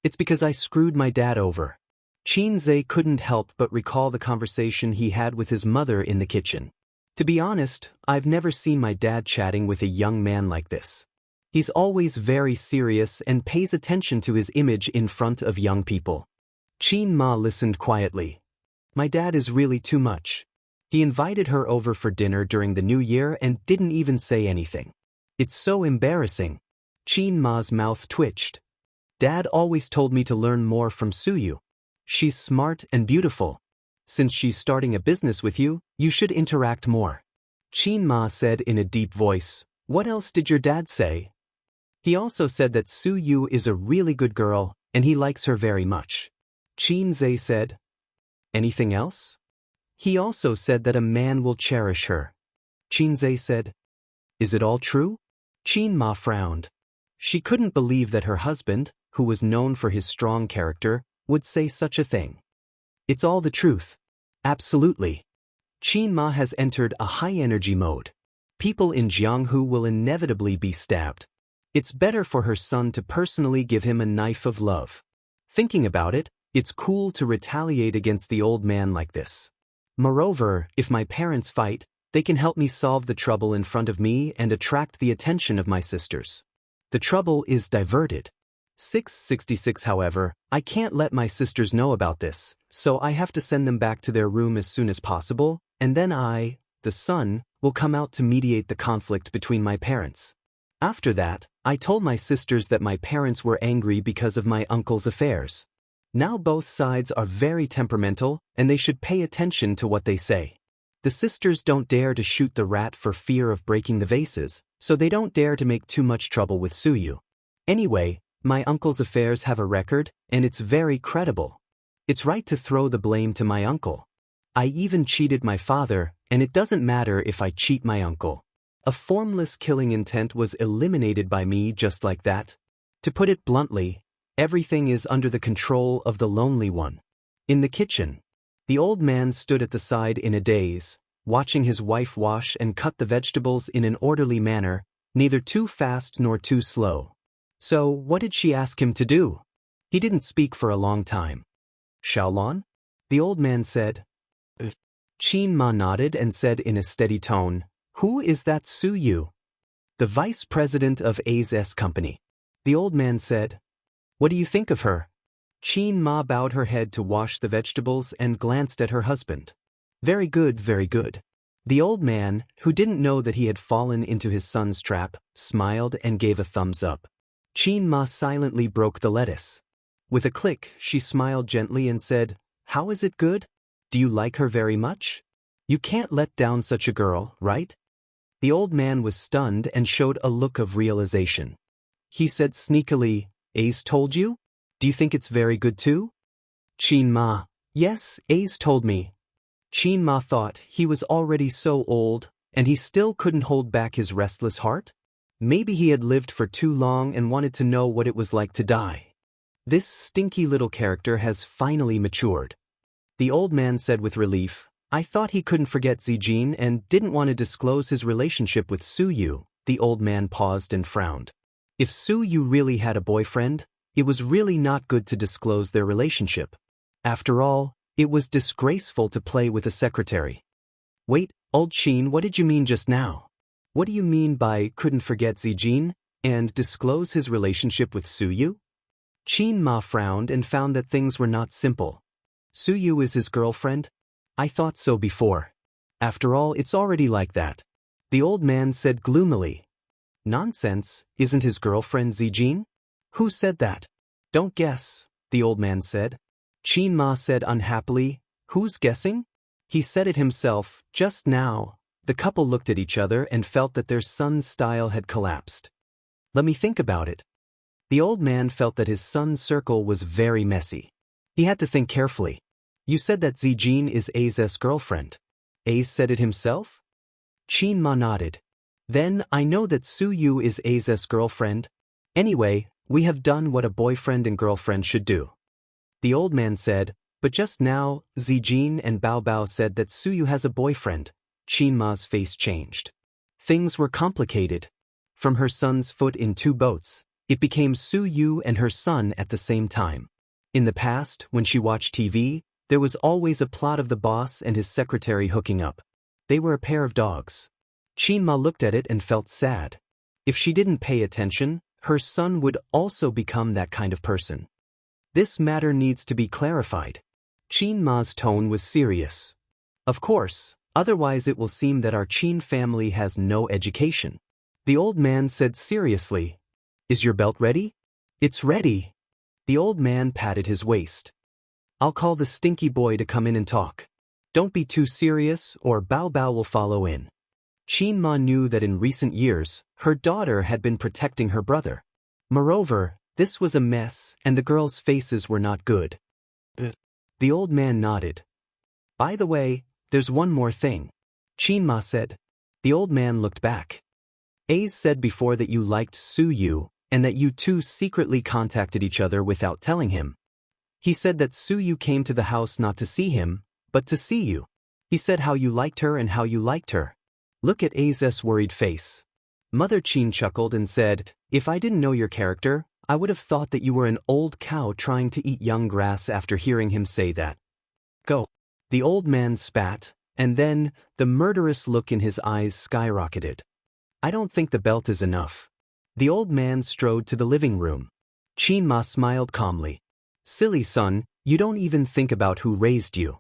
"It's because I screwed my dad over." Xianxia couldn't help but recall the conversation he had with his mother in the kitchen. "To be honest, I've never seen my dad chatting with a young man like this. He's always very serious and pays attention to his image in front of young people." Qin Ma listened quietly. "My dad is really too much. He invited her over for dinner during the New Year and didn't even say anything. It's so embarrassing." Qin Ma's mouth twitched. "Dad always told me to learn more from Su Yu. She's smart and beautiful. Since she's starting a business with you, you should interact more." Qin Ma said in a deep voice, "What else did your dad say?" "He also said that Su Yu is a really good girl, and he likes her very much." Xianxia said, "Anything else?" "He also said that a man will cherish her." Xianxia said, "Is it all true?" Qin Ma frowned. She couldn't believe that her husband, who was known for his strong character, would say such a thing. "It's all the truth. Absolutely." Qin Ma has entered a high-energy mode. People in Jianghu will inevitably be stabbed. It's better for her son to personally give him a knife of love. Thinking about it, it's cool to retaliate against the old man like this. Moreover, if my parents fight, they can help me solve the trouble in front of me and attract the attention of my sisters. The trouble is diverted. 666 However, I can't let my sisters know about this, so I have to send them back to their room as soon as possible, and then I, the son, will come out to mediate the conflict between my parents. After that, I told my sisters that my parents were angry because of my uncle's affairs. Now both sides are very temperamental, and they should pay attention to what they say. The sisters don't dare to shoot the rat for fear of breaking the vases, so they don't dare to make too much trouble with Su Yu. Anyway, my uncle's affairs have a record, and it's very credible. It's right to throw the blame to my uncle. I even cheated my father, and it doesn't matter if I cheat my uncle. A formless killing intent was eliminated by me just like that. To put it bluntly, everything is under the control of the lonely one." In the kitchen, the old man stood at the side in a daze, watching his wife wash and cut the vegetables in an orderly manner, neither too fast nor too slow. So, what did she ask him to do? He didn't speak for a long time. "Xiaolon?" the old man said. Qin Ma nodded and said in a steady tone, "Who is that Su Yu?" "The vice president of A's company." The old man said, "What do you think of her?" Qin Ma bowed her head to wash the vegetables and glanced at her husband. "Very good, very good." The old man, who didn't know that he had fallen into his son's trap, smiled and gave a thumbs up. Qin Ma silently broke the lettuce. With a click, she smiled gently and said, "How is it good? Do you like her very much? You can't let down such a girl, right?" The old man was stunned and showed a look of realization. He said sneakily, "A's told you? Do you think it's very good too?" Qin Ma, "Yes, A's told me." Qin Ma thought he was already so old, and he still couldn't hold back his restless heart? Maybe he had lived for too long and wanted to know what it was like to die. This stinky little character has finally matured. The old man said with relief, "I thought he couldn't forget Zijin and didn't want to disclose his relationship with Su Yu." The old man paused and frowned. If Su Yu really had a boyfriend, it was really not good to disclose their relationship. After all, it was disgraceful to play with a secretary. "Wait, old Qin, what did you mean just now? What do you mean by couldn't forget Zijin and disclose his relationship with Su Yu?" Qin Ma frowned and found that things were not simple. "Su Yu is his girlfriend? I thought so before. After all, it's already like that." The old man said gloomily. "Nonsense, isn't his girlfriend Zijin?" "Who said that?" "Don't guess," the old man said. Qin Ma said unhappily, "Who's guessing?" He said it himself, just now. The couple looked at each other and felt that their son's style had collapsed. Let me think about it. The old man felt that his son's circle was very messy. He had to think carefully. You said that Zijin is A's girlfriend. A said it himself? Qin Ma nodded. Then I know that Su Yu is A's girlfriend. Anyway, we have done what a boyfriend and girlfriend should do. The old man said, but just now, Zijin and Bao Bao said that Su Yu has a boyfriend. Qin Ma's face changed. Things were complicated. From her son's foot in 2 boats, it became Su Yu and her son at the same time. In the past, when she watched TV, there was always a plot of the boss and his secretary hooking up. They were a pair of dogs. Qin Ma looked at it and felt sad. If she didn't pay attention, her son would also become that kind of person. This matter needs to be clarified. Qin Ma's tone was serious. Of course, otherwise it will seem that our Qin family has no education. The old man said seriously, "Is your belt ready?" "It's ready." The old man patted his waist. "I'll call the stinky boy to come in and talk. Don't be too serious or Bao Bao will follow in." Qin Ma knew that in recent years, her daughter had been protecting her brother. Moreover, this was a mess and the girls' faces were not good. The old man nodded. "By the way, there's one more thing," Qin Ma said. The old man looked back. "A's said before that you liked Su Yu, and that you two secretly contacted each other without telling him. He said that Su Yu came to the house not to see him, but to see you. He said how you liked her and how you liked her." Look at A's worried face. Mother Qin chuckled and said, "If I didn't know your character, I would have thought that you were an old cow trying to eat young grass after hearing him say that." "Go." The old man spat, and then, the murderous look in his eyes skyrocketed. "I don't think the belt is enough." The old man strode to the living room. Qin Ma smiled calmly. "Silly son, you don't even think about who raised you.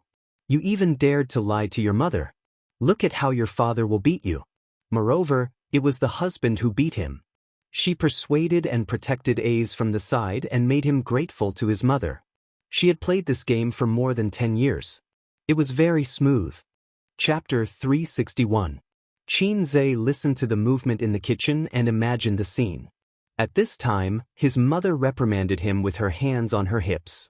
You even dared to lie to your mother. Look at how your father will beat you. Moreover, it was the husband who beat him. She persuaded and protected A's from the side and made him grateful to his mother. She had played this game for more than 10 years. It was very smooth." Chapter 361. Qin Zhe listened to the movement in the kitchen and imagined the scene. At this time, his mother reprimanded him with her hands on her hips.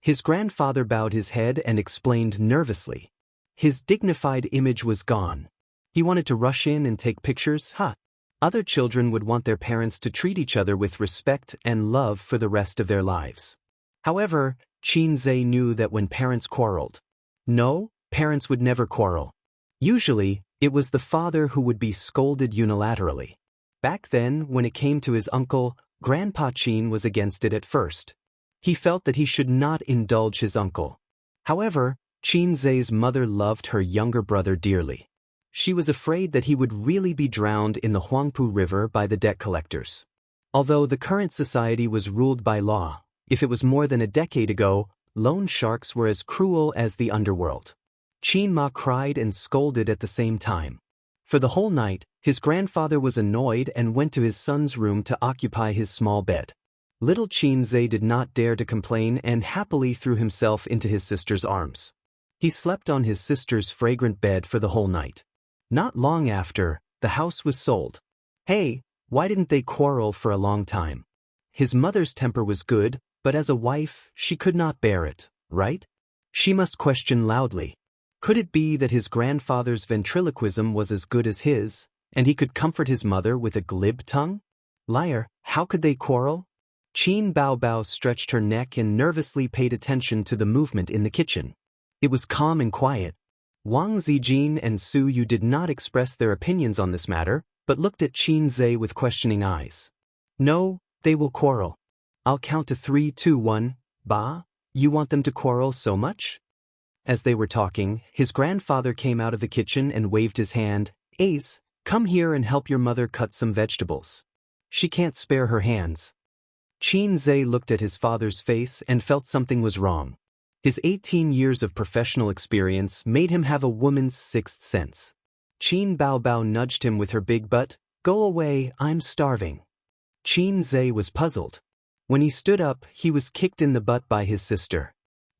His grandfather bowed his head and explained nervously. His dignified image was gone. He wanted to rush in and take pictures, Other children would want their parents to treat each other with respect and love for the rest of their lives. However, Qin Zhe knew that when parents quarreled, no, parents would never quarrel. Usually, it was the father who would be scolded unilaterally. Back then, when it came to his uncle, Grandpa Qin was against it at first. He felt that he should not indulge his uncle. However, Qin Zhe's mother loved her younger brother dearly. She was afraid that he would really be drowned in the Huangpu River by the debt collectors. Although the current society was ruled by law, if it was more than a decade ago, loan sharks were as cruel as the underworld. Qin Ma cried and scolded at the same time. For the whole night, his grandfather was annoyed and went to his son's room to occupy his small bed. Little Qin Zhe did not dare to complain and happily threw himself into his sister's arms. He slept on his sister's fragrant bed for the whole night. Not long after, the house was sold. Hey, why didn't they quarrel for a long time? His mother's temper was good, but as a wife, she could not bear it, right? She must question loudly. Could it be that his grandfather's ventriloquism was as good as his, and he could comfort his mother with a glib tongue? Liar, how could they quarrel? Qin Bao Bao stretched her neck and nervously paid attention to the movement in the kitchen. It was calm and quiet. Wang Zijin and Su Yu did not express their opinions on this matter, but looked at Qin Zhe with questioning eyes. No, they will quarrel. I'll count to 3, 2, 1. Ba, you want them to quarrel so much? As they were talking, his grandfather came out of the kitchen and waved his hand. Ace, come here and help your mother cut some vegetables. She can't spare her hands. Qin Zhe looked at his father's face and felt something was wrong. His 18 years of professional experience made him have a woman's sixth sense. Qin Bao Bao nudged him with her big butt. Go away, I'm starving. Qin Zhe was puzzled. When he stood up, he was kicked in the butt by his sister.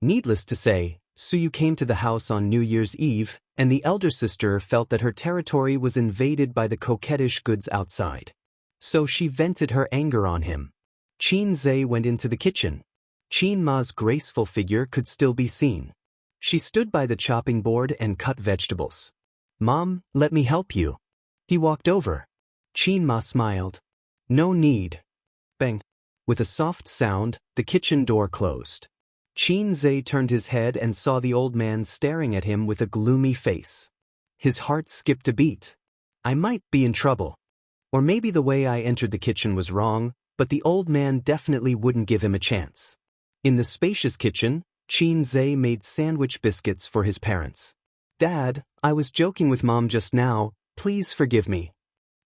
Needless to say, Suyu came to the house on New Year's Eve, and the elder sister felt that her territory was invaded by the coquettish goods outside. So she vented her anger on him. Qin Zhe went into the kitchen. Qin Ma's graceful figure could still be seen. She stood by the chopping board and cut vegetables. "Mom, let me help you." He walked over. Qin Ma smiled. "No need." Bang. With a soft sound, the kitchen door closed. Qin Zhe turned his head and saw the old man staring at him with a gloomy face. His heart skipped a beat. I might be in trouble. Or maybe the way I entered the kitchen was wrong, but the old man definitely wouldn't give him a chance. In the spacious kitchen, Qin Zhe made sandwich biscuits for his parents. "Dad, I was joking with Mom just now, please forgive me."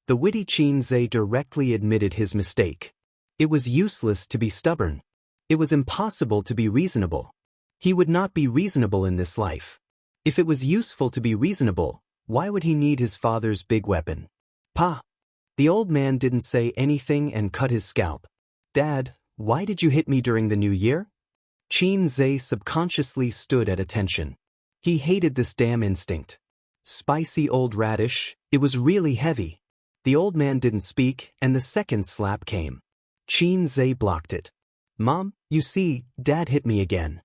The witty Qin Zhe directly admitted his mistake. It was useless to be stubborn. It was impossible to be reasonable. He would not be reasonable in this life. If it was useful to be reasonable, why would he need his father's big weapon? Pa! The old man didn't say anything and cut his scalp. "Dad, why did you hit me during the New Year?" Qin Zhe subconsciously stood at attention. He hated this damn instinct. Spicy old radish, it was really heavy. The old man didn't speak, and the second slap came. Qin Zhe blocked it. "Mom, you see, Dad hit me again."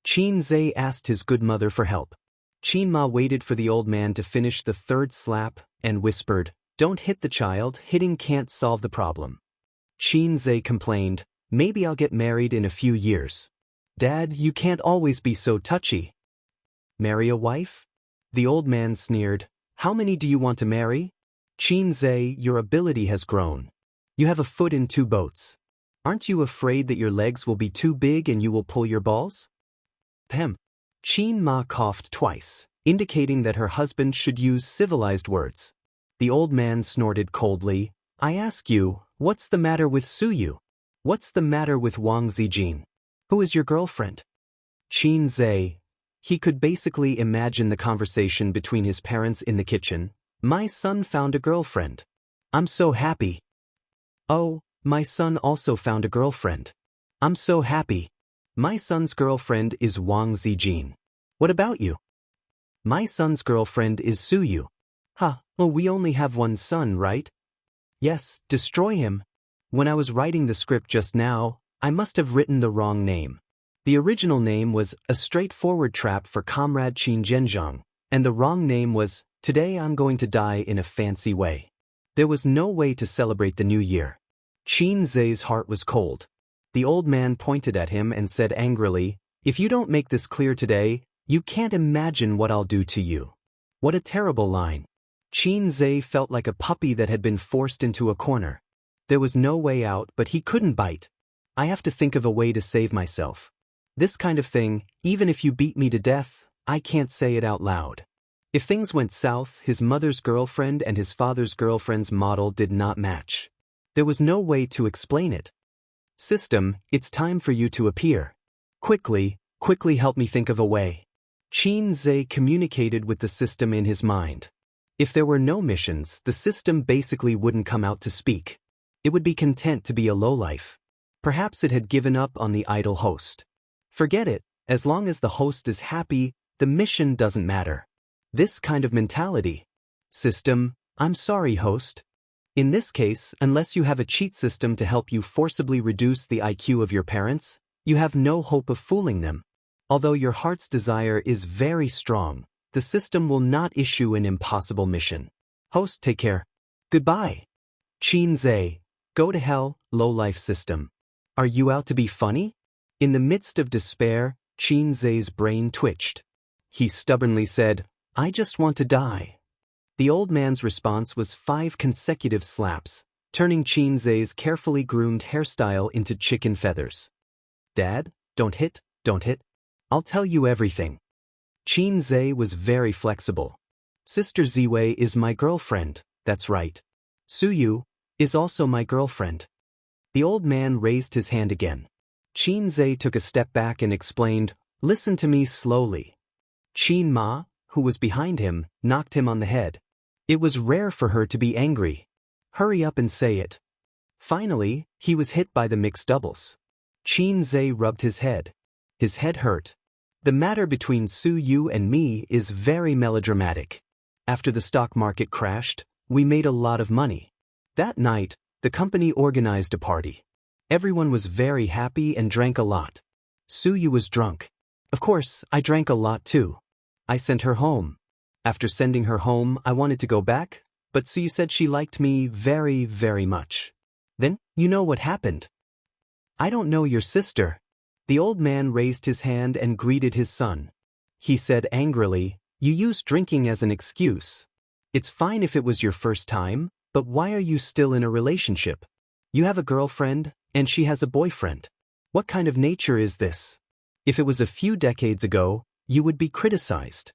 Qin Zhe asked his good mother for help. Qin Ma waited for the old man to finish the third slap and whispered, "Don't hit the child, hitting can't solve the problem." Qin Zhe complained, "Maybe I'll get married in a few years." "Dad, you can't always be so touchy." "Marry a wife?" The old man sneered. "How many do you want to marry?" "Qin Zhe, your ability has grown. You have a foot in two boats. Aren't you afraid that your legs will be too big and you will pull your balls?" Ahem. Qin Ma coughed twice, indicating that her husband should use civilized words. The old man snorted coldly. "I ask you, what's the matter with Suyu? What's the matter with Wang Zijin? Who is your girlfriend?" Qin Zhe. He could basically imagine the conversation between his parents in the kitchen. "My son found a girlfriend. I'm so happy." "Oh, my son also found a girlfriend. I'm so happy. My son's girlfriend is Wang Zijin. What about you?" "My son's girlfriend is Suyu." "Huh, well, we only have one son, right?" "Yes, destroy him." When I was writing the script just now, I must have written the wrong name. The original name was A Straightforward Trap for Comrade Qin Zhenjiang, and the wrong name was Today I'm Going to Die in a Fancy Way. There was no way to celebrate the new year. Qin Zhe's heart was cold. The old man pointed at him and said angrily, "If you don't make this clear today, you can't imagine what I'll do to you." What a terrible line. Qin Zhe felt like a puppy that had been forced into a corner. There was no way out, but he couldn't bite. "I have to think of a way to save myself. This kind of thing, even if you beat me to death, I can't say it out loud." If things went south, his mother's girlfriend and his father's girlfriend's model did not match. There was no way to explain it. "System, it's time for you to appear. Quickly help me think of a way." Qin Zhe communicated with the system in his mind. If there were no missions, the system basically wouldn't come out to speak. It would be content to be a lowlife. Perhaps it had given up on the idle host. Forget it, as long as the host is happy, the mission doesn't matter. This kind of mentality. System, I'm sorry, host. In this case, unless you have a cheat system to help you forcibly reduce the IQ of your parents, you have no hope of fooling them. Although your heart's desire is very strong, the system will not issue an impossible mission. Host, take care. Goodbye. Qin Zhe, go to hell, low-life system. Are you out to be funny? In the midst of despair, Qin Zhe's brain twitched. He stubbornly said, "I just want to die." The old man's response was 5 consecutive slaps, turning Qin Zhe's carefully groomed hairstyle into chicken feathers. "Dad, don't hit, don't hit. I'll tell you everything." Qin Zhe was very flexible. "Sister Ziwei is my girlfriend, that's right. Suyu is also my girlfriend." The old man raised his hand again. Qin Zhe took a step back and explained, "Listen to me slowly." Qin Ma, who was behind him, knocked him on the head. It was rare for her to be angry. "Hurry up and say it." Finally, he was hit by the mixed doubles. Qin Zhe rubbed his head. His head hurt. The matter between Su Yu and me is very melodramatic. After the stock market crashed, we made a lot of money. That night, the company organized a party. Everyone was very happy and drank a lot. Su Yu was drunk. Of course, I drank a lot too. I sent her home. After sending her home, I wanted to go back, but Su Yu said she liked me very, very much. Then, you know what happened. I don't know your sister. The old man raised his hand and greeted his son. He said angrily, "You use drinking as an excuse. It's fine if it was your first time, but why are you still in a relationship? You have a girlfriend, and she has a boyfriend. What kind of nature is this? If it was a few decades ago, you would be criticized."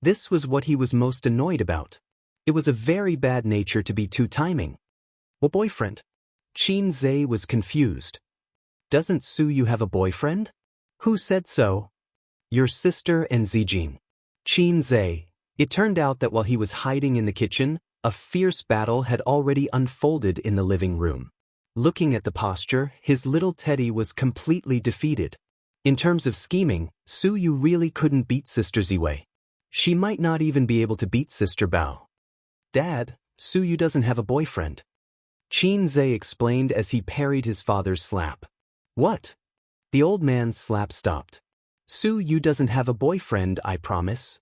This was what he was most annoyed about. It was a very bad nature to be two-timing. What boyfriend? Qin Zhe was confused. Doesn't Su Yu have a boyfriend? Who said so? Your sister and Zijin. Qin Zhe. It turned out that while he was hiding in the kitchen, a fierce battle had already unfolded in the living room. Looking at the posture, his little Teddy was completely defeated. In terms of scheming, Su Yu really couldn't beat Sister Ziwei. She might not even be able to beat Sister Bao. Dad, Su Yu doesn't have a boyfriend. Qin Zhe explained as he parried his father's slap. What? The old man's slap stopped. Su Yu doesn't have a boyfriend, I promise.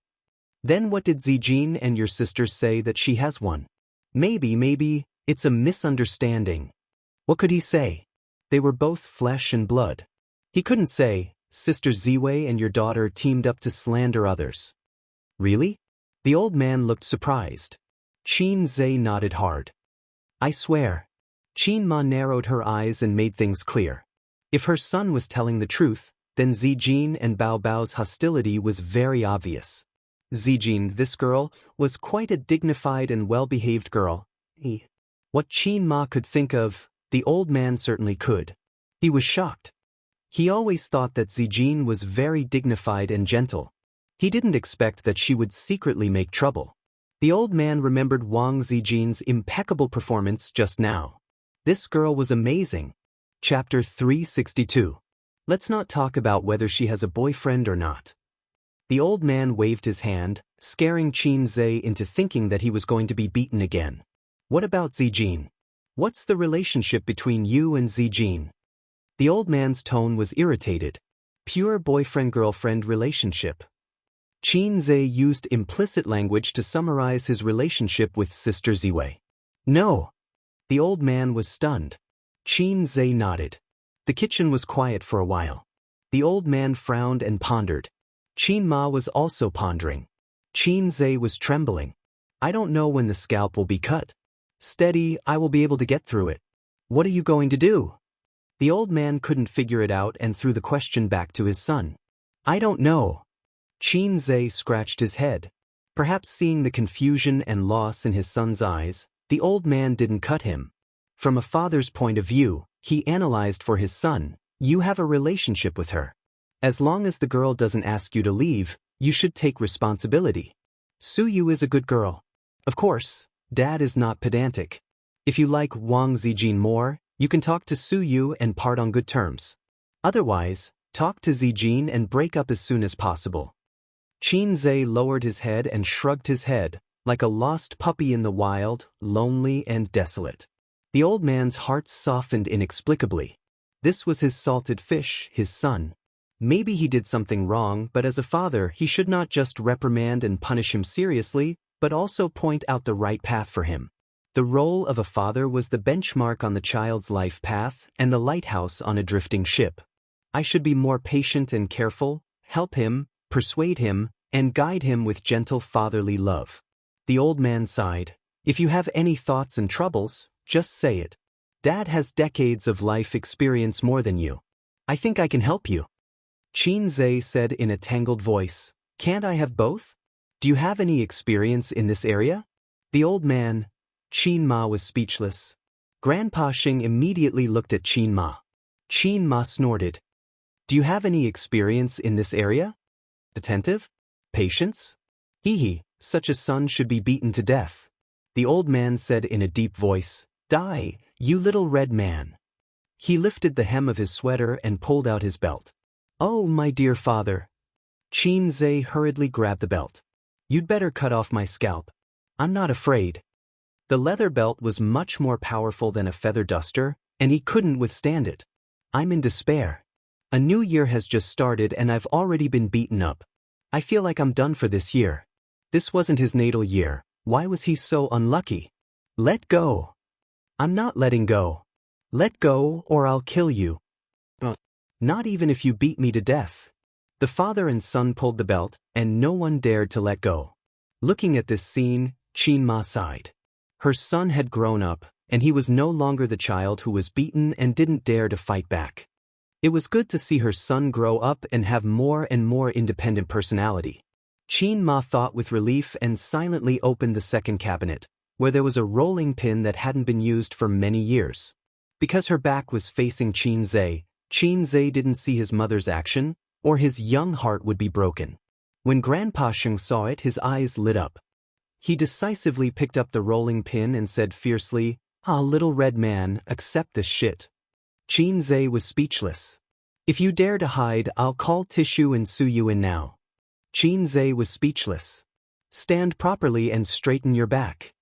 Then what did Zijin and your sister say that she has one? Maybe, it's a misunderstanding. What could he say? They were both flesh and blood. He couldn't say, Sister Ziwei and your daughter teamed up to slander others. Really? The old man looked surprised. Qin Zhe nodded hard. I swear. Qin Ma narrowed her eyes and made things clear. If her son was telling the truth, then Zijin and Bao Bao's hostility was very obvious. Zijin, this girl, was quite a dignified and well-behaved girl. What Qin Ma could think of, the old man certainly could. He was shocked. He always thought that Zijin was very dignified and gentle. He didn't expect that she would secretly make trouble. The old man remembered Wang Zijin's impeccable performance just now. This girl was amazing. Chapter 362. Let's not talk about whether she has a boyfriend or not. The old man waved his hand, scaring Qin Zhe into thinking that he was going to be beaten again. What about Zijin? What's the relationship between you and Zijin? The old man's tone was irritated. Pure boyfriend-girlfriend relationship. Qin Zhe used implicit language to summarize his relationship with Sister Ziwei. No. The old man was stunned. Qin Zhe nodded. The kitchen was quiet for a while. The old man frowned and pondered. Qin Ma was also pondering. Qin Zhe was trembling. I don't know when the scalp will be cut. Steady, I will be able to get through it. What are you going to do? The old man couldn't figure it out and threw the question back to his son. I don't know. Qin Zhe scratched his head. Perhaps seeing the confusion and loss in his son's eyes, the old man didn't cut him. From a father's point of view, he analyzed for his son, you have a relationship with her. As long as the girl doesn't ask you to leave, you should take responsibility. Su Yu is a good girl. Of course, Dad is not pedantic. If you like Wang Zijin more, you can talk to Su Yu and part on good terms. Otherwise, talk to Zijin and break up as soon as possible. Qin Zhe lowered his head and shrugged his head, like a lost puppy in the wild, lonely and desolate. The old man's heart softened inexplicably. This was his salted fish, his son. Maybe he did something wrong, but as a father he should not just reprimand and punish him seriously, but also point out the right path for him. The role of a father was the benchmark on the child's life path and the lighthouse on a drifting ship. I should be more patient and careful, help him, persuade him, and guide him with gentle fatherly love. The old man sighed. If you have any thoughts and troubles, just say it. Dad has decades of life experience more than you. I think I can help you. Qin Zhe said in a tangled voice, Can't I have both? Do you have any experience in this area? The old man, Qin Ma, was speechless. Grandpa Xing immediately looked at Qin Ma. Qin Ma snorted. Do you have any experience in this area? Attentive? Patience? Such a son should be beaten to death. The old man said in a deep voice, Die, you little red man. He lifted the hem of his sweater and pulled out his belt. Oh, my dear father. Qin Zhe hurriedly grabbed the belt. You'd better cut off my scalp. I'm not afraid. The leather belt was much more powerful than a feather duster, and he couldn't withstand it. I'm in despair. A new year has just started and I've already been beaten up. I feel like I'm done for this year. This wasn't his natal year. Why was he so unlucky? Let go. I'm not letting go. Let go or I'll kill you. Not even if you beat me to death. The father and son pulled the belt, and no one dared to let go. Looking at this scene, Qin Ma sighed. Her son had grown up, and he was no longer the child who was beaten and didn't dare to fight back. It was good to see her son grow up and have more and more independent personality. Qin Ma thought with relief and silently opened the second cabinet, where there was a rolling pin that hadn't been used for many years. Because her back was facing Qin Zhe didn't see his mother's action, or his young heart would be broken. When Grandpa Sheng saw it, his eyes lit up. He decisively picked up the rolling pin and said fiercely, "Ah, little red man, accept this shit." Qin Zhe was speechless. "If you dare to hide, I'll call Tissue and sue you in now." Qin Zhe was speechless. "Stand properly and straighten your back."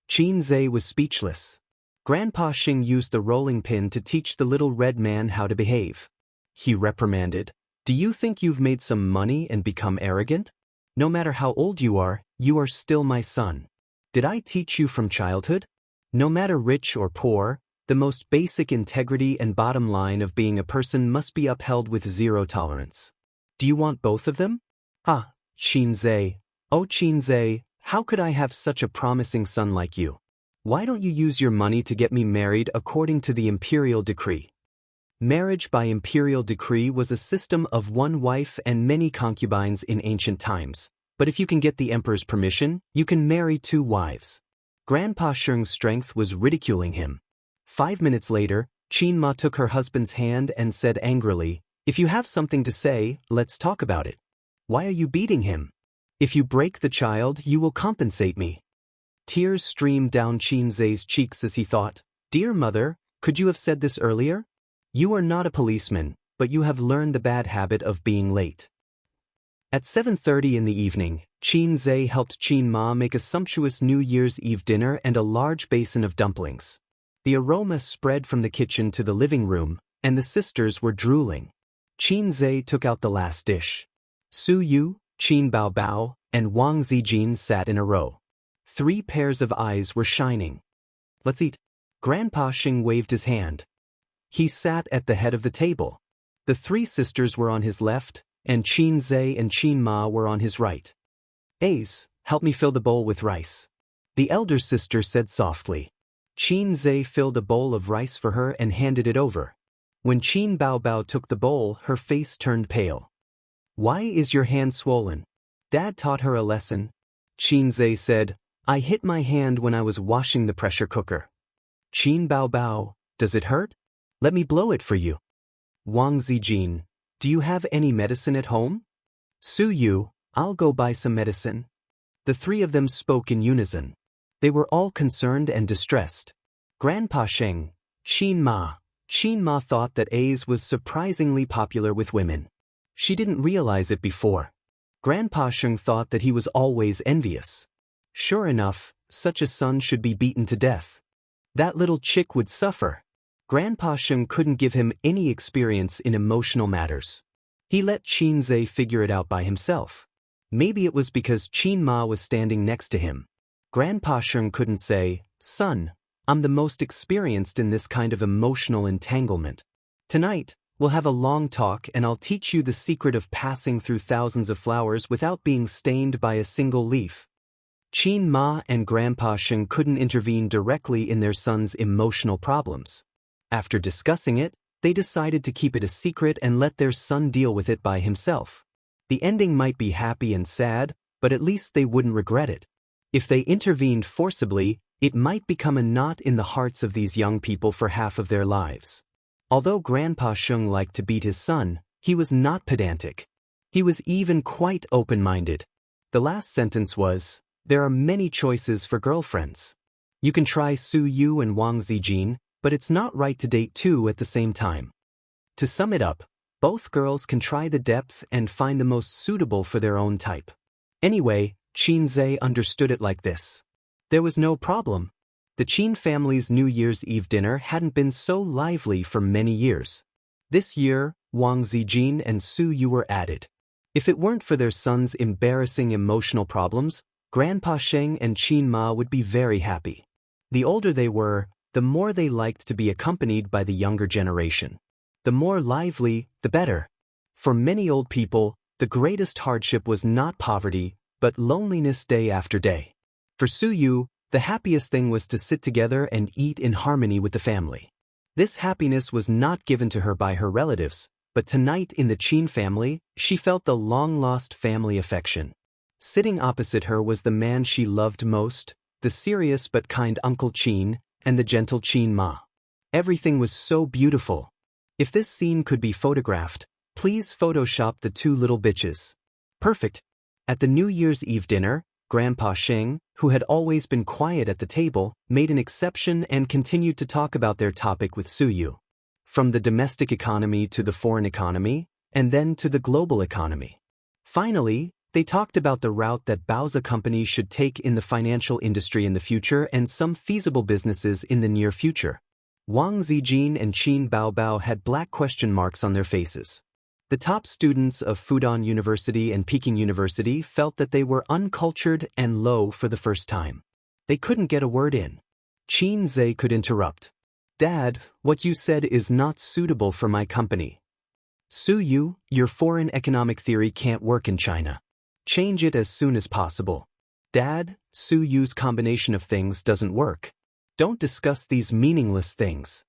Qin Zhe was speechless. Grandpa Sheng used the rolling pin to teach the little red man how to behave. He reprimanded, "Do you think you've made some money and become arrogant? No matter how old you are still my son. Did I teach you from childhood? No matter rich or poor, the most basic integrity and bottom line of being a person must be upheld with zero tolerance. Do you want both of them?" "Ah, Qin Zhe. Oh, Qin Zhe, how could I have such a promising son like you? Why don't you use your money to get me married according to the imperial decree?" Marriage by imperial decree was a system of one wife and many concubines in ancient times, but if you can get the emperor's permission, you can marry 2 wives. Grandpa Sheng's strength was ridiculing him. 5 minutes later, Qin Ma took her husband's hand and said angrily, "If you have something to say, let's talk about it. Why are you beating him? If you break the child, you will compensate me." Tears streamed down Qin Zhe's cheeks as he thought, "Dear mother, could you have said this earlier? You are not a policeman, but you have learned the bad habit of being late." At 7:30 in the evening, Qin Zhe helped Qin Ma make a sumptuous New Year's Eve dinner and a large basin of dumplings. The aroma spread from the kitchen to the living room, and the sisters were drooling. Qin Zhe took out the last dish. Su Yu, Qin Bao Bao, and Wang Zijin sat in a row. 3 pairs of eyes were shining. "Let's eat." Grandpa Sheng waved his hand. He sat at the head of the table. The 3 sisters were on his left, and Qin Zhe and Qin Ma were on his right. "Ace, help me fill the bowl with rice," the elder sister said softly. Qin Zhe filled a bowl of rice for her and handed it over. When Qin Bao Bao took the bowl, her face turned pale. "Why is your hand swollen? Dad taught her a lesson." Qin Zhe said, "I hit my hand when I was washing the pressure cooker." Qin Bao Bao, "Does it hurt? Let me blow it for you." Wang Zijin, "Do you have any medicine at home?" Su Yu, "I'll go buy some medicine." The 3 of them spoke in unison. They were all concerned and distressed. Grandpa Sheng, Qin Ma thought that Ace was surprisingly popular with women. She didn't realize it before. Grandpa Sheng thought that he was always envious. Sure enough, such a son should be beaten to death. That little chick would suffer. Grandpa Sheng couldn't give him any experience in emotional matters. He let Qin Zhe figure it out by himself. Maybe it was because Qin Ma was standing next to him. Grandpa Sheng couldn't say, "Son, I'm the most experienced in this kind of emotional entanglement. Tonight, we'll have a long talk and I'll teach you the secret of passing through thousands of flowers without being stained by a single leaf." Qin Ma and Grandpa Sheng couldn't intervene directly in their son's emotional problems. After discussing it, they decided to keep it a secret and let their son deal with it by himself. The ending might be happy and sad, but at least they wouldn't regret it. If they intervened forcibly, it might become a knot in the hearts of these young people for half of their lives. Although Grandpa Sheng liked to beat his son, he was not pedantic. He was even quite open-minded. The last sentence was, "There are many choices for girlfriends. You can try Su Yu and Wang Zijin, but it's not right to date 2 at the same time." To sum it up, Both girls can try the depth and find the most suitable for their own type. Anyway, Xianxia understood it like this. There was no problem. The Qin family's New Year's Eve dinner hadn't been so lively for many years. This year, Wang Zijin and Su Yu were added. If it weren't for their son's embarrassing emotional problems, Grandpa Sheng and Qin Ma would be very happy. The older they were, the more they liked to be accompanied by the younger generation. The more lively, the better. For many old people, the greatest hardship was not poverty, but loneliness day after day. For Su Yu, the happiest thing was to sit together and eat in harmony with the family. This happiness was not given to her by her relatives, but tonight in the Qin family, she felt the long-lost family affection. Sitting opposite her was the man she loved most, the serious but kind Uncle Qin, and the gentle Qin Ma. Everything was so beautiful. If this scene could be photographed, please Photoshop the two little bitches. Perfect. At the New Year's Eve dinner, Grandpa Sheng, who had always been quiet at the table, made an exception and continued to talk about their topic with Su Yu. From the domestic economy to the foreign economy, and then to the global economy. Finally, they talked about the route that Bao's company should take in the financial industry in the future and some feasible businesses in the near future. Wang Zijin and Qin Baobao had black question marks on their faces. The top students of Fudan University and Peking University felt that they were uncultured and low for the first time. They couldn't get a word in. Xianxia could interrupt. Dad, what you said is not suitable for my company. Su Yu, your foreign economic theory can't work in China. Change it as soon as possible. Dad, Su Yu's combination of things doesn't work. Don't discuss these meaningless things.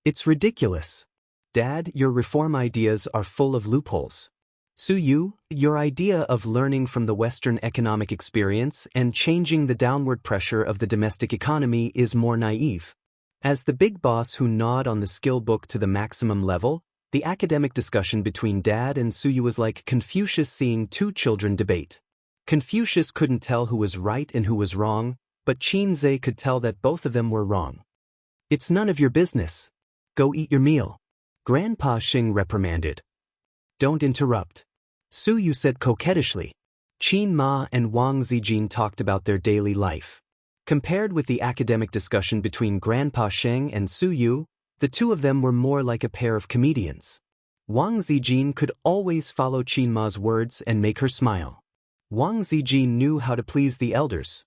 It's ridiculous. Dad, your reform ideas are full of loopholes. Su Yu, your idea of learning from the Western economic experience and changing the downward pressure of the domestic economy is more naive. As the big boss who gnawed on the skill book to the maximum level, the academic discussion between Dad and Su Yu was like Confucius seeing two children debate. Confucius couldn't tell who was right and who was wrong, but Xianxia could tell that both of them were wrong. It's none of your business. Go eat your meal. Grandpa Sheng reprimanded. Don't interrupt. Su Yu said coquettishly. Qin Ma and Wang Zijin talked about their daily life. Compared with the academic discussion between Grandpa Sheng and Su Yu, the two of them were more like a pair of comedians. Wang Zijin could always follow Qin Ma's words and make her smile. Wang Zijin knew how to please the elders.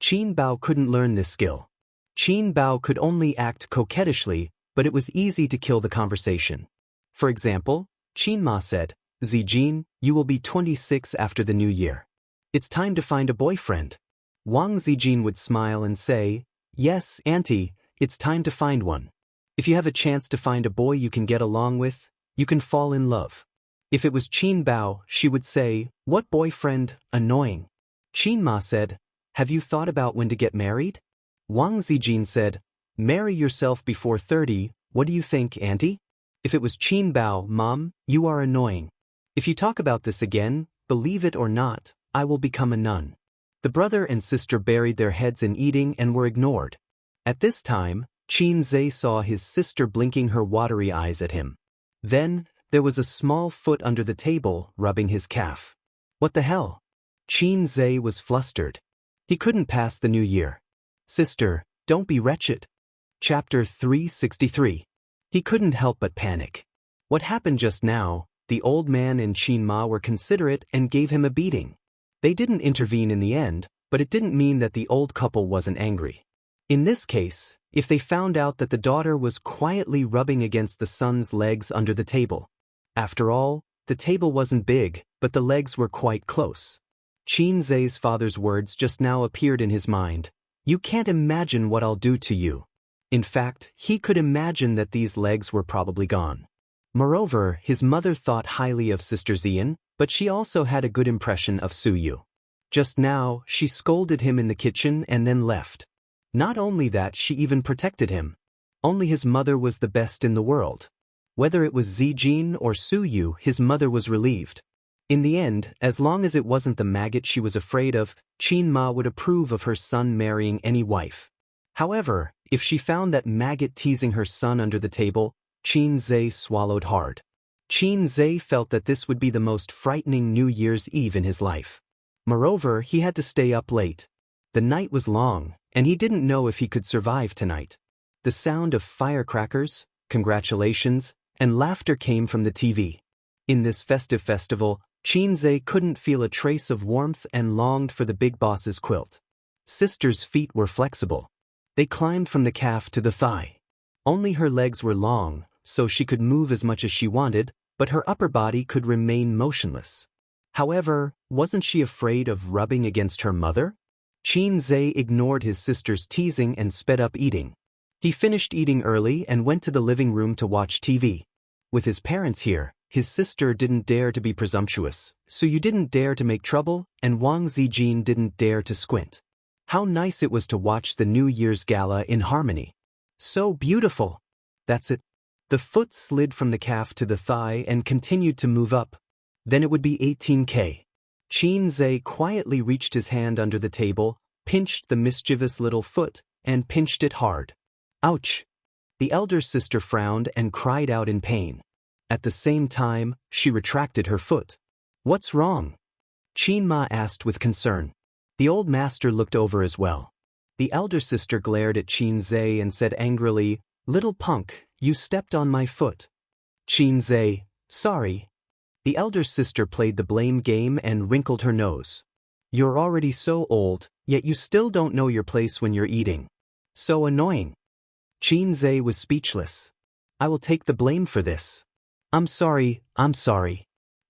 Qin Bao couldn't learn this skill. Qin Bao could only act coquettishly, but it was easy to kill the conversation. For example, Qin Ma said, Zijin, you will be 26 after the new year. It's time to find a boyfriend. Wang Zijin would smile and say, yes, Auntie, it's time to find one. If you have a chance to find a boy you can get along with, you can fall in love. If it was Qin Bao, she would say, what boyfriend, annoying. Qin Ma said, have you thought about when to get married? Wang Zijin said, marry yourself before 30, what do you think, Auntie? If it was Qin Bao, Mom, you are annoying. If you talk about this again, believe it or not, I will become a nun. The brother and sister buried their heads in eating and were ignored. At this time, Xianxia saw his sister blinking her watery eyes at him. Then, there was a small foot under the table, rubbing his calf. What the hell? Xianxia was flustered. He couldn't pass the new year. Sister, don't be wretched. Chapter 363. He couldn't help but panic. What happened just now? The old man and Qin Ma were considerate and gave him a beating. They didn't intervene in the end, but it didn't mean that the old couple wasn't angry. In this case, if they found out that the daughter was quietly rubbing against the son's legs under the table. After all, the table wasn't big, but the legs were quite close. Xianxia's father's words just now appeared in his mind. You can't imagine what I'll do to you. In fact, he could imagine that these legs were probably gone. Moreover, his mother thought highly of Sister Xian, but she also had a good impression of Su Yu. Just now, she scolded him in the kitchen and then left. Not only that, she even protected him. Only his mother was the best in the world. Whether it was Zijin or Su Yu, his mother was relieved. In the end, as long as it wasn't the maggot she was afraid of, Qin Ma would approve of her son marrying any wife. However, if she found that maggot teasing her son under the table, Xianxia swallowed hard. Qin Zhe felt that this would be the most frightening New Year's Eve in his life. Moreover, he had to stay up late. The night was long, and he didn't know if he could survive tonight. The sound of firecrackers, congratulations, and laughter came from the TV. In this festive festival, Qin Zhe couldn't feel a trace of warmth and longed for the big boss's quilt. Sister's feet were flexible. They climbed from the calf to the thigh. Only her legs were long, so she could move as much as she wanted, but her upper body could remain motionless. However, wasn't she afraid of rubbing against her mother? Qin Zhe ignored his sister's teasing and sped up eating. He finished eating early and went to the living room to watch TV. With his parents here, his sister didn't dare to be presumptuous, Suyu didn't dare to make trouble, and Wang Zijin didn't dare to squint. How nice it was to watch the New Year's gala in harmony. So beautiful. That's it. The foot slid from the calf to the thigh and continued to move up. Then it would be 18K. Qin Zhe quietly reached his hand under the table, pinched the mischievous little foot, and pinched it hard. Ouch! The elder sister frowned and cried out in pain. At the same time, she retracted her foot. What's wrong? Qin Ma asked with concern. The old master looked over as well. The elder sister glared at Qin Zhe and said angrily, "Little punk, you stepped on my foot." Qin Zhe, sorry. The elder sister played the blame game and wrinkled her nose. You're already so old, yet you still don't know your place when you're eating. So annoying. Qin Zhe was speechless. I will take the blame for this. I'm sorry.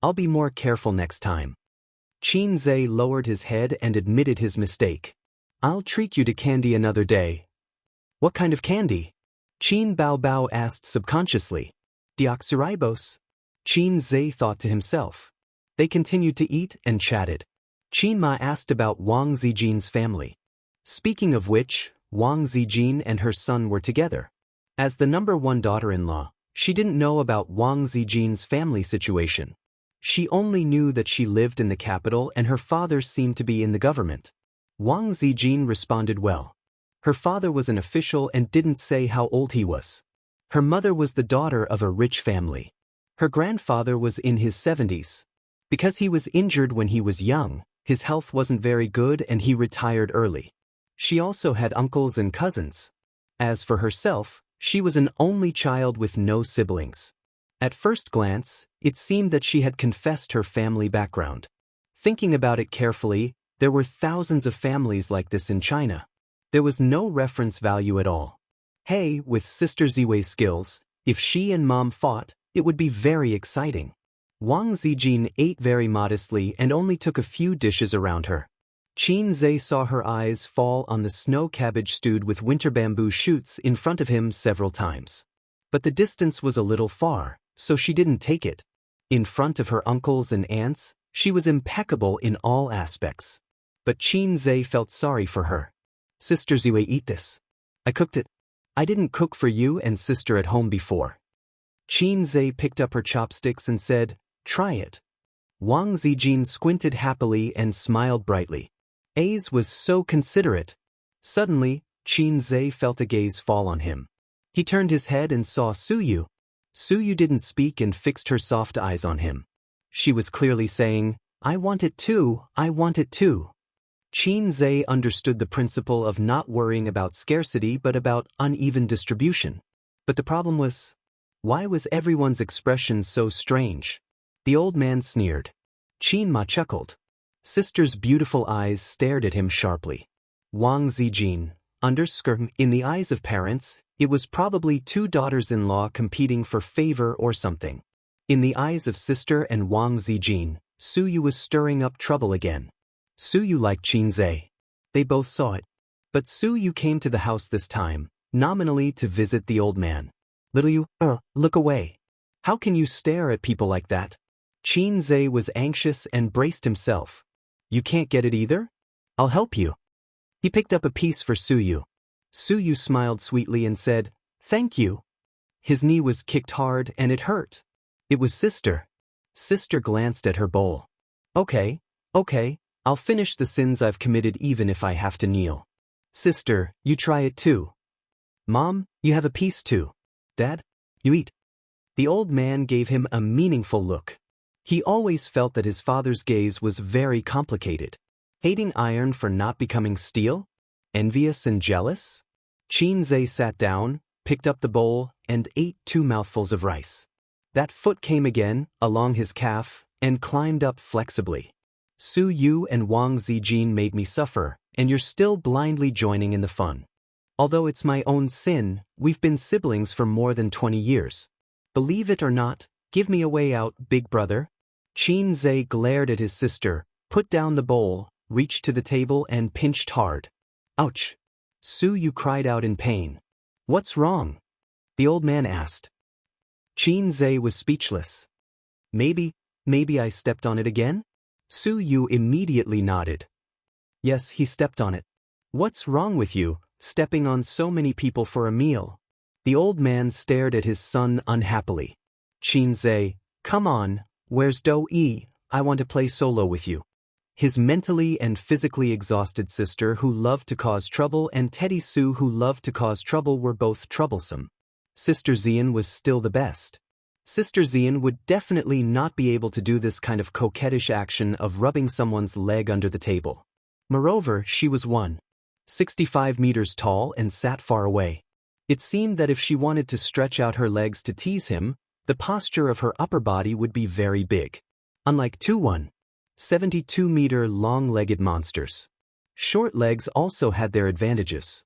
I'll be more careful next time. Qin Zhe lowered his head and admitted his mistake. I'll treat you to candy another day. What kind of candy? Qin Bao asked subconsciously. Deoxyribose. Qin Zhe thought to himself. They continued to eat and chatted. Qin Ma asked about Wang Zijin's family. Speaking of which, Wang Zijin and her son were together. As the #1 daughter-in-law, she didn't know about Wang Zijin's family situation. She only knew that she lived in the capital and her father seemed to be in the government. Wang Zijin responded well. Her father was an official and didn't say how old he was. Her mother was the daughter of a rich family. Her grandfather was in his 70s. Because he was injured when he was young, his health wasn't very good and he retired early. She also had uncles and cousins. As for herself, she was an only child with no siblings. At first glance, it seemed that she had confessed her family background. Thinking about it carefully, there were thousands of families like this in China. There was no reference value at all. Hey, with Sister Ziwei's skills, if she and Mom fought, it would be very exciting. Wang Zijin ate very modestly and only took a few dishes around her. Qin Zhe saw her eyes fall on the snow cabbage stewed with winter bamboo shoots in front of him several times. But the distance was a little far, so she didn't take it. In front of her uncles and aunts, she was impeccable in all aspects. But Qin Zhe felt sorry for her. Sister Ziwei, eat this. I cooked it. I didn't cook for you and sister at home before. Qin Zhe picked up her chopsticks and said, try it. Wang Zijin squinted happily and smiled brightly. A's was so considerate. Suddenly, Qin Zhe felt a gaze fall on him. He turned his head and saw Suyu. Suyu didn't speak and fixed her soft eyes on him. She was clearly saying, I want it too, I want it too. Qin Zhe understood the principle of not worrying about scarcity but about uneven distribution. But the problem was, why was everyone's expression so strange? The old man sneered. Qin Ma chuckled. Sister's beautiful eyes stared at him sharply. Wang Zijin, in the eyes of parents, it was probably two daughters-in-law competing for favor or something. In the eyes of sister and Wang Zijin, Suyu was stirring up trouble again. Suyu liked Qin Zhe. They both saw it. But Suyu came to the house this time, nominally to visit the old man. Little you, look away. How can you stare at people like that? Qin Zhe was anxious and braced himself. You can't get it either? I'll help you. He picked up a piece for Suyu. Suyu smiled sweetly and said, thank you. His knee was kicked hard and it hurt. It was sister. Sister glanced at her bowl. Okay, I'll finish the sins I've committed even if I have to kneel. Sister, you try it too. Mom, you have a piece too. Dad, you eat. The old man gave him a meaningful look. He always felt that his father's gaze was very complicated. Hating iron for not becoming steel? Envious and jealous? Xianxia sat down, picked up the bowl, and ate 2 mouthfuls of rice. That foot came again, along his calf, and climbed up flexibly. Su Yu and Wang Zijin made me suffer, and you're still blindly joining in the fun. Although it's my own sin, we've been siblings for more than 20 years. Believe it or not, give me a way out, big brother. Xianxia glared at his sister, put down the bowl, reached to the table and pinched hard. Ouch! Su Yu cried out in pain. What's wrong? The old man asked. Xianxia was speechless. Maybe I stepped on it again? Su Yu immediately nodded. Yes, he stepped on it. What's wrong with you, stepping on so many people for a meal? The old man stared at his son unhappily. Xianxia, come on, where's Do-yi? I want to play solo with you. His mentally and physically exhausted sister who loved to cause trouble and Teddy Sue who loved to cause trouble were both troublesome. Sister Xian was still the best. Sister Xian would definitely not be able to do this kind of coquettish action of rubbing someone's leg under the table. Moreover, she was 165 meters tall and sat far away. It seemed that if she wanted to stretch out her legs to tease him, the posture of her upper body would be very big. Unlike 72-meter long-legged monsters. Short legs also had their advantages.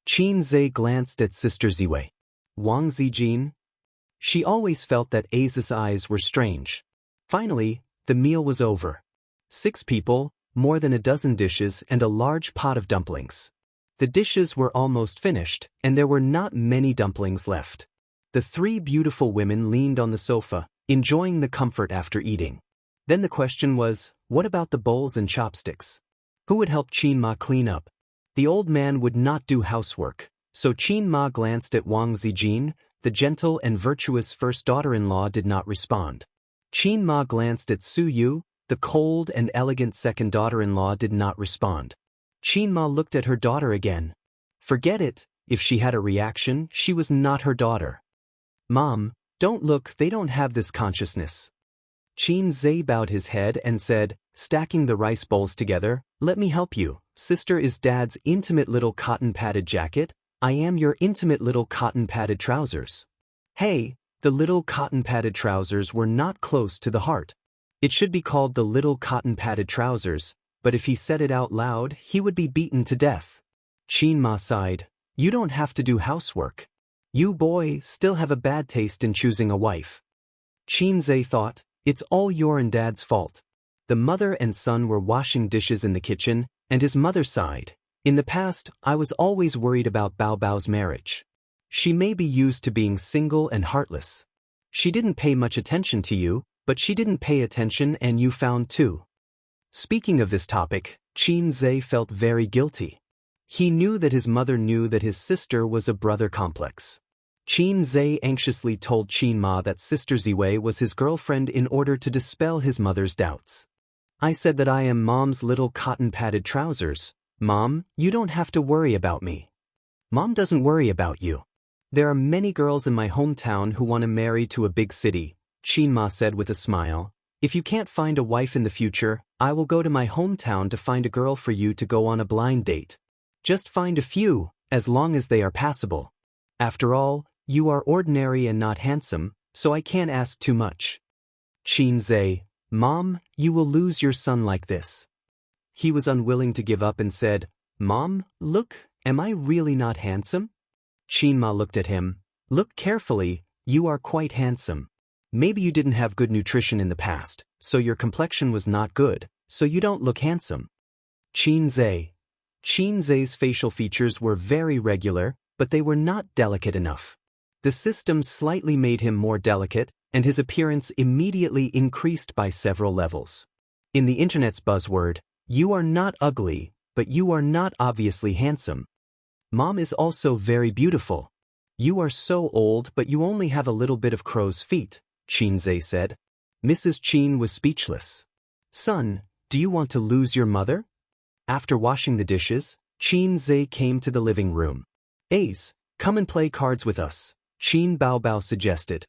Xianxia glanced at Sister Ziwei. Wang Zijin? She always felt that Aza's eyes were strange. Finally, the meal was over. 6 people, more than a dozen dishes and a large pot of dumplings. The dishes were almost finished, and there were not many dumplings left. The 3 beautiful women leaned on the sofa, enjoying the comfort after eating. Then the question was, what about the bowls and chopsticks? Who would help Qin Ma clean up? The old man would not do housework, so Qin Ma glanced at Wang Zijin. The gentle and virtuous first daughter-in-law did not respond. Qin Ma glanced at Su Yu. The cold and elegant second daughter-in-law did not respond. Qin Ma looked at her daughter again. Forget it, if she had a reaction, she was not her daughter. Mom, don't look, they don't have this consciousness. Xianxia bowed his head and said, stacking the rice bowls together, let me help you. Sister is Dad's intimate little cotton-padded jacket. I am your intimate little cotton-padded trousers. Hey, the little cotton-padded trousers were not close to the heart. It should be called the little cotton-padded trousers, but if he said it out loud, he would be beaten to death. Qin Ma sighed. You don't have to do housework. You boy still have a bad taste in choosing a wife. Xianxia thought, it's all your and Dad's fault. The mother and son were washing dishes in the kitchen, and his mother sighed. In the past, I was always worried about Bao Bao's marriage. She may be used to being single and heartless. She didn't pay much attention to you, but she didn't pay attention and you found too. Speaking of this topic, Xianxia felt very guilty. He knew that his mother knew that his sister was a brother complex. Xianxia anxiously told Qin Ma that Sister Ziwei was his girlfriend in order to dispel his mother's doubts. I said that I am Mom's little cotton-padded trousers. Mom, you don't have to worry about me. Mom doesn't worry about you. There are many girls in my hometown who want to marry to a big city, Qin Ma said with a smile. If you can't find a wife in the future, I will go to my hometown to find a girl for you to go on a blind date. Just find a few, as long as they are passable. After all, you are ordinary and not handsome, so I can't ask too much. Xianxia, Mom, you will lose your son like this. He was unwilling to give up and said, Mom, look, am I really not handsome? Qin Ma looked at him. Look carefully, you are quite handsome. Maybe you didn't have good nutrition in the past, so your complexion was not good, so you don't look handsome. Xianxia's facial features were very regular, but they were not delicate enough. The system slightly made him more delicate, and his appearance immediately increased by several levels. In the internet's buzzword, you are not ugly, but you are not obviously handsome. Mom is also very beautiful. You are so old but you only have a little bit of crow's feet, Xianxia said. Mrs. Qin was speechless. Son, do you want to lose your mother? After washing the dishes, Xianxia came to the living room. Ace, come and play cards with us, Qin Bao Bao suggested.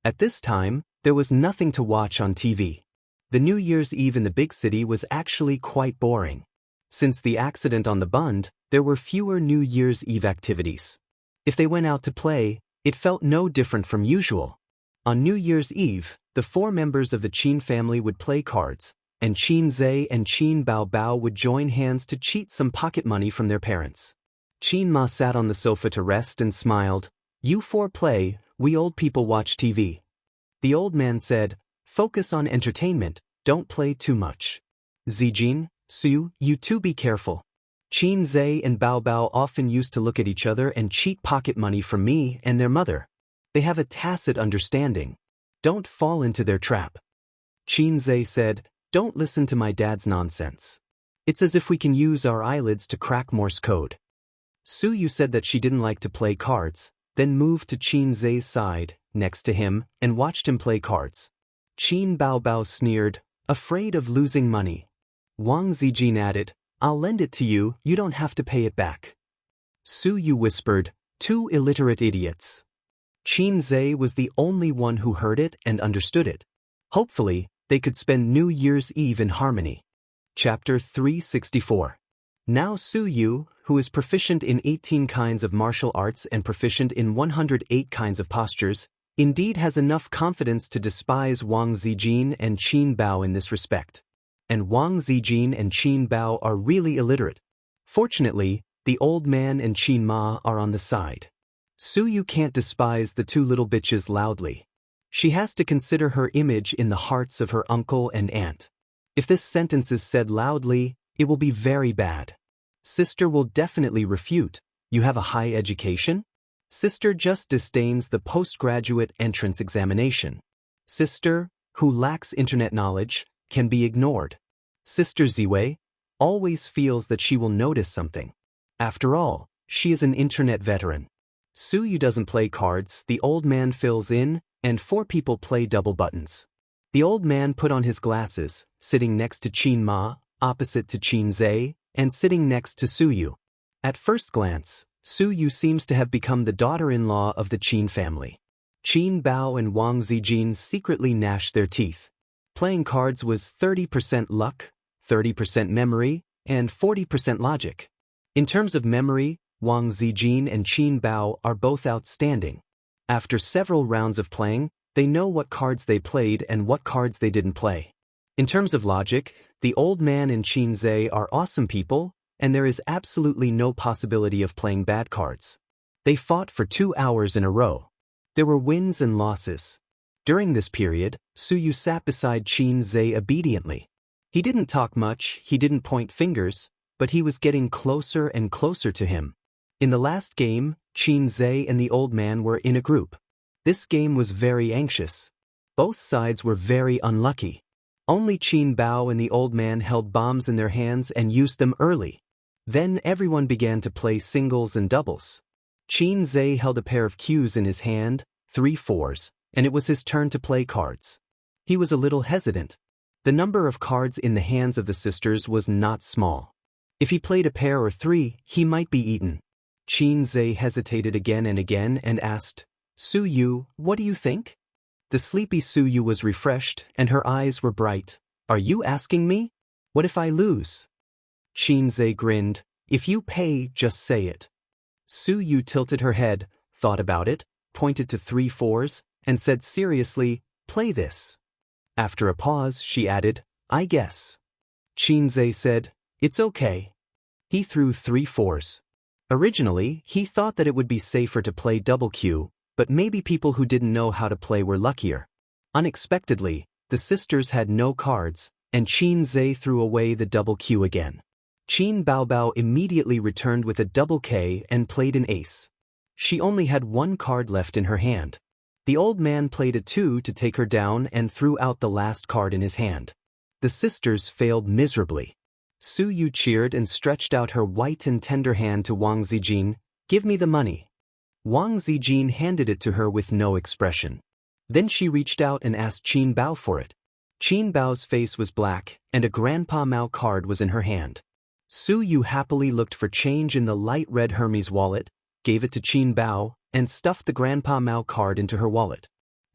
At this time, there was nothing to watch on TV. The New Year's Eve in the big city was actually quite boring. Since the accident on the Bund, there were fewer New Year's Eve activities. If they went out to play, it felt no different from usual. On New Year's Eve, the 4 members of the Qin family would play cards, and Qin Zhe and Qin Baobao would join hands to cheat some pocket money from their parents. Qin Ma sat on the sofa to rest and smiled. "You 4 play, we old people watch TV." The old man said, "Focus on entertainment, don't play too much." "Zijin, Su, you 2 be careful. Qin Zhe and Baobao often used to look at each other and cheat pocket money from me and their mother. They have a tacit understanding. Don't fall into their trap." Qin Zhe said, "Don't listen to my dad's nonsense. It's as if we can use our eyelids to crack Morse code." Su Yu said that she didn't like to play cards, then moved to Qin Zhe's side, next to him, and watched him play cards. Qin Baobao sneered, "Afraid of losing money." Wang Zijin added, "I'll lend it to you, you don't have to pay it back." Su Yu whispered, "2 illiterate idiots." Qin Zhe was the only one who heard it and understood it. Hopefully, they could spend New Year's Eve in harmony. Chapter 364. Now Su Yu, who is proficient in 18 kinds of martial arts and proficient in 108 kinds of postures, indeed has enough confidence to despise Wang Zijin and Qin Bao in this respect. And Wang Zijin and Qin Bao are really illiterate. Fortunately, the old man and Qin Ma are on the side. Su Yu can't despise the 2 little bitches loudly. She has to consider her image in the hearts of her uncle and aunt. If this sentence is said loudly, it will be very bad. Sister will definitely refute, "You have a high education?" Sister just disdains the postgraduate entrance examination. Sister, who lacks internet knowledge, can be ignored. Sister Ziwei always feels that she will notice something. After all, she is an internet veteran. Su Yu doesn't play cards, the old man fills in, and 4 people play double buttons. The old man put on his glasses, sitting next to Qin Ma, opposite to Qin Zhe, and sitting next to Su Yu. At first glance, Su Yu seems to have become the daughter-in-law of the Qin family. Qin Bao and Wang Zijin secretly gnashed their teeth. Playing cards was 30% luck, 30% memory, and 40% logic. In terms of memory, Wang Zijin and Qin Bao are both outstanding. After several rounds of playing, they know what cards they played and what cards they didn't play. In terms of logic, the old man and Qin Zhe are awesome people, and there is absolutely no possibility of playing bad cards. They fought for 2 hours in a row. There were wins and losses. During this period, Su Yu sat beside Qin Zhe obediently. He didn't talk much, he didn't point fingers, but he was getting closer and closer to him. In the last game, Qin Zhe and the old man were in a group. This game was very anxious. Both sides were very unlucky. Only Qin Bao and the old man held bombs in their hands and used them early. Then everyone began to play singles and doubles. Qin Zhe held a pair of cues in his hand, 3 fours, and it was his turn to play cards. He was a little hesitant. The number of cards in the hands of the sisters was not small. If he played a pair or 3, he might be eaten. Qin Zhe hesitated again and asked, "Su Yu, what do you think?" The sleepy Su Yu was refreshed, and her eyes were bright. "Are you asking me? What if I lose?" Qin Zhe grinned, "If you pay, just say it." Su Yu tilted her head, thought about it, pointed to 3 fours, and said seriously, "Play this." After a pause, she added, "I guess." Qin Zhe said, "It's okay." He threw 3 fours. Originally, he thought that it would be safer to play double Q, but maybe people who didn't know how to play were luckier. Unexpectedly, the sisters had no cards, and Qin Zhe threw away the double Q again. Qin Baobao immediately returned with a double K and played an ace. She only had 1 card left in her hand. The old man played a 2 to take her down and threw out the last card in his hand. The sisters failed miserably. Su Yu cheered and stretched out her white and tender hand to Wang Zijin. "Give me the money." Wang Zijin handed it to her with no expression. Then she reached out and asked Qin Bao for it. Qin Bao's face was black, and a Grandpa Mao card was in her hand. Su Yu happily looked for change in the light red Hermes wallet, gave it to Qin Bao, and stuffed the Grandpa Mao card into her wallet.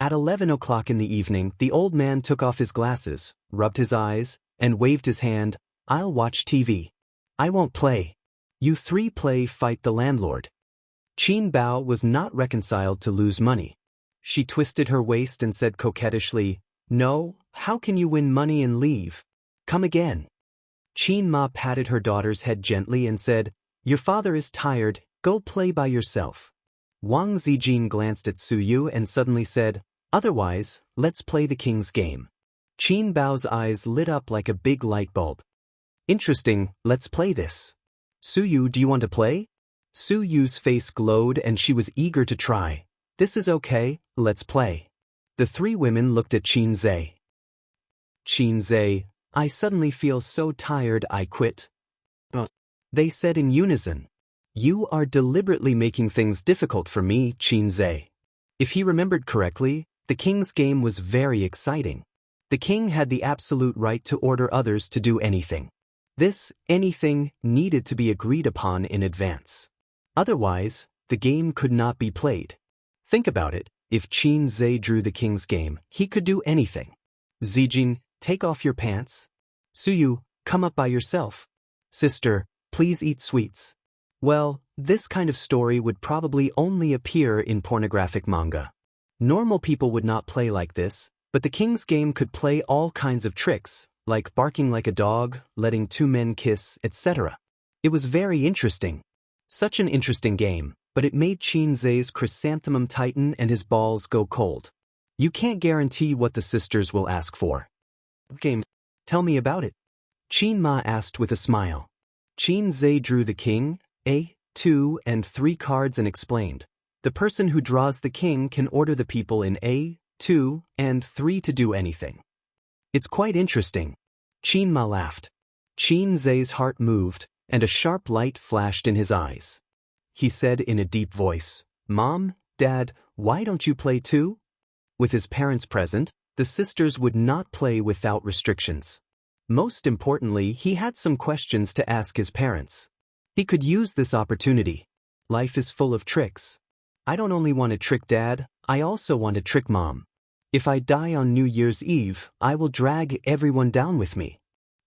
At 11 o'clock in the evening, the old man took off his glasses, rubbed his eyes, and waved his hand. I'll watch TV. I won't play. You three play fight the landlord. Qin Bao was not reconciled to lose money. She twisted her waist and said coquettishly, No, how can you win money and leave? Come again. Qin Ma patted her daughter's head gently and said, Your father is tired, go play by yourself. Wang Zijin glanced at Su Yu and suddenly said, Otherwise, let's play the king's game. Qin Bao's eyes lit up like a big light bulb. Interesting, let's play this. Su Yu, do you want to play? Su Yu's face glowed and she was eager to try. This is okay, let's play. The three women looked at Qin Zhe. Qin Zhe, I suddenly feel so tired I quit. They said in unison. You are deliberately making things difficult for me, Qin Zhe. If he remembered correctly, the king's game was very exciting. The king had the absolute right to order others to do anything. This anything needed to be agreed upon in advance. Otherwise, the game could not be played. Think about it, if Qin Zhe drew the king's game, he could do anything. Zijin, take off your pants. Suyu, come up by yourself. Sister, please eat sweets. Well, this kind of story would probably only appear in pornographic manga. Normal people would not play like this, but the king's game could play all kinds of tricks, like barking like a dog, letting two men kiss, etc. It was very interesting. Such an interesting game, but it made Qin Zhe's chrysanthemum tighten and his balls go cold. You can't guarantee what the sisters will ask for. Game. Tell me about it. Qin Ma asked with a smile. Qin Zhe drew the king, A, 2 and 3 cards and explained. The person who draws the king can order the people in A, 2 and 3 to do anything. It's quite interesting. Qin Ma laughed. Qin Zhe's heart moved, and a sharp light flashed in his eyes. He said in a deep voice, Mom, Dad, why don't you play too? With his parents present, the sisters would not play without restrictions. Most importantly, he had some questions to ask his parents. He could use this opportunity. Life is full of tricks. I don't only want to trick Dad, I also want to trick Mom. If I die on New Year's Eve, I will drag everyone down with me.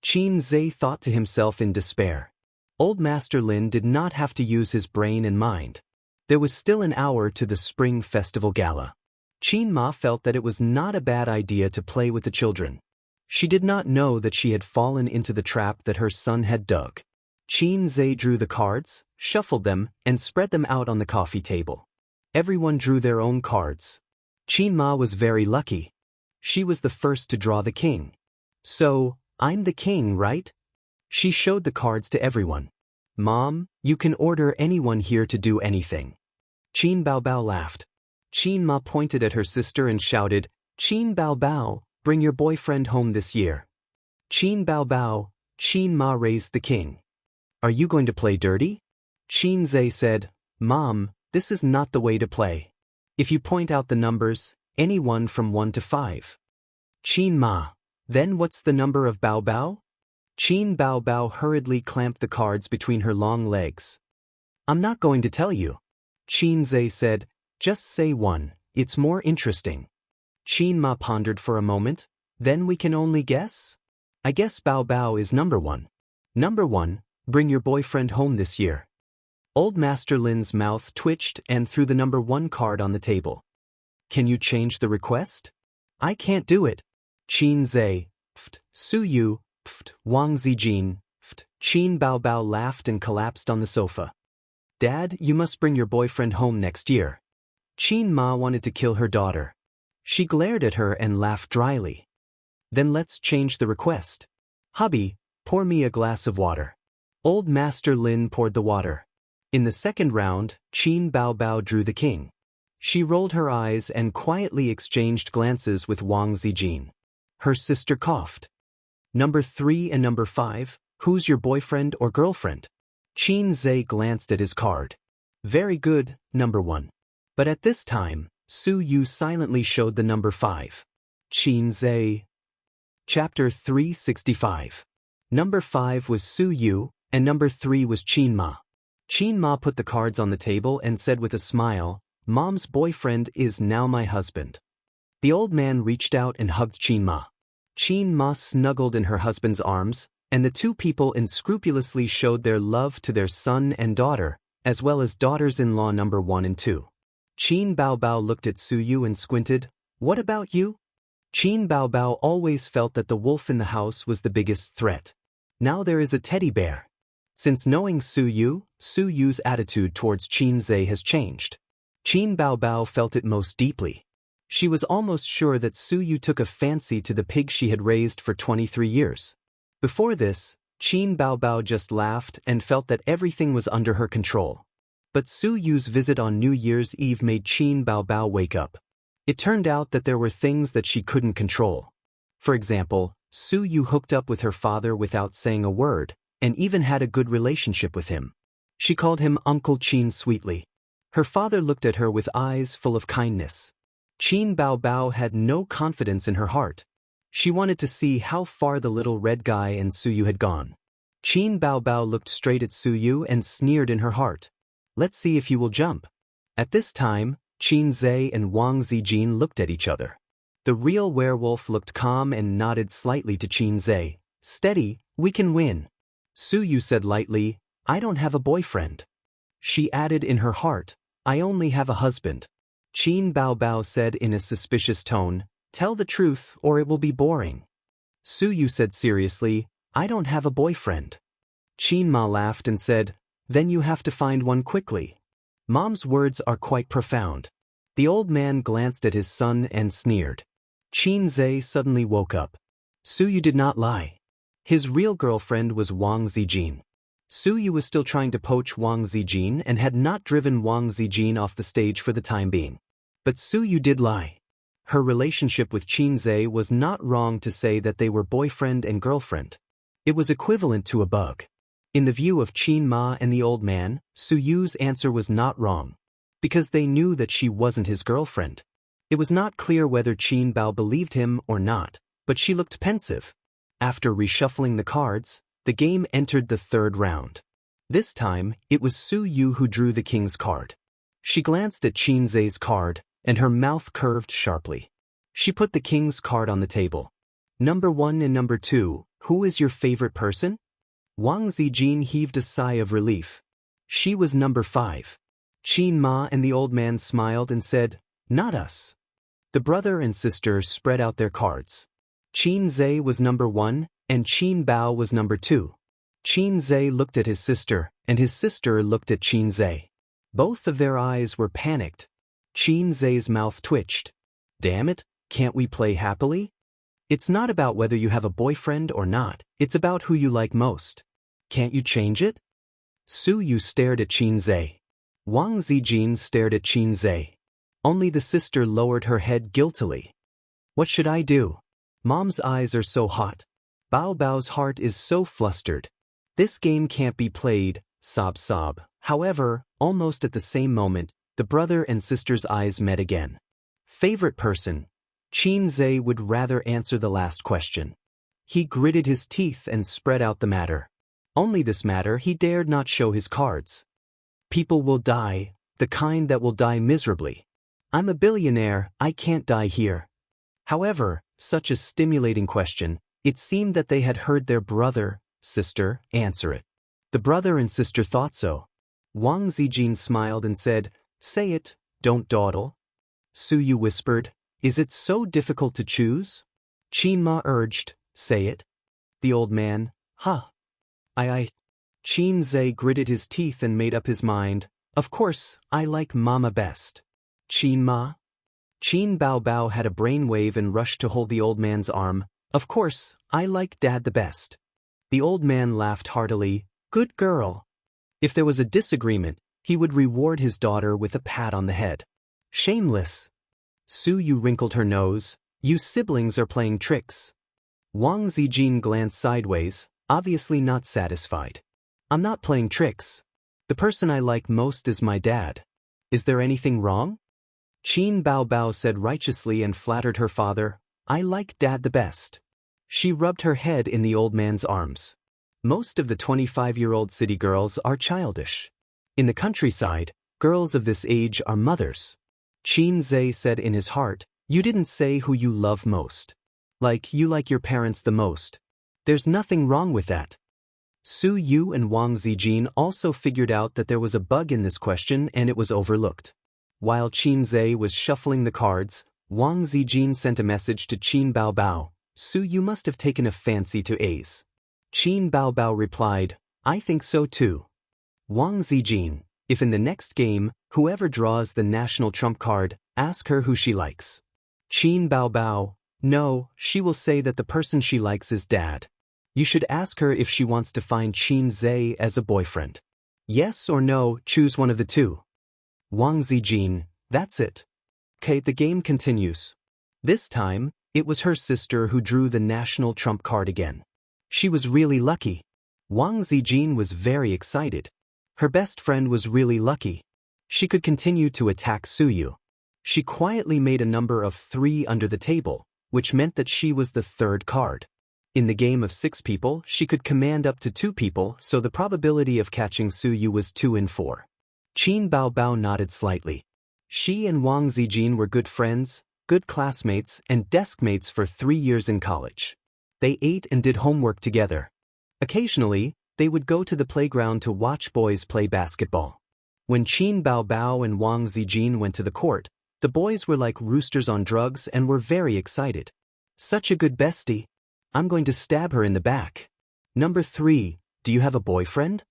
Qin Zhe thought to himself in despair. Old Master Lin did not have to use his brain and mind. There was still an hour to the Spring Festival Gala. Qin Ma felt that it was not a bad idea to play with the children. She did not know that she had fallen into the trap that her son had dug. Qin Zhe drew the cards, shuffled them, and spread them out on the coffee table. Everyone drew their own cards. Qin Ma was very lucky. She was the first to draw the king. So, I'm the king, right? She showed the cards to everyone. Mom, you can order anyone here to do anything. Qin Bao Bao laughed. Qin Ma pointed at her sister and shouted, Qin Bao Bao, bring your boyfriend home this year. Qin Bao Bao, Qin Ma raised the king. Are you going to play dirty? Qin Zhe said, Mom, this is not the way to play. If you point out the numbers, any one from 1 to 5. Qin Ma, then what's the number of Bao Bao? Qin Bao Bao hurriedly clamped the cards between her long legs. I'm not going to tell you. Qin Zhe said, just say 1, it's more interesting. Qin Ma pondered for a moment, then we can only guess? I guess Bao Bao is number 1. Number 1, bring your boyfriend home this year. Old Master Lin's mouth twitched and threw the number 1 card on the table. Can you change the request? I can't do it. Qin Zhe, Su Yu, Wang Zijin, Qin Bao Bao laughed and collapsed on the sofa. Dad, you must bring your boyfriend home next year. Qin Ma wanted to kill her daughter. She glared at her and laughed dryly. Then let's change the request. Hubby, pour me a glass of water. Old Master Lin poured the water. In the second round, Qin Bao Bao drew the king. She rolled her eyes and quietly exchanged glances with Wang Zijin. Her sister coughed. Number 3 and number 5, who's your boyfriend or girlfriend? Qin Zhe glanced at his card. Very good, number 1. But at this time, Su Yu silently showed the number 5. Qin Zhe. Chapter 365. Number 5 was Su Yu, and number 3 was Qin Ma. Qin Ma put the cards on the table and said with a smile, Mom's boyfriend is now my husband. The old man reached out and hugged Qin Ma. Qin Ma snuggled in her husband's arms, and the two people unscrupulously showed their love to their son and daughter, as well as daughters-in-law number 1 and 2. Qin Baobao looked at Su Yu and squinted. What about you? Qin Baobao always felt that the wolf in the house was the biggest threat. Now there is a teddy bear. Since knowing Su Yu's attitude towards Qin Zhe has changed. Qin Baobao felt it most deeply. She was almost sure that Su Yu took a fancy to the pig she had raised for 23 years. Before this, Qin Baobao just laughed and felt that everything was under her control. But Su Yu's visit on New Year's Eve made Qin Baobao wake up. It turned out that there were things that she couldn't control. For example, Su Yu hooked up with her father without saying a word, and even had a good relationship with him. She called him Uncle Qin sweetly. Her father looked at her with eyes full of kindness. Qin Baobao had no confidence in her heart. She wanted to see how far the little red guy and Su Yu had gone. Qin Baobao looked straight at Su Yu and sneered in her heart. Let's see if you will jump. At this time, Qin Zhe and Wang Zijin looked at each other. The real werewolf looked calm and nodded slightly to Qin Zhe. Steady, we can win. Su Yu said lightly, I don't have a boyfriend. She added in her heart, I only have a husband. Qin Baobao said in a suspicious tone, tell the truth or it will be boring. Su Yu said seriously, I don't have a boyfriend. Qin Ma laughed and said, then you have to find one quickly. Mom's words are quite profound. The old man glanced at his son and sneered. Qin Zhe suddenly woke up. Su Yu did not lie. His real girlfriend was Wang Zijin. Su Yu was still trying to poach Wang Zijin and had not driven Wang Zijin off the stage for the time being. But Su Yu did lie. Her relationship with Qin Zhe was not wrong to say that they were boyfriend and girlfriend. It was equivalent to a bug. In the view of Qin Ma and the old man, Su Yu's answer was not wrong. Because they knew that she wasn't his girlfriend. It was not clear whether Qin Bao believed him or not, but she looked pensive. After reshuffling the cards, the game entered the third round. This time, it was Su Yu who drew the king's card. She glanced at Qin Zhe's card, and her mouth curved sharply. She put the king's card on the table. Number 1 and number 2, who is your favorite person? Wang Zijin heaved a sigh of relief. She was number 5. Qin Ma and the old man smiled and said, not us. The brother and sister spread out their cards. Qin Zhe was number 1, and Qin Bao was number 2. Qin Zhe looked at his sister, and his sister looked at Qin Zhe. Both of their eyes were panicked. Qin Zhe's mouth twitched. Damn it, can't we play happily? It's not about whether you have a boyfriend or not, it's about who you like most. Can't you change it? Su Yu stared at Qin Zhe. Wang Zijin stared at Qin Zhe. Only the sister lowered her head guiltily. What should I do? Mom's eyes are so hot. Bao Bao's heart is so flustered. This game can't be played, sob sob. However, almost at the same moment, the brother and sister's eyes met again. Favorite person? Qin Zhe would rather answer the last question. He gritted his teeth and spread out the matter. Only this matter he dared not show his cards. People will die, the kind that will die miserably. I'm a billionaire, I can't die here. However, such a stimulating question, it seemed that they had heard their brother, sister, answer it. The brother and sister thought so. Wang Zijin smiled and said, say it, don't dawdle. Su Yu whispered, is it so difficult to choose? Qin Ma urged, say it. The old man, huh. I. Qin Zhe gritted his teeth and made up his mind, of course, I like Mama best. Qin Ma? Qin Baobao had a brainwave and rushed to hold the old man's arm, of course, I like Dad the best. The old man laughed heartily, good girl. If there was a disagreement, he would reward his daughter with a pat on the head. Shameless. Su Yu wrinkled her nose, you siblings are playing tricks. Wang Zijin glanced sideways, obviously not satisfied. I'm not playing tricks. The person I like most is my dad. Is there anything wrong? Qin Baobao said righteously and flattered her father, I like Dad the best. She rubbed her head in the old man's arms. Most of the 25-year-old city girls are childish. In the countryside, girls of this age are mothers. Qin Zhe said in his heart, You didn't say who you love most. Like you like your parents the most. There's nothing wrong with that. Su Yu and Wang Zijin also figured out that there was a bug in this question and it was overlooked. While Qin Zhe was shuffling the cards, Wang Zijin sent a message to Qin Baobao. Su Yu must have taken a fancy to A's. Qin Baobao replied, I think so too. Wang Zijin, if in the next game, whoever draws the national trump card, ask her who she likes. Qin Baobao, no, she will say that the person she likes is Dad. You should ask her if she wants to find Qin Zhe as a boyfriend. Yes or no, choose one of the two. Wang Zijin, that's it. Okay, the game continues. This time, it was her sister who drew the national trump card again. She was really lucky. Wang Zijin was very excited. Her best friend was really lucky. She could continue to attack Su Yu. She quietly made a number of 3 under the table, which meant that she was the third card. In the game of 6 people, she could command up to 2 people, so the probability of catching Su Yu was 2 in 4. Qin Baobao nodded slightly. She and Wang Zijin were good friends, good classmates, and deskmates for 3 years in college. They ate and did homework together. Occasionally, they would go to the playground to watch boys play basketball. When Qin Baobao and Wang Zijin went to the court, the boys were like roosters on drugs and were very excited. Such a good bestie. I'm going to stab her in the back. Number 3, do you have a boyfriend?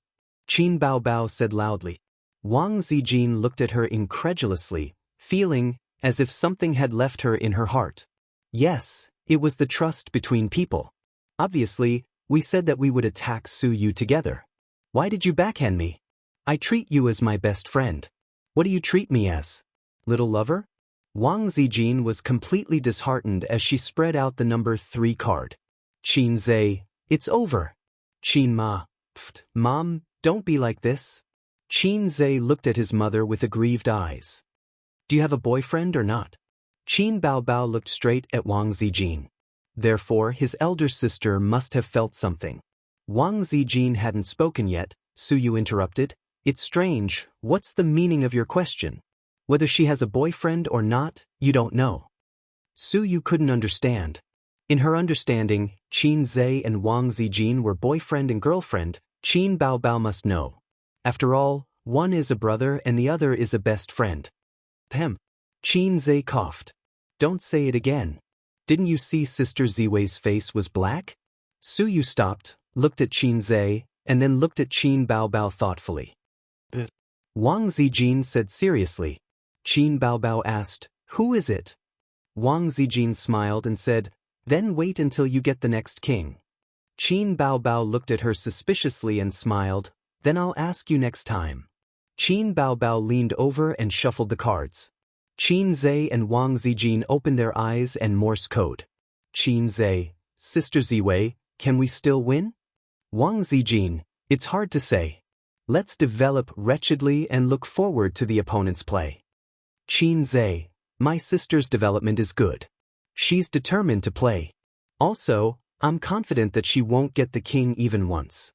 Qin Baobao said loudly. Wang Zijin looked at her incredulously, feeling as if something had left her in her heart. Yes, it was the trust between people. Obviously, we said that we would attack Su Yu together. Why did you backhand me? I treat you as my best friend. What do you treat me as? Little lover? Wang Zijin was completely disheartened as she spread out the number 3 card. Qin Zhe, it's over. Qin Ma, pfft, Mom, don't be like this. Qin Zhe looked at his mother with aggrieved eyes. Do you have a boyfriend or not? Qin Baobao looked straight at Wang Zijin. Therefore, his elder sister must have felt something. Wang Zijin hadn't spoken yet. Su Yu interrupted. It's strange, what's the meaning of your question? Whether she has a boyfriend or not, you don't know. Su Yu couldn't understand. In her understanding, Qin Zhe and Wang Zijin were boyfriend and girlfriend. Qin Baobao must know. After all, one is a brother and the other is a best friend. Ahem. Qin Zhe coughed. Don't say it again. Didn't you see Sister Ziwei's face was black? Su Yu stopped, looked at Qin Zhe, and then looked at Qin Baobao thoughtfully. Wang Zijin said seriously. Qin Baobao asked, who is it? Wang Zijin smiled and said, then wait until you get the next king. Qin Baobao looked at her suspiciously and smiled, then I'll ask you next time. Qin Baobao leaned over and shuffled the cards. Qin Zhe and Wang Zijin opened their eyes and Morse code. Qin Zhe, Sister Ziwei, can we still win? Wang Zijin, it's hard to say. Let's develop wretchedly and look forward to the opponent's play. Qin Zhe, my sister's development is good. She's determined to play. Also, I'm confident that she won't get the king even once.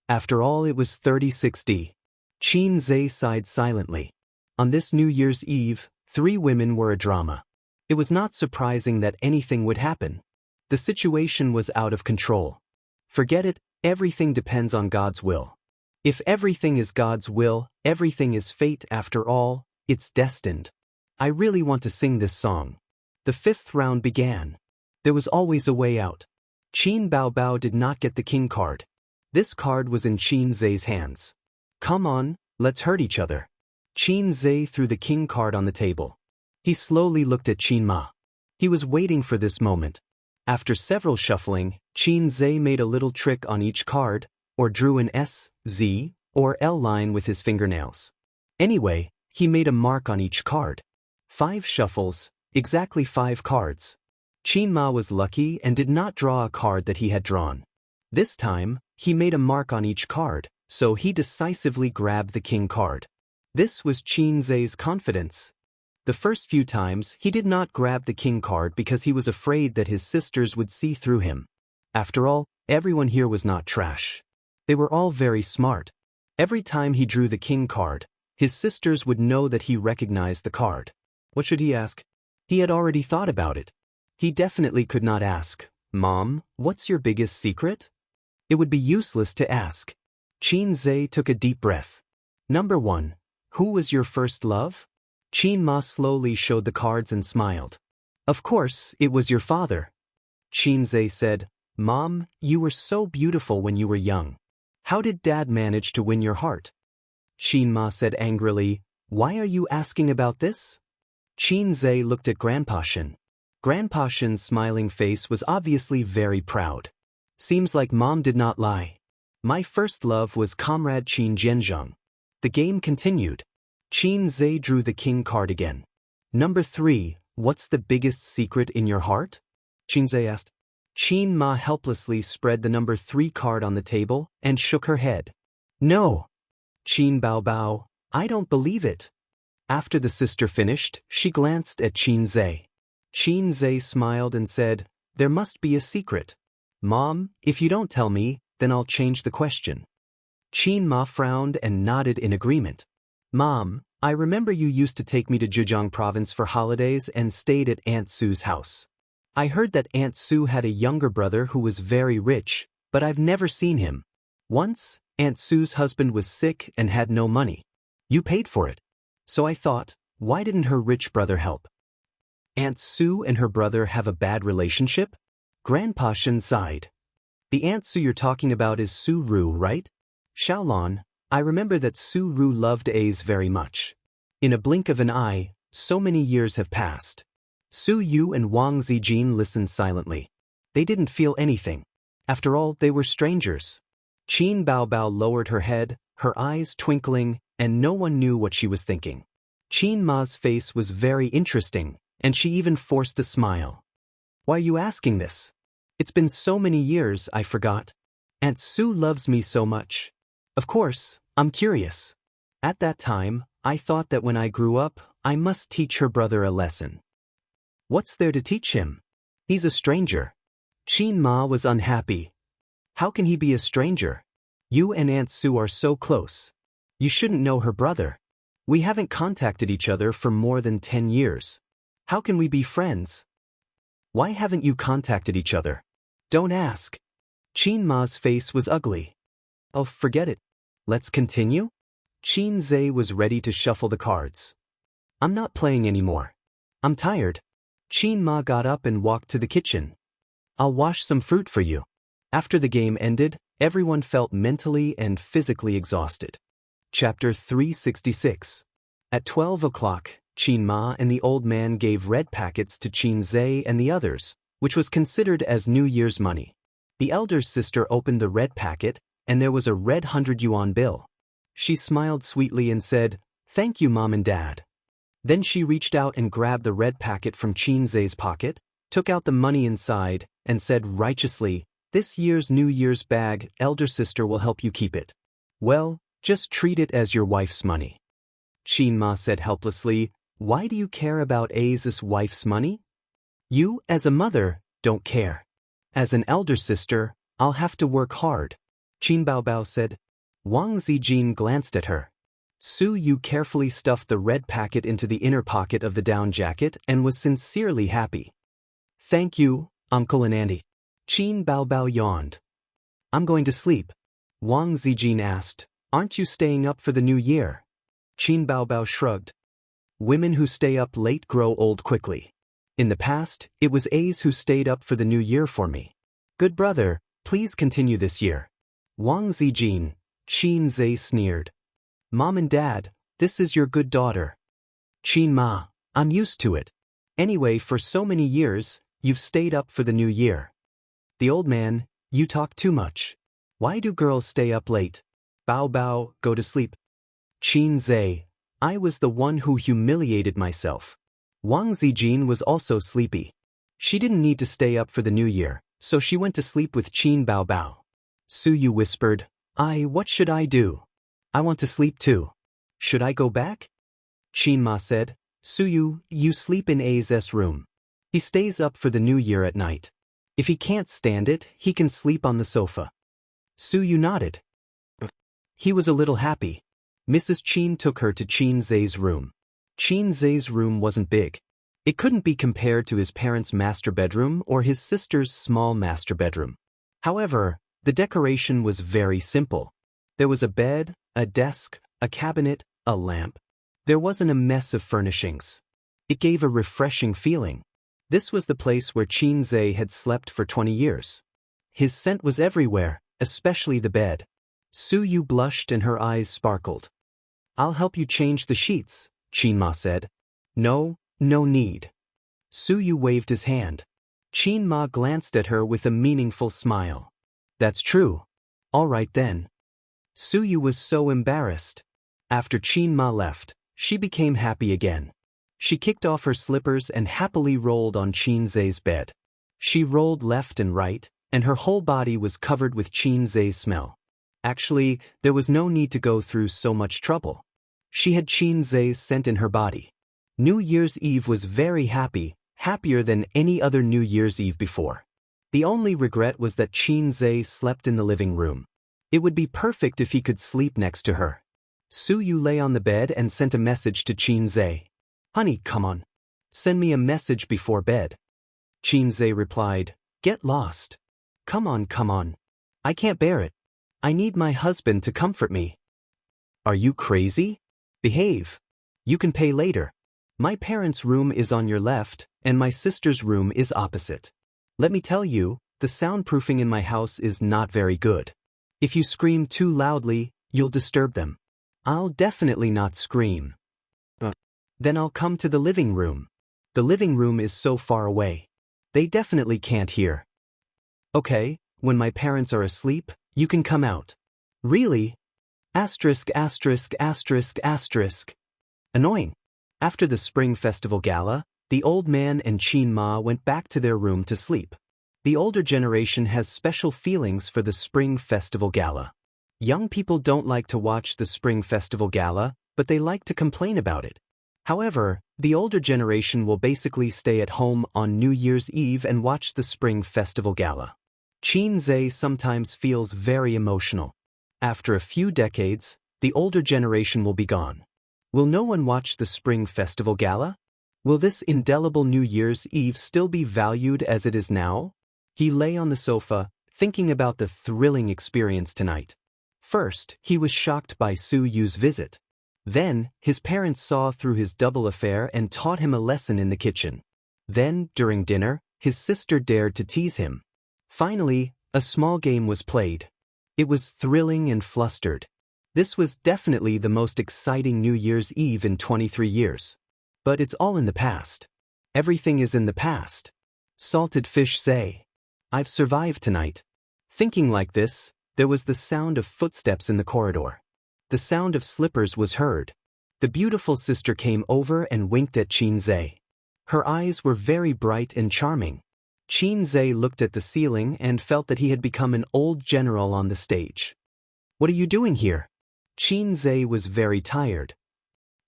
After all, it was 30-60. Qin Zhe sighed silently. On this New Year's Eve, 3 women were a drama. It was not surprising that anything would happen. The situation was out of control. Forget it, everything depends on God's will. If everything is God's will, everything is fate after all, it's destined. I really want to sing this song. The 5th round began. There was always a way out. Qin Baobao did not get the king card. This card was in Qin Zhe's hands. Come on, let's hurt each other. Qin Zhe threw the king card on the table. He slowly looked at Qin Ma. He was waiting for this moment. After several shuffling, Qin Zhe made a little trick on each card, or drew an S, Z, or L line with his fingernails. Anyway, he made a mark on each card. 5 shuffles, exactly 5 cards. Qin Ma was lucky and did not draw a card that he had drawn. This time, he made a mark on each card, so he decisively grabbed the king card. This was Qin Zhe's confidence. The first few times, he did not grab the king card because he was afraid that his sisters would see through him. After all, everyone here was not trash. They were all very smart. Every time he drew the king card, his sisters would know that he recognized the card. What should he ask? He had already thought about it. He definitely could not ask, "Mom, what's your biggest secret?" It would be useless to ask. Qin Zhe took a deep breath. Number 1. Who was your first love? Qin Ma slowly showed the cards and smiled. Of course, it was your father. Qin Zhe said, "Mom, you were so beautiful when you were young. How did Dad manage to win your heart?" Qin Ma said angrily, "Why are you asking about this?" Qin Zhe looked at Grandpa Shen. Grandpa Shen's smiling face was obviously very proud. Seems like Mom did not lie. My first love was Comrade Qin Zhenjiang. The game continued. Qin Zhe drew the king card again. Number 3, what's the biggest secret in your heart? Qin Zhe asked. Qin Ma helplessly spread the number 3 card on the table and shook her head. No. Qin Bao Bao, I don't believe it. After the sister finished, she glanced at Qin Zhe. Qin Zhe smiled and said, "There must be a secret. Mom, if you don't tell me, then I'll change the question." Qin Ma frowned and nodded in agreement. "Mom, I remember you used to take me to Zhejiang province for holidays and stayed at Aunt Sue's house. I heard that Aunt Sue had a younger brother who was very rich, but I've never seen him. Once, Aunt Sue's husband was sick and had no money. You paid for it. So I thought, why didn't her rich brother help?" Aunt Sue and her brother have a bad relationship? Grandpa Shen sighed. The Aunt Sue you're talking about is Su Ru, right? Xiaolon, I remember that Su Ru loved A's very much. In a blink of an eye, so many years have passed. Su Yu and Wang Zijin listened silently. They didn't feel anything. After all, they were strangers. Qin Bao Bao lowered her head, her eyes twinkling, and no one knew what she was thinking. Qin Ma's face was very interesting, and she even forced a smile. "Why are you asking this? It's been so many years, I forgot. Aunt Sue loves me so much. Of course, I'm curious. At that time, I thought that when I grew up, I must teach her brother a lesson." "What's there to teach him? He's a stranger." Qin Ma was unhappy. "How can he be a stranger? You and Aunt Sue are so close. You shouldn't know her brother. We haven't contacted each other for more than 10 years. How can we be friends? Why haven't you contacted each other? Don't ask." Qin Ma's face was ugly. "Oh, forget it. Let's continue?" Qin Zhe was ready to shuffle the cards. "I'm not playing anymore. I'm tired." Qin Ma got up and walked to the kitchen. "I'll wash some fruit for you." After the game ended, everyone felt mentally and physically exhausted. Chapter 366. At 12 o'clock, Qin Ma and the old man gave red packets to Qin Zhe and the others, which was considered as New Year's money. The elder sister opened the red packet, and there was a red 100 yuan bill. She smiled sweetly and said, "Thank you, Mom and Dad." Then she reached out and grabbed the red packet from Qin Zhe's pocket, took out the money inside, and said righteously, "This year's New Year's bag, elder sister will help you keep it. Well, just treat it as your wife's money." Qin Ma said helplessly, "Why do you care about A's wife's money?" "You, as a mother, don't care. As an elder sister, I'll have to work hard." Qin Bao Bao said. Wang Zijin glanced at her. Su Yu carefully stuffed the red packet into the inner pocket of the down jacket and was sincerely happy. "Thank you, Uncle and Auntie." Qin Bao Bao yawned. "I'm going to sleep." Wang Zijin asked, "Aren't you staying up for the new year?" Qin Bao Bao shrugged. "Women who stay up late grow old quickly. In the past, it was A's who stayed up for the new year for me. Good brother, please continue this year." Wang Zijin, Qin Zhe sneered. "Mom and Dad, this is your good daughter." Qin Ma, "I'm used to it. Anyway, for so many years, you've stayed up for the new year." The old man, "You talk too much. Why do girls stay up late?" Bao Bao, "Go to sleep." Qin Zhe, "I was the one who humiliated myself." Wang Zijin was also sleepy. She didn't need to stay up for the new year, so she went to sleep with Qin Bao Bao. Su Yu whispered, What should I do? I want to sleep too. Should I go back?" Qin Ma said, "Su Yu, you sleep in A's room. He stays up for the new year at night. If he can't stand it, he can sleep on the sofa." Su Yu nodded. He was a little happy. Mrs. Qin took her to Qin Zhe's room. Qin Zhe's room wasn't big. It couldn't be compared to his parents' master bedroom or his sister's small master bedroom. However, the decoration was very simple. There was a bed, a desk, a cabinet, a lamp. There wasn't a mess of furnishings. It gave a refreshing feeling. This was the place where Qin had slept for 20 years. His scent was everywhere, especially the bed. Su Yu blushed and her eyes sparkled. "I'll help you change the sheets," Qin said. "No, no need." Su Yu waved his hand. Qin glanced at her with a meaningful smile. "That's true. All right then." Su Yu was so embarrassed. After Qin left, she became happy again. She kicked off her slippers and happily rolled on Qin's bed. She rolled left and right, and her whole body was covered with Qin's smell. Actually, there was no need to go through so much trouble. She had Qin's scent in her body. New Year's Eve was very happy, happier than any other New Year's Eve before. The only regret was that Qin slept in the living room. It would be perfect if he could sleep next to her. Su Yu lay on the bed and sent a message to Qin. "Honey, come on. Send me a message before bed." Qin replied, "Get lost. Come on, come on. I can't bear it. I need my husband to comfort me." "Are you crazy? Behave. You can pay later. My parents' room is on your left, and my sister's room is opposite. Let me tell you, the soundproofing in my house is not very good. If you scream too loudly, you'll disturb them." "I'll definitely not scream." "Then I'll come to the living room. The living room is so far away. They definitely can't hear." "Okay, when my parents are asleep, you can come out." "Really? Asterisk asterisk asterisk asterisk." Annoying. After the Spring Festival Gala, the old man and Qin went back to their room to sleep. The older generation has special feelings for the Spring Festival Gala. Young people don't like to watch the Spring Festival Gala, but they like to complain about it. However, the older generation will basically stay at home on New Year's Eve and watch the Spring Festival Gala. Qin sometimes feels very emotional. After a few decades, the older generation will be gone. Will no one watch the Spring Festival Gala? Will this indelible New Year's Eve still be valued as it is now? He lay on the sofa, thinking about the thrilling experience tonight. First, he was shocked by Su Yu's visit. Then, his parents saw through his double affair and taught him a lesson in the kitchen. Then, during dinner, his sister dared to tease him. Finally, a small game was played. It was thrilling and flustered. This was definitely the most exciting New Year's Eve in 23 years. But it's all in the past. Everything is in the past. Salted fish say, "I've survived tonight." Thinking like this, there was the sound of footsteps in the corridor. The sound of slippers was heard. The beautiful sister came over and winked at Qin. Her eyes were very bright and charming. Qin looked at the ceiling and felt that he had become an old general on the stage. "What are you doing here?" Qin was very tired.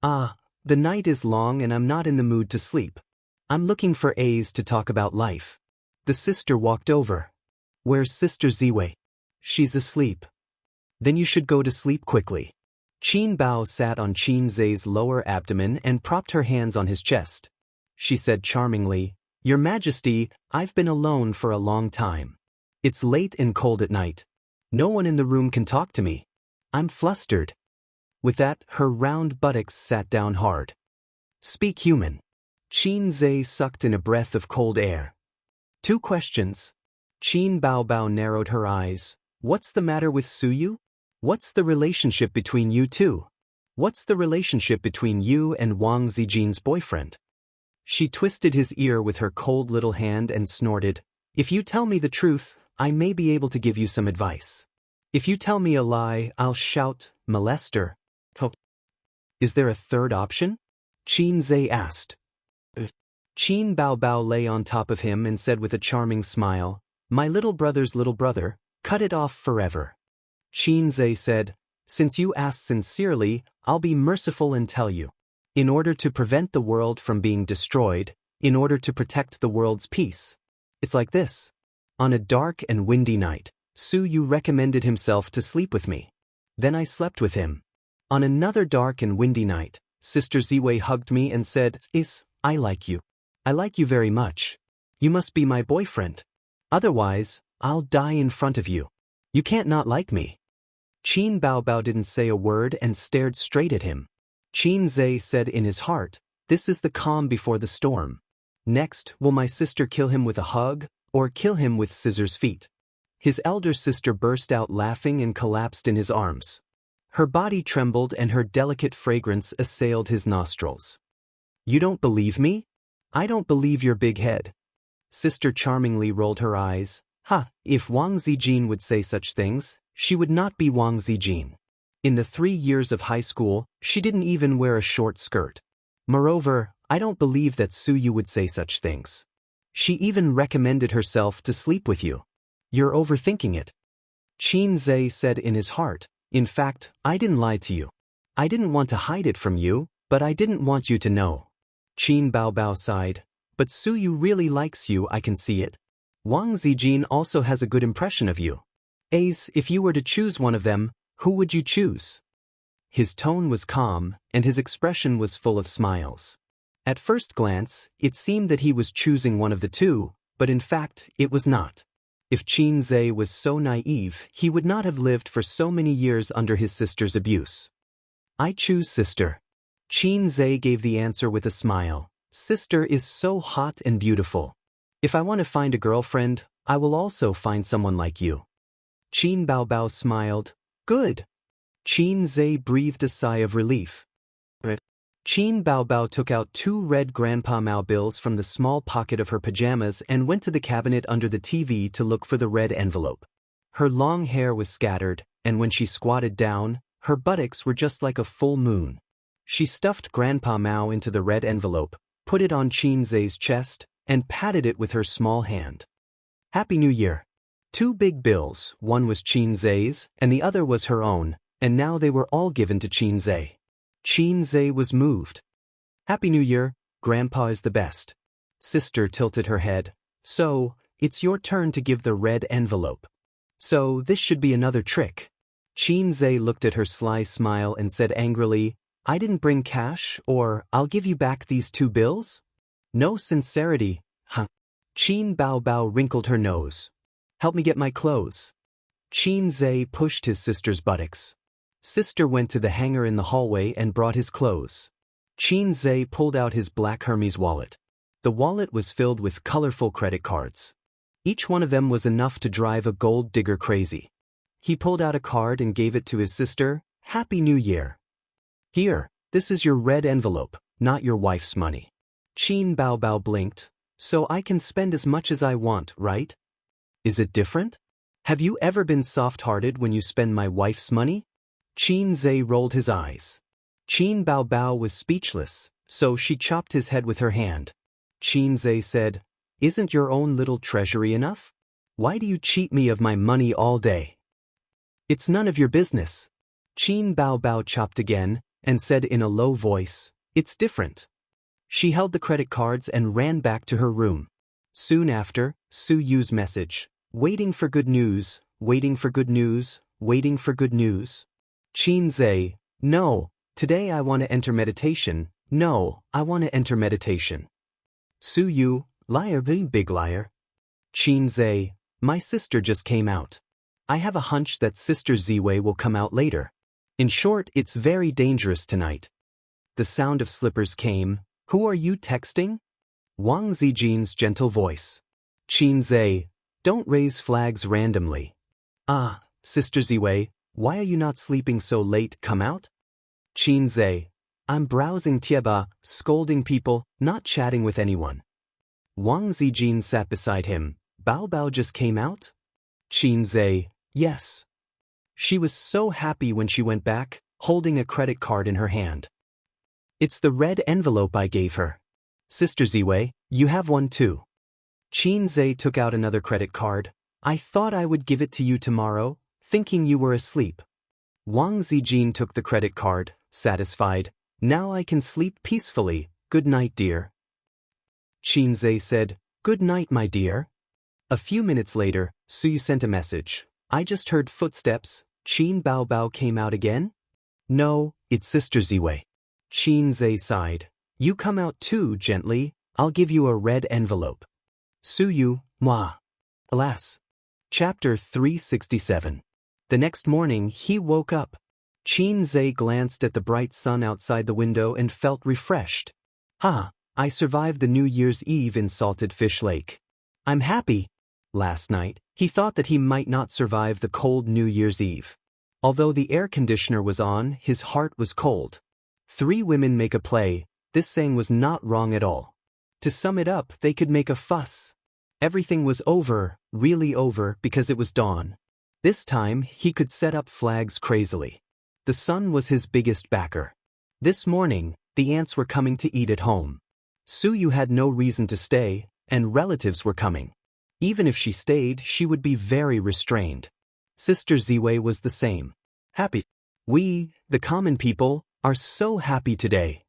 "Ah, the night is long and I'm not in the mood to sleep. I'm looking for A's to talk about life." The sister walked over. "Where's Sister Ziwei?" "She's asleep." "Then you should go to sleep quickly." Qin Bao sat on Qin's lower abdomen and propped her hands on his chest. She said charmingly, "Your Majesty, I've been alone for a long time. It's late and cold at night. No one in the room can talk to me. I'm flustered." With that, her round buttocks sat down hard. "Speak human." Qin sucked in a breath of cold air. "Two questions." Qin Bao narrowed her eyes. "What's the matter with Su Yu? What's the relationship between you two? What's the relationship between you and Wang Zijin's boyfriend?" She twisted his ear with her cold little hand and snorted, "If you tell me the truth, I may be able to give you some advice. If you tell me a lie, I'll shout, 'Molester.'" "Is there a third option?" Qin asked. Qin Bao lay on top of him and said with a charming smile, "My little brother's little brother, cut it off forever." Qin said, "Since you asked sincerely, I'll be merciful and tell you. In order to prevent the world from being destroyed, in order to protect the world's peace. It's like this. On a dark and windy night, Su Yu recommended himself to sleep with me. Then I slept with him. On another dark and windy night, Sister Ziwei hugged me and said, 'I like you.' I like you very much. You must be my boyfriend. Otherwise, I'll die in front of you. You can't not like me. Qin Baobao didn't say a word and stared straight at him. Qin Zhe said in his heart, this is the calm before the storm. Next, will my sister kill him with a hug, or kill him with scissors feet? His elder sister burst out laughing and collapsed in his arms. Her body trembled and her delicate fragrance assailed his nostrils. You don't believe me? I don't believe your big head. Sister charmingly rolled her eyes. If Wang Zijin would say such things, she would not be Wang Zijin. In the 3 years of high school, she didn't even wear a short skirt. Moreover, I don't believe that Su Yu would say such things. She even recommended herself to sleep with you. You're overthinking it. Qin Zhe said in his heart, in fact, I didn't lie to you. I didn't want to hide it from you, but I didn't want you to know. Qin Baobao sighed, but Su Yu really likes you, I can see it. Wang Zijin also has a good impression of you. Ace, if you were to choose one of them, who would you choose? His tone was calm, and his expression was full of smiles. At first glance, it seemed that he was choosing one of the two, but in fact, it was not. If Qin Zhe was so naive, he would not have lived for so many years under his sister's abuse. I choose sister. Qin Zhe gave the answer with a smile. Sister is so hot and beautiful. If I want to find a girlfriend, I will also find someone like you. Qin Baobao smiled. Good. Qin Zhe breathed a sigh of relief. Qin Baobao took out 2 red Grandpa Mao bills from the small pocket of her pajamas and went to the cabinet under the TV to look for the red envelope. Her long hair was scattered, and when she squatted down, her buttocks were just like a full moon. She stuffed Grandpa Mao into the red envelope, put it on Qin Zhe's chest, and patted it with her small hand. Happy New Year. 2 big bills, one was Qin Zhe's, and the other was her own, and now they were all given to Qin Zhe. Qin Zhe was moved. Happy New Year, Grandpa is the best. Sister tilted her head. So, it's your turn to give the red envelope. So, this should be another trick. Qin Zhe looked at her sly smile and said angrily, I didn't bring cash, or I'll give you back these 2 bills? No sincerity, huh? Qin Baobao wrinkled her nose. Help me get my clothes. Qin Zhe pushed his sister's buttocks. Sister went to the hanger in the hallway and brought his clothes. Qin Zhe pulled out his black Hermes wallet. The wallet was filled with colorful credit cards. Each one of them was enough to drive a gold digger crazy. He pulled out a card and gave it to his sister. Happy New Year. Here, this is your red envelope, not your wife's money. Qin Baobao blinked. So I can spend as much as I want, right? Is it different? Have you ever been soft-hearted when you spend my wife's money? Qin Zhe rolled his eyes. Qin Baobao was speechless, so she chopped his head with her hand. Qin Zhe said, Isn't your own little treasury enough? Why do you cheat me of my money all day? It's none of your business. Qin Baobao chopped again, and said in a low voice, It's different. She held the credit cards and ran back to her room. Soon after, Su Yu's message, waiting for good news, waiting for good news, waiting for good news. Qin Zhe, no, today I want to enter meditation, no, I want to enter meditation. Su Yu, liar, big liar. Qin Zhe, my sister just came out. I have a hunch that Sister Ziwei will come out later. In short, it's very dangerous tonight. The sound of slippers came. Who are you texting? Wang Zijin's gentle voice. Qin Zhe, don't raise flags randomly. Ah, Sister Ziwei, why are you not sleeping so late? Come out? Qin Zhe, I'm browsing Tieba, scolding people, not chatting with anyone. Wang Zijin sat beside him. Baobao just came out? Qin Zhe, yes. She was so happy when she went back, holding a credit card in her hand. It's the red envelope I gave her. Sister Ziwei, you have one too. Qin Zhe took out another credit card. I thought I would give it to you tomorrow, thinking you were asleep. Wang Zijin took the credit card, satisfied. Now I can sleep peacefully. Good night, dear. Qin Zhe said, Good night, my dear. A few minutes later, Su Yu sent a message. I just heard footsteps. Qin Baobao came out again? No, it's Sister Ziwei. Qin Zhe sighed. You come out too, gently. I'll give you a red envelope. Suyu, moi. Alas. Chapter 367. The next morning he woke up. Qin glanced at the bright sun outside the window and felt refreshed. I survived the New Year's Eve in Salted Fish Lake. I'm happy. Last night, he thought that he might not survive the cold New Year's Eve. Although the air conditioner was on, his heart was cold. 3 women make a play, this saying was not wrong at all. To sum it up, they could make a fuss. Everything was over, really over, because it was dawn. This time, he could set up flags crazily. The sun was his biggest backer. This morning, the ants were coming to eat at home. Suyu had no reason to stay, and relatives were coming. Even if she stayed, she would be very restrained. Sister Ziwei was the same. Happy. We, the common people, are so happy today.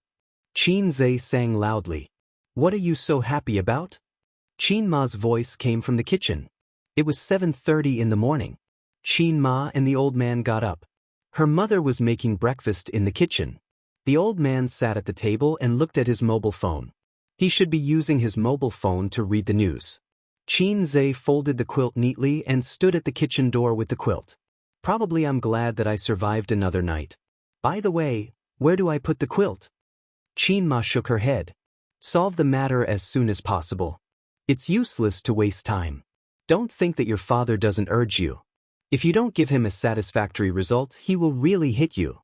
Qin sang loudly. What are you so happy about? Qin Ma's voice came from the kitchen. It was 7:30 in the morning. Qin Ma and the old man got up. Her mother was making breakfast in the kitchen. The old man sat at the table and looked at his mobile phone. He should be using his mobile phone to read the news. Qin folded the quilt neatly and stood at the kitchen door with the quilt. Probably I'm glad that I survived another night. By the way, where do I put the quilt? Qin Ma shook her head. Solve the matter as soon as possible. It's useless to waste time. Don't think that your father doesn't urge you. If you don't give him a satisfactory result, he will really hit you.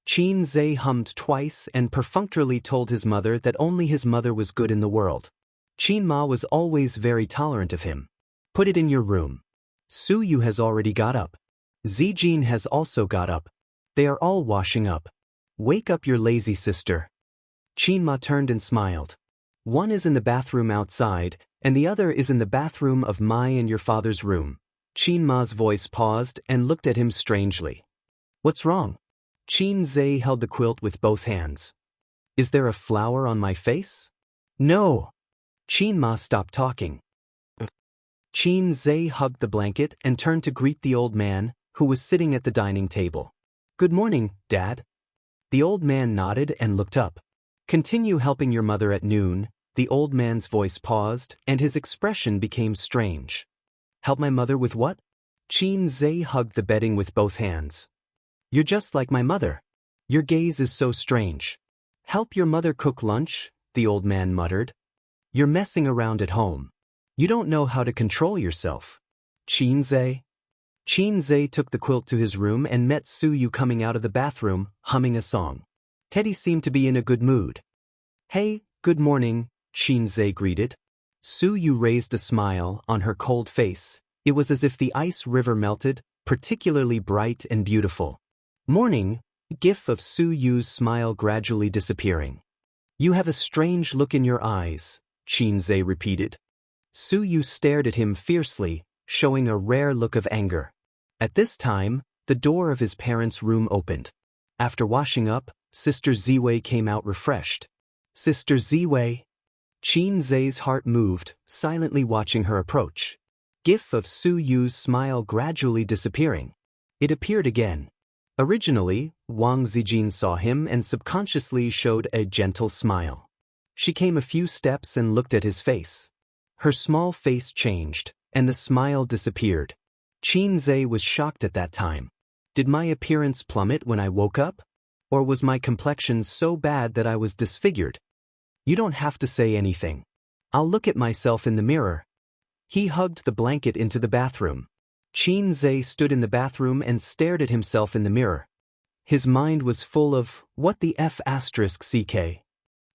Qin hummed twice and perfunctorily told his mother that only his mother was good in the world. Qin Ma was always very tolerant of him. Put it in your room. Suyu has already got up. Zijin has also got up. They are all washing up. Wake up your lazy sister. Qin Ma turned and smiled. One is in the bathroom outside, and the other is in the bathroom of my and your father's room. Qin Ma's voice paused and looked at him strangely. What's wrong? Qin held the quilt with both hands. Is there a flower on my face? No. Qin Ma stopped talking. Qin hugged the blanket and turned to greet the old man, who was sitting at the dining table. Good morning, Dad. The old man nodded and looked up. Continue helping your mother at noon. The old man's voice paused, and his expression became strange. Help my mother with what? Qin hugged the bedding with both hands. You're just like my mother. Your gaze is so strange. Help your mother cook lunch, the old man muttered. You're messing around at home. You don't know how to control yourself. Qin took the quilt to his room and met Suyu coming out of the bathroom, humming a song. Teddy seemed to be in a good mood. Hey, good morning, Qin greeted. Suyu raised a smile on her cold face. It was as if the ice river melted, particularly bright and beautiful. Morning, gif of Suyu's smile gradually disappearing. You have a strange look in your eyes, Qin repeated. Suyu stared at him fiercely, showing a rare look of anger. At this time, the door of his parents' room opened. After washing up, Sister Ziwei came out refreshed. Sister Ziwei. Qin heart moved, silently watching her approach. Gif of Suyu's smile gradually disappearing. It appeared again. Originally, Wang Zijin saw him and subconsciously showed a gentle smile. She came a few steps and looked at his face. Her small face changed, and the smile disappeared. Qin was shocked at that time. Did my appearance plummet when I woke up? Or was my complexion so bad that I was disfigured? You don't have to say anything. I'll look at myself in the mirror. He hugged the blanket into the bathroom. Qin stood in the bathroom and stared at himself in the mirror. His mind was full of, what the F***ck.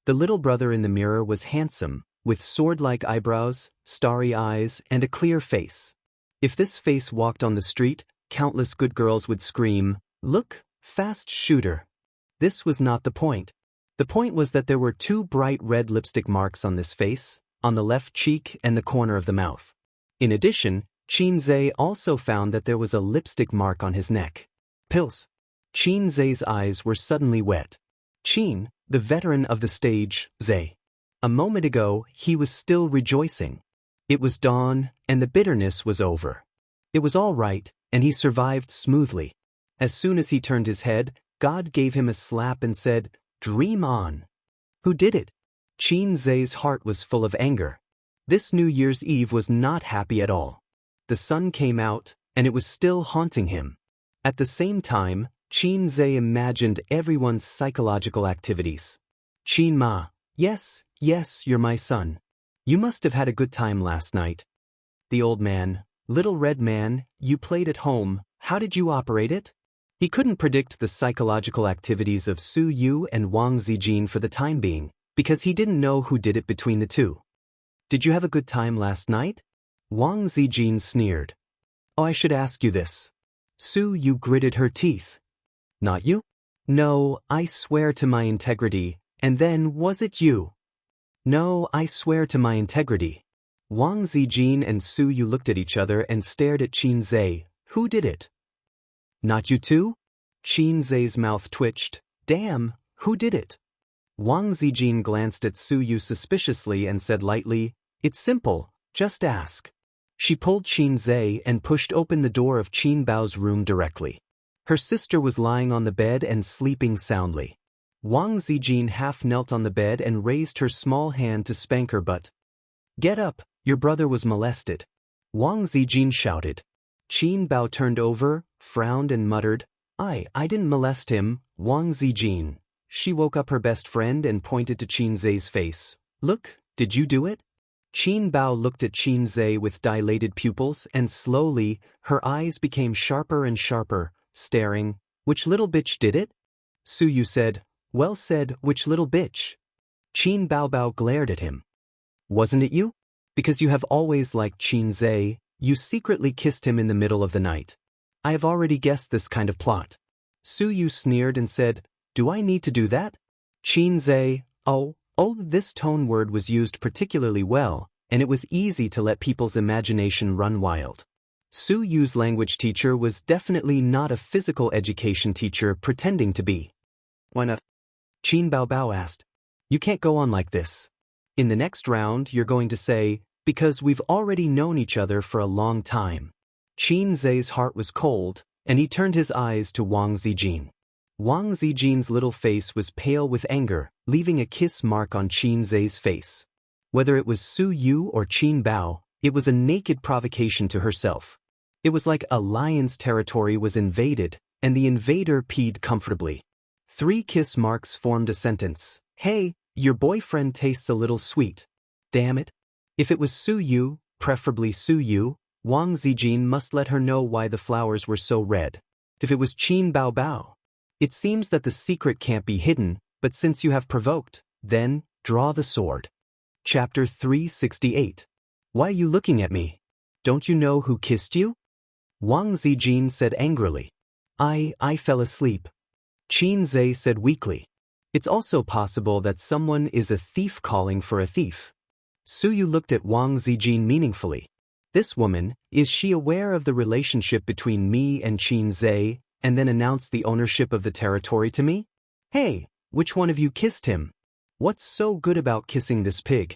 The little brother in the mirror was handsome, with sword-like eyebrows, starry eyes, and a clear face. If this face walked on the street, countless good girls would scream, look, fast shooter. This was not the point. The point was that there were 2 bright red lipstick marks on this face, on the left cheek and the corner of the mouth. In addition, Qin also found that there was a lipstick mark on his neck. Pills. Qin eyes were suddenly wet. Qin, the veteran of the stage, A moment ago, he was still rejoicing. It was dawn, and the bitterness was over. It was all right, and he survived smoothly. As soon as he turned his head, God gave him a slap and said, "Dream on." Who did it? Qin Zhe's heart was full of anger. This New Year's Eve was not happy at all. The sun came out, and it was still haunting him. At the same time, Qin Zhe imagined everyone's psychological activities. Qin Ma, yes, you're my son. You must have had a good time last night. The old man, little red man, you played at home, how did you operate it? He couldn't predict the psychological activities of Su Yu and Wang Zijin for the time being, because he didn't know who did it between the two. Did you have a good time last night? Wang Zijin sneered. Oh, I should ask you this. Su Yu gritted her teeth. Not you? No, I swear to my integrity, and then was it you? No, I swear to my integrity. Wang Zijin and Su Yu looked at each other and stared at Qin Zhe. Who did it? Not you too? Qin Zhe's mouth twitched. Damn, who did it? Wang Zijin glanced at Su Yu suspiciously and said lightly, It's simple, just ask. She pulled Qin Zhe and pushed open the door of Qin Bao's room directly. Her sister was lying on the bed and sleeping soundly. Wang Zijin half knelt on the bed and raised her small hand to spank her butt. Get up, your brother was molested. Wang Zijin shouted. Qin Bao turned over, frowned and muttered, I didn't molest him, Wang Zijin. She woke up her best friend and pointed to Qin Zhe's face. Look, did you do it? Qin Bao looked at Qin Zhe with dilated pupils and slowly, her eyes became sharper and sharper, staring. Which little bitch did it? Su Yu said, Well said, which little bitch? Qin Bao glared at him. Wasn't it you? Because you have always liked Qin Zhe, you secretly kissed him in the middle of the night. I have already guessed this kind of plot. Su Yu sneered and said, Do I need to do that? Qin Zhe, oh, this tone word was used particularly well, and it was easy to let people's imagination run wild. Su Yu's language teacher was definitely not a physical education teacher pretending to be. Why not? Qin Bao asked. You can't go on like this. In the next round, you're going to say, because we've already known each other for a long time. Qin Zhe's heart was cold, and he turned his eyes to Wang Zijin. Wang Zijin's little face was pale with anger, leaving a kiss mark on Qin Zhe's face. Whether it was Su Yu or Qin Bao, it was a naked provocation to herself. It was like a lion's territory was invaded, and the invader peed comfortably. 3 kiss marks formed a sentence. Hey, your boyfriend tastes a little sweet. Damn it. If it was Su Yu, preferably Su Yu, Wang Zijin must let her know why the flowers were so red. If it was Qin Bao. It seems that the secret can't be hidden, but since you have provoked, then, draw the sword. Chapter 368. Why are you looking at me? Don't you know who kissed you? Wang Zijin said angrily. I fell asleep. Qin Zhe said weakly. It's also possible that someone is a thief calling for a thief. Su Yu looked at Wang Zijin meaningfully. This woman, is she aware of the relationship between me and Qin Zhe, and then announced the ownership of the territory to me? Hey, which one of you kissed him? What's so good about kissing this pig?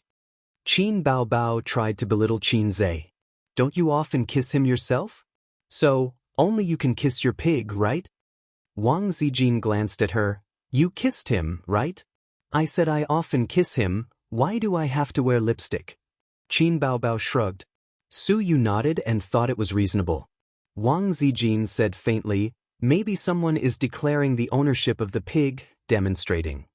Qin Bao tried to belittle Qin Zhe. Don't you often kiss him yourself? So, only you can kiss your pig, right? Wang Zijin glanced at her. You kissed him, right? I said I often kiss him, why do I have to wear lipstick? Qin Bao shrugged. Su Yu nodded and thought it was reasonable. Wang Zijin said faintly, Maybe someone is declaring the ownership of the pig, demonstrating.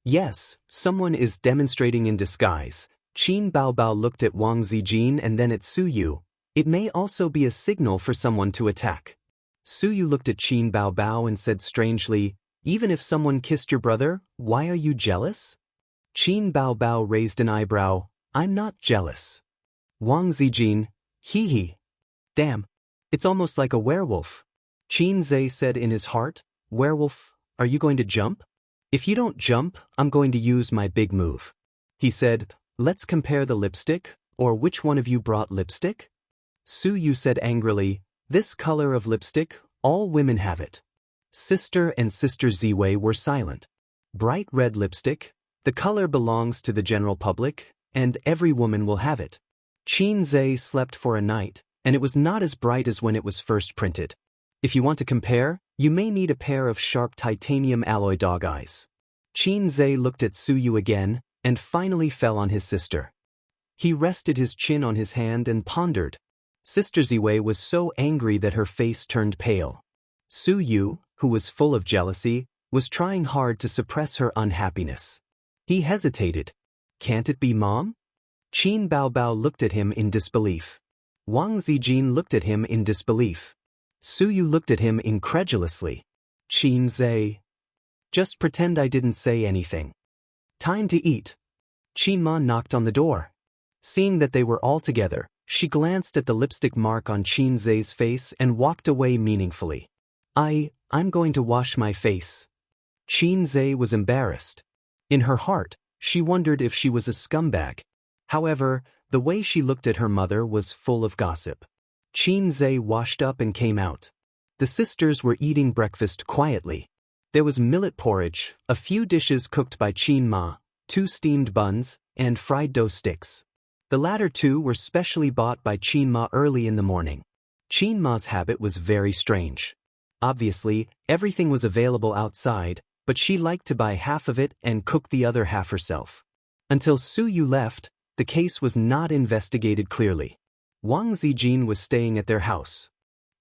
Yes, someone is demonstrating in disguise. Qin Bao looked at Wang Zijin and then at Su Yu. It may also be a signal for someone to attack. Su Yu looked at Qin Bao and said strangely, Even if someone kissed your brother, why are you jealous? Qin Bao raised an eyebrow. I'm not jealous. Wang Zijin, hee. Damn, it's almost like a werewolf. Qin Zhe said in his heart, Werewolf, are you going to jump? If you don't jump, I'm going to use my big move. He said, Let's compare the lipstick, or which one of you brought lipstick? Su Yu said angrily, This color of lipstick, all women have it. Sister and Sister Ziwei were silent. Bright red lipstick, the color belongs to the general public, and every woman will have it. Qin Zhe slept for a night, and it was not as bright as when it was first printed. If you want to compare, you may need a pair of sharp titanium alloy dog eyes. Qin Zhe looked at Su Yu again, and finally fell on his sister. He rested his chin on his hand and pondered. Sister Ziwei was so angry that her face turned pale. Su Yu, who was full of jealousy, was trying hard to suppress her unhappiness. He hesitated. Can't it be Mom? Qin Baobao looked at him in disbelief. Wang Zijin looked at him in disbelief. Su Yu looked at him incredulously. Qin Zai. Just pretend I didn't say anything. Time to eat. Qin Ma knocked on the door. Seeing that they were all together, she glanced at the lipstick mark on Qin Zai's face and walked away meaningfully. I'm going to wash my face. Qin Zai was embarrassed. In her heart, she wondered if she was a scumbag. However, the way she looked at her mother was full of gossip. Qin Zai washed up and came out. The sisters were eating breakfast quietly. There was millet porridge, a few dishes cooked by Qin Ma, 2 steamed buns, and fried dough sticks. The latter 2 were specially bought by Qin Ma early in the morning. Qin Ma's habit was very strange. Obviously, everything was available outside, but she liked to buy half of it and cook the other half herself. Until Su Yu left, the case was not investigated clearly. Wang Zijin was staying at their house.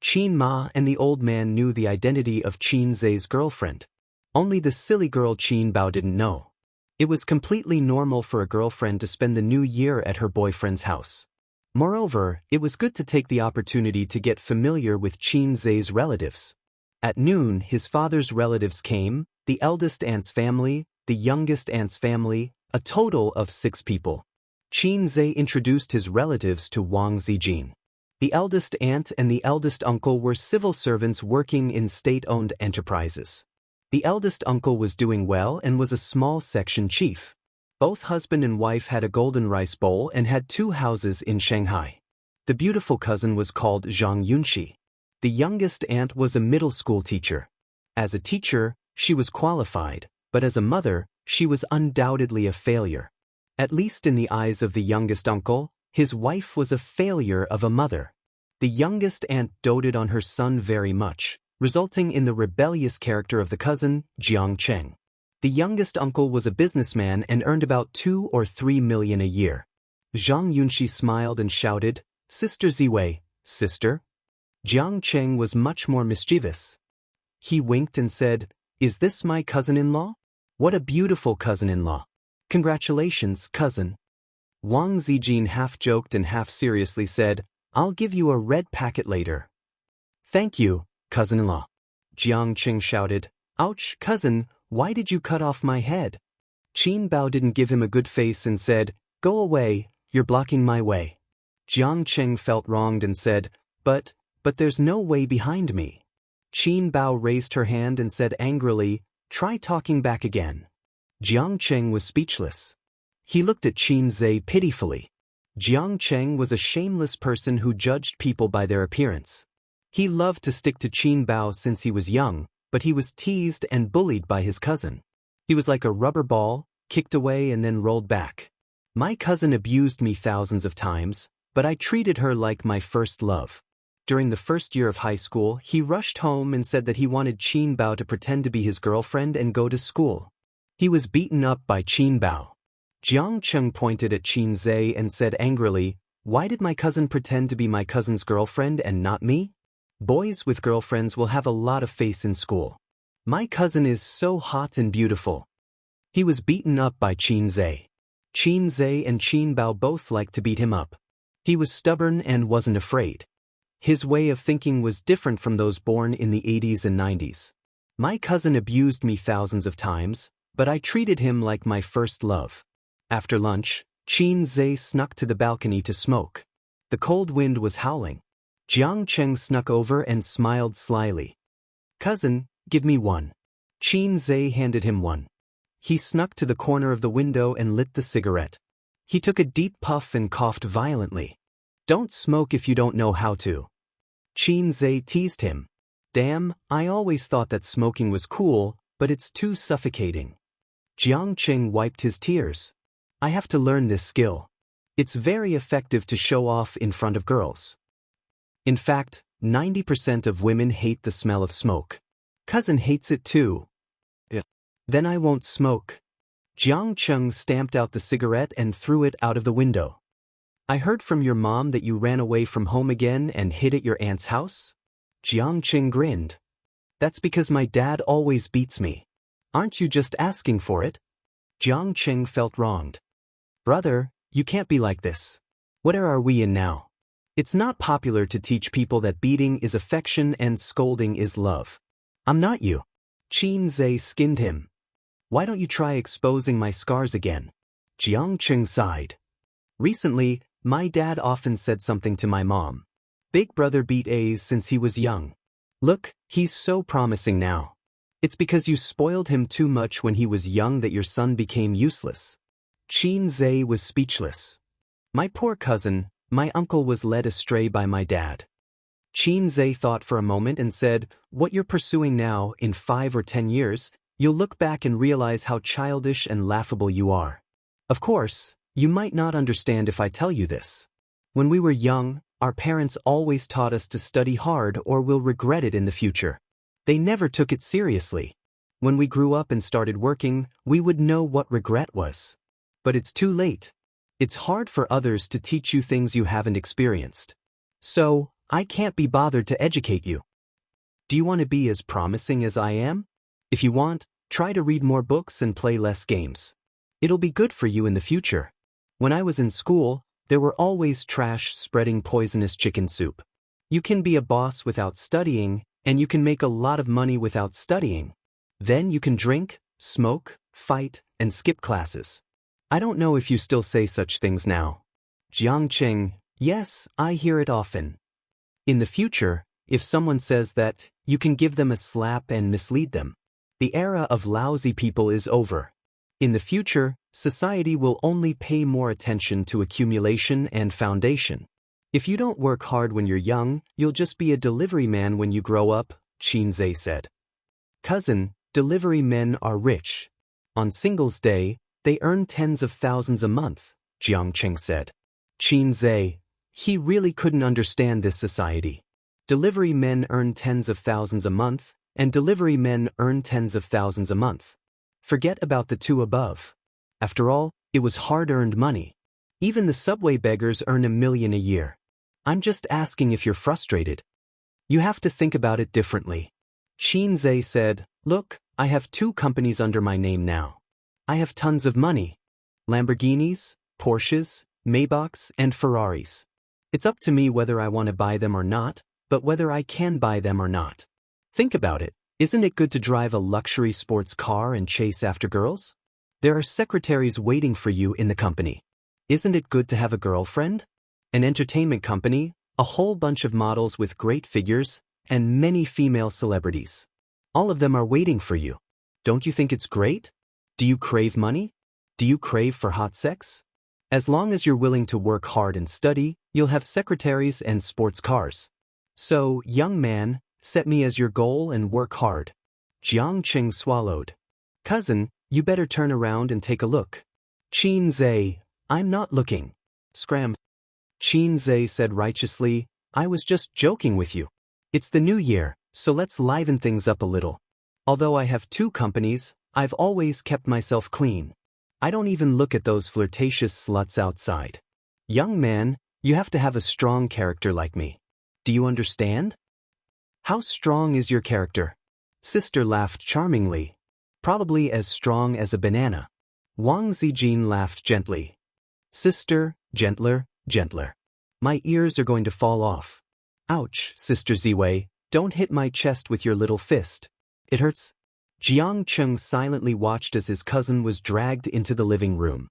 Qin Ma and the old man knew the identity of Qin Zai's girlfriend. Only the silly girl Qin Bao didn't know. It was completely normal for a girlfriend to spend the new year at her boyfriend's house. Moreover, it was good to take the opportunity to get familiar with Qin Zai's relatives. At noon, his father's relatives came, the eldest aunt's family, the youngest aunt's family, a total of 6 people. Qin Zai introduced his relatives to Wang Zijin. The eldest aunt and the eldest uncle were civil servants working in state-owned enterprises. The eldest uncle was doing well and was a small section chief. Both husband and wife had a golden rice bowl and had 2 houses in Shanghai. The beautiful cousin was called Zhang Yunxi. The youngest aunt was a middle school teacher. As a teacher, she was qualified, but as a mother, she was undoubtedly a failure. At least in the eyes of the youngest uncle, his wife was a failure of a mother. The youngest aunt doted on her son very much, resulting in the rebellious character of the cousin, Jiang Cheng. The youngest uncle was a businessman and earned about 2 or 3 million a year. Zhang Yunxi smiled and shouted, "Sister Ziwei, sister?" Jiang Cheng was much more mischievous. He winked and said, "Is this my cousin-in-law? What a beautiful cousin-in-law. Congratulations, cousin." Wang Zijin half joked and half seriously said, "I'll give you a red packet later." "Thank you, cousin-in-law." Jiang Cheng shouted, "Ouch, cousin, why did you cut off my head?" Qin Bao didn't give him a good face and said, "Go away, you're blocking my way." Jiang Cheng felt wronged and said, But there's no way behind me." Qin Bao raised her hand and said angrily, "Try talking back again." Jiang Cheng was speechless. He looked at Qin Zai pitifully. Jiang Cheng was a shameless person who judged people by their appearance. He loved to stick to Qin Bao since he was young, but he was teased and bullied by his cousin. He was like a rubber ball, kicked away and then rolled back. My cousin abused me thousands of times, but I treated her like my first love. During the first year of high school, he rushed home and said that he wanted Qin Bao to pretend to be his girlfriend and go to school. He was beaten up by Qin Bao. Jiang Cheng pointed at Qin Zai and said angrily, "Why did my cousin pretend to be my cousin's girlfriend and not me? Boys with girlfriends will have a lot of face in school. My cousin is so hot and beautiful." He was beaten up by Qin Zai. Qin Zai and Qin Bao both liked to beat him up. He was stubborn and wasn't afraid. His way of thinking was different from those born in the 80s and 90s. My cousin abused me thousands of times, but I treated him like my first love. After lunch, Qin Zai snuck to the balcony to smoke. The cold wind was howling. Jiang Cheng snuck over and smiled slyly. "Cousin, give me one." Qin Zai handed him one. He snuck to the corner of the window and lit the cigarette. He took a deep puff and coughed violently. "Don't smoke if you don't know how to." Qin Zai teased him. "Damn, I always thought that smoking was cool, but it's too suffocating." Jiang Cheng wiped his tears. "I have to learn this skill. It's very effective to show off in front of girls. In fact, 90% of women hate the smell of smoke. Cousin hates it too." "Yeah. Then I won't smoke." Jiang Cheng stamped out the cigarette and threw it out of the window. I heard from your mom that you ran away from home again and hid at your aunt's house? Jiang Cheng grinned. That's because my dad always beats me. Aren't you just asking for it? Jiang Cheng felt wronged. Brother, you can't be like this. What era are we in now? It's not popular to teach people that beating is affection and scolding is love. I'm not you. Qin Zhe skinned him. Why don't you try exposing my scars again? Jiang Cheng sighed. Recently, my dad often said something to my mom. Big brother beat A's since he was young. Look, he's so promising now. It's because you spoiled him too much when he was young that your son became useless. Qin Zhe was speechless. My poor cousin, my uncle was led astray by my dad. Qin Zhe thought for a moment and said, what you're pursuing now, in 5 or 10 years, you'll look back and realize how childish and laughable you are. Of course, you might not understand if I tell you this. When we were young, our parents always taught us to study hard or we'll regret it in the future. They never took it seriously. When we grew up and started working, we would know what regret was. But it's too late. It's hard for others to teach you things you haven't experienced. So, I can't be bothered to educate you. Do you want to be as promising as I am? If you want, try to read more books and play less games. It'll be good for you in the future. When I was in school, there were always trash spreading poisonous chicken soup. You can be a boss without studying, and you can make a lot of money without studying. Then you can drink, smoke, fight, and skip classes. I don't know if you still say such things now. Jiang Cheng, yes, I hear it often. In the future, if someone says that, you can give them a slap and mislead them. The era of lousy people is over. In the future, society will only pay more attention to accumulation and foundation. If you don't work hard when you're young, you'll just be a delivery man when you grow up, Qin Zhe said. Cousin, delivery men are rich. On Singles Day, they earn tens of thousands a month, Jiang Cheng said. Qin Zhe, he really couldn't understand this society. Delivery men earn tens of thousands a month, and delivery men earn tens of thousands a month. Forget about the two above. After all, it was hard-earned money. Even the subway beggars earn $1 million a year. I'm just asking if you're frustrated. You have to think about it differently. Qin Zhe said, look, I have 2 companies under my name now. I have tons of money. Lamborghinis, Porsches, Maybachs, and Ferraris. It's up to me whether I want to buy them or not, but whether I can buy them or not. Think about it. Isn't it good to drive a luxury sports car and chase after girls? There are secretaries waiting for you in the company. Isn't it good to have a girlfriend? An entertainment company, a whole bunch of models with great figures, and many female celebrities. All of them are waiting for you. Don't you think it's great? Do you crave money? Do you crave for hot sex? As long as you're willing to work hard and study, you'll have secretaries and sports cars. So, young man, set me as your goal and work hard. Jiang Cheng swallowed. Cousin, you better turn around and take a look. Qin Zhe, I'm not looking. Scram. Qin Zhe said righteously, I was just joking with you. It's the new year, so let's liven things up a little. Although I have 2 companies, I've always kept myself clean. I don't even look at those flirtatious sluts outside. Young man, you have to have a strong character like me. Do you understand? How strong is your character? Sister laughed charmingly. Probably as strong as a banana. Wang Zijin laughed gently. Sister, gentler, gentler. My ears are going to fall off. Ouch, Sister Ziwei, don't hit my chest with your little fist. It hurts. Jiang Cheng silently watched as his cousin was dragged into the living room.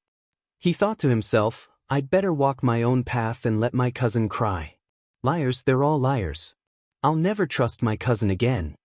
He thought to himself, I'd better walk my own path and let my cousin cry. Liars, they're all liars. I'll never trust my cousin again.